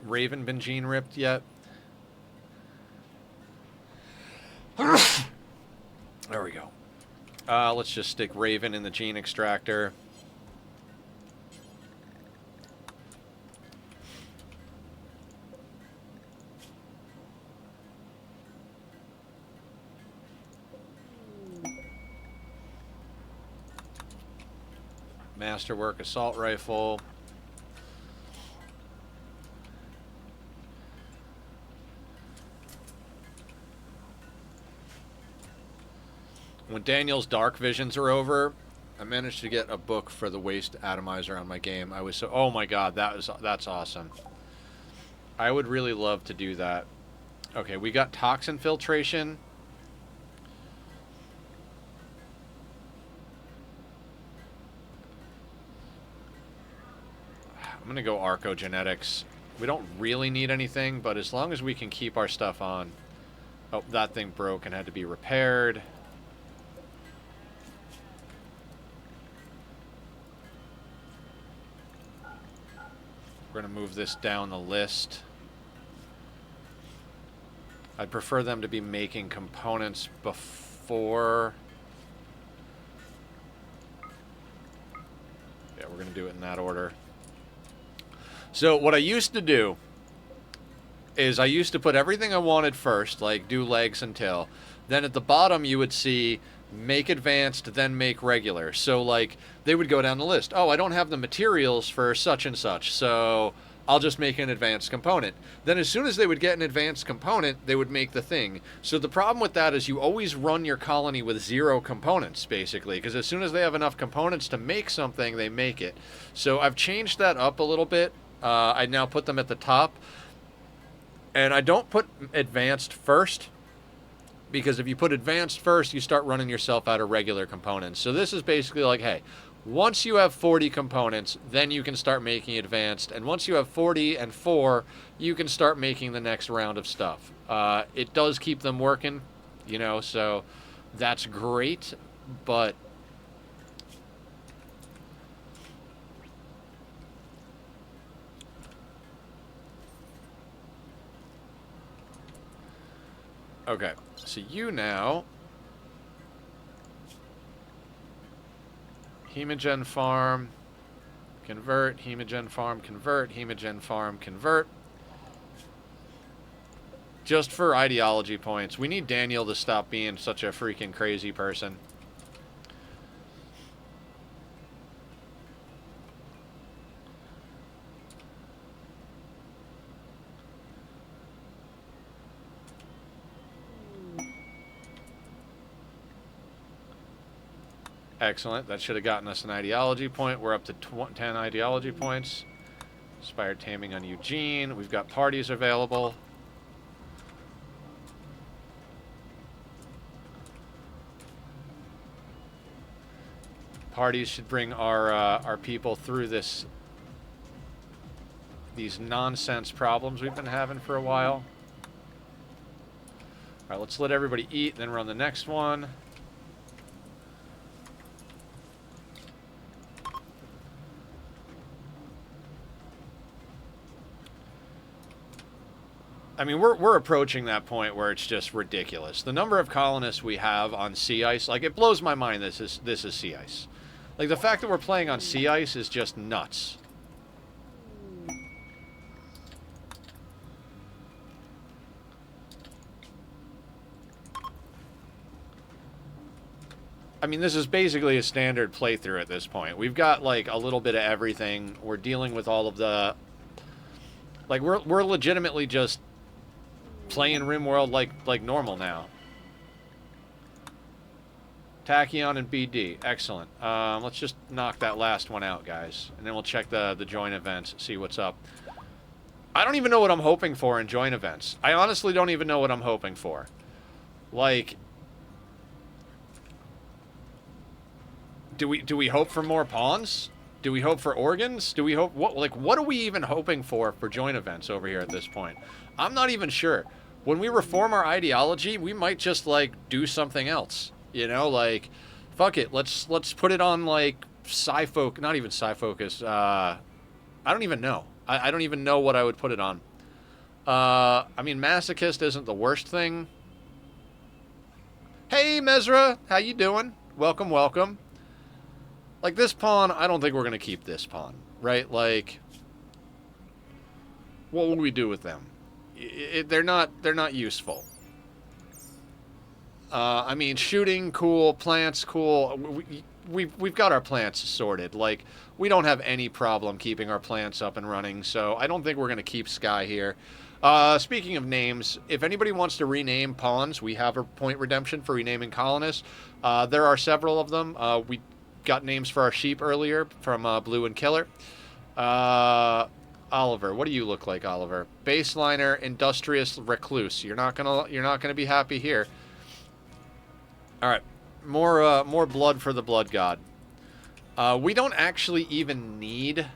S1: Raven been gene ripped yet? There we go. Let's just stick Raven in the gene extractor. Masterwork assault rifle. When Daniel's dark visions are over, I managed to get a book for the waste atomizer on my game. I was so... Oh my god, that's awesome. I would really love to do that. Okay, we got toxin filtration. I'm gonna go archogenetics. We don't really need anything, but as long as we can keep our stuff on. Oh, that thing broke and had to be repaired. We're gonna move this down the list. I'd prefer them to be making components before... we're going to do it in that order. So what I used to do is I used to put everything I wanted first, like do legs and tail. Then at the bottom you would see make advanced, then make regular. So like they would go down the list. Oh, I don't have the materials for such and such, so I'll just make an advanced component. Then as soon as they would get an advanced component, they would make the thing. So the problem with that is you always run your colony with 0 components, basically, because as soon as they have enough components to make something, they make it. So I've changed that up a little bit. I now put them at the top. And I don't put advanced first, because if you put advanced first, you start running yourself out of regular components. So this is basically like, hey, once you have 40 components, then you can start making advanced. And once you have 40 and 4, you can start making the next round of stuff. It does keep them working, you know, so that's great. But okay, so you now Hemogen farm, convert, Hemogen farm, convert, Hemogen farm, convert. Just for ideology points. We need Daniel to stop being such a freaking crazy person. Excellent. That should have gotten us an ideology point. We're up to 10 ideology points. Inspired taming on Eugene. We've got parties available. Parties should bring our people through these nonsense problems we've been having for a while. All right, let's let everybody eat, then we're on the next one. I mean, we're approaching that point where it's just ridiculous. The number of colonists we have on sea ice, like, it blows my mind this is sea ice. Like, the fact that we're playing on sea ice is just nuts. I mean, this is basically a standard playthrough at this point. We've got, like, a little bit of everything. We're dealing with all of the... Like, we're legitimately just playing Rimworld like normal now. Tachyon and BD. Excellent. Let's just knock that last one out, guys. And then we'll check the join events, see what's up. I don't even know what I'm hoping for in join events. I honestly don't even know what I'm hoping for. Like... Do we hope for more pawns? Do we hope for organs? Do we hope... What are we even hoping for join events over here at this point? I'm not even sure. When we reform our ideology, we might just, like, do something else. You know, like, fuck it. Let's put it on, like, sci-focus. Not even sci-focus. I don't even know. I don't even know what I would put it on. I mean, masochist isn't the worst thing. Hey, Mesra. How you doing? Welcome, welcome. Like, this pawn, I don't think we're going to keep this pawn, right? Like, what would we do with them? They're not useful. I mean, shooting, cool. Plants, cool. We've got our plants sorted. Like, we don't have any problem keeping our plants up and running, so I don't think we're going to keep Sky here. Speaking of names, if anybody wants to rename pawns, we have a point redemption for renaming colonists. There are several of them. We got names for our sheep earlier from Blue and Killer. Oliver, what do you look like, Oliver? Baseliner, industrious, recluse. You're not gonna be happy here. All right, more blood for the blood god. We don't actually even need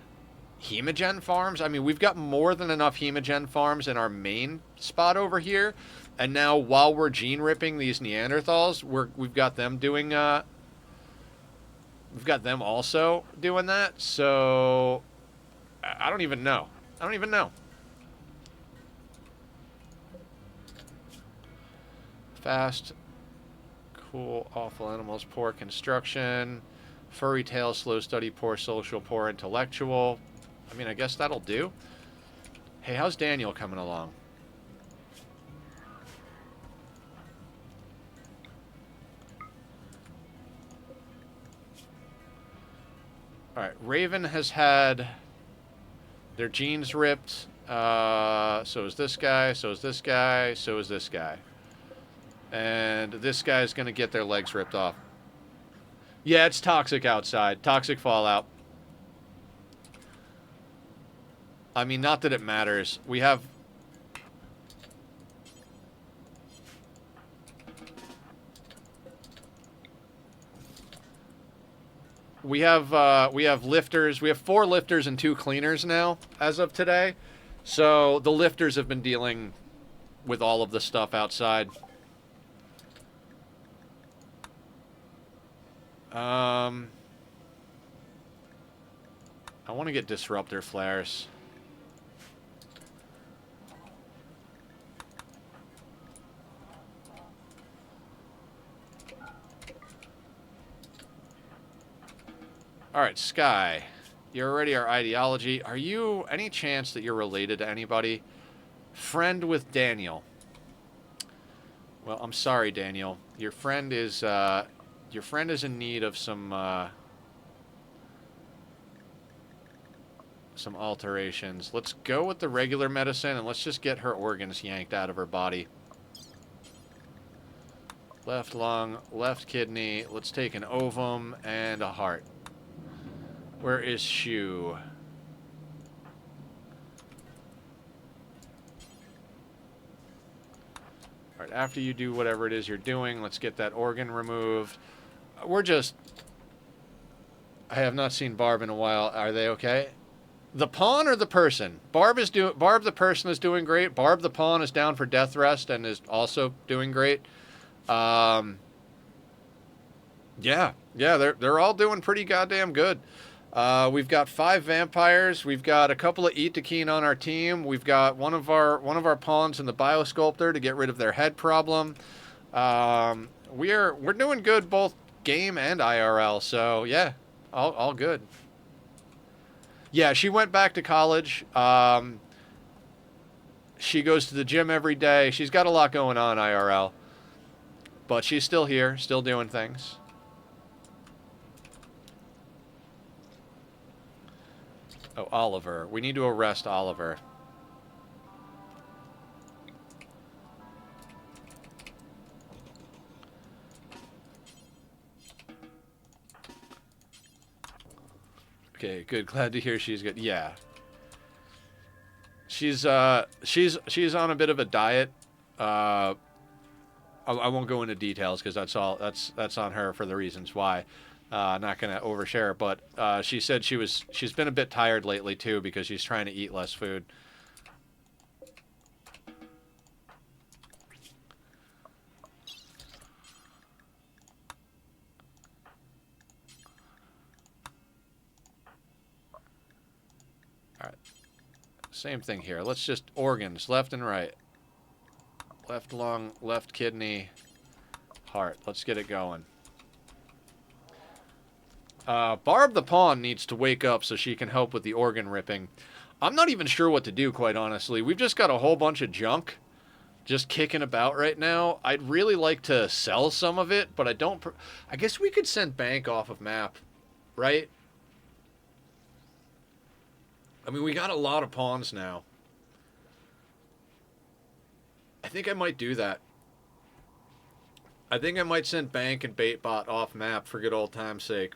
S1: Hemogen farms. I mean, we've got more than enough Hemogen farms in our main spot over here, and now while we're gene ripping these Neanderthals, we've got them doing. We've got them also doing that, so I don't even know. I don't even know. Fast, cool, awful animals, poor construction, Furry tail, slow study, poor social, poor intellectual. I mean, I guess that'll do. Hey, how's Daniel coming along? Alright, Raven has had their genes ripped. So is this guy, so is this guy, so is this guy. And this guy's going to get their legs ripped off. Yeah, it's toxic outside. Toxic fallout. I mean, not that it matters. We have... We have lifters. We have 4 lifters and 2 cleaners now, as of today. So, the lifters have been dealing with all of the stuff outside. I want to get disruptor flares. Alright, Sky. You're already our ideology. Are you... any chance that you're related to anybody? Friend with Daniel. Well, I'm sorry, Daniel. Your friend is in need of some alterations. Let's go with the regular medicine, and let's just get her organs yanked out of her body. Left lung, left kidney. Let's take an ovum and a heart. Where is Shu? Alright, after you do whatever it is you're doing, let's get that organ removed. We're just... I have not seen Barb in a while. Are they okay? The pawn or the person? Barb the person is doing great. Barb the pawn is down for death rest and is also doing great. Yeah, they're all doing pretty goddamn good. We've got 5 vampires. We've got a couple of Itakeen on our team. We've got one of our pawns in the Biosculptor to get rid of their head problem. We're doing good both game and IRL. So yeah, all good. Yeah, she went back to college. She goes to the gym every day. She's got a lot going on IRL, but she's still here, still doing things. Oh, Oliver. We need to arrest Oliver. Okay, good. Glad to hear she's good. Yeah. She's on a bit of a diet. I won't go into details because that's on her for the reasons why. Not gonna overshare, but she said she's been a bit tired lately too because she's trying to eat less food. All right, same thing here. Let's just organs left and right, left lung, left kidney, heart. Let's get it going. Barb the pawn needs to wake up so she can help with the organ ripping. I'm not even sure what to do, quite honestly. We've just got a whole bunch of junk just kicking about right now. I'd really like to sell some of it, but I don't... I guess we could send Bank off of map, right? I mean, we got a lot of pawns now. I think I might do that. I think I might send Bank and Baitbot off map for good old time's sake.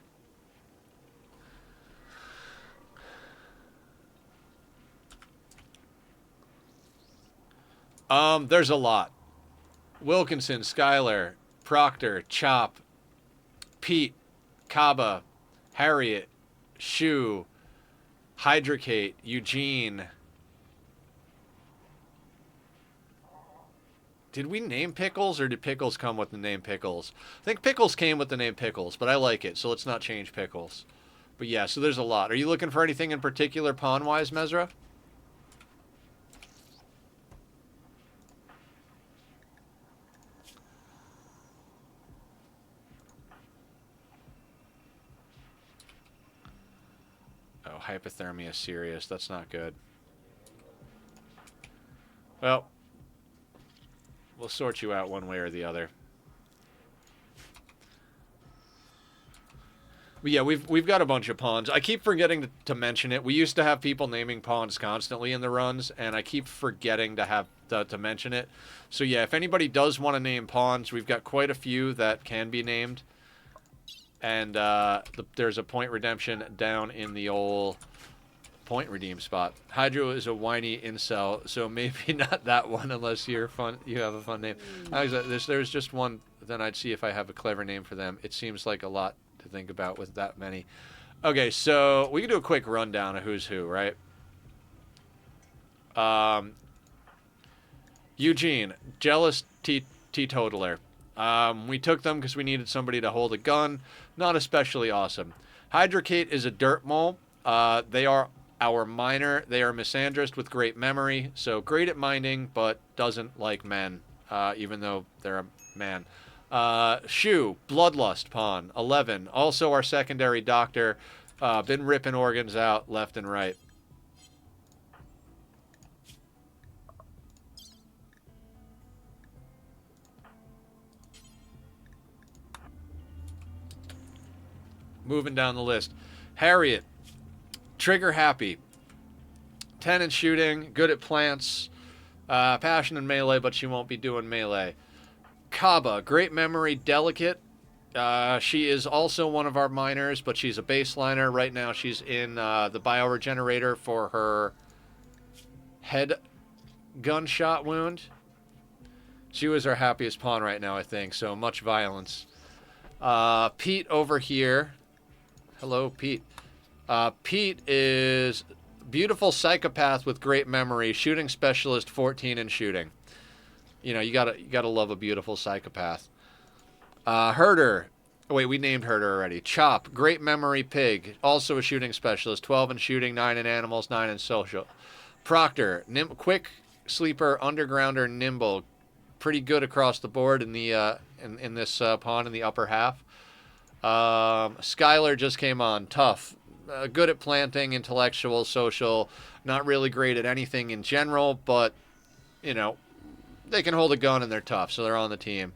S1: There's a lot. Wilkinson, Skylar, Proctor, Chop, Pete, Kaba, Harriet, Shu, Hydrocate, Eugene. Did we name Pickles, or did Pickles come with the name Pickles? I think Pickles came with the name Pickles, but I like it, so let's not change Pickles. But yeah, so there's a lot. Are you looking for anything in particular pawn-wise, Mezra? hypothermia serious. That's not good. Well, we'll sort you out one way or the other. But yeah, we've got a bunch of pawns. I keep forgetting to mention it. We used to have people naming pawns constantly in the runs, and I keep forgetting to have to mention it. So yeah, if anybody does want to name pawns, we've got quite a few that can be named. And there's a point redemption down in the old point redeem spot. Hydro is a whiny incel, so maybe not that one unless you're fun. You have a fun name. There's just one. Then I'd see if I have a clever name for them. It seems like a lot to think about with that many. Okay, so we can do a quick rundown of who's who, right? Eugene, jealous teetotaler. We took them because we needed somebody to hold a gun. Not especially awesome. Hydrocate is a dirt mole. They are our miner. They are misandrist with great memory, so great at mining, but doesn't like men, even though they're a man. Shu, bloodlust pawn, 11. Also our secondary doctor. Been ripping organs out left and right. Moving down the list. Harriet, trigger happy. 10 in shooting, good at plants. Passion in melee, but she won't be doing melee. Kaba, great memory, delicate. She is also one of our miners, but she's a baseliner. Right now she's in the bioregenerator for her head gunshot wound. She was our happiest pawn right now, I think, so much violence. Pete over here. Hello, Pete. Pete is beautiful psychopath with great memory, shooting specialist, 14 in shooting. You know, you gotta love a beautiful psychopath. Herder. Oh, wait, we named Herder already. Chop, great memory pig, also a shooting specialist, 12 in shooting, 9 in animals, 9 in social. Proctor, quick sleeper, undergrounder, nimble, pretty good across the board in the in this pawn in the upper half. Skylar just came on, tough, good at planting, intellectual, social, not really great at anything in general, but you know, they can hold a gun and they're tough, so they're on the team.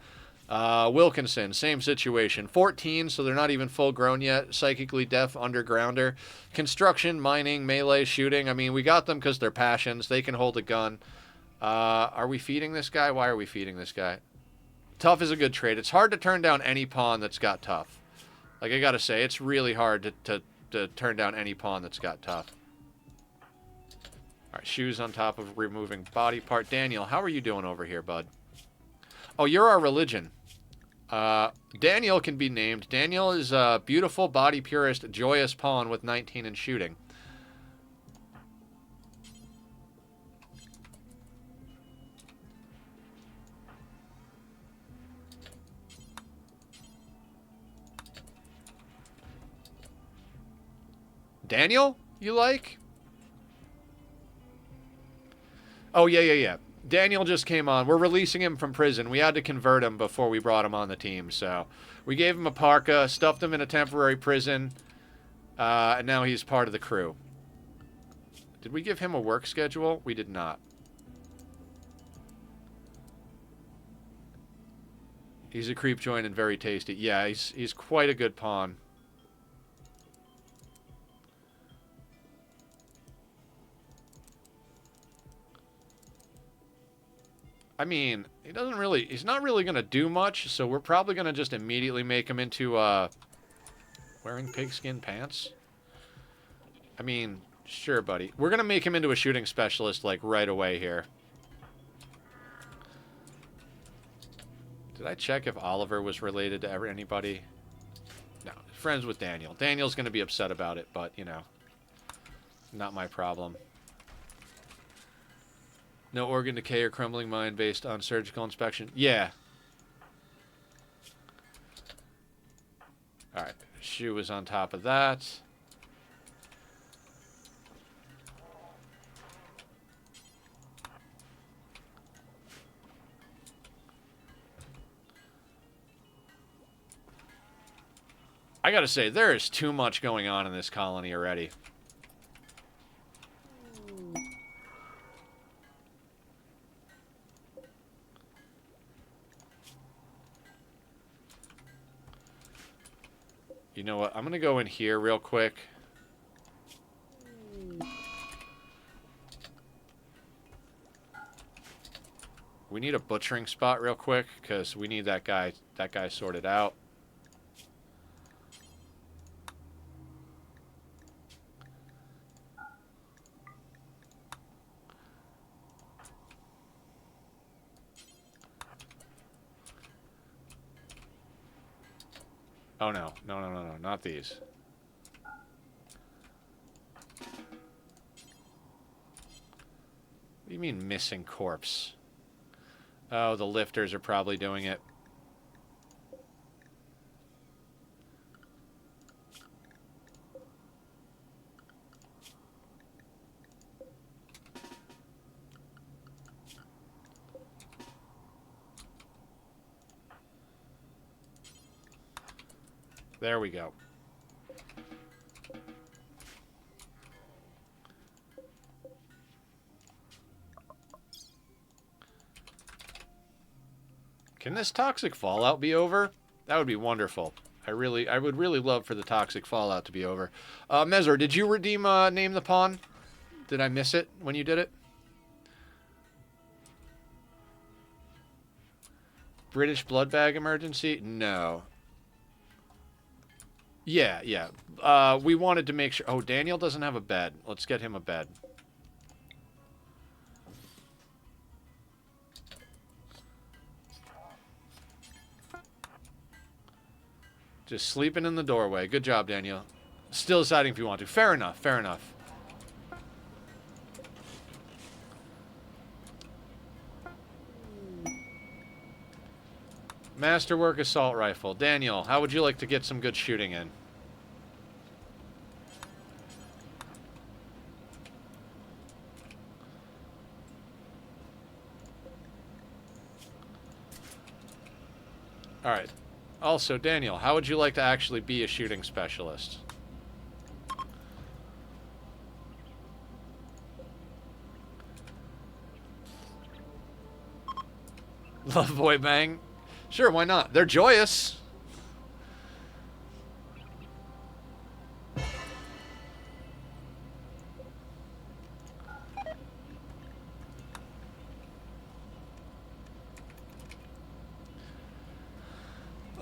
S1: Wilkinson, same situation. 14, so they're not even full grown yet. Psychically deaf, undergrounder. Construction, mining, melee, shooting. I mean, we got them because they're passions. They can hold a gun. Are we feeding this guy? Why are we feeding this guy? Tough is a good trait. It's hard to turn down any pawn that's got tough. Like, I gotta say, it's really hard to turn down any pawn that's got tough. Alright, shoes on top of removing body part. Daniel, how are you doing over here, bud? Oh, you're our religion. Daniel can be named. Daniel is a beautiful, body purist, joyous pawn with 19 in shooting. Daniel, you like? Oh, yeah. Daniel just came on. We're releasing him from prison. We had to convert him before we brought him on the team, so we gave him a parka, stuffed him in a temporary prison, and now he's part of the crew. Did we give him a work schedule? We did not. He's a creep joint and very tasty. Yeah, he's quite a good pawn. I mean, he's not really going to do much, so we're probably going to just immediately make him into, wearing pigskin pants? I mean, sure, buddy. We're going to make him into a shooting specialist, like, right away here. Did I check if Oliver was related to anybody? No, friends with Daniel. Daniel's going to be upset about it, but, you know, not my problem. No organ decay or crumbling mind based on surgical inspection. Yeah. Alright. Shoe was on top of that. I gotta say, there is too much going on in this colony already. You know what? I'm going to go in here real quick. We need a butchering spot real quick because we need that guy sorted out. Oh no, no, not these. What do you mean missing corpse? Oh, the lifters are probably doing it. There we go. Can this toxic fallout be over? That would be wonderful. I would really love for the toxic fallout to be over. Mezor, did you redeem Name the Pawn? Did I miss it when you did it? British blood bag emergency? No. Yeah, yeah. We wanted to make sure... Oh, Daniel doesn't have a bed. Let's get him a bed. Just sleeping in the doorway. Good job, Daniel. Still deciding if you want to. Fair enough, fair enough. Masterwork assault rifle. Daniel, how would you like to get some good shooting in? Alright. Also, Daniel, how would you like to actually be a shooting specialist? Love boy bang? Sure, why not? They're joyous.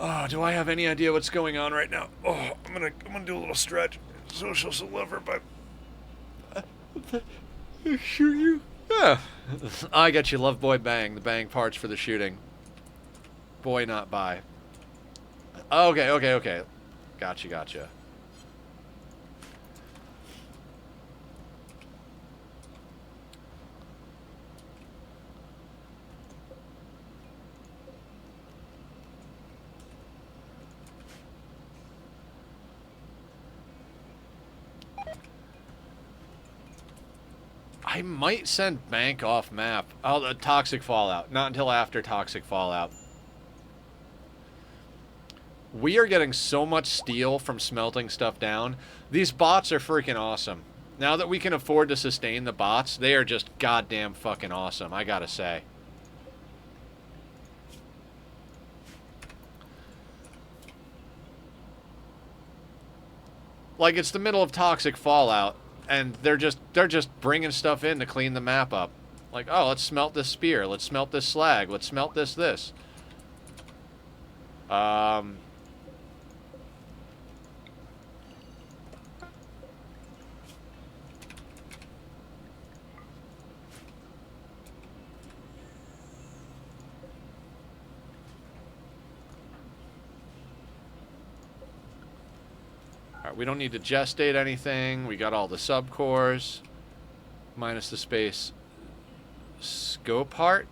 S1: Oh, do I have any idea what's going on right now? Oh, I'm gonna do a little stretch. Social deliver, but shoot you. Yeah. I got you, love boy bang. The bang parts for the shooting. Boy, not buy. Okay, okay, okay. Gotcha, gotcha. I might send Bank off map. Oh, the Toxic Fallout. Not until after Toxic Fallout. We are getting so much steel from smelting stuff down. These bots are freaking awesome. Now that we can afford to sustain the bots, they are just goddamn fucking awesome, I gotta say. Like, it's the middle of Toxic Fallout, and they're just bringing stuff in to clean the map up. Like, oh, let's smelt this spear, let's smelt this slag, let's smelt this. Alright, we don't need to gestate anything. We got all the subcores. Minus the space. Scope heart?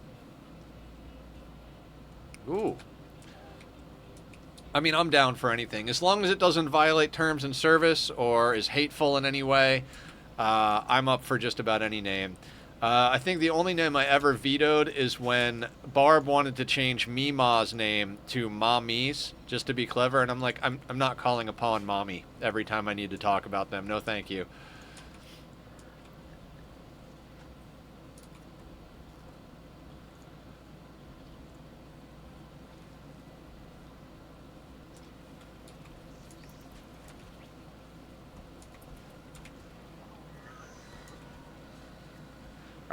S1: Ooh. I mean, I'm down for anything. As long as it doesn't violate terms and service or is hateful in any way, I'm up for just about any name. I think the only name I ever vetoed is when Barb wanted to change Mima's name to Mommy's, just to be clever, and I'm like, I'm not calling upon Mommy every time I need to talk about them. No, thank you.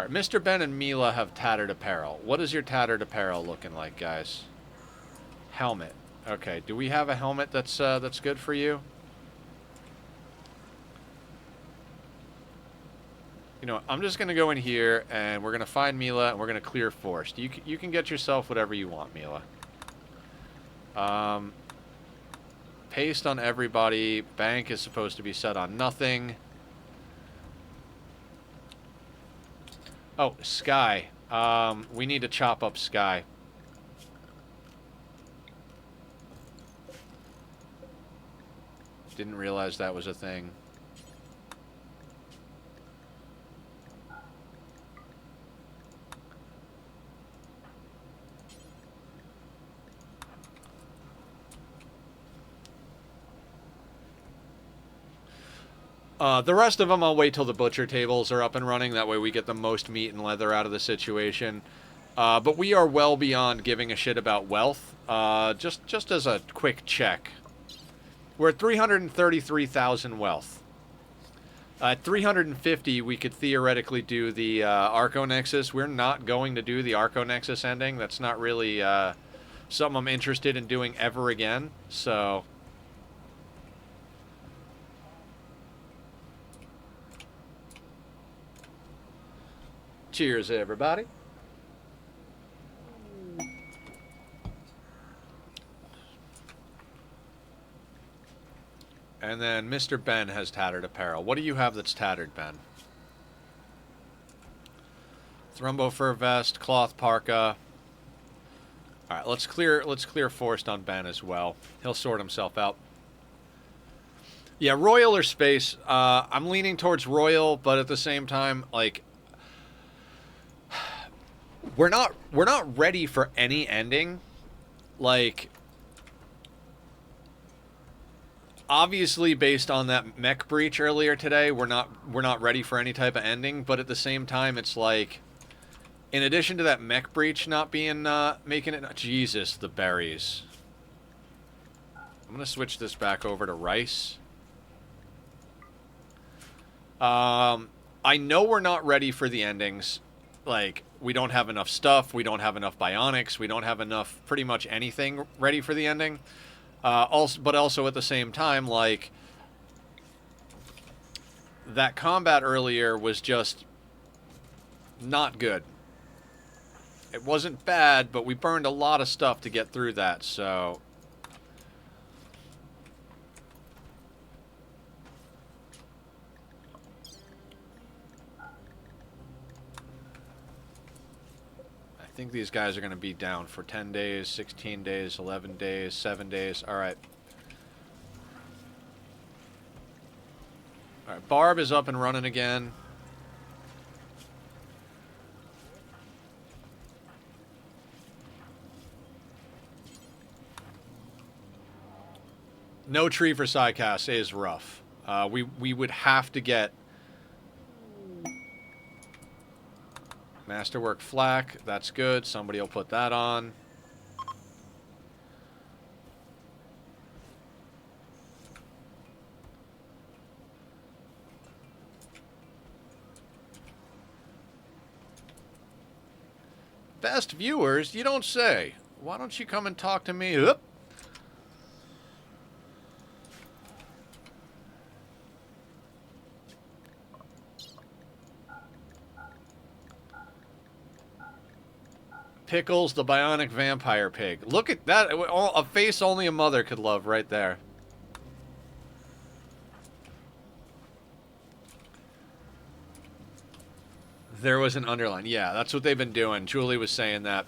S1: All right, Mr. Ben and Mila have tattered apparel. What is your tattered apparel looking like, guys? Helmet. Okay, do we have a helmet that's good for you? You know, I'm just gonna go in here and we're gonna find Mila and we're gonna clear forest. You can get yourself whatever you want, Mila. Paste on everybody. Bank is supposed to be set on nothing. Oh, Sky. We need to chop up Sky. Didn't realize that was a thing. The rest of them, I'll wait till the butcher tables are up and running. That way we get the most meat and leather out of the situation. But we are well beyond giving a shit about wealth. Just as a quick check. We're at 333,000 wealth. At 350, we could theoretically do the Arco Nexus. We're not going to do the Arco Nexus ending. That's not really something I'm interested in doing ever again. So... cheers, everybody. And then Mr. Ben has tattered apparel. What do you have that's tattered, Ben? Thrumbo fur vest, cloth parka. All right, let's clear forest on Ben as well. He'll sort himself out. Yeah, royal or space. I'm leaning towards royal, but at the same time, like, we're not ready for any ending. Like, obviously, based on that mech breach earlier today, we're not ready for any type of ending. But at the same time, it's like, in addition to that mech breach not being making it, Jesus, the berries. I'm gonna switch this back over to rice. I know we're not ready for the endings. Like, we don't have enough stuff. We don't have enough bionics. We don't have enough pretty much anything ready for the ending. But also at the same time, like, that combat earlier was just not good. It wasn't bad, but we burned a lot of stuff to get through that, so... I think these guys are going to be down for 10 days, 16 days, 11 days, 7 days. All right. All right, Barb is up and running again. No tree for Psycast is rough. We would have to get Masterwork Flak. That's good. Somebody will put that on. Best viewers? You don't say. Why don't you come and talk to me? Oop. Pickles, the bionic vampire pig. Look at that. A face only a mother could love right there. There was an underline. Yeah, that's what they've been doing. Julie was saying that.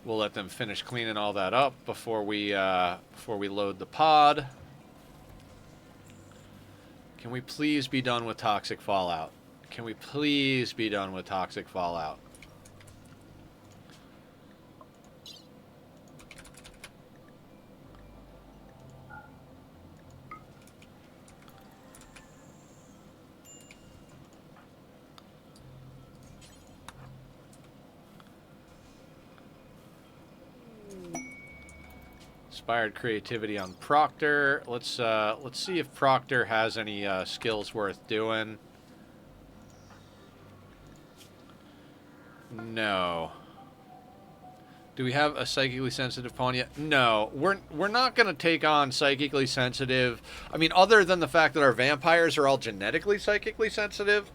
S1: We'll let them finish cleaning all that up before we load the pod. Can we please be done with Toxic Fallout? Can we please be done with Toxic Fallout? Inspired creativity on Proctor. Let's see if Proctor has any skills worth doing. No. Do we have a psychically sensitive pawn yet? No. We're not going to take on psychically sensitive. I mean, other than the fact that our vampires are all genetically psychically sensitive,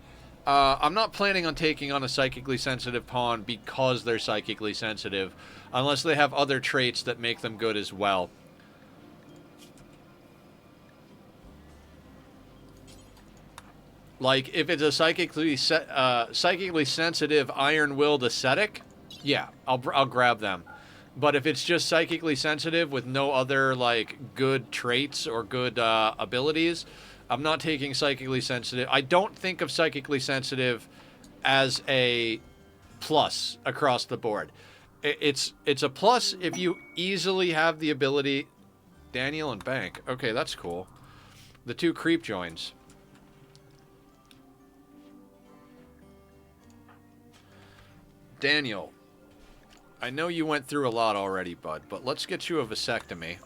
S1: I'm not planning on taking on a psychically sensitive pawn because they're psychically sensitive, unless they have other traits that make them good as well. Like, if it's a psychically sensitive iron-willed ascetic, yeah, I'll grab them. But if it's just psychically sensitive with no other, like, good traits or good abilities, I'm not taking psychically sensitive. I don't think of psychically sensitive as a plus across the board. It's a plus if you easily have the ability. Daniel and Bank. Okay, that's cool. The two creep joins. Daniel, I know you went through a lot already, bud, but let's get you a vasectomy.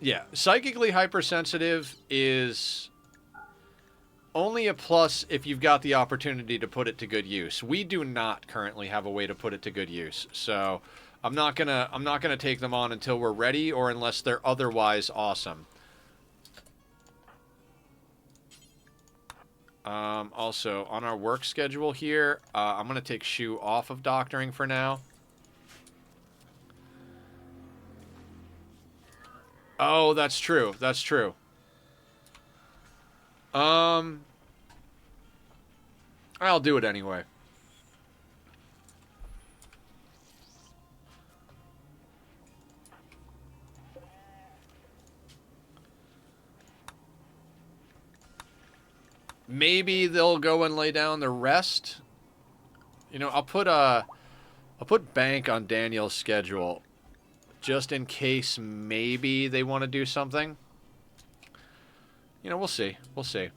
S1: Yeah, psychically hypersensitive is only a plus if you've got the opportunity to put it to good use. We do not currently have a way to put it to good use, so I'm not gonna take them on until we're ready or unless they're otherwise awesome. Also, on our work schedule here, I'm going to take Shu off of doctoring for now. Oh, that's true. That's true. I'll do it anyway. Maybe they'll go and lay down the rest. You know, I'll put Bank on Daniel's schedule just in case maybe they want to do something. You know, we'll see. We'll see.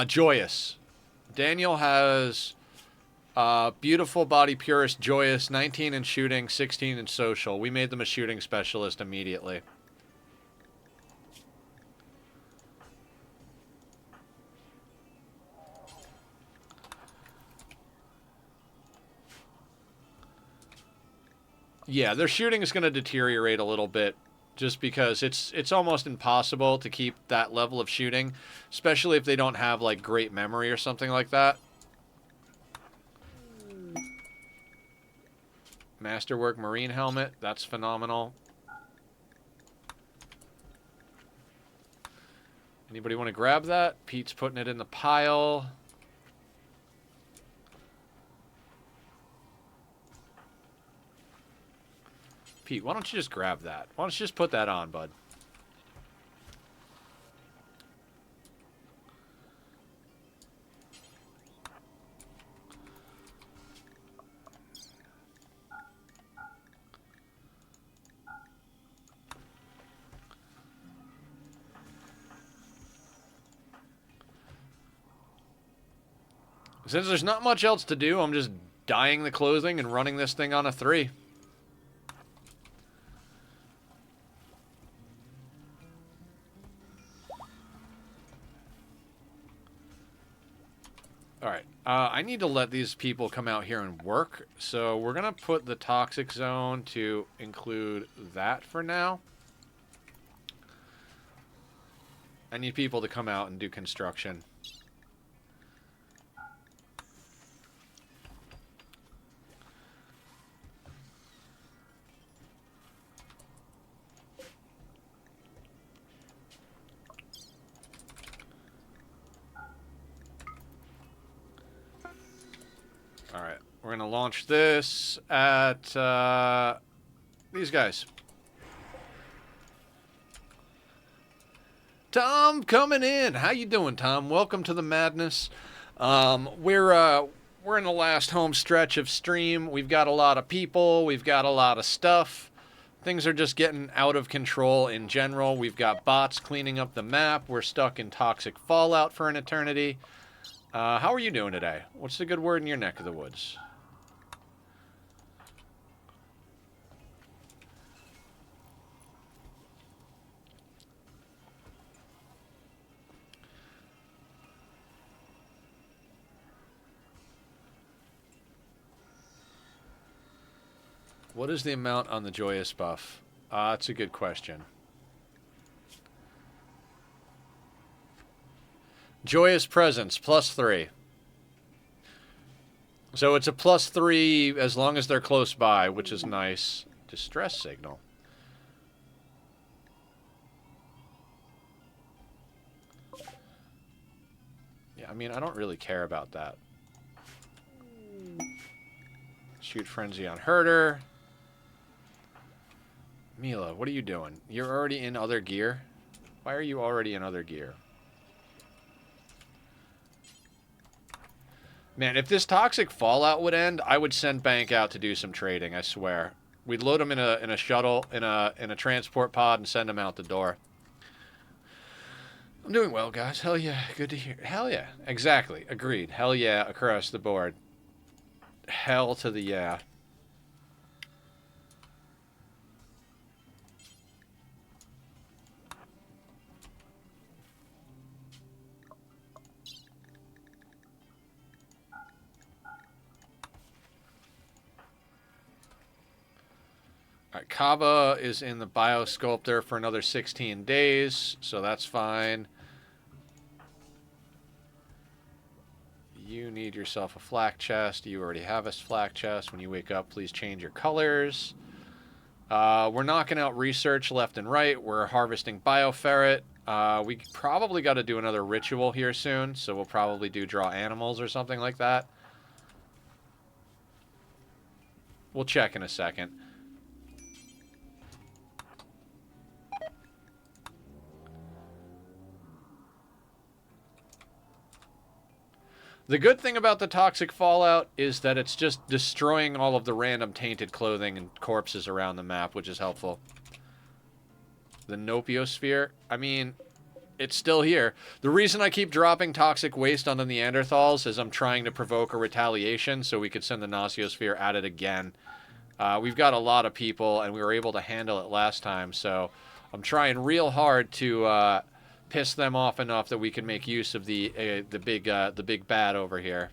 S1: Joyous. Daniel has beautiful body purist, joyous, 19 in shooting, 16 in social. We made them a shooting specialist immediately. Yeah, their shooting is going to deteriorate a little bit just because it's almost impossible to keep that level of shooting, especially if they don't have, like, great memory or something like that. Masterwork Marine helmet, that's phenomenal. Anybody want to grab that? Pete's putting it in the pile. Pete, why don't you just grab that? Why don't you just put that on, bud? Since there's not much else to do, I'm just dyeing the clothing and running this thing on a 3. Alright, I need to let these people come out here and work, so we're going to put the toxic zone to include that for now. I need people to come out and do construction. Alright, we're going to launch this at these guys. Tom coming in. How you doing, Tom? Welcome to the madness. We're in the last home stretch of stream. We've got a lot of people. We've got a lot of stuff. Things are just getting out of control in general. We've got bots cleaning up the map. We're stuck in toxic fallout for an eternity. How are you doing today? What's the good word in your neck of the woods? What is the amount on the joyous buff? That's a good question. Joyous presence, +3. So it's a +3 as long as they're close by, which is nice. Distress signal. Yeah, I mean, I don't really care about that. Shoot frenzy on herder. Mila, what are you doing? You're already in other gear? Why are you already in other gear? Man, if this toxic fallout would end, I would send Bank out to do some trading, I swear. We'd load him in a shuttle, in a transport pod, and send him out the door. I'm doing well, guys. Hell yeah. Good to hear. Hell yeah. Exactly. Agreed. Hell yeah across the board. Hell to the yeah. Alright, Kava is in the Biosculptor for another 16 days, so that's fine. You need yourself a flak chest. You already have a flak chest. When you wake up, please change your colors. We're knocking out research left and right. We're harvesting bioferret. We probably got to do another ritual here soon, so we'll probably do draw animals or something like that. We'll check in a second. The good thing about the toxic fallout is that it's just destroying all of the random tainted clothing and corpses around the map, which is helpful. The Nopiosphere, I mean, it's still here. The reason I keep dropping toxic waste on the Neanderthals is I'm trying to provoke a retaliation so we could send the Nociosphere at it again. We've got a lot of people, and we were able to handle it last time, so I'm trying real hard to piss them off enough that we can make use of the big bad over here.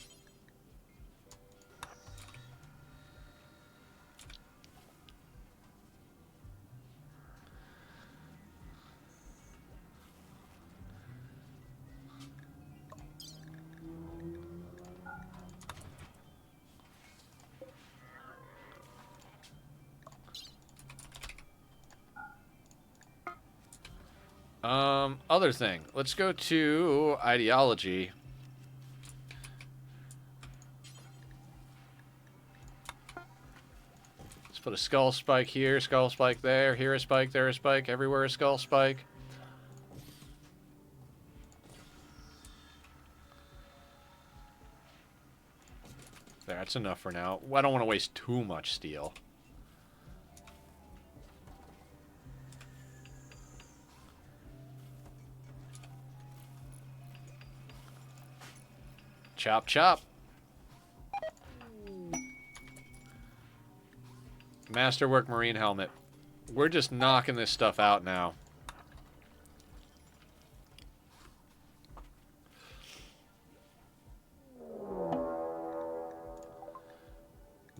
S1: Other thing. Let's go to ideology. Let's put a skull spike here, skull spike there, here a spike, there a spike, everywhere a skull spike. There, that's enough for now. I don't want to waste too much steel. Chop, chop. Masterwork marine helmet. We're just knocking this stuff out now.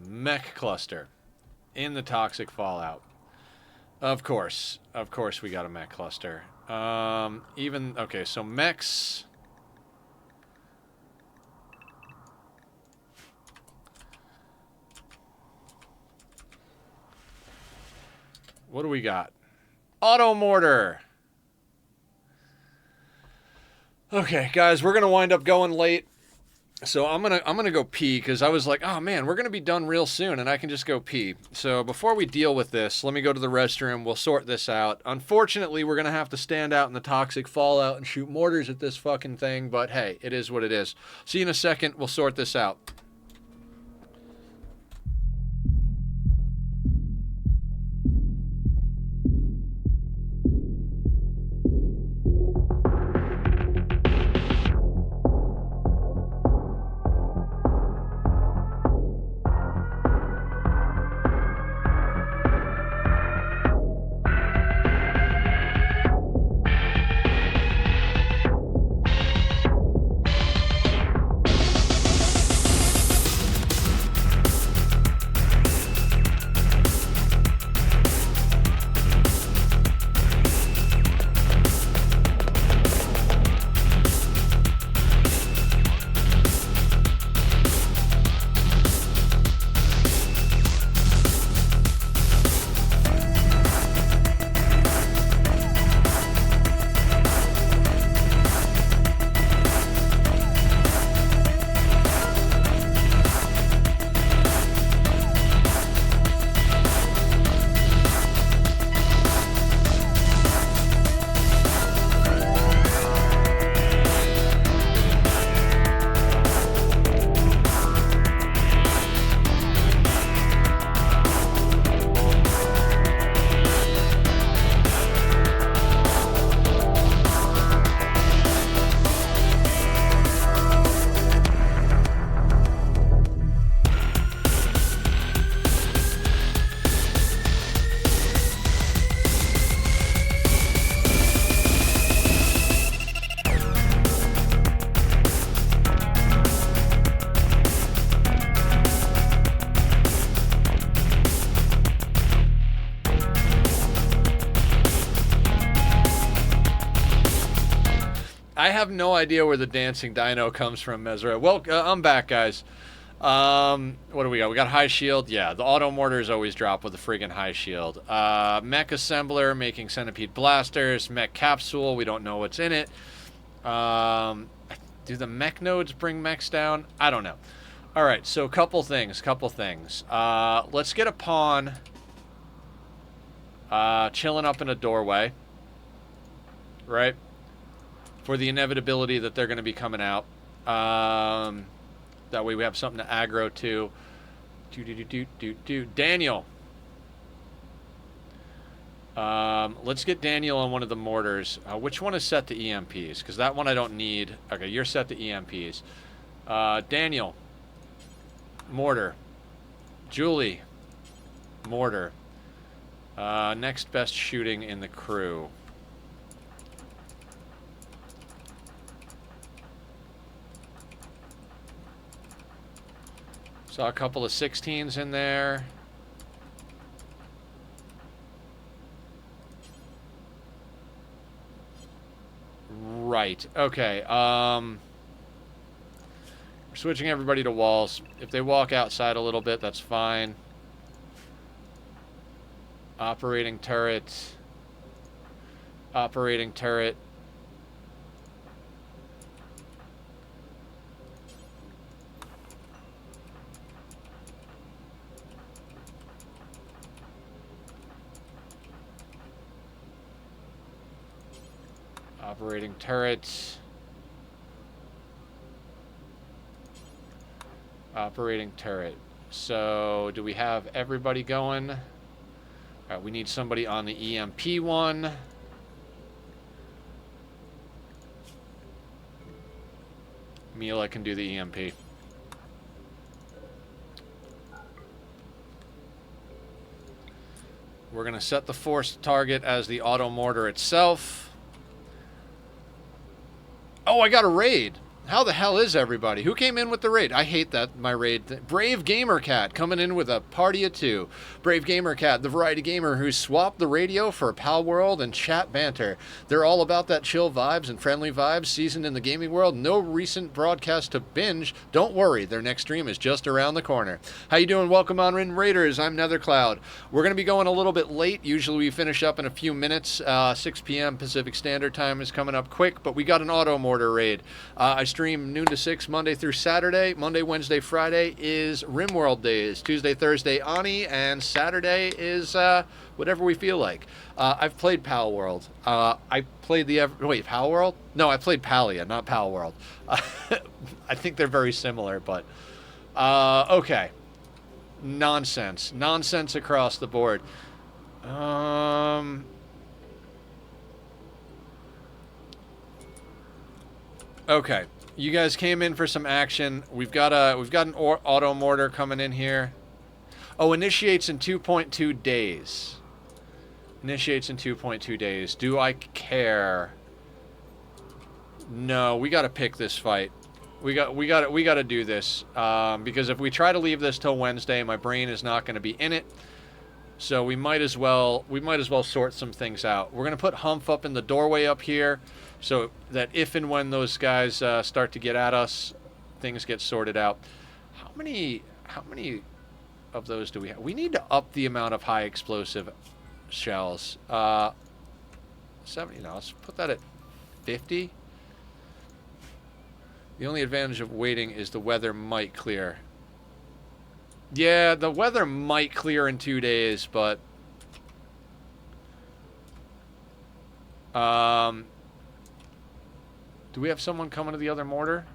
S1: Mech cluster. In the toxic fallout. Of course. Of course we got a mech cluster. Okay, so mechs... What do we got? Auto mortar. Okay, guys, we're gonna wind up going late, so I'm gonna go pee because I was like, oh man, we're gonna be done real soon, and I can just go pee. So before we deal with this, let me go to the restroom. We'll sort this out. Unfortunately, we're gonna have to stand out in the toxic fallout and shoot mortars at this fucking thing. But hey, it is what it is. See you in a second. We'll sort this out. I have no idea where the dancing dino comes from, Mesra. Well, I'm back, guys. What do we got? We got high shield. Yeah, the auto mortars always drop with a friggin' high shield. Mech assembler making centipede blasters. Mech capsule. We don't know what's in it. Do the mech nodes bring mechs down? I don't know. All right, so couple things. Let's get a pawn chilling up in a doorway, right? For the inevitability that they're going to be coming out. That way we have something to aggro to. Daniel. Let's get Daniel on one of the mortars. Which one is set to EMPs? Because that one I don't need. Okay, you're set to EMPs. Daniel. Mortar. Julie. Mortar. Next best shooting in the crew. Saw a couple of 16s in there. Right. Okay. We're switching everybody to walls. If they walk outside a little bit, that's fine. Operating turret. Operating turret. Operating turret. Operating turret. So, do we have everybody going? All right, we need somebody on the EMP one. Mila can do the EMP. We're going to set the force target as the auto mortar itself. Oh, I got a raid. How the hell is everybody? Who came in with the raid? I hate that, my raid. Brave Gamer Cat coming in with a party of two. Brave Gamer Cat, the variety gamer who swapped the radio for Pal World and chat banter. They're all about that chill vibes and friendly vibes seasoned in the gaming world. No recent broadcast to binge. Don't worry, their next stream is just around the corner. How you doing? Welcome on in, Raiders. I'm Nethercloud. We're going to be going a little bit late. Usually we finish up in a few minutes. 6 p.m. Pacific Standard Time is coming up quick, but we got an auto mortar raid. I stream noon to 6 Monday through Saturday. Monday, Wednesday, Friday is Rimworld days. Tuesday, Thursday, Ani, and Saturday is whatever we feel like. I've played Pal World. I played the... Wait, Pal World? No, I played Palia, not Pal World. I think they're very similar, but... okay. Nonsense. Nonsense across the board. Okay. You guys came in for some action. We've got an auto mortar coming in here. Oh, initiates in 2.2 days. Initiates in 2.2 days. Do I care? No, we got to pick this fight. We got to do this because if we try to leave this till Wednesday, my brain is not going to be in it. So we might as well sort some things out. We're going to put Humph up in the doorway up here so that if and when those guys start to get at us, things get sorted out. How many of those do we have? We need to up the amount of high explosive shells. 70, no, let's put that at 50. The only advantage of waiting is the weather might clear. Yeah, the weather might clear in 2 days, but... do we have someone coming to the other mortar?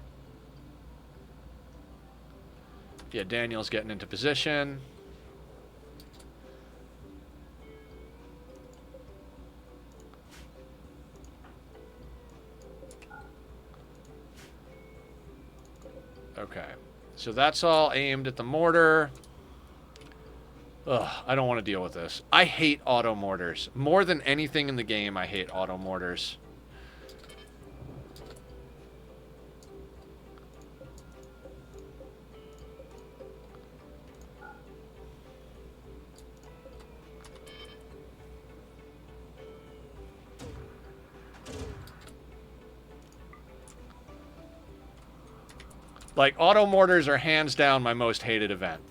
S1: Yeah, Daniel's getting into position. Okay. So that's all aimed at the mortar. Ugh, I don't want to deal with this. I hate auto mortars. More than anything in the game, I hate auto mortars. Like, auto mortars are hands down my most hated event.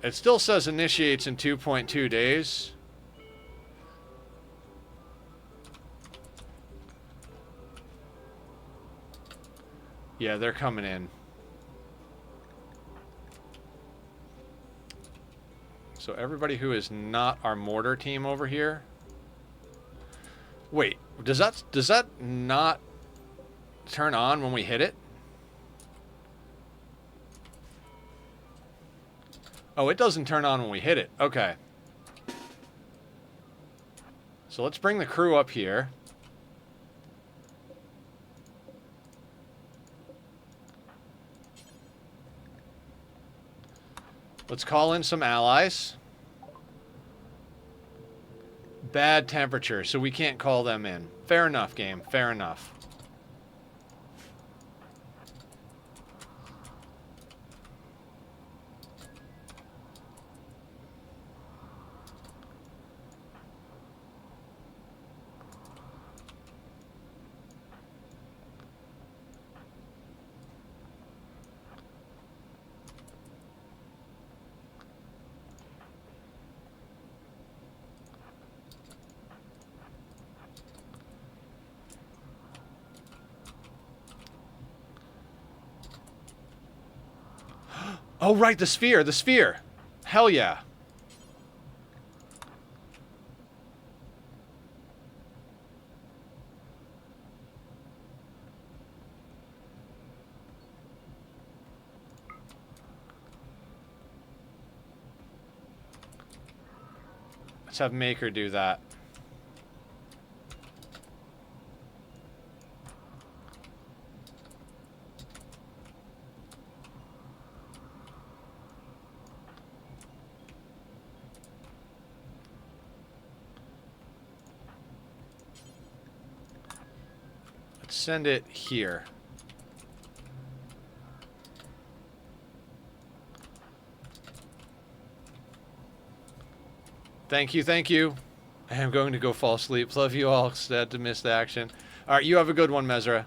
S1: It still says initiates in 2.2 days. Yeah, they're coming in. So everybody who is not our mortar team over here. Wait, does that not turn on when we hit it? Oh, it doesn't turn on when we hit it. Okay. So let's bring the crew up here. Let's call in some allies. Bad temperature, so we can't call them in. Fair enough, game. Fair enough. Oh, right, the sphere, the sphere. Hell yeah. Let's have Maker do that. Let's send it here. Thank you, thank you. I am going to go fall asleep. Love you all. Sad to miss the action. All right, you have a good one, Mezra.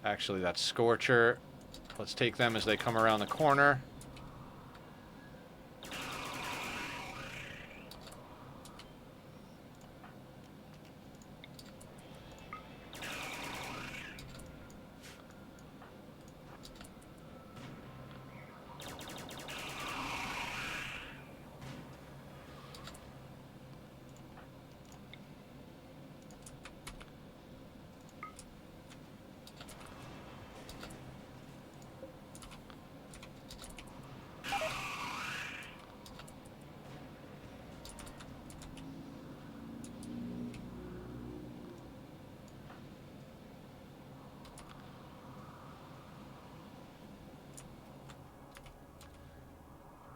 S1: Actually, that's Scorcher. Let's take them as they come around the corner.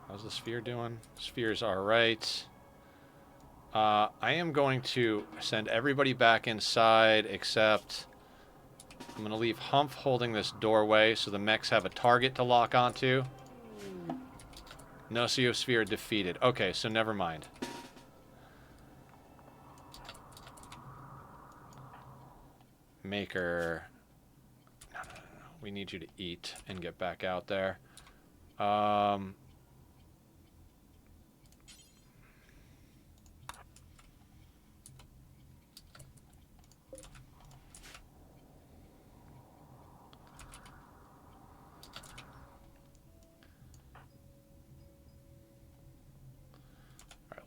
S1: How's the sphere doing? Sphere's alright. I am going to send everybody back inside except I'm going to leave Humph holding this doorway so the mechs have a target to lock onto. Nociosphere defeated. Okay, so never mind. Maker. No. We need you to eat and get back out there.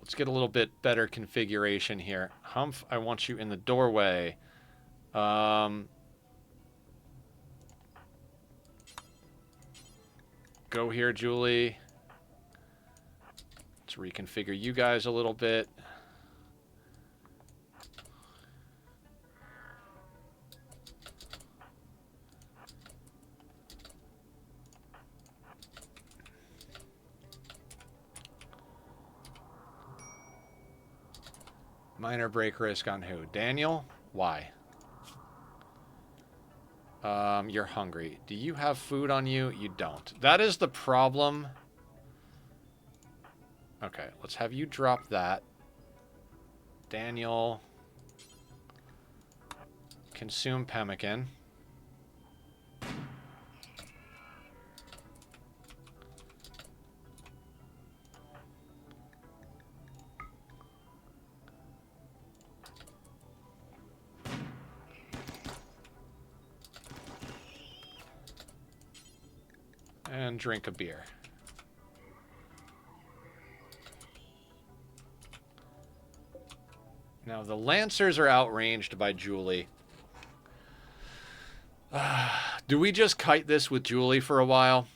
S1: Let's get a little bit better configuration here. Humph, I want you in the doorway. Go here, Julie. Let's reconfigure you guys a little bit. Minor break risk on who? Daniel? Why? You're hungry. Do you have food on you? You don't. That is the problem. Okay, let's have you drop that. Daniel. Consume pemmican. And drink a beer. Now, the Lancers are outranged by Julie. Do we just kite this with Julie for a while?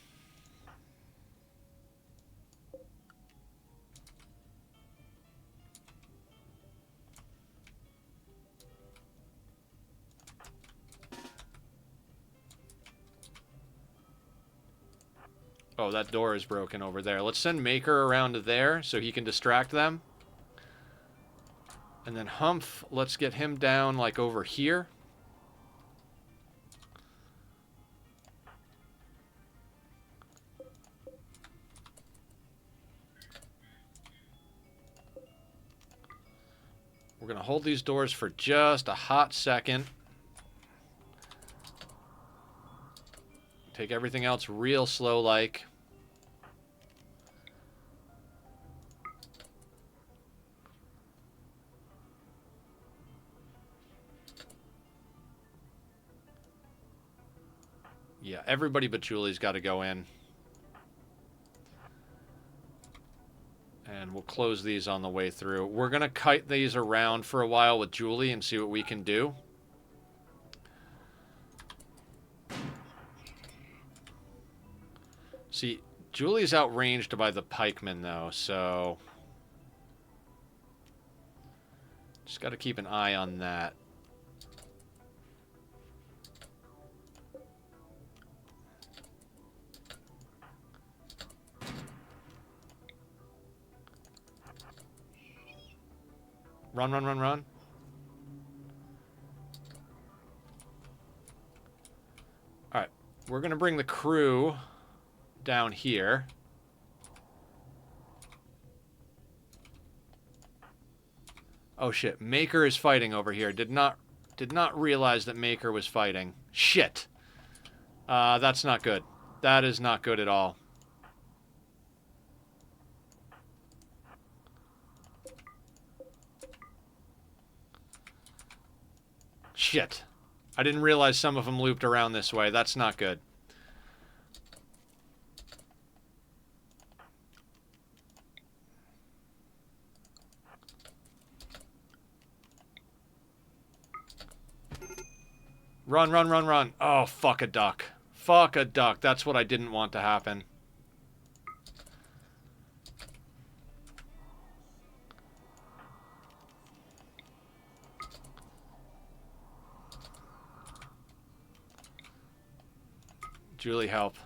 S1: Oh, that door is broken over there. Let's send Maker around to there so he can distract them. And then Humph, let's get him down, like, over here. We're going to hold these doors for just a hot second. Take everything else real slow-like. Yeah, everybody but Julie's got to go in. And we'll close these on the way through. We're going to kite these around for a while with Julie and see what we can do. See, Julie's outranged by the pikemen, though, so... just got to keep an eye on that. Run, run, run, run. Alright, we're going to bring the crew down here. Oh shit, Maker is fighting over here. Did not realize that Maker was fighting. Shit. That's not good. That is not good at all. Shit. I didn't realize some of them looped around this way. That's not good. Run, run, run, run. Oh, fuck a duck. Fuck a duck. That's what I didn't want to happen. Julie, help.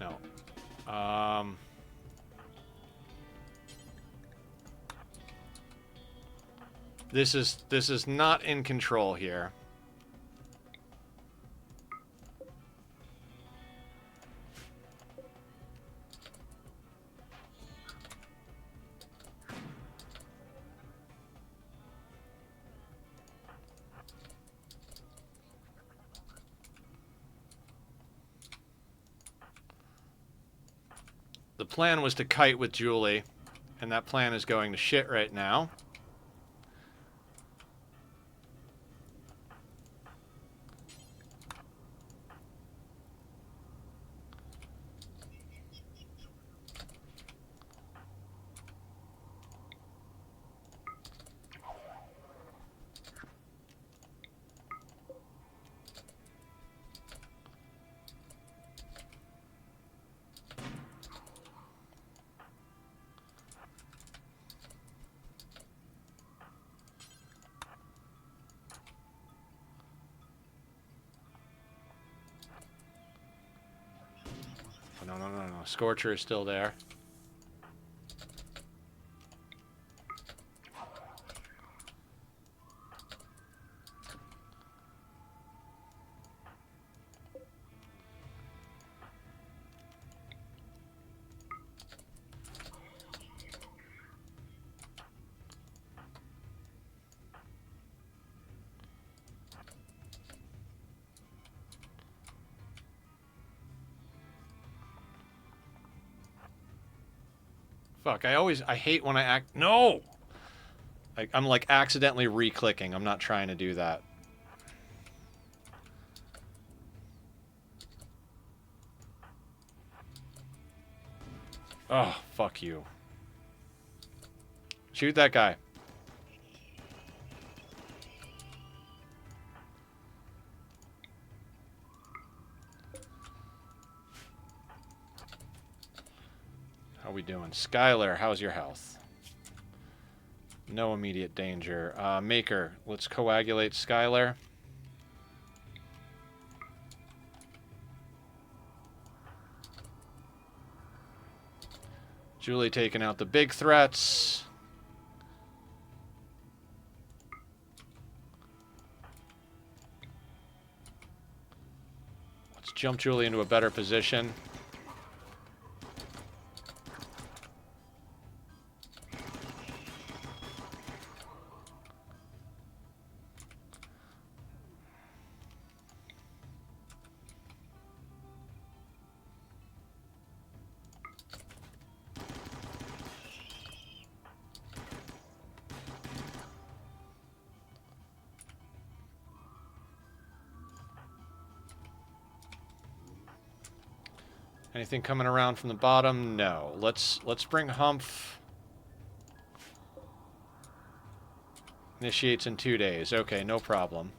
S1: No. This is not in control here. The plan was to kite with Julie, and that plan is going to shit right now. Scorcher is still there. Fuck, I hate when I act... No! I'm like accidentally re-clicking. I'm not trying to do that. Oh, fuck you. Shoot that guy. How we doing? Skylar, how's your health? No immediate danger. Maker, let's coagulate Skylar. Julie taking out the big threats. Let's jump Julie into a better position. Anything coming around from the bottom? No. Let's bring Humph. Initiates in 2 days. Okay, no problem.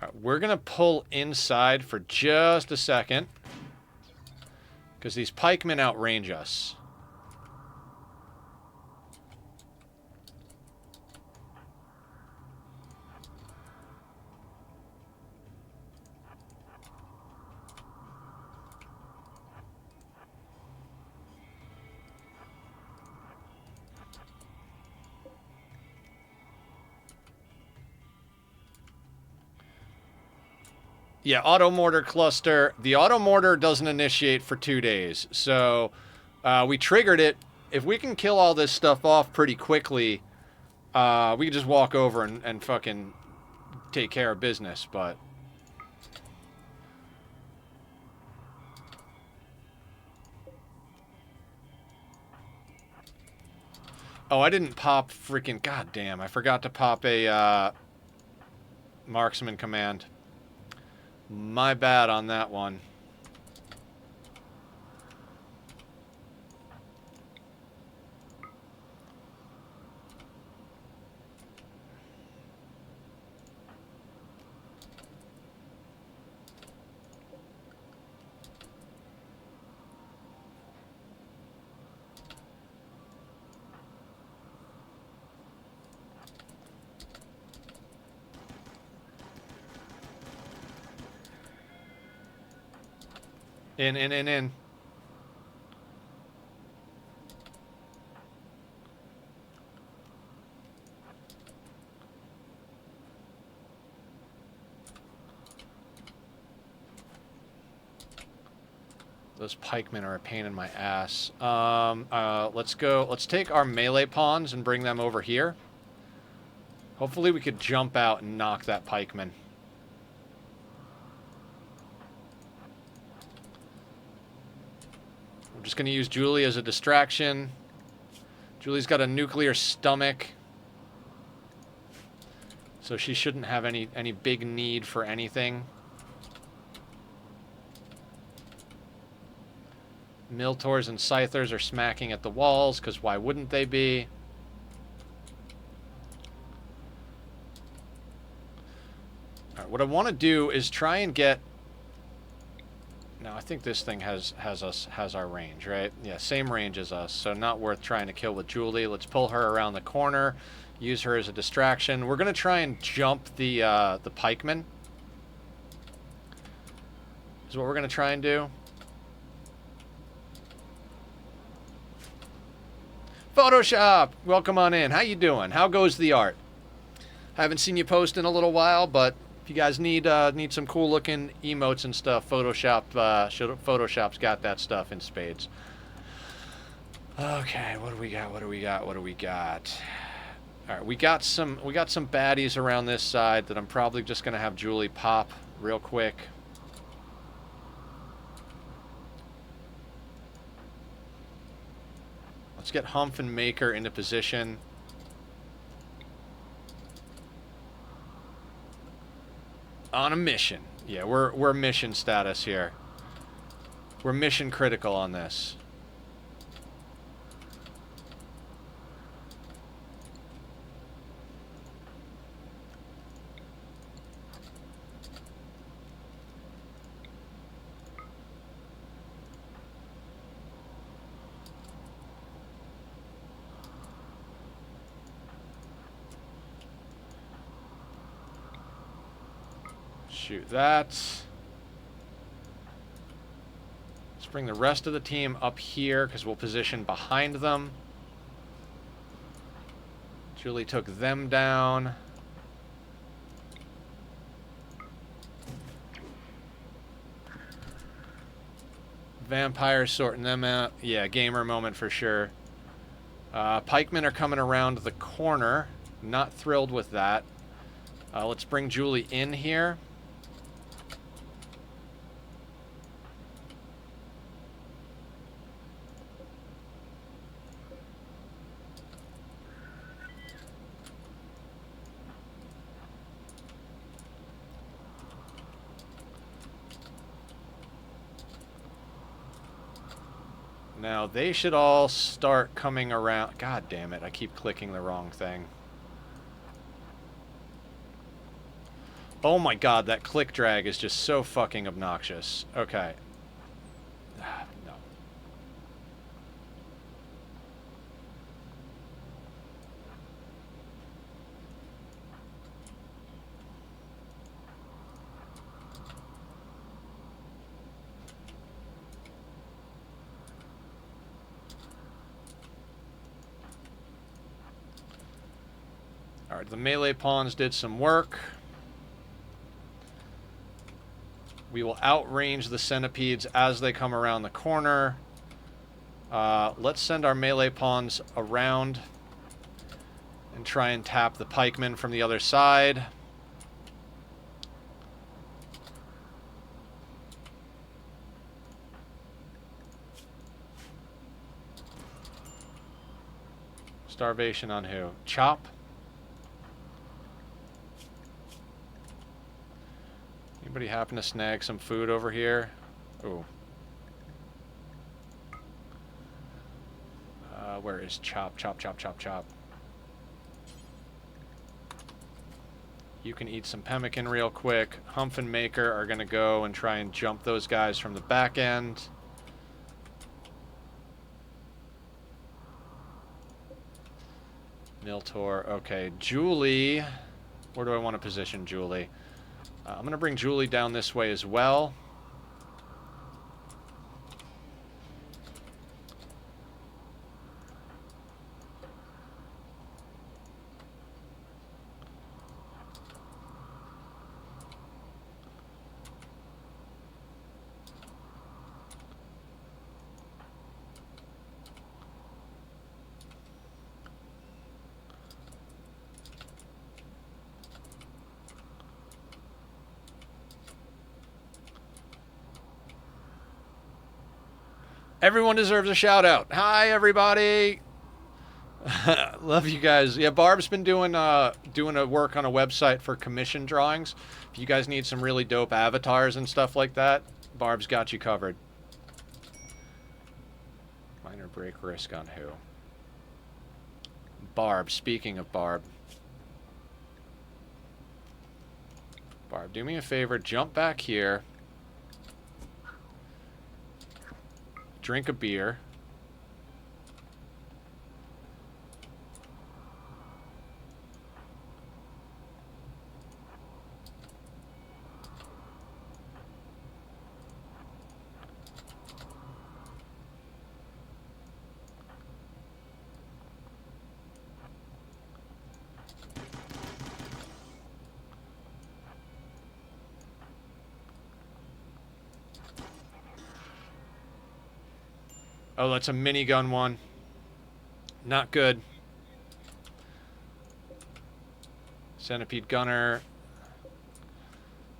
S1: All right, we're gonna pull inside for just a second, because these pikemen outrange us. Yeah, auto mortar cluster. The auto mortar doesn't initiate for 2 days, so we triggered it. If we can kill all this stuff off pretty quickly, we can just walk over and fucking take care of business, but... Oh, I didn't pop freaking... God damn, I forgot to pop a marksman command. My bad on that one. In. Those pikemen are a pain in my ass. Let's go. Let's take our melee pawns and bring them over here. Hopefully we could jump out and knock that pikeman. I'm just going to use Julie as a distraction. Julie's got a nuclear stomach, so she shouldn't have any big need for anything. Miltors and Scythers are smacking at the walls, because why wouldn't they be? Alright, what I want to do is try and get... No,
S2: Now I think this thing has our range, right? Yeah, same range as us, so not worth trying to kill with Julie. Let's pull her around the corner, use her as a distraction. We're gonna try and jump the pikeman. Is what we're gonna try and do. Photoshop, welcome on in. How you doing? How goes the art? Haven't seen you post in a little while, but if you guys need some cool looking emotes and stuff, Photoshop's got that stuff in spades. Okay, what do we got? What do we got? What do we got? All right, we got some baddies around this side that I'm probably just gonna have Julie pop real quick. Let's get Humph and Maker into position. On a mission. Yeah, we're mission status here. We're mission critical on this. Shoot that. Let's bring the rest of the team up here because we'll position behind them. Julie took them down. Vampires sorting them out. Yeah, gamer moment for sure. Pikemen are coming around the corner. Not thrilled with that. Let's bring Julie in here. Now, they should all start coming around. God damn it, I keep clicking the wrong thing. Oh my god, that click drag is just so fucking obnoxious. Okay. No. Alright, the melee pawns did some work. We will outrange the centipedes as they come around the corner. Let's send our melee pawns around and try and tap the pikemen from the other side. Starvation on who? Chop? Anybody happen to snag some food over here? Ooh. Where is Chop? Chop, chop, chop, chop. You can eat some pemmican real quick. Humph and Maker are going to go and try and jump those guys from the back end. Miltor. Okay, Julie. Where do I want to position Julie? I'm going to bring Julie down this way as well. Everyone deserves a shout out. Hi, everybody. Love you guys. Yeah, Barb's been doing a work on a website for commission drawings. If you guys need some really dope avatars and stuff like that, Barb's got you covered. Minor break risk on who? Barb. Speaking of Barb. Barb, do me a favor. Jump back here. drink a beer. Oh, that's a minigun one. Not good. Centipede gunner.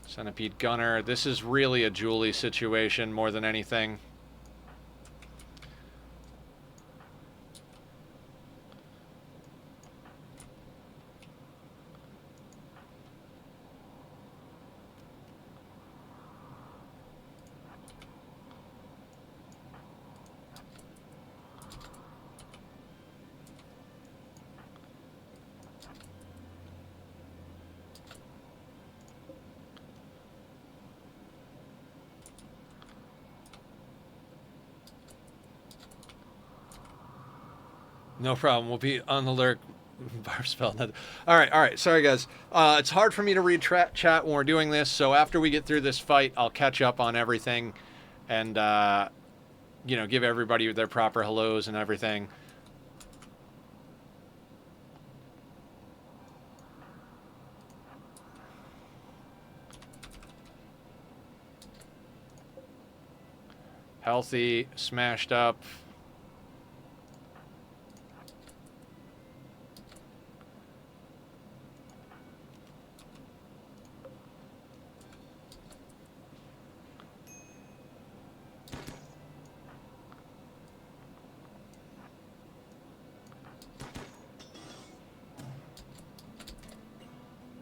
S2: Centipede gunner. This is really a Julie situation more than anything. No problem. We'll be on the alert. Barb spelled that. All right. Sorry, guys. It's hard for me to read chat when we're doing this, so after we get through this fight, I'll catch up on everything and, you know, give everybody their proper hellos and everything. Healthy, smashed up.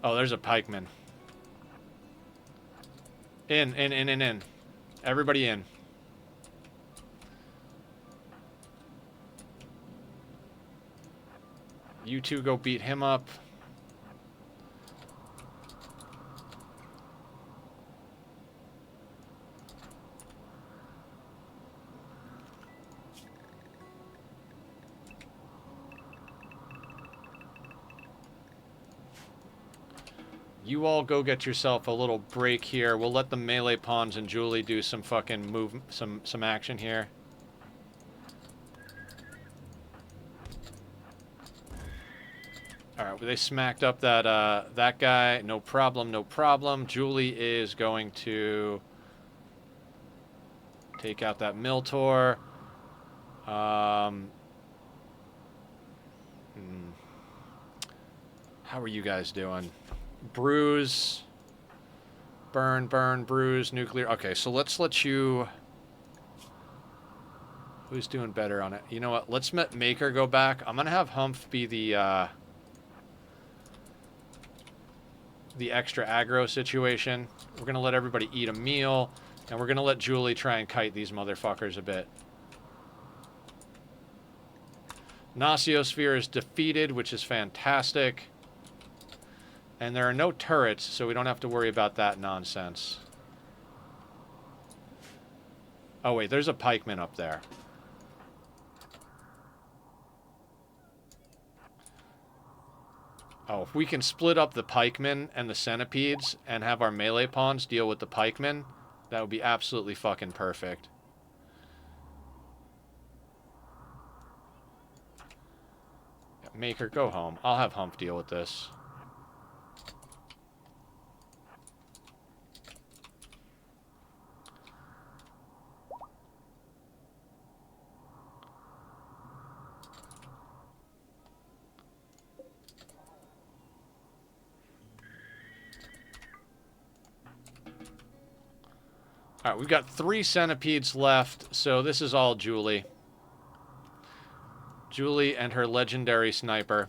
S2: Oh, there's a pikeman. In. Everybody in. You two go beat him up. You all go get yourself a little break here. We'll let the melee pawns and Julie do some fucking move, some action here. All right, well, they smacked up that that guy. No problem. Julie is going to take out that Miltor. How are you guys doing? Bruise, burn, bruise, nuclear. Okay, so let's let you... Who's doing better on it? You know what? Let's let Maker go back. I'm going to have Humph be the extra aggro situation. We're going to let everybody eat a meal, and we're going to let Julie try and kite these motherfuckers a bit. Nociosphere is defeated, which is fantastic. And there are no turrets, so we don't have to worry about that nonsense. Oh, wait, there's a pikeman up there. Oh, if we can split up the pikemen and the centipedes and have our melee pawns deal with the pikemen, that would be absolutely fucking perfect. Yeah, Maker, go home. I'll have Humph deal with this. Alright, we've got 3 centipedes left, so this is all Julie. Julie and her legendary sniper.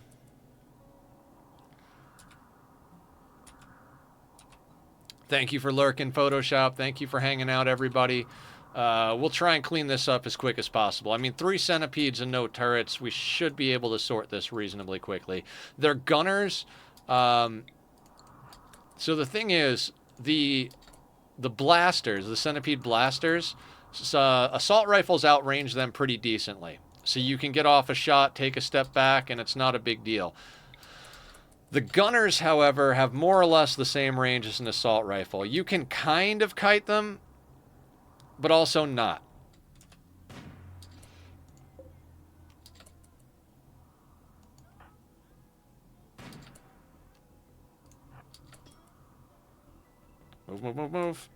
S2: Thank you for lurking, Photoshop. Thank you for hanging out, everybody. We'll try and clean this up as quick as possible. I mean, 3 centipedes and no turrets. We should be able to sort this reasonably quickly. They're gunners. So the thing is, the blasters, the centipede blasters, Assault rifles outrange them pretty decently. So you can get off a shot, take a step back, and it's not a big deal. The gunners, however, have more or less the same range as an assault rifle. You can kind of kite them, but also not. Move, move, move, move.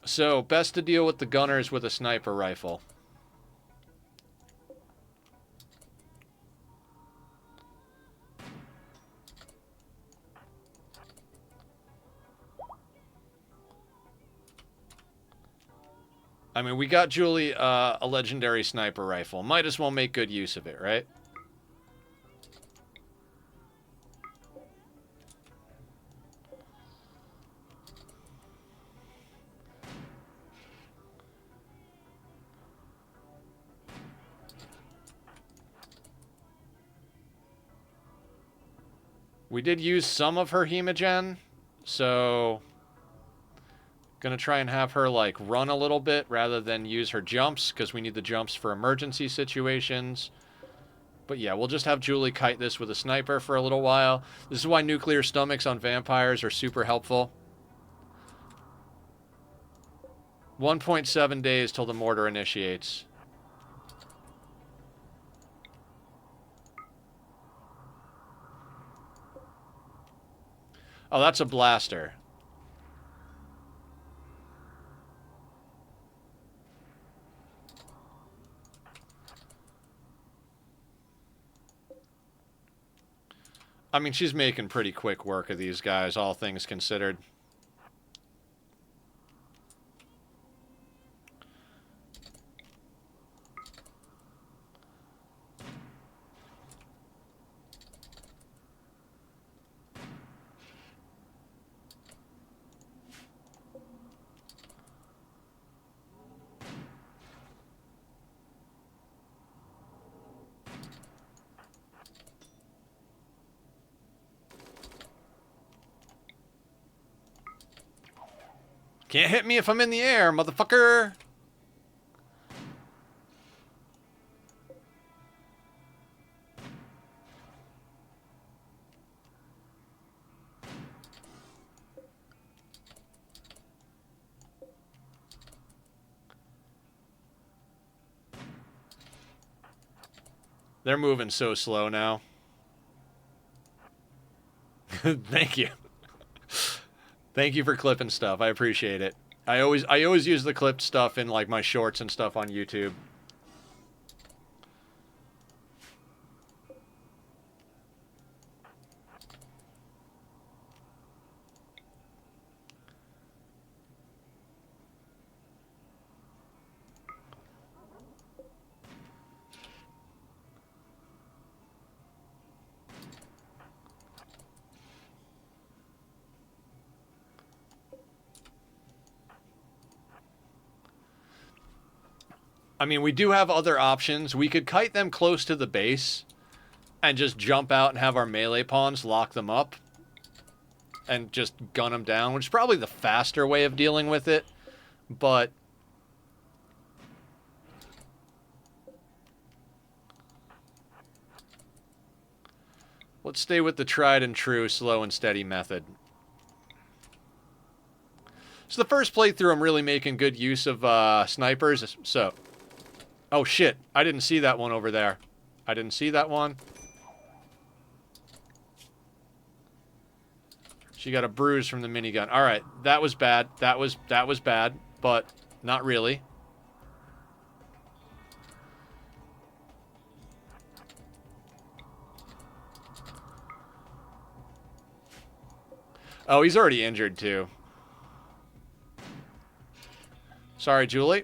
S2: So, best to deal with the gunners with a sniper rifle. I mean, we got Julie a legendary sniper rifle. Might as well make good use of it, right? We did use some of her hemogen, so gonna try and have her like run a little bit rather than use her jumps, because we need the jumps for emergency situations. But yeah, we'll just have Julie kite this with a sniper for a little while. This is why nuclear stomachs on vampires are super helpful. 1.7 days till the mortar initiates. Oh, that's a blaster. I mean, she's making pretty quick work of these guys, all things considered. Can't hit me if I'm in the air, motherfucker! They're moving so slow now. Thank you. Thank you for clipping stuff. I appreciate it. I always use the clipped stuff in like my shorts and stuff on YouTube. I mean, we do have other options. We could kite them close to the base and just jump out and have our melee pawns lock them up and just gun them down, which is probably the faster way of dealing with it. But let's stay with the tried and true slow and steady method. So the first playthrough, I'm really making good use of snipers. So, oh shit, I didn't see that one over there. I didn't see that one. She got a bruise from the minigun. All right, that was bad. That was bad, but not really. Oh, he's already injured too. Sorry, Julie.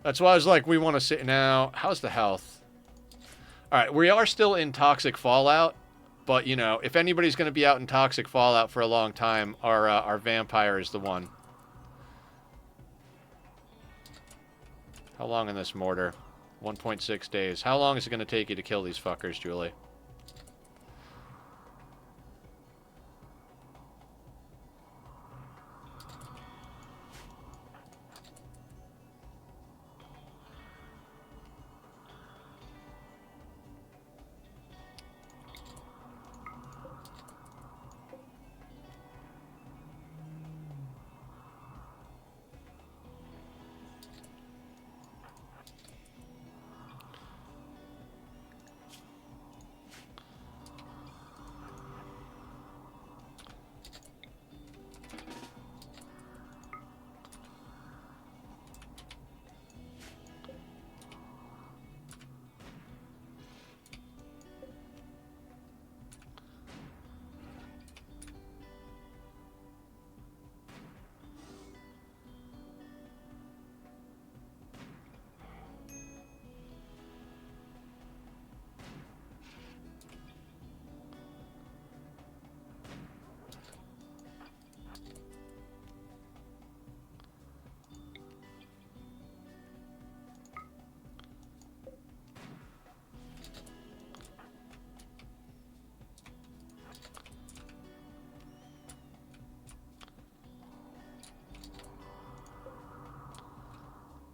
S2: That's why I was like, we want to sit now. How's the health? All right, we are still in toxic fallout, but you know, if anybody's going to be out in toxic fallout for a long time, our vampire is the one. How long in this mortar? 1.6 days. How long is it going to take you to kill these fuckers, Julie?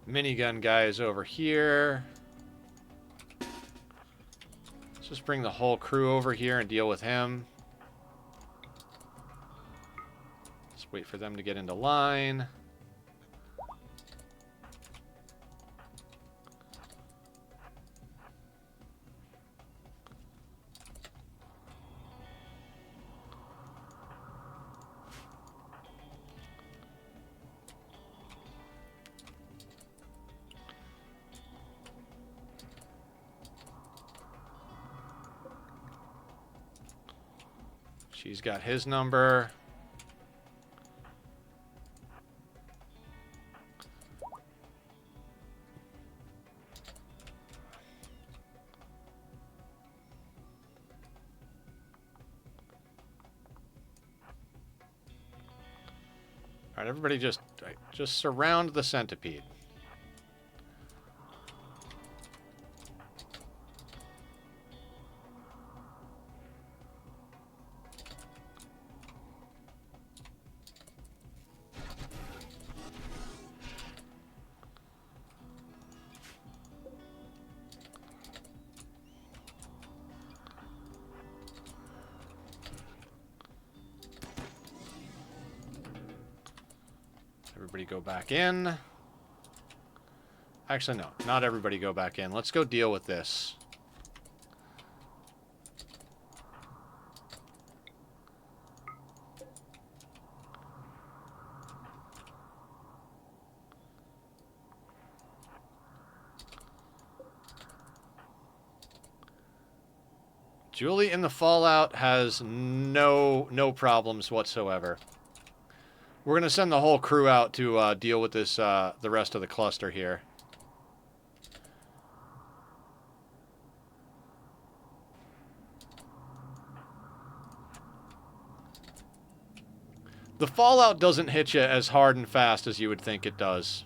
S2: Minigun guy is over here. Let's just bring the whole crew over here and deal with him. Just wait for them to get into line. She's got his number. All right, everybody just surround the centipede. Everybody go back in. Actually, no. Not everybody go back in. Let's go deal with this. Julie in the Fallout has no problems whatsoever. We're going to send the whole crew out to deal with this, the rest of the cluster here. The Fallout doesn't hit you as hard and fast as you would think it does.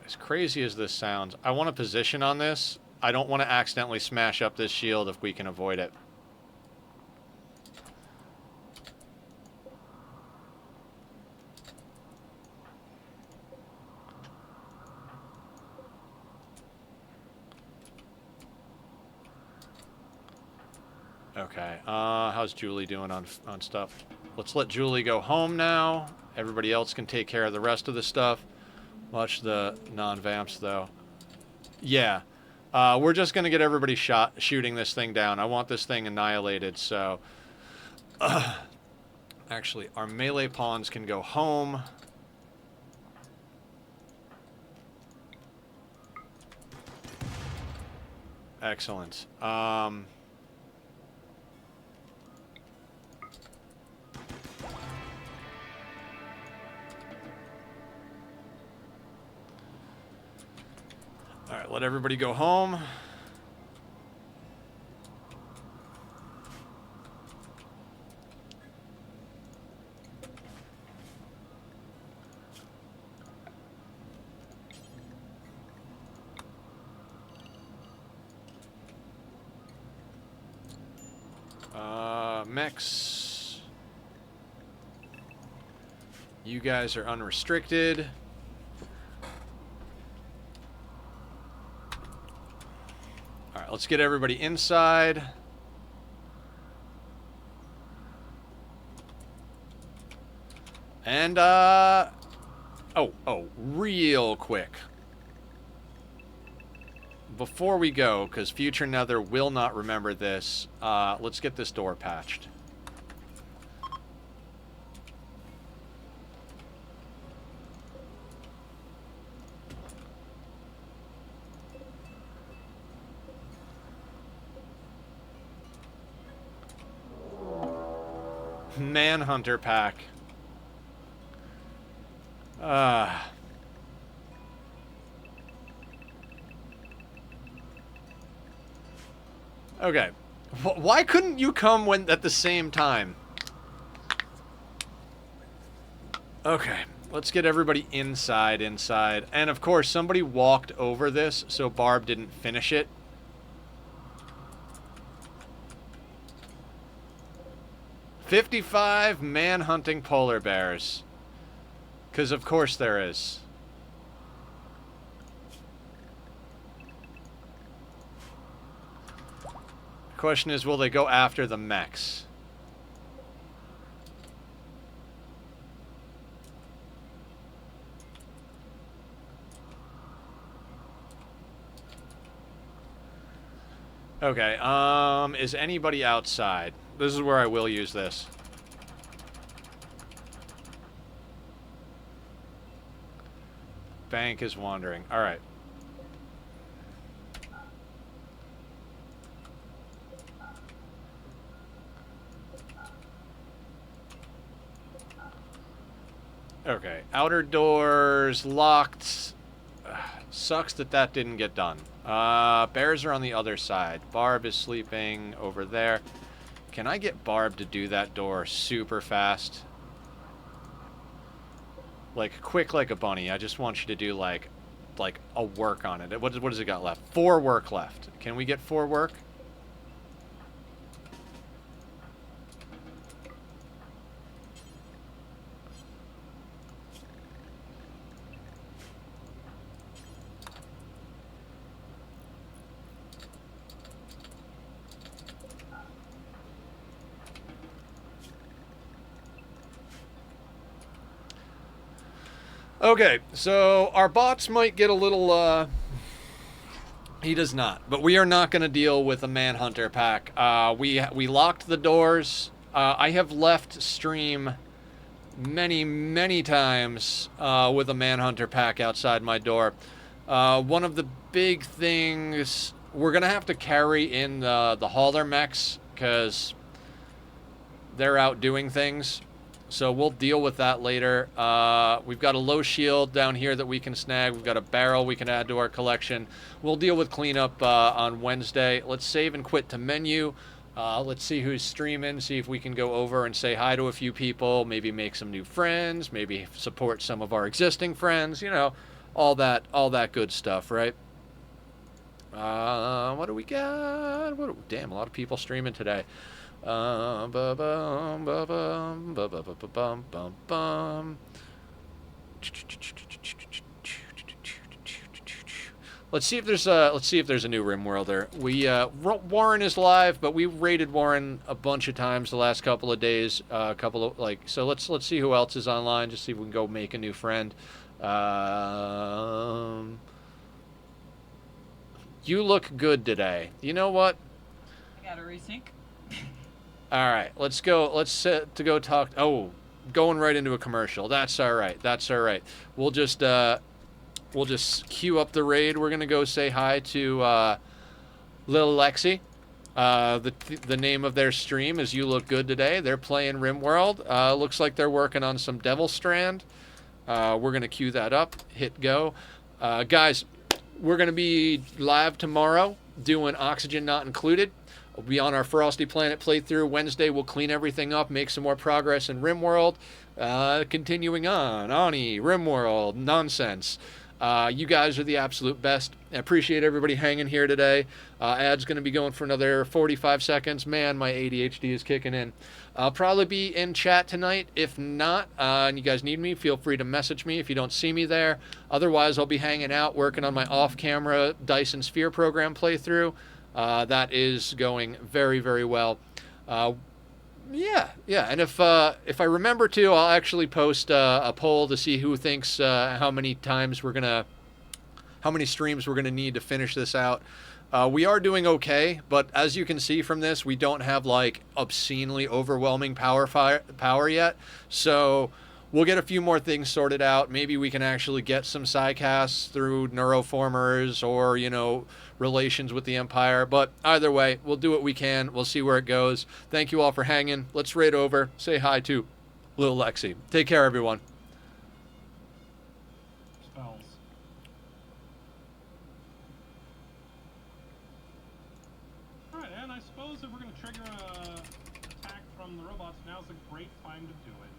S2: As crazy as this sounds, I want a position on this. I don't want to accidentally smash up this shield if we can avoid it. Okay, how's Julie doing on stuff? Let's let Julie go home now. Everybody else can take care of the rest of the stuff. Watch the non-vamps, though. Yeah. We're just going to get everybody shooting this thing down. I want this thing annihilated, so... Actually, our melee pawns can go home. Excellent. All right, let everybody go home. Mechs. You guys are unrestricted. All right, let's get everybody inside. And, real quick. Before we go, because future Nether will not remember this, let's get this door patched. Manhunter pack. Okay. Why couldn't you come when at the same time? Okay. Let's get everybody inside. And of course, somebody walked over this, so Barb didn't finish it. "55 man-hunting polar bears." Because of course there is. The question is, will they go after the mechs? Okay, is anybody outside? This is where I will use this. Bank is wandering. Alright. Okay, outer doors locked. Sucks that didn't get done. Bears are on the other side. Barb is sleeping over there. Can I get Barb to do that door super fast? Like, quick like a bunny. I just want you to do, like a work on it. What does it got left? 4 work left. Can we get 4 work? Okay, so our bots might get a little, he does not. But we are not going to deal with a Manhunter pack. We locked the doors. I have left stream many times with a Manhunter pack outside my door. One of the big things, we're going to have to carry in the hauler mechs, because they're out doing things. So we'll deal with that later. We've got a low shield down here that we can snag. We've got a barrel we can add to our collection. We'll deal with cleanup on Wednesday. Let's save and quit to menu. Let's see who's streaming, see if we can go over and say hi to a few people, maybe make some new friends, maybe support some of our existing friends, you know, all that good stuff, right? What do we got? Damn, a lot of people streaming today. Let's see if there's a new Rimworlder. Warren is live, but we raided Warren a bunch of times the last couple of days. So let's see who else is online. Just see if we can go make a new friend. You look good today. You know what?
S3: Gotta resync.
S2: All right, let's go. Let's go talk. Oh, going right into a commercial. That's all right. We'll just queue up the raid. We're gonna go say hi to Lil Lexi. The name of their stream is You Look Good Today. They're playing Rimworld. Looks like they're working on some Devil Strand. We're going to queue that up, hit go. Guys, we're going to be live tomorrow doing Oxygen Not Included. We'll be on our Frosty Planet playthrough. Wednesday, we'll clean everything up, make some more progress in Rimworld. Continuing on, Ani, Rimworld, nonsense. You guys are the absolute best. I appreciate everybody hanging here today. Ad's going to be going for another 45 seconds. Man, my ADHD is kicking in. I'll probably be in chat tonight. If not, and you guys need me, feel free to message me if you don't see me there. Otherwise, I'll be hanging out, working on my off-camera Dyson Sphere program playthrough. That is going very, very well. Yeah. And if I remember to, I'll actually post a poll to see who thinks how many streams we're gonna need to finish this out. We are doing okay, but as you can see from this, we don't have like obscenely overwhelming power yet. So we'll get a few more things sorted out. Maybe we can actually get some psycasts through neuroformers or, relations with the Empire. But either way, we'll do what we can. We'll see where it goes. Thank you all for hanging. Let's raid over. Say hi to Lil Lexi. Take care, everyone.
S3: Spells. Alright, and I suppose if we're going to trigger a attack from the robots, now's a great time to do it.